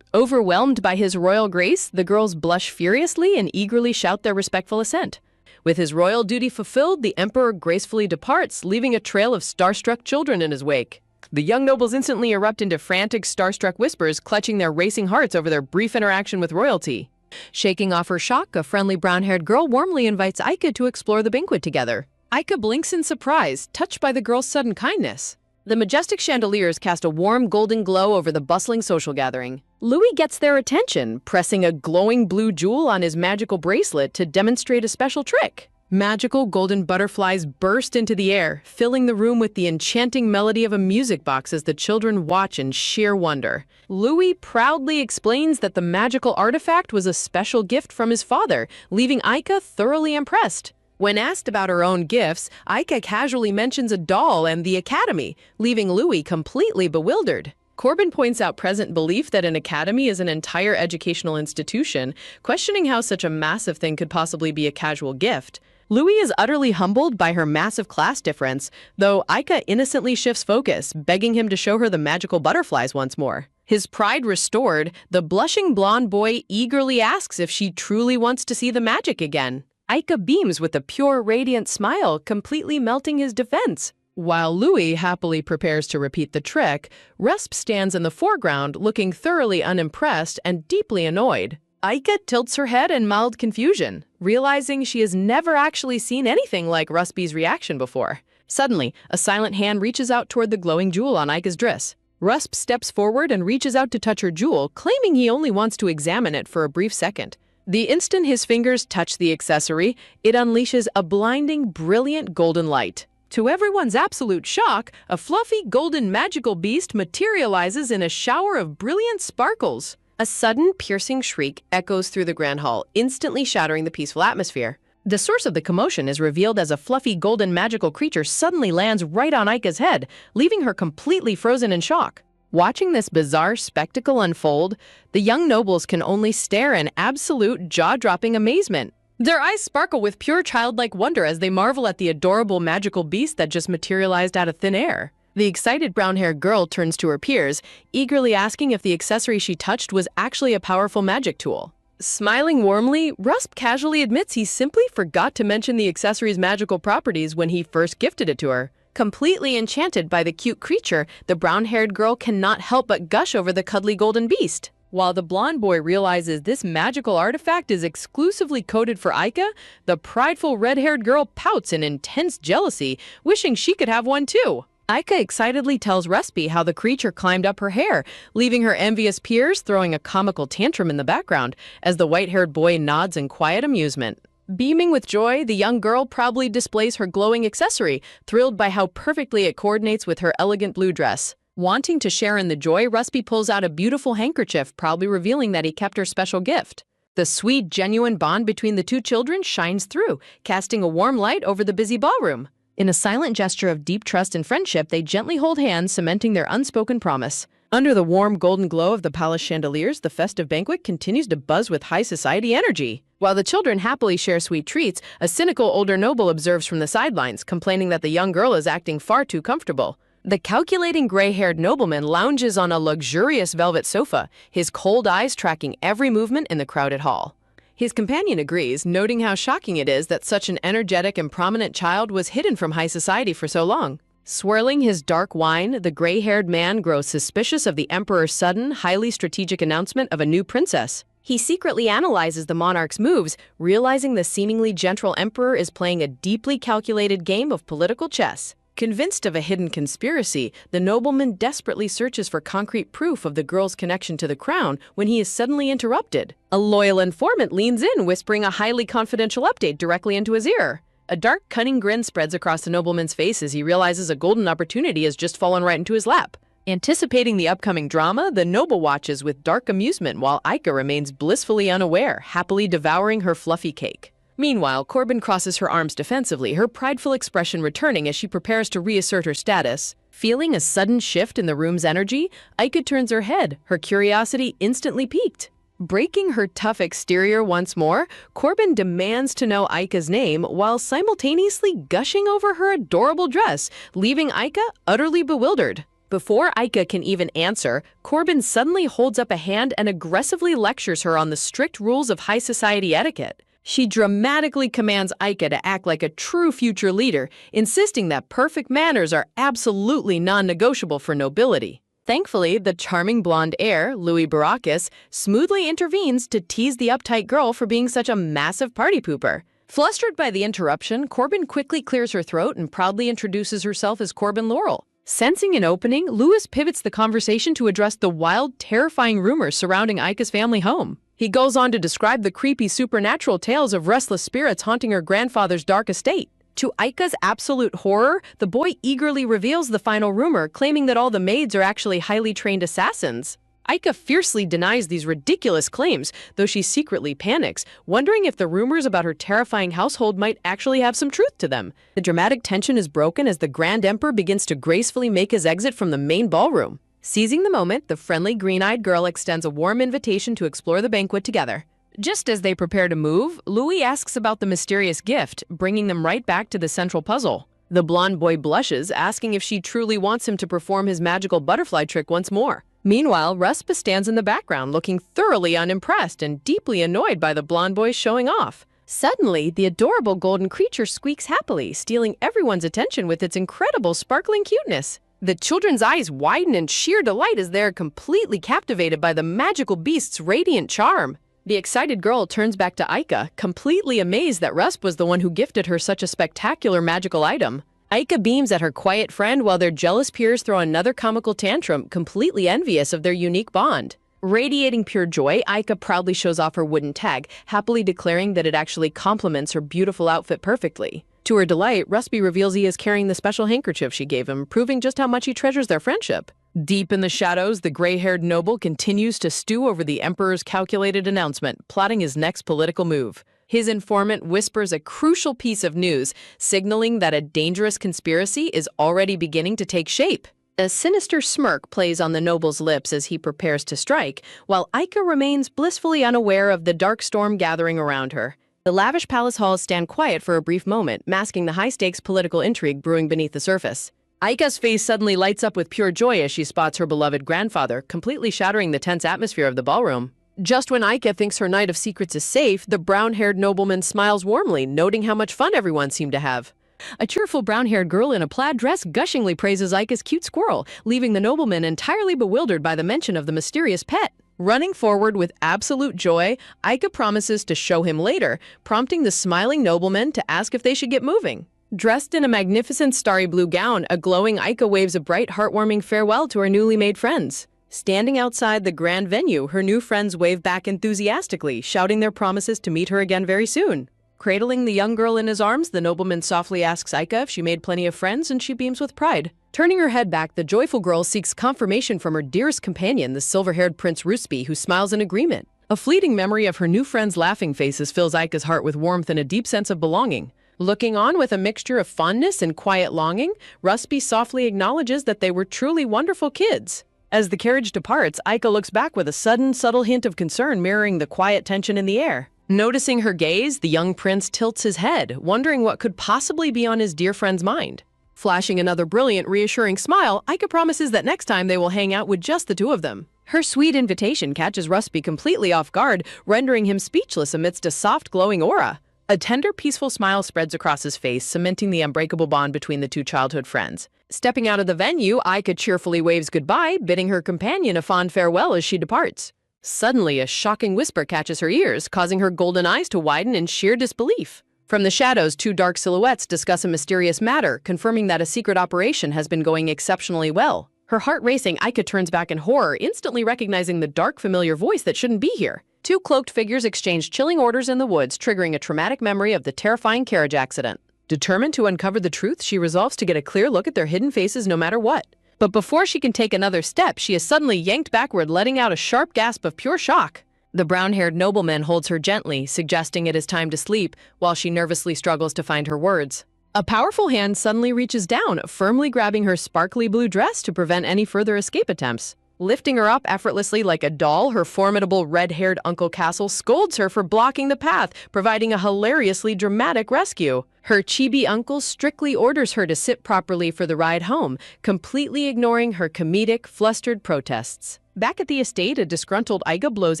Overwhelmed by his royal grace, the girls blush furiously and eagerly shout their respectful assent. With his royal duty fulfilled, the emperor gracefully departs, leaving a trail of starstruck children in his wake. The young nobles instantly erupt into frantic, starstruck whispers, clutching their racing hearts over their brief interaction with royalty. Shaking off her shock, a friendly brown-haired girl warmly invites Aika to explore the banquet together. Aika blinks in surprise, touched by the girl's sudden kindness. The majestic chandeliers cast a warm golden glow over the bustling social gathering. Louis gets their attention, pressing a glowing blue jewel on his magical bracelet to demonstrate a special trick. Magical golden butterflies burst into the air, filling the room with the enchanting melody of a music box as the children watch in sheer wonder. Louis proudly explains that the magical artifact was a special gift from his father, leaving Aika thoroughly impressed. When asked about her own gifts, Aika casually mentions a doll and the academy, leaving Louis completely bewildered. Corbin points out present belief that an academy is an entire educational institution, questioning how such a massive thing could possibly be a casual gift. Louis is utterly humbled by her massive class difference, though Aika innocently shifts focus, begging him to show her the magical butterflies once more. His pride restored, the blushing blonde boy eagerly asks if she truly wants to see the magic again. Aika beams with a pure, radiant smile, completely melting his defense. While Louis happily prepares to repeat the trick, Rusp stands in the foreground, looking thoroughly unimpressed and deeply annoyed. Aika tilts her head in mild confusion, realizing she has never actually seen anything like Ruspy's reaction before. Suddenly, a silent hand reaches out toward the glowing jewel on Aika's dress. Rusp steps forward and reaches out to touch her jewel, claiming he only wants to examine it for a brief second. The instant his fingers touch the accessory, it unleashes a blinding, brilliant golden light. To everyone's absolute shock, a fluffy, golden magical beast materializes in a shower of brilliant sparkles. A sudden, piercing shriek echoes through the grand hall, instantly shattering the peaceful atmosphere. The source of the commotion is revealed as a fluffy, golden magical creature suddenly lands right on Aika's head, leaving her completely frozen in shock. Watching this bizarre spectacle unfold, the young nobles can only stare in absolute, jaw-dropping amazement. Their eyes sparkle with pure childlike wonder as they marvel at the adorable magical beast that just materialized out of thin air. The excited brown-haired girl turns to her peers, eagerly asking if the accessory she touched was actually a powerful magic tool. Smiling warmly, Rusp casually admits he simply forgot to mention the accessory's magical properties when he first gifted it to her. Completely enchanted by the cute creature, the brown-haired girl cannot help but gush over the cuddly golden beast. While the blonde boy realizes this magical artifact is exclusively coded for Aika, the prideful red-haired girl pouts in intense jealousy, wishing she could have one too. Aika excitedly tells Ruspy how the creature climbed up her hair, leaving her envious peers throwing a comical tantrum in the background, as the white-haired boy nods in quiet amusement. Beaming with joy, the young girl proudly displays her glowing accessory, thrilled by how perfectly it coordinates with her elegant blue dress. Wanting to share in the joy, Ruspy pulls out a beautiful handkerchief, proudly revealing that he kept her special gift. The sweet, genuine bond between the two children shines through, casting a warm light over the busy ballroom. In a silent gesture of deep trust and friendship, they gently hold hands, cementing their unspoken promise. Under the warm golden glow of the palace chandeliers, the festive banquet continues to buzz with high society energy. While the children happily share sweet treats, a cynical older noble observes from the sidelines, complaining that the young girl is acting far too comfortable. The calculating gray-haired nobleman lounges on a luxurious velvet sofa, his cold eyes tracking every movement in the crowded hall. His companion agrees, noting how shocking it is that such an energetic and prominent child was hidden from high society for so long. Swirling his dark wine, the gray-haired man grows suspicious of the emperor's sudden, highly strategic announcement of a new princess. He secretly analyzes the monarch's moves, realizing the seemingly gentle emperor is playing a deeply calculated game of political chess. Convinced of a hidden conspiracy, the nobleman desperately searches for concrete proof of the girl's connection to the crown when he is suddenly interrupted. A loyal informant leans in, whispering a highly confidential update directly into his ear. A dark, cunning grin spreads across the nobleman's face as he realizes a golden opportunity has just fallen right into his lap. Anticipating the upcoming drama, the noble watches with dark amusement while Aika remains blissfully unaware, happily devouring her fluffy cake. Meanwhile, Corbin crosses her arms defensively, her prideful expression returning as she prepares to reassert her status. Feeling a sudden shift in the room's energy, Aika turns her head, her curiosity instantly piqued. Breaking her tough exterior once more, Corbin demands to know Aika's name while simultaneously gushing over her adorable dress, leaving Aika utterly bewildered. Before Aika can even answer, Corbin suddenly holds up a hand and aggressively lectures her on the strict rules of high society etiquette. She dramatically commands Aika to act like a true future leader, insisting that perfect manners are absolutely non-negotiable for nobility. Thankfully, the charming blonde heir, Louis Baracus, smoothly intervenes to tease the uptight girl for being such a massive party pooper. Flustered by the interruption, Corbin quickly clears her throat and proudly introduces herself as Corbin Laurel. Sensing an opening, Louis pivots the conversation to address the wild, terrifying rumors surrounding Aika's family home. He goes on to describe the creepy supernatural tales of restless spirits haunting her grandfather's dark estate. To Aika's absolute horror, the boy eagerly reveals the final rumor, claiming that all the maids are actually highly trained assassins. Aika fiercely denies these ridiculous claims, though she secretly panics, wondering if the rumors about her terrifying household might actually have some truth to them. The dramatic tension is broken as the Grand Emperor begins to gracefully make his exit from the main ballroom. Seizing the moment, the friendly green-eyed girl extends a warm invitation to explore the banquet together. Just as they prepare to move, Louis asks about the mysterious gift, bringing them right back to the central puzzle. The blonde boy blushes, asking if she truly wants him to perform his magical butterfly trick once more. Meanwhile, Ruspa stands in the background, looking thoroughly unimpressed and deeply annoyed by the blonde boy showing off. Suddenly, the adorable golden creature squeaks happily, stealing everyone's attention with its incredible sparkling cuteness. The children's eyes widen in sheer delight as they are completely captivated by the magical beast's radiant charm. The excited girl turns back to Aika, completely amazed that Rusp was the one who gifted her such a spectacular magical item. Aika beams at her quiet friend while their jealous peers throw another comical tantrum, completely envious of their unique bond. Radiating pure joy, Aika proudly shows off her wooden tag, happily declaring that it actually complements her beautiful outfit perfectly. To her delight, Rusby reveals he is carrying the special handkerchief she gave him, proving just how much he treasures their friendship. Deep in the shadows, the gray-haired noble continues to stew over the Emperor's calculated announcement, plotting his next political move. His informant whispers a crucial piece of news, signaling that a dangerous conspiracy is already beginning to take shape. A sinister smirk plays on the noble's lips as he prepares to strike, while Aika remains blissfully unaware of the dark storm gathering around her. The lavish palace halls stand quiet for a brief moment, masking the high-stakes political intrigue brewing beneath the surface. Aika's face suddenly lights up with pure joy as she spots her beloved grandfather, completely shattering the tense atmosphere of the ballroom. Just when Aika thinks her night of secrets is safe, the brown-haired nobleman smiles warmly, noting how much fun everyone seemed to have. A cheerful brown-haired girl in a plaid dress gushingly praises Aika's cute squirrel, leaving the nobleman entirely bewildered by the mention of the mysterious pet. Running forward with absolute joy, Aika promises to show him later, prompting the smiling nobleman to ask if they should get moving. Dressed in a magnificent starry blue gown, a glowing Aika waves a bright, heartwarming farewell to her newly made friends. Standing outside the grand venue, her new friends wave back enthusiastically, shouting their promises to meet her again very soon. Cradling the young girl in his arms, the nobleman softly asks Aika if she made plenty of friends, and she beams with pride. Turning her head back, the joyful girl seeks confirmation from her dearest companion, the silver-haired Prince Ruspi, who smiles in agreement. A fleeting memory of her new friend's laughing faces fills Aika's heart with warmth and a deep sense of belonging. Looking on with a mixture of fondness and quiet longing, Ruspi softly acknowledges that they were truly wonderful kids. As the carriage departs, Aika looks back with a sudden, subtle hint of concern mirroring the quiet tension in the air. Noticing her gaze, the young prince tilts his head, wondering what could possibly be on his dear friend's mind. Flashing another brilliant, reassuring smile, Aika promises that next time they will hang out with just the two of them. Her sweet invitation catches Ruspi completely off guard, rendering him speechless amidst a soft, glowing aura. A tender, peaceful smile spreads across his face, cementing the unbreakable bond between the two childhood friends. Stepping out of the venue, Aika cheerfully waves goodbye, bidding her companion a fond farewell as she departs. Suddenly, a shocking whisper catches her ears, causing her golden eyes to widen in sheer disbelief. From the shadows, two dark silhouettes discuss a mysterious matter, confirming that a secret operation has been going exceptionally well. Her heart racing, Aika turns back in horror, instantly recognizing the dark, familiar voice that shouldn't be here. Two cloaked figures exchange chilling orders in the woods, triggering a traumatic memory of the terrifying carriage accident. Determined to uncover the truth, she resolves to get a clear look at their hidden faces no matter what. But before she can take another step, she is suddenly yanked backward, letting out a sharp gasp of pure shock. The brown-haired nobleman holds her gently, suggesting it is time to sleep, while she nervously struggles to find her words. A powerful hand suddenly reaches down, firmly grabbing her sparkly blue dress to prevent any further escape attempts. Lifting her up effortlessly like a doll, her formidable red-haired Uncle Castle scolds her for blocking the path, providing a hilariously dramatic rescue. Her chibi uncle strictly orders her to sit properly for the ride home, completely ignoring her comedic, flustered protests. Back at the estate, a disgruntled Aika blows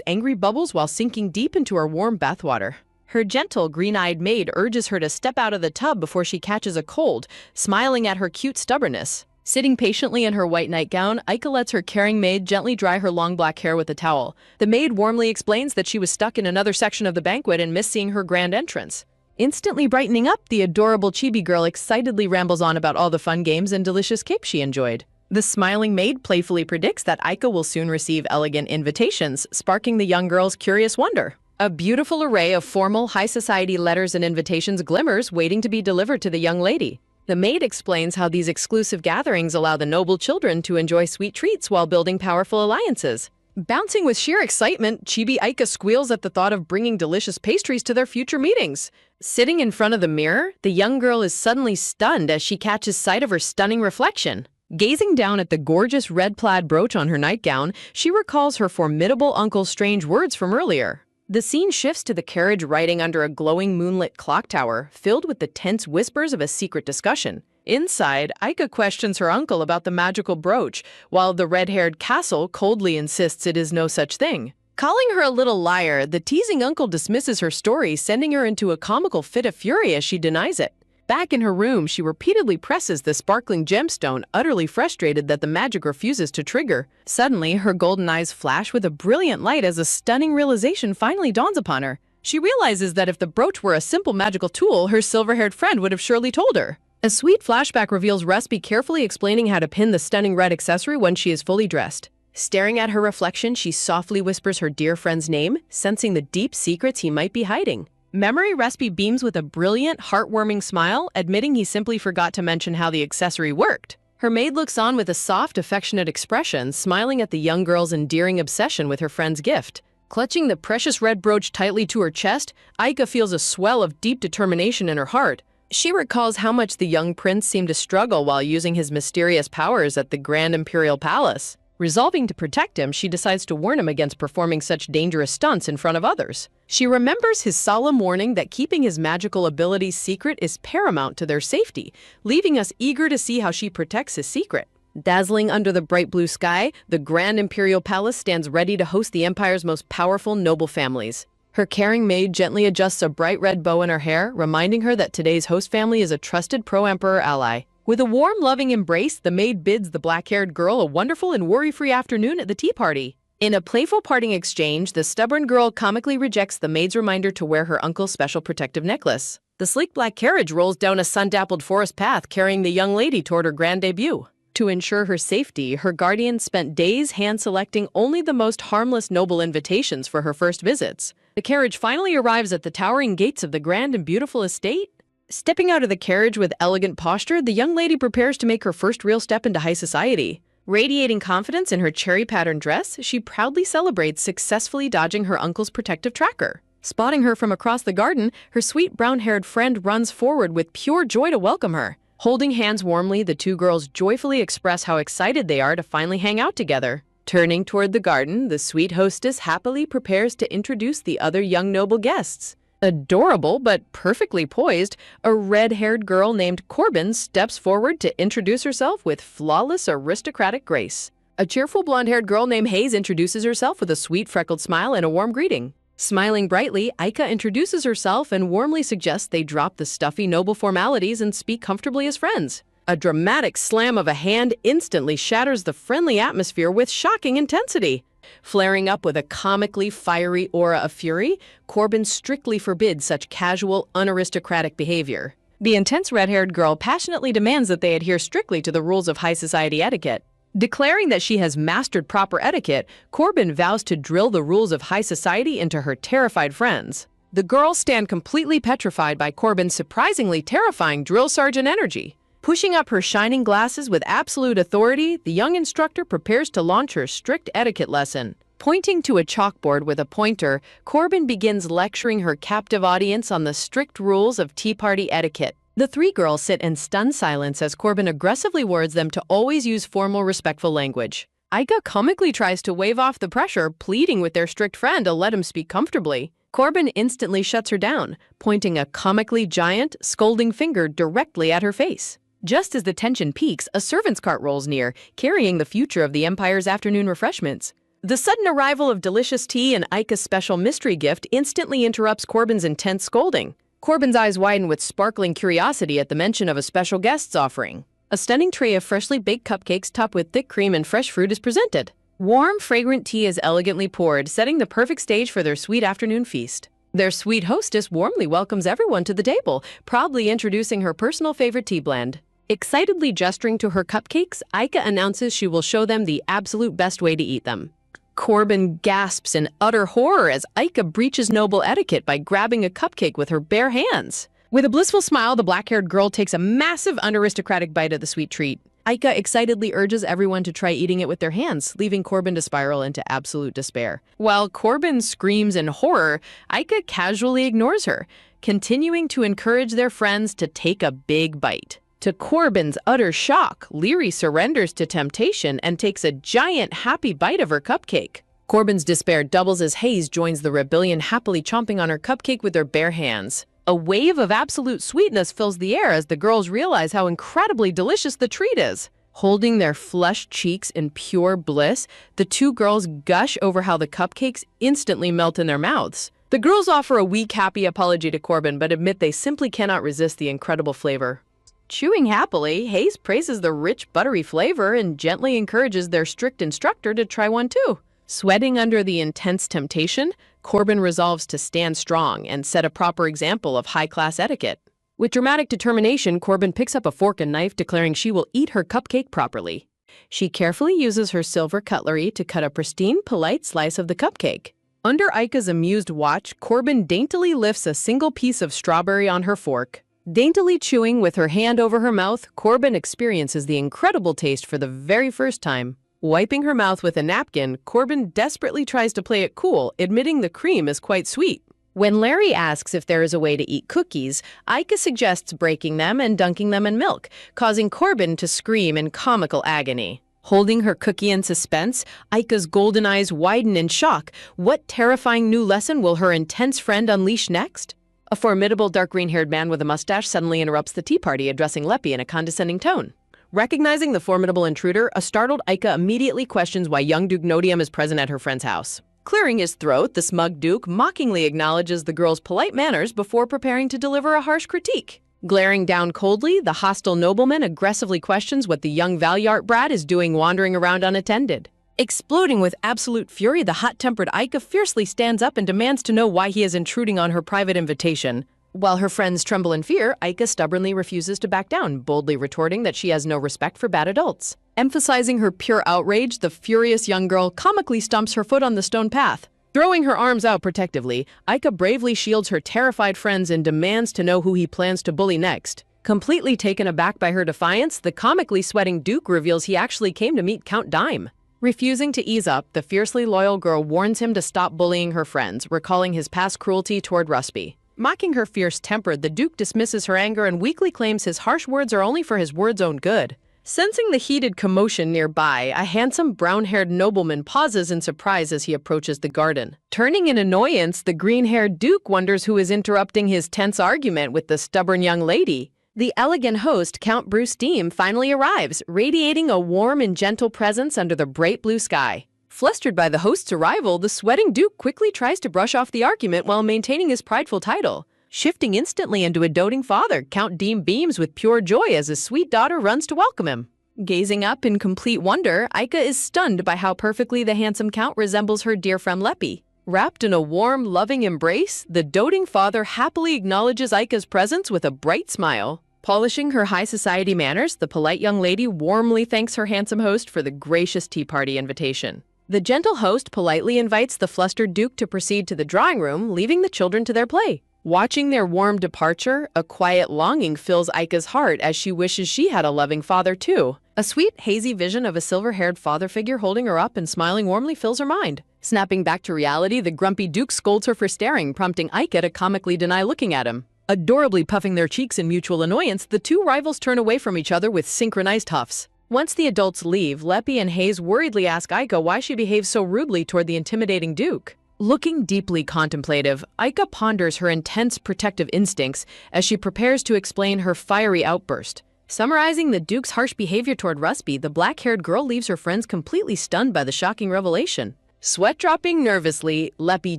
angry bubbles while sinking deep into her warm bathwater. Her gentle, green-eyed maid urges her to step out of the tub before she catches a cold, smiling at her cute stubbornness. Sitting patiently in her white nightgown, Aika lets her caring maid gently dry her long black hair with a towel. The maid warmly explains that she was stuck in another section of the banquet and missed seeing her grand entrance. Instantly brightening up, the adorable chibi girl excitedly rambles on about all the fun games and delicious cakes she enjoyed. The smiling maid playfully predicts that Aika will soon receive elegant invitations, sparking the young girl's curious wonder. A beautiful array of formal, high society letters and invitations glimmers, waiting to be delivered to the young lady. The maid explains how these exclusive gatherings allow the noble children to enjoy sweet treats while building powerful alliances. Bouncing with sheer excitement, Chibi Aika squeals at the thought of bringing delicious pastries to their future meetings. Sitting in front of the mirror, the young girl is suddenly stunned as she catches sight of her stunning reflection. Gazing down at the gorgeous red plaid brooch on her nightgown, she recalls her formidable uncle's strange words from earlier. The scene shifts to the carriage riding under a glowing moonlit clock tower, filled with the tense whispers of a secret discussion. Inside, Aika questions her uncle about the magical brooch, while the red-haired Castle coldly insists it is no such thing. Calling her a little liar, the teasing uncle dismisses her story, sending her into a comical fit of fury as she denies it. Back in her room, she repeatedly presses the sparkling gemstone, utterly frustrated that the magic refuses to trigger. Suddenly, her golden eyes flash with a brilliant light as a stunning realization finally dawns upon her. She realizes that if the brooch were a simple magical tool, her silver-haired friend would have surely told her. A sweet flashback reveals Recipe carefully explaining how to pin the stunning red accessory when she is fully dressed. Staring at her reflection, she softly whispers her dear friend's name, sensing the deep secrets he might be hiding. Memory Recipe beams with a brilliant, heartwarming smile, admitting he simply forgot to mention how the accessory worked. Her maid looks on with a soft, affectionate expression, smiling at the young girl's endearing obsession with her friend's gift. Clutching the precious red brooch tightly to her chest, Aika feels a swell of deep determination in her heart. She recalls how much the young prince seemed to struggle while using his mysterious powers at the Grand Imperial Palace. Resolving to protect him, she decides to warn him against performing such dangerous stunts in front of others. She remembers his solemn warning that keeping his magical abilities secret is paramount to their safety, leaving us eager to see how she protects his secret. Dazzling under the bright blue sky, the Grand Imperial Palace stands ready to host the Empire's most powerful noble families. Her caring maid gently adjusts a bright red bow in her hair, reminding her that today's host family is a trusted pro-emperor ally. With a warm, loving embrace, the maid bids the black-haired girl a wonderful and worry-free afternoon at the tea party. In a playful parting exchange, the stubborn girl comically rejects the maid's reminder to wear her uncle's special protective necklace. The sleek black carriage rolls down a sun-dappled forest path, carrying the young lady toward her grand debut. To ensure her safety, her guardian spent days hand-selecting only the most harmless noble invitations for her first visits. The carriage finally arrives at the towering gates of the grand and beautiful estate. Stepping out of the carriage with elegant posture, the young lady prepares to make her first real step into high society. Radiating confidence in her cherry-patterned dress, she proudly celebrates successfully dodging her uncle's protective tracker. Spotting her from across the garden, her sweet brown-haired friend runs forward with pure joy to welcome her. Holding hands warmly, the two girls joyfully express how excited they are to finally hang out together. Turning toward the garden, the sweet hostess happily prepares to introduce the other young noble guests. Adorable but perfectly poised, a red-haired girl named Corbin steps forward to introduce herself with flawless aristocratic grace. A cheerful blonde-haired girl named Hayes introduces herself with a sweet freckled smile and a warm greeting. Smiling brightly, Aika introduces herself and warmly suggests they drop the stuffy noble formalities and speak comfortably as friends. A dramatic slam of a hand instantly shatters the friendly atmosphere with shocking intensity. Flaring up with a comically fiery aura of fury, Corbin strictly forbids such casual, unaristocratic behavior. The intense red-haired girl passionately demands that they adhere strictly to the rules of high society etiquette. Declaring that she has mastered proper etiquette, Corbin vows to drill the rules of high society into her terrified friends. The girls stand completely petrified by Corbin's surprisingly terrifying drill sergeant energy. Pushing up her shining glasses with absolute authority, the young instructor prepares to launch her strict etiquette lesson. Pointing to a chalkboard with a pointer, Corbin begins lecturing her captive audience on the strict rules of tea party etiquette. The three girls sit in stunned silence as Corbin aggressively warns them to always use formal, respectful language. Aika comically tries to wave off the pressure, pleading with their strict friend to let him speak comfortably. Corbin instantly shuts her down, pointing a comically giant, scolding finger directly at her face. Just as the tension peaks, a servant's cart rolls near, carrying the future of the Empire's afternoon refreshments. The sudden arrival of delicious tea and Aika's special mystery gift instantly interrupts Corbin's intense scolding. Corbin's eyes widen with sparkling curiosity at the mention of a special guest's offering. A stunning tray of freshly baked cupcakes topped with thick cream and fresh fruit is presented. Warm, fragrant tea is elegantly poured, setting the perfect stage for their sweet afternoon feast. Their sweet hostess warmly welcomes everyone to the table, proudly introducing her personal favorite tea blend. Excitedly gesturing to her cupcakes, Aika announces she will show them the absolute best way to eat them. Corbin gasps in utter horror as Aika breaches noble etiquette by grabbing a cupcake with her bare hands. With a blissful smile, the black-haired girl takes a massive, unaristocratic bite of the sweet treat. Aika excitedly urges everyone to try eating it with their hands, leaving Corbin to spiral into absolute despair. While Corbin screams in horror, Aika casually ignores her, continuing to encourage their friends to take a big bite. To Corbin's utter shock, Leary surrenders to temptation and takes a giant, happy bite of her cupcake. Corbin's despair doubles as Hayes joins the rebellion, happily chomping on her cupcake with their bare hands. A wave of absolute sweetness fills the air as the girls realize how incredibly delicious the treat is. Holding their flushed cheeks in pure bliss, the two girls gush over how the cupcakes instantly melt in their mouths. The girls offer a weak, happy apology to Corbin, but admit they simply cannot resist the incredible flavor. Chewing happily, Hayes praises the rich, buttery flavor and gently encourages their strict instructor to try one too. Sweating under the intense temptation, Corbin resolves to stand strong and set a proper example of high-class etiquette. With dramatic determination, Corbin picks up a fork and knife, declaring she will eat her cupcake properly. She carefully uses her silver cutlery to cut a pristine, polite slice of the cupcake. Under Aika's amused watch, Corbin daintily lifts a single piece of strawberry on her fork. Daintily chewing with her hand over her mouth, Corbin experiences the incredible taste for the very first time. Wiping her mouth with a napkin, Corbin desperately tries to play it cool, admitting the cream is quite sweet. When Larry asks if there is a way to eat cookies, Aika suggests breaking them and dunking them in milk, causing Corbin to scream in comical agony. Holding her cookie in suspense, Aika's golden eyes widen in shock. What terrifying new lesson will her intense friend unleash next? A formidable dark green-haired man with a mustache suddenly interrupts the tea party, addressing Leppy in a condescending tone. Recognizing the formidable intruder, a startled Aika immediately questions why young Duke Nodium is present at her friend's house. Clearing his throat, the smug Duke mockingly acknowledges the girl's polite manners before preparing to deliver a harsh critique. Glaring down coldly, the hostile nobleman aggressively questions what the young Valyart brat is doing wandering around unattended. Exploding with absolute fury, the hot-tempered Aika fiercely stands up and demands to know why he is intruding on her private invitation. While her friends tremble in fear, Aika stubbornly refuses to back down, boldly retorting that she has no respect for bad adults. Emphasizing her pure outrage, the furious young girl comically stomps her foot on the stone path. Throwing her arms out protectively, Aika bravely shields her terrified friends and demands to know who he plans to bully next. Completely taken aback by her defiance, the comically sweating Duke reveals he actually came to meet Count Dime. Refusing to ease up, the fiercely loyal girl warns him to stop bullying her friends, recalling his past cruelty toward Rusby. Mocking her fierce temper, the Duke dismisses her anger and weakly claims his harsh words are only for his word's own good. Sensing the heated commotion nearby, a handsome brown-haired nobleman pauses in surprise as he approaches the garden. Turning in annoyance, the green-haired Duke wonders who is interrupting his tense argument with the stubborn young lady. The elegant host, Count Bruce Deem, finally arrives, radiating a warm and gentle presence under the bright blue sky. Flustered by the host's arrival, the sweating Duke quickly tries to brush off the argument while maintaining his prideful title. Shifting instantly into a doting father, Count Deem beams with pure joy as his sweet daughter runs to welcome him. Gazing up in complete wonder, Aika is stunned by how perfectly the handsome Count resembles her dear friend Leppy. Wrapped in a warm, loving embrace, the doting father happily acknowledges Aika's presence with a bright smile. Polishing her high society manners, the polite young lady warmly thanks her handsome host for the gracious tea party invitation. The gentle host politely invites the flustered Duke to proceed to the drawing room, leaving the children to their play. Watching their warm departure, a quiet longing fills Aika's heart as she wishes she had a loving father too. A sweet, hazy vision of a silver-haired father figure holding her up and smiling warmly fills her mind. Snapping back to reality, the grumpy Duke scolds her for staring, prompting Aika to comically deny looking at him. Adorably puffing their cheeks in mutual annoyance, the two rivals turn away from each other with synchronized huffs. Once the adults leave, Leppy and Hayes worriedly ask Aika why she behaves so rudely toward the intimidating Duke. Looking deeply contemplative, Aika ponders her intense protective instincts as she prepares to explain her fiery outburst. Summarizing the Duke's harsh behavior toward Rusby, the black-haired girl leaves her friends completely stunned by the shocking revelation. Sweat dropping nervously, Leppy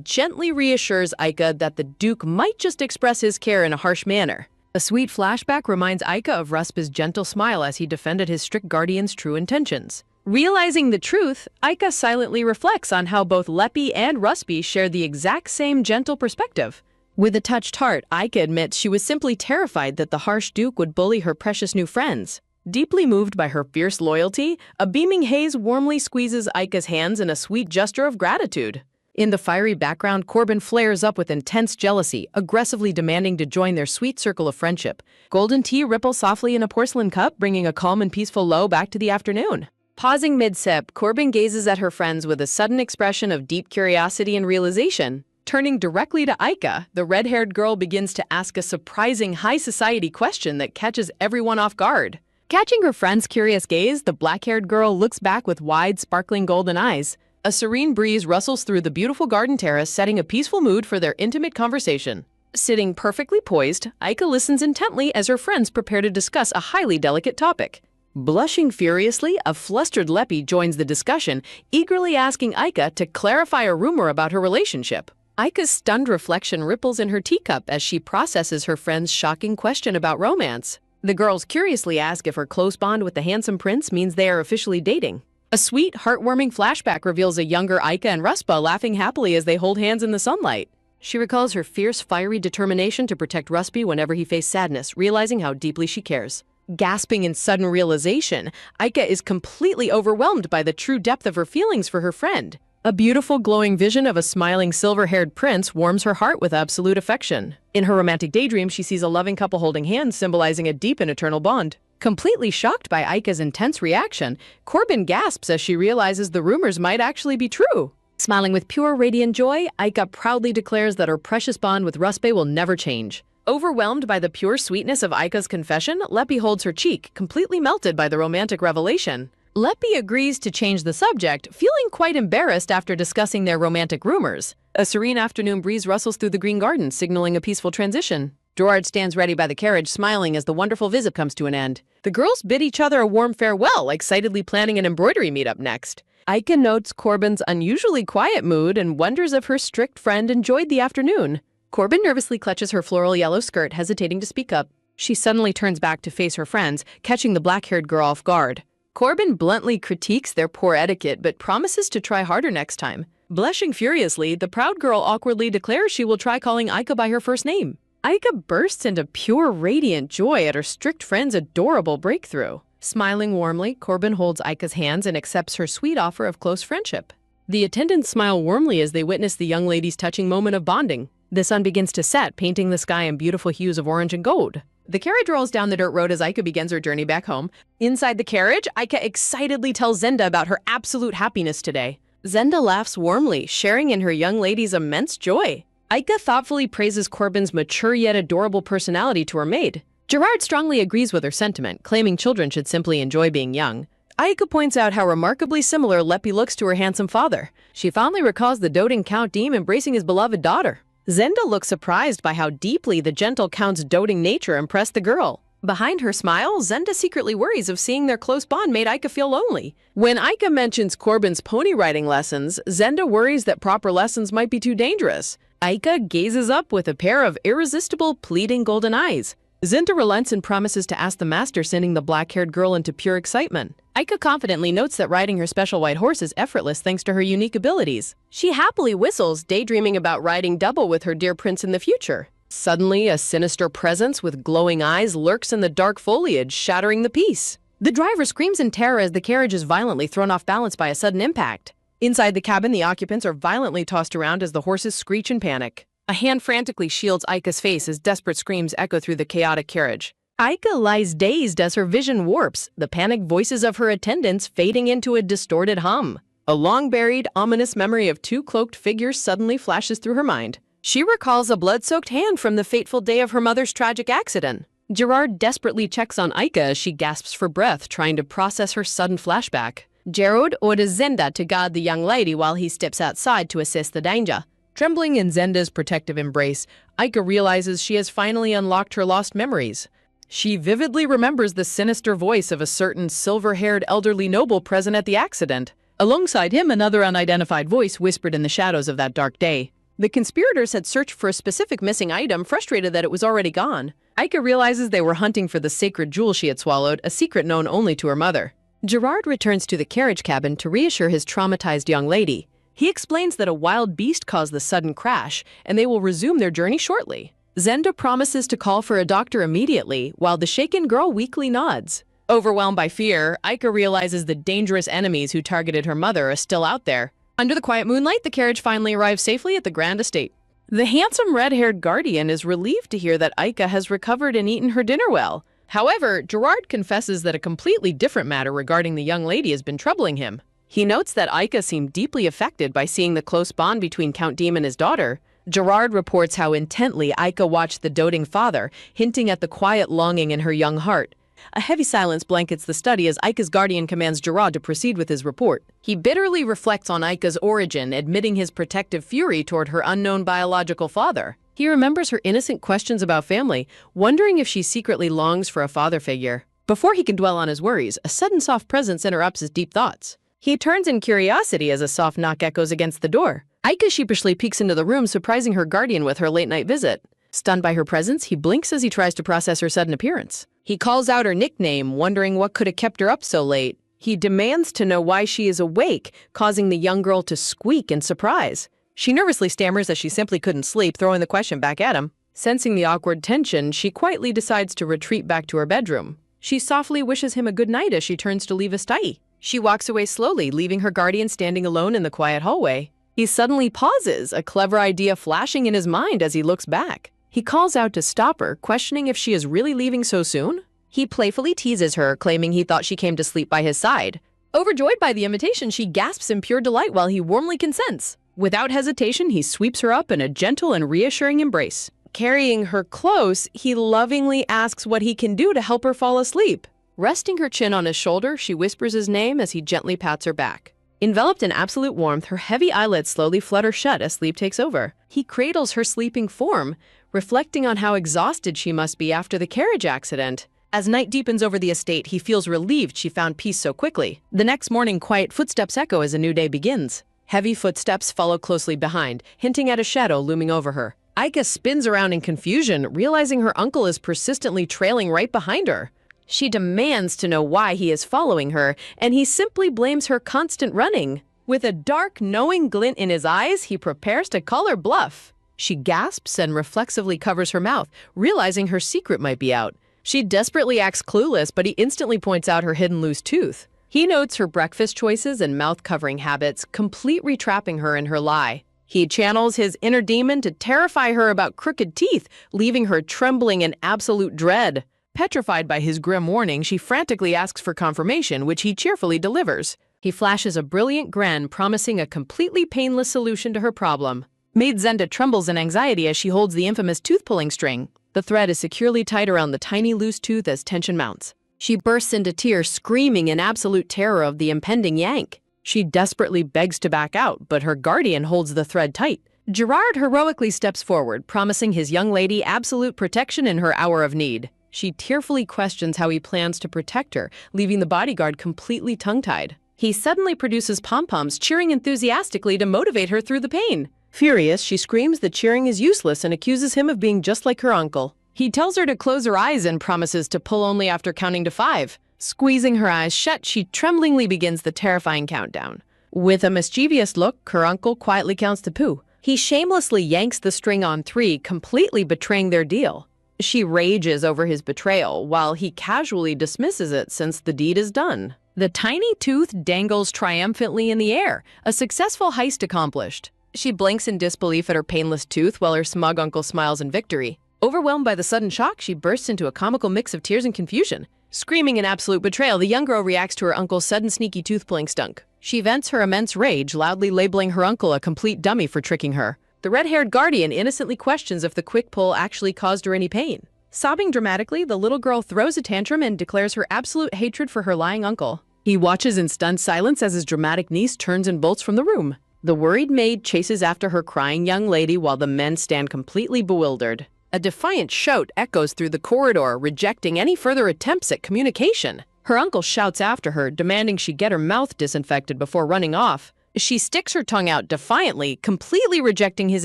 gently reassures Aika that the Duke might just express his care in a harsh manner. A sweet flashback reminds Aika of Rusby's gentle smile as he defended his strict guardian's true intentions. Realizing the truth, Aika silently reflects on how both Leppy and Rusby share the exact same gentle perspective. With a touched heart, Aika admits she was simply terrified that the harsh Duke would bully her precious new friends. Deeply moved by her fierce loyalty, a beaming Hayes warmly squeezes Aika's hands in a sweet gesture of gratitude. In the fiery background, Corbin flares up with intense jealousy, aggressively demanding to join their sweet circle of friendship. Golden tea ripples softly in a porcelain cup, bringing a calm and peaceful lull back to the afternoon. Pausing mid-sip, Corbin gazes at her friends with a sudden expression of deep curiosity and realization. Turning directly to Aika, the red-haired girl begins to ask a surprising high-society question that catches everyone off guard. Catching her friend's curious gaze, the black-haired girl looks back with wide, sparkling golden eyes. A serene breeze rustles through the beautiful garden terrace, setting a peaceful mood for their intimate conversation. Sitting perfectly poised, Aika listens intently as her friends prepare to discuss a highly delicate topic. Blushing furiously, a flustered Leppy joins the discussion, eagerly asking Aika to clarify a rumor about her relationship. Aika's stunned reflection ripples in her teacup as she processes her friend's shocking question about romance. The girls curiously ask if her close bond with the handsome prince means they are officially dating. A sweet, heartwarming flashback reveals a younger Aika and Ruspa laughing happily as they hold hands in the sunlight. She recalls her fierce, fiery determination to protect Rusby whenever he faced sadness, realizing how deeply she cares. Gasping in sudden realization, Aika is completely overwhelmed by the true depth of her feelings for her friend. A beautiful, glowing vision of a smiling, silver-haired prince warms her heart with absolute affection. In her romantic daydream, she sees a loving couple holding hands, symbolizing a deep and eternal bond. Completely shocked by Aika's intense reaction, Corbin gasps as she realizes the rumors might actually be true. Smiling with pure, radiant joy, Aika proudly declares that her precious bond with Ruspe will never change. Overwhelmed by the pure sweetness of Aika's confession, Leppy holds her cheek, completely melted by the romantic revelation. Leppy agrees to change the subject, feeling quite embarrassed after discussing their romantic rumors. A serene afternoon breeze rustles through the green garden, signaling a peaceful transition. Gerard stands ready by the carriage, smiling as the wonderful visit comes to an end. The girls bid each other a warm farewell, excitedly planning an embroidery meetup next. Aika notes Corbin's unusually quiet mood and wonders if her strict friend enjoyed the afternoon. Corbin nervously clutches her floral yellow skirt, hesitating to speak up. She suddenly turns back to face her friends, catching the black-haired girl off guard. Corbin bluntly critiques their poor etiquette, but promises to try harder next time. Blushing furiously, the proud girl awkwardly declares she will try calling Aika by her first name. Aika bursts into pure, radiant joy at her strict friend's adorable breakthrough. Smiling warmly, Corbin holds Aika's hands and accepts her sweet offer of close friendship. The attendants smile warmly as they witness the young lady's touching moment of bonding. The sun begins to set, painting the sky in beautiful hues of orange and gold. The carriage rolls down the dirt road as Aika begins her journey back home. Inside the carriage, Aika excitedly tells Zenda about her absolute happiness today. Zenda laughs warmly, sharing in her young lady's immense joy. Aika thoughtfully praises Corbin's mature yet adorable personality to her maid. Gerard strongly agrees with her sentiment, claiming children should simply enjoy being young. Aika points out how remarkably similar Leppy looks to her handsome father. She fondly recalls the doting Count Deem embracing his beloved daughter. Zenda looks surprised by how deeply the gentle Count's doting nature impressed the girl. Behind her smile, Zenda secretly worries of seeing their close bond made Aika feel lonely. When Aika mentions Corbin's pony riding lessons, Zenda worries that proper lessons might be too dangerous. Aika gazes up with a pair of irresistible, pleading golden eyes. Zenda relents and promises to ask the master, sending the black-haired girl into pure excitement. Aika confidently notes that riding her special white horse is effortless thanks to her unique abilities. She happily whistles, daydreaming about riding double with her dear prince in the future. Suddenly, a sinister presence with glowing eyes lurks in the dark foliage, shattering the peace. The driver screams in terror as the carriage is violently thrown off balance by a sudden impact. Inside the cabin, the occupants are violently tossed around as the horses screech in panic. A hand frantically shields Aika's face as desperate screams echo through the chaotic carriage. Aika lies dazed as her vision warps, the panicked voices of her attendants fading into a distorted hum. A long-buried, ominous memory of two cloaked figures suddenly flashes through her mind. She recalls a blood-soaked hand from the fateful day of her mother's tragic accident. Gerard desperately checks on Aika as she gasps for breath, trying to process her sudden flashback. Gerard orders Zenda to guard the young lady while he steps outside to assess the danger. Trembling in Zenda's protective embrace, Aika realizes she has finally unlocked her lost memories. She vividly remembers the sinister voice of a certain silver-haired elderly noble present at the accident. Alongside him, another unidentified voice whispered in the shadows of that dark day. The conspirators had searched for a specific missing item, frustrated that it was already gone. Aika realizes they were hunting for the sacred jewel she had swallowed, a secret known only to her mother. Gerard returns to the carriage cabin to reassure his traumatized young lady. He explains that a wild beast caused the sudden crash, and they will resume their journey shortly. Zenda promises to call for a doctor immediately, while the shaken girl weakly nods. Overwhelmed by fear, Aika realizes the dangerous enemies who targeted her mother are still out there. Under the quiet moonlight, the carriage finally arrives safely at the grand estate. The handsome red-haired guardian is relieved to hear that Aika has recovered and eaten her dinner well. However, Gerard confesses that a completely different matter regarding the young lady has been troubling him. He notes that Aika seemed deeply affected by seeing the close bond between Count Diem and his daughter. Gerard reports how intently Aika watched the doting father, hinting at the quiet longing in her young heart. A heavy silence blankets the study as Aika's guardian commands Gerard to proceed with his report. He bitterly reflects on Aika's origin, admitting his protective fury toward her unknown biological father. He remembers her innocent questions about family, wondering if she secretly longs for a father figure. Before he can dwell on his worries, a sudden soft presence interrupts his deep thoughts. He turns in curiosity as a soft knock echoes against the door. Aika sheepishly peeks into the room, surprising her guardian with her late-night visit. Stunned by her presence, he blinks as he tries to process her sudden appearance. He calls out her nickname, wondering what could have kept her up so late. He demands to know why she is awake, causing the young girl to squeak in surprise. She nervously stammers that she simply couldn't sleep, throwing the question back at him. Sensing the awkward tension, she quietly decides to retreat back to her bedroom. She softly wishes him a good night as she turns to leave his study. She walks away slowly, leaving her guardian standing alone in the quiet hallway. He suddenly pauses, a clever idea flashing in his mind as he looks back. He calls out to stop her, questioning if she is really leaving so soon. He playfully teases her, claiming he thought she came to sleep by his side. Overjoyed by the invitation, she gasps in pure delight while he warmly consents. Without hesitation, he sweeps her up in a gentle and reassuring embrace. Carrying her close, he lovingly asks what he can do to help her fall asleep. Resting her chin on his shoulder, she whispers his name as he gently pats her back. Enveloped in absolute warmth, her heavy eyelids slowly flutter shut as sleep takes over. He cradles her sleeping form, reflecting on how exhausted she must be after the carriage accident. As night deepens over the estate, he feels relieved she found peace so quickly. The next morning, quiet footsteps echo as a new day begins. Heavy footsteps follow closely behind, hinting at a shadow looming over her. Aika spins around in confusion, realizing her uncle is persistently trailing right behind her. She demands to know why he is following her, and he simply blames her constant running. With a dark, knowing glint in his eyes, he prepares to call her bluff. She gasps and reflexively covers her mouth, realizing her secret might be out. She desperately acts clueless, but he instantly points out her hidden loose tooth. He notes her breakfast choices and mouth-covering habits, completely trapping her in her lie. He channels his inner demon to terrify her about crooked teeth, leaving her trembling in absolute dread. Petrified by his grim warning, she frantically asks for confirmation, which he cheerfully delivers. He flashes a brilliant grin, promising a completely painless solution to her problem. Maid Zenda trembles in anxiety as she holds the infamous tooth-pulling string. The thread is securely tied around the tiny loose tooth as tension mounts. She bursts into tears, screaming in absolute terror of the impending yank. She desperately begs to back out, but her guardian holds the thread tight. Gerard heroically steps forward, promising his young lady absolute protection in her hour of need. She tearfully questions how he plans to protect her, leaving the bodyguard completely tongue-tied. He suddenly produces pom-poms, cheering enthusiastically to motivate her through the pain. Furious, she screams that cheering is useless and accuses him of being just like her uncle. He tells her to close her eyes and promises to pull only after counting to 5. Squeezing her eyes shut, she tremblingly begins the terrifying countdown. With a mischievous look, her uncle quietly counts to poo. He shamelessly yanks the string on 3, completely betraying their deal. She rages over his betrayal, while he casually dismisses it since the deed is done. The tiny tooth dangles triumphantly in the air, a successful heist accomplished. She blinks in disbelief at her painless tooth while her smug uncle smiles in victory. Overwhelmed by the sudden shock, she bursts into a comical mix of tears and confusion. Screaming in absolute betrayal, the young girl reacts to her uncle's sudden sneaky tooth-pulling stunk. She vents her immense rage, loudly labeling her uncle a complete dummy for tricking her. The red-haired guardian innocently questions if the quick pull actually caused her any pain. Sobbing dramatically, the little girl throws a tantrum and declares her absolute hatred for her lying uncle. He watches in stunned silence as his dramatic niece turns and bolts from the room. The worried maid chases after her crying young lady while the men stand completely bewildered. A defiant shout echoes through the corridor, rejecting any further attempts at communication. Her uncle shouts after her, demanding she get her mouth disinfected before running off. She sticks her tongue out defiantly, completely rejecting his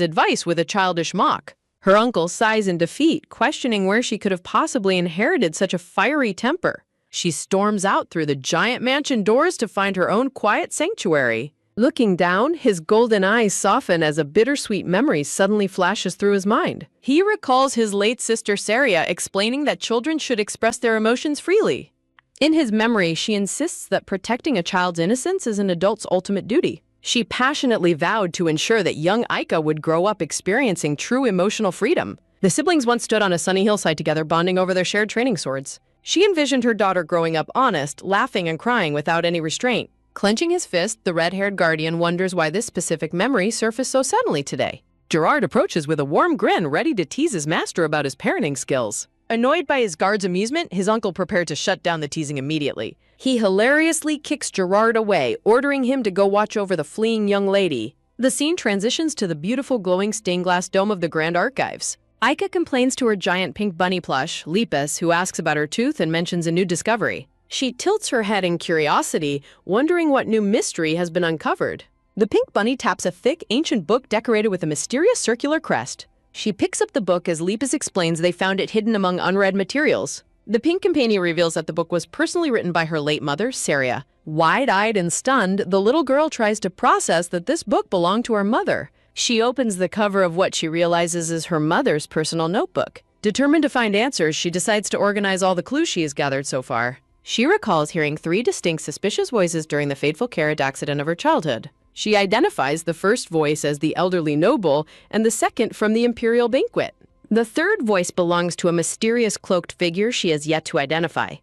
advice with a childish mock. Her uncle sighs in defeat, questioning where she could have possibly inherited such a fiery temper. She storms out through the giant mansion doors to find her own quiet sanctuary. Looking down, his golden eyes soften as a bittersweet memory suddenly flashes through his mind. He recalls his late sister Saria explaining that children should express their emotions freely. In his memory, she insists that protecting a child's innocence is an adult's ultimate duty. She passionately vowed to ensure that young Aika would grow up experiencing true emotional freedom. The siblings once stood on a sunny hillside together, bonding over their shared training swords. She envisioned her daughter growing up honest, laughing and crying without any restraint. Clenching his fist, the red-haired guardian wonders why this specific memory surfaced so suddenly today. Gerard approaches with a warm grin, ready to tease his master about his parenting skills. Annoyed by his guard's amusement, his uncle prepared to shut down the teasing immediately. He hilariously kicks Gerard away, ordering him to go watch over the fleeing young lady. The scene transitions to the beautiful glowing stained glass dome of the Grand Archives. Aika complains to her giant pink bunny plush, Lepus, who asks about her tooth and mentions a new discovery. She tilts her head in curiosity, wondering what new mystery has been uncovered. The pink bunny taps a thick, ancient book decorated with a mysterious circular crest. She picks up the book as Lepus explains they found it hidden among unread materials. The pink companion reveals that the book was personally written by her late mother, Saria. Wide-eyed and stunned, the little girl tries to process that this book belonged to her mother. She opens the cover of what she realizes is her mother's personal notebook. Determined to find answers, she decides to organize all the clues she has gathered so far. She recalls hearing 3 distinct suspicious voices during the fateful carriage accident of her childhood. She identifies the first voice as the elderly noble and the second from the imperial banquet. The third voice belongs to a mysterious cloaked figure she has yet to identify.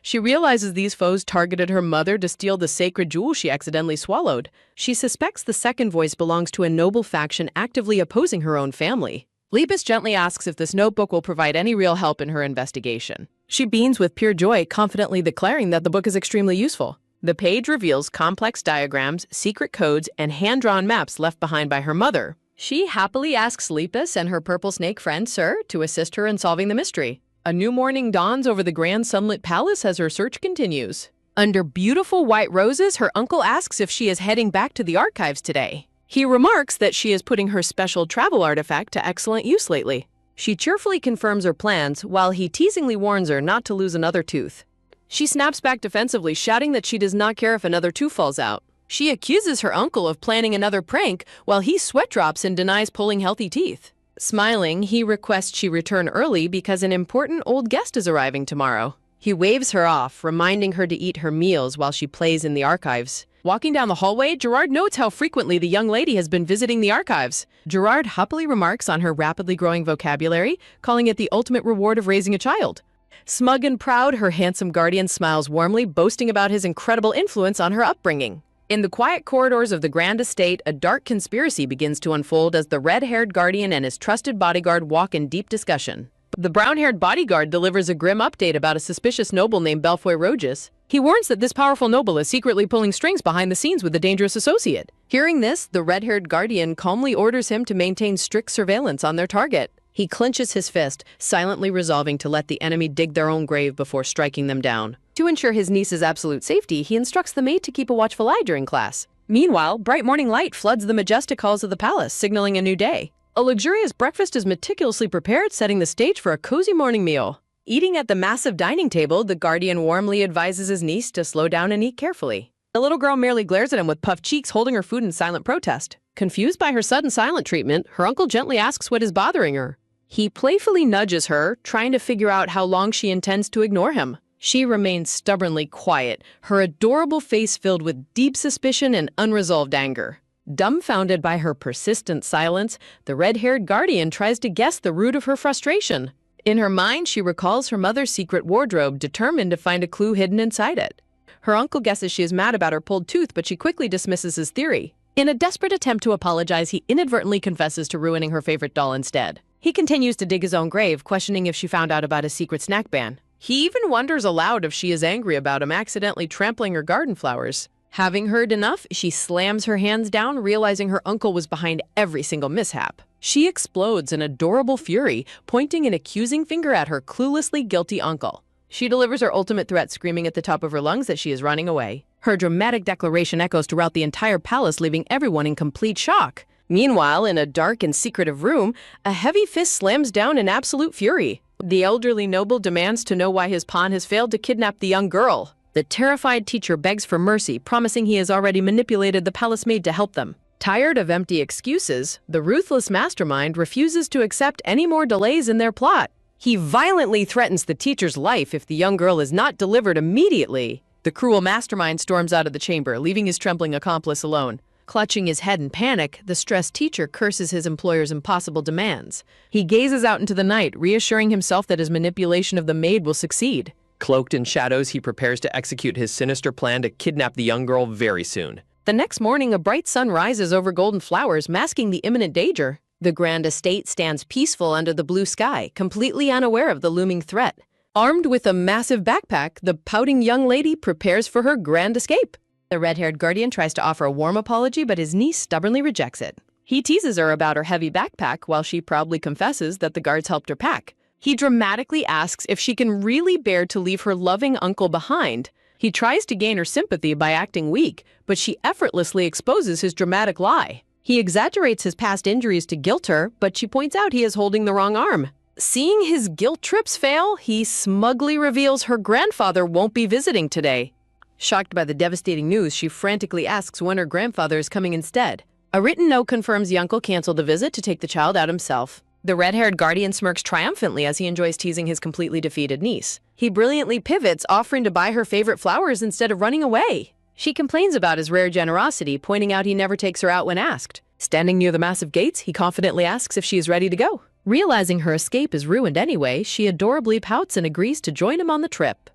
She realizes these foes targeted her mother to steal the sacred jewel she accidentally swallowed. She suspects the second voice belongs to a noble faction actively opposing her own family. Lepus gently asks if this notebook will provide any real help in her investigation. She beams with pure joy, confidently declaring that the book is extremely useful. The page reveals complex diagrams, secret codes, and hand-drawn maps left behind by her mother. She happily asks Lepus and her purple snake friend, Sir, to assist her in solving the mystery. A new morning dawns over the grand sunlit palace as her search continues. Under beautiful white roses, her uncle asks if she is heading back to the archives today. He remarks that she is putting her special travel artifact to excellent use lately. She cheerfully confirms her plans, while he teasingly warns her not to lose another tooth. She snaps back defensively, shouting that she does not care if another tooth falls out. She accuses her uncle of planning another prank, while he sweat drops and denies pulling healthy teeth. Smiling, he requests she return early because an important old guest is arriving tomorrow. He waves her off, reminding her to eat her meals while she plays in the archives. Walking down the hallway, Gerard notes how frequently the young lady has been visiting the archives. Gerard happily remarks on her rapidly growing vocabulary, calling it the ultimate reward of raising a child. Smug and proud, her handsome guardian smiles warmly, boasting about his incredible influence on her upbringing. In the quiet corridors of the grand estate, a dark conspiracy begins to unfold as the red-haired guardian and his trusted bodyguard walk in deep discussion. The brown-haired bodyguard delivers a grim update about a suspicious noble named Belfoy Roges. He warns that this powerful noble is secretly pulling strings behind the scenes with a dangerous associate. Hearing this, the red-haired guardian calmly orders him to maintain strict surveillance on their target. He clenches his fist, silently resolving to let the enemy dig their own grave before striking them down. To ensure his niece's absolute safety, he instructs the maid to keep a watchful eye during class. Meanwhile, bright morning light floods the majestic halls of the palace, signaling a new day. A luxurious breakfast is meticulously prepared, setting the stage for a cozy morning meal. Eating at the massive dining table, the guardian warmly advises his niece to slow down and eat carefully. The little girl merely glares at him with puffed cheeks, holding her food in silent protest. Confused by her sudden silent treatment, her uncle gently asks what is bothering her. He playfully nudges her, trying to figure out how long she intends to ignore him. She remains stubbornly quiet, her adorable face filled with deep suspicion and unresolved anger. Dumbfounded by her persistent silence, the red-haired guardian tries to guess the root of her frustration. In her mind, she recalls her mother's secret wardrobe, determined to find a clue hidden inside it. Her uncle guesses she is mad about her pulled tooth, but she quickly dismisses his theory. In a desperate attempt to apologize, he inadvertently confesses to ruining her favorite doll instead. He continues to dig his own grave, questioning if she found out about his secret snack ban. He even wonders aloud if she is angry about him accidentally trampling her garden flowers. Having heard enough, she slams her hands down, realizing her uncle was behind every single mishap. She explodes in adorable fury, pointing an accusing finger at her cluelessly guilty uncle. She delivers her ultimate threat, screaming at the top of her lungs that she is running away. Her dramatic declaration echoes throughout the entire palace, leaving everyone in complete shock. Meanwhile, in a dark and secretive room, a heavy fist slams down in absolute fury. The elderly noble demands to know why his pawn has failed to kidnap the young girl. The terrified teacher begs for mercy, promising he has already manipulated the palace maid to help them. Tired of empty excuses, the ruthless mastermind refuses to accept any more delays in their plot. He violently threatens the teacher's life if the young girl is not delivered immediately. The cruel mastermind storms out of the chamber, leaving his trembling accomplice alone. Clutching his head in panic, the stressed teacher curses his employer's impossible demands. He gazes out into the night, reassuring himself that his manipulation of the maid will succeed. Cloaked in shadows, he prepares to execute his sinister plan to kidnap the young girl very soon. The next morning, a bright sun rises over golden flowers, masking the imminent danger. The grand estate stands peaceful under the blue sky, completely unaware of the looming threat. Armed with a massive backpack, the pouting young lady prepares for her grand escape. The red-haired guardian tries to offer a warm apology, but his niece stubbornly rejects it. He teases her about her heavy backpack while she proudly confesses that the guards helped her pack. He dramatically asks if she can really bear to leave her loving uncle behind. He tries to gain her sympathy by acting weak, but she effortlessly exposes his dramatic lie. He exaggerates his past injuries to guilt her, but she points out he is holding the wrong arm. Seeing his guilt trips fail, he smugly reveals her grandfather won't be visiting today. Shocked by the devastating news, she frantically asks when her grandfather is coming instead. A written note confirms the uncle canceled the visit to take the child out himself. The red-haired guardian smirks triumphantly as he enjoys teasing his completely defeated niece. He brilliantly pivots, offering to buy her favorite flowers instead of running away. She complains about his rare generosity, pointing out he never takes her out when asked. Standing near the massive gates, he confidently asks if she is ready to go. Realizing her escape is ruined anyway, she adorably pouts and agrees to join him on the trip.